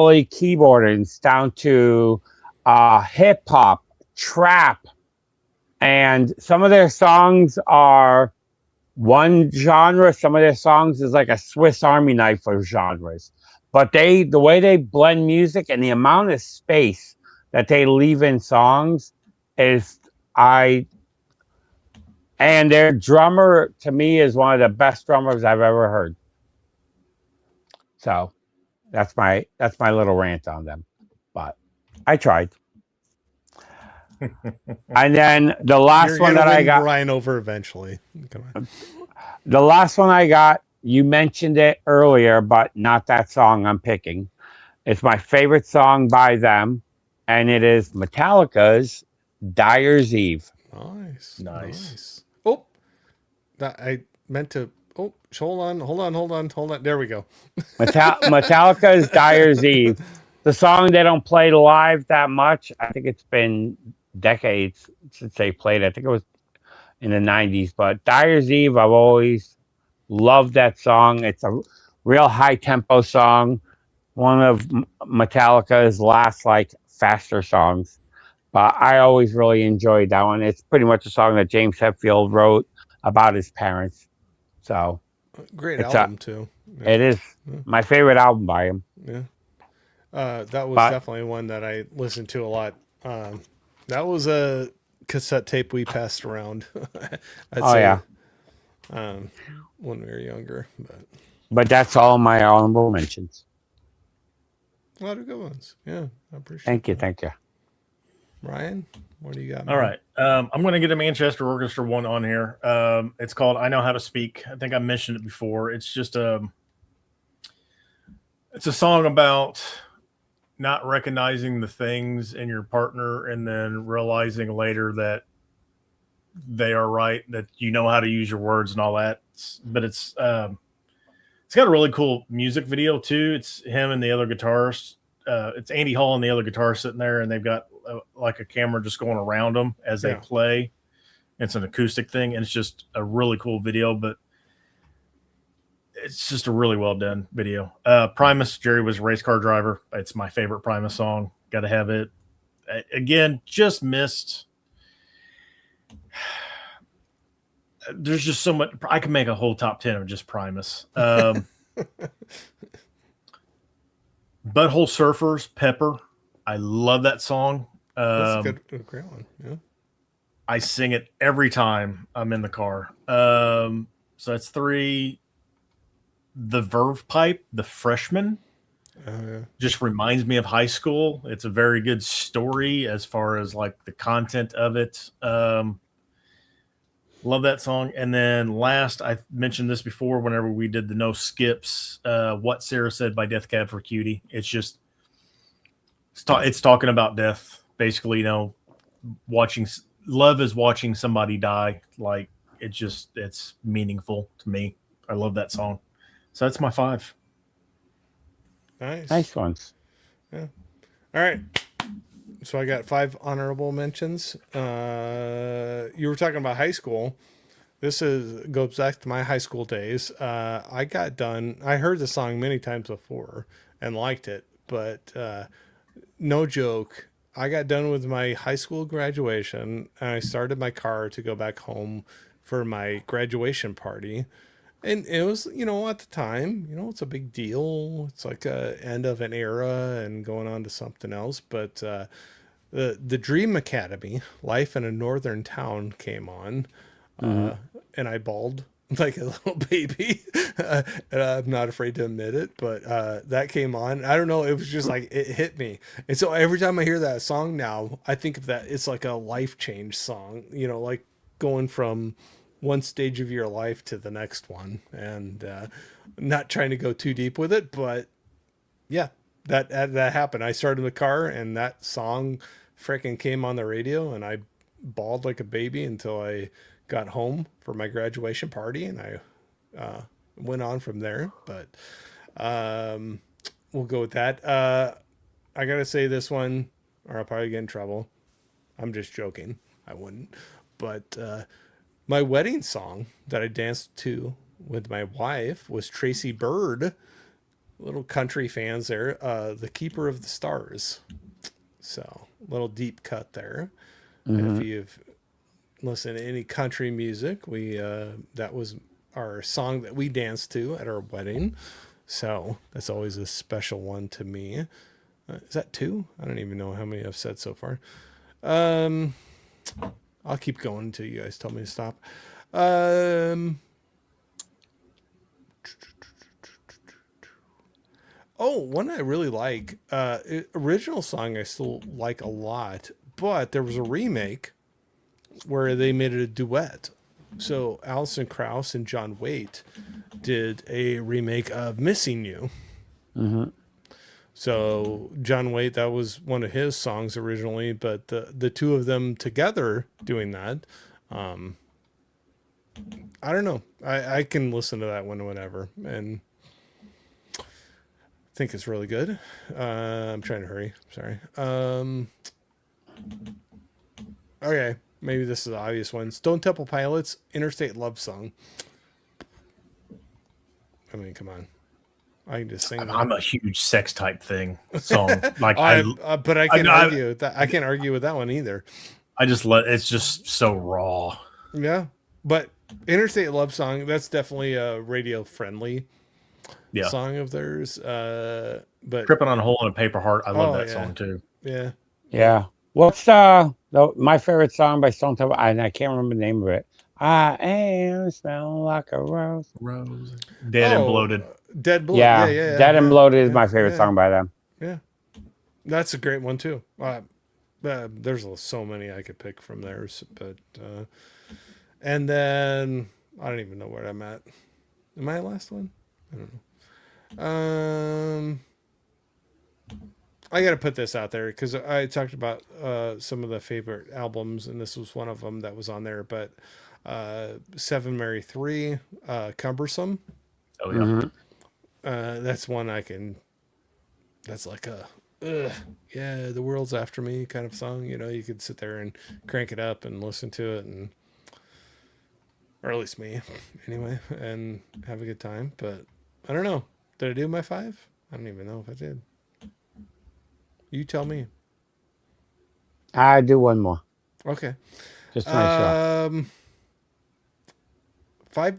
keyboardings down to hip hop, trap, and some of their songs are one genre. Some of their songs is like a Swiss Army knife of genres. But the way they blend music and the amount of space that they leave in songs is and their drummer to me is one of the best drummers I've ever heard. So that's my little rant on them. But I tried. And then the last one that I got Ryan over eventually. Come on. The last one I got, you mentioned it earlier, but not that song I'm picking. It's my favorite song by them, and it is Metallica's "Dyer's Eve." Nice. Oh, I meant to. Oh, hold on. There we go. Metallica's "Dyer's Eve." The song they don't play live that much. I think it's been decades since they played it. I think it was in the 90s, but Dyer's Eve, I've always loved that song. It's a real high tempo song, one of Metallica's last like faster songs, but I always really enjoyed that one. It's pretty much a song that James Hetfield wrote about his parents. So great album too. Yeah. It is my favorite album by him. Yeah. That was definitely one that I listened to a lot. That was a cassette tape we passed around. When we were younger, but that's all my honorable mentions. A lot of good ones. Yeah, I appreciate. Thank you. Ryan, what do you got? All right, I'm going to get a Manchester Orchestra one on here. It's called "I Know How to Speak." I think I mentioned it before. It's just it's a song about not recognizing the things in your partner and then realizing later that they are right, that you know how to use your words and all that. But it's got a really cool music video too. It's him and the other guitarist. It's Andy Hall and the other guitar sitting there, and they've got like a camera just going around them as they play. It's an acoustic thing, and it's just a really cool video, but it's just a really well done video. Primus, Jerry was a race car driver. It's my favorite Primus song. Got to have it. Again, just missed. There's just so much. I can make a whole top 10 of just Primus. Butthole Surfers, Pepper. I love that song. That's a great one. Yeah. I sing it every time I'm in the car. So that's 3. The Verve Pipe, The Freshman, just reminds me of high school. It's a very good story as far as like the content of it. Love that song. And then last, I mentioned this before whenever we did the No Skips, What Sarah Said by Death Cab for Cutie. It's just, it's talking about death. Basically, you know, love is watching somebody die. Like it's meaningful to me. I love that song. So that's my 5. Nice ones. Yeah. All right. So I got 5 honorable mentions. You were talking about high school. This goes back to my high school days. I heard the song many times before and liked it, but no joke, I got done with my high school graduation and I started my car to go back home for my graduation party. And it was, at the time, it's a big deal. It's like a end of an era and going on to something else. But the Dream Academy, Life in a Northern Town, came on, and I bawled like a little baby. And I'm not afraid to admit it, but that came on. I don't know. It was just like it hit me. And so every time I hear that song now, I think of that. It's like a life change song, like going from one stage of your life to the next one, and not trying to go too deep with it, but yeah, that happened. I started in the car and that song freaking came on the radio and I bawled like a baby until I got home for my graduation party, and I went on from there. But we'll go with that. I gotta say this one, or I'll probably get in trouble. I'm just joking. I wouldn't. But my wedding song that I danced to with my wife was Tracy Bird. Little country fans there. The Keeper of the Stars. So, little deep cut there. And if you've listened to any country music, that was our song that we danced to at our wedding. So, that's always a special one to me. Is that 2? I don't even know how many I've said so far. I'll keep going until you guys tell me to stop. One I really like. Original song I still like a lot, but there was a remake where they made it a duet. So Alison Krauss and John Waite did a remake of Missing You. So John Waite, that was one of his songs originally, but the two of them together doing that, I don't know. I can listen to that one whenever, and I think it's really good. I'm trying to hurry. Sorry. Okay, maybe this is the obvious one. Stone Temple Pilots, Interstate Love Song. I mean, come on. I can just sing. I'm a huge sex type thing song. Like, but I can't argue with that. I can't argue with that one either. It's just so raw. Yeah, but Interstate Love Song, that's definitely a radio friendly song of theirs. But Tripping on a Hole in a Paper Heart, I love that song too. Yeah. Yeah. What's my favorite song by Stone Temple? And I can't remember the name of it. I am smelling like a rose. Dead and Bloated. Dead Bloated. Yeah. Dead and Bloated is my favorite song by them. Yeah. That's a great one too. There's so many I could pick from theirs, but and then I don't even know where I'm at. Am I the last one? I don't know. I got to put this out there because I talked about some of the favorite albums, and this was one of them that was on there. But Seven Mary 3, Cumbersome. Oh yeah. That's one I can. That's like the world's after me kind of song. You know, you could sit there and crank it up and listen to it, or at least me, anyway, and have a good time. But I don't know. Did I do my 5? I don't even know if I did. You tell me. I do one more. Okay. Just to make sure.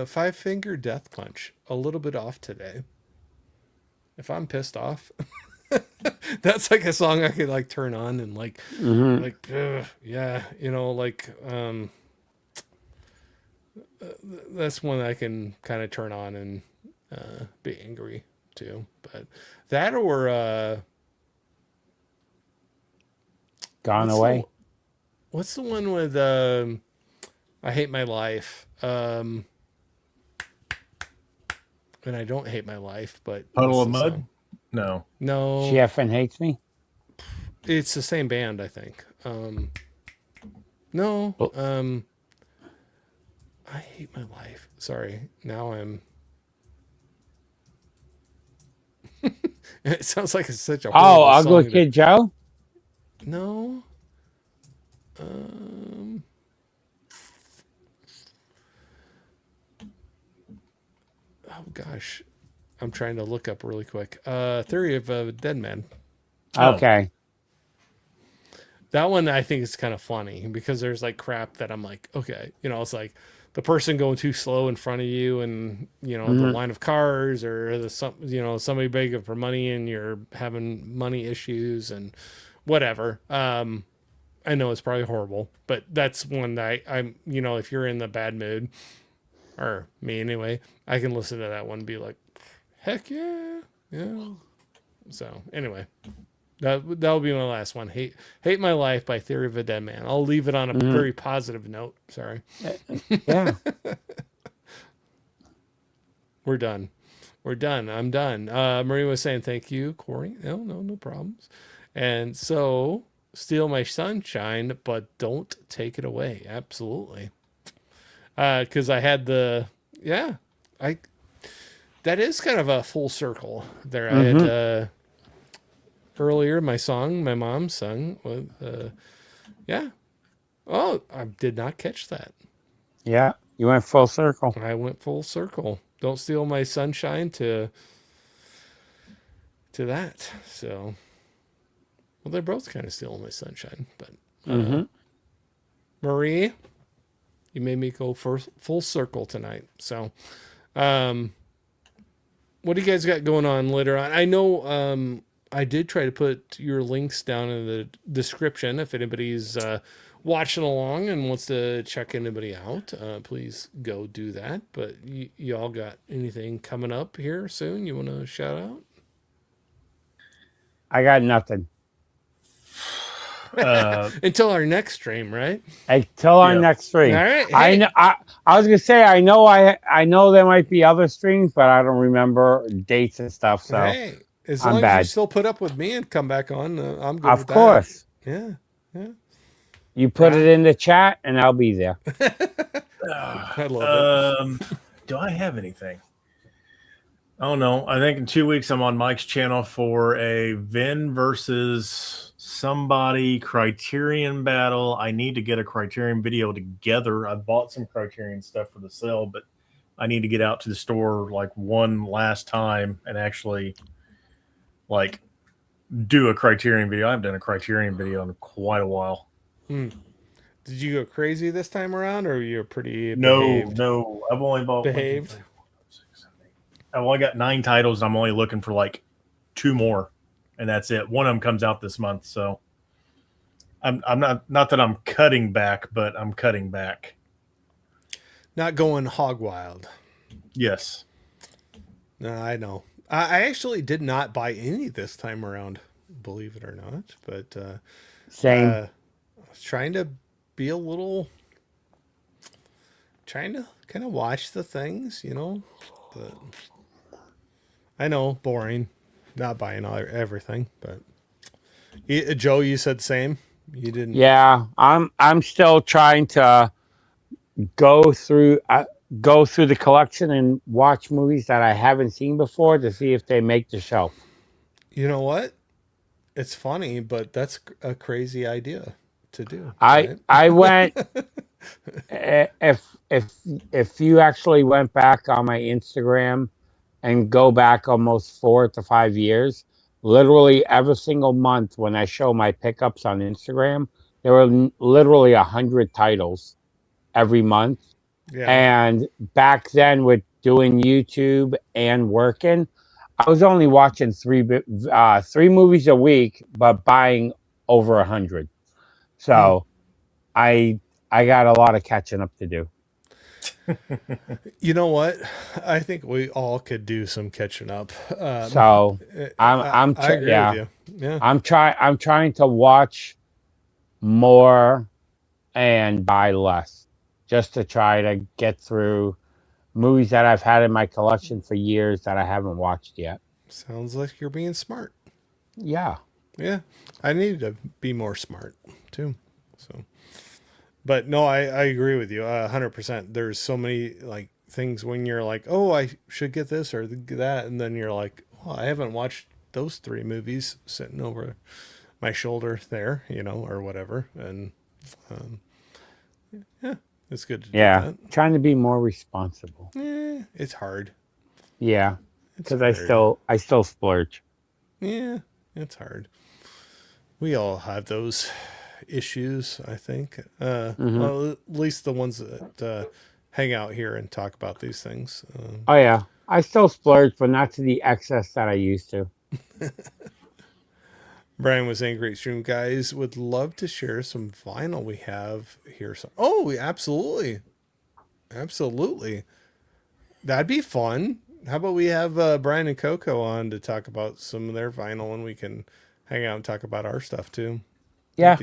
5 Finger Death Punch. A little bit off today. If I'm pissed off, that's like a song I could like turn on and that's one I can kind of turn on and be angry too. But that or Gone Away. What's the one with I Hate My Life? And I don't hate my life, but Puddle of Mud? No. She effing hates me. It's the same band, I think. No. I Hate My Life. Sorry. Now I'm. It sounds like it's such a horrible Ugly song Kid Joe? No. Oh gosh, I'm trying to look up really quick. Theory of a Dead Man. Okay. That one I think is kind of funny because there's like crap that I'm like, okay, it's like the person going too slow in front of you, and the line of cars, or somebody begging for money, and you're having money issues and whatever. I know it's probably horrible, but that's one that I'm if you're in the bad mood, or me anyway, I can listen to that one and be like, heck yeah. So anyway, that'll be my last one. Hate My Life by Theory of a Dead Man. I'll leave it on a very positive note. Sorry. Yeah. We're done. I'm done. Marie was saying thank you, Corey. No problems. And so, steal my sunshine, but don't take it away. Absolutely. Because I had that is kind of a full circle there. I had earlier. My song, my mom sung. With, yeah. Oh, I did not catch that. Yeah, you went full circle. I went full circle. Don't steal my sunshine to that. So, well, they're both kind of stealing my sunshine. But Marie, you made me go full circle tonight. So, what do you guys got going on later on? I know I did try to put your links down in the description. If anybody's watching along and wants to check anybody out, please go do that. But you all got anything coming up here soon you want to shout out? I got nothing. Until our next stream, right? Until our next stream. All right. Hey. I was gonna say I know there might be other streams, but I don't remember dates and stuff. So hey, as long as you still put up with me and come back on, I'm good. Of course. That. Yeah. You put it in the chat, and I'll be there. I love it. Do I have anything? Oh no! I think in 2 weeks I'm on Mike's channel for a Vin versus somebody Criterion battle. I need to get a Criterion video together. I bought some Criterion stuff for the sale, but I need to get out to the store like one last time and actually like do a Criterion video. I haven't done a Criterion video in quite a while. Did you go crazy this time around, or you're pretty behaved? No. I've only bought behaved. I've only got 9 titles, and I'm only looking for like 2 more, and that's it. One of them comes out this month, so I'm not that I'm cutting back, but I'm cutting back. Not going hog wild. Yes. No, I know. I actually did not buy any this time around, believe it or not. But same. I was trying to be trying to kind of watch the things, But I know, boring, not buying everything. But Joe, you said same. You didn't. Yeah, I'm still trying to go through the collection and watch movies that I haven't seen before to see if they make the shelf. You know what? It's funny, but that's a crazy idea to do. Right? I went if you actually went back on my Instagram and go back almost 4 to 5 years, literally every single month when I show my pickups on Instagram, there were literally 100 titles every month. Yeah. And back then with doing YouTube and working, I was only watching 3 movies a week, but buying over 100. So I got a lot of catching up to do. You know what? I think we all could do some catching up. So I agree with you. Yeah. I'm trying to watch more and buy less, just to try to get through movies that I've had in my collection for years that I haven't watched yet. Sounds like you're being smart. Yeah. Yeah. I need to be more smart too. So, but no, I agree with you 100%. There's so many like things when you're like, oh, I should get this or that. And then you're like, well, I haven't watched those 3 movies sitting over my shoulder there, or whatever. And, yeah, it's good to do that. Trying to be more responsible. Yeah, it's hard. Yeah, because I still splurge. Yeah, it's hard. We all have those issues, I think. Well, at least the ones that hang out here and talk about these things. Oh yeah, I still splurge, but not to the excess that I used to. Brian was saying, great stream, guys. Would love to share some vinyl we have here. Oh, absolutely. Absolutely. That'd be fun. How about we have Brian and Coco on to talk about some of their vinyl, and we can hang out and talk about our stuff too. Yeah,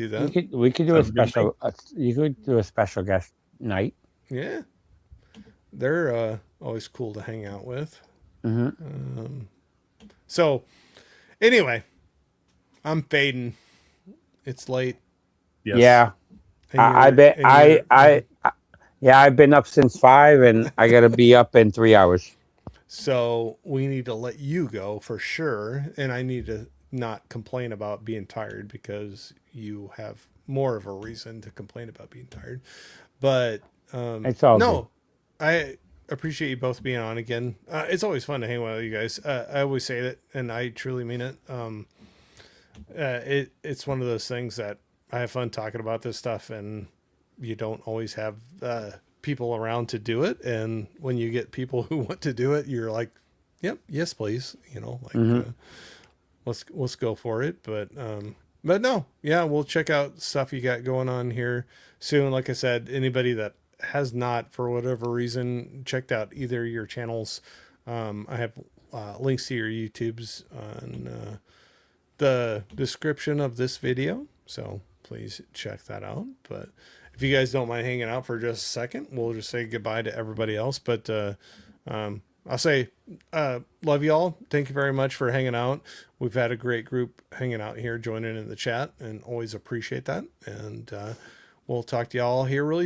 we could do a special. You could do a special guest night. Yeah, they're always cool to hang out with. So, anyway, I'm fading. It's late. Yes. Yeah, I've been up since 5, and I got to be up in 3 hours. So we need to let you go for sure, and I need to not complain about being tired, because you have more of a reason to complain about being tired. But it's all no, I appreciate you both being on again. It's always fun to hang out with you guys. I always say that, and I truly mean it. It's one of those things that I have fun talking about this stuff, and you don't always have people around to do it. And when you get people who want to do it, you're like, yep, yes, please. You know, like let's go for it. But no, yeah, we'll check out stuff you got going on here soon. Like I said, anybody that has not, for whatever reason, checked out either of your channels, I have links to your YouTubes on the description of this video, so please check that out. But if you guys don't mind hanging out for just a second, we'll just say goodbye to everybody else. But I'll say love y'all. Thank you very much for hanging out. We've had a great group hanging out here, joining in the chat, and always appreciate that. And we'll talk to y'all here really soon.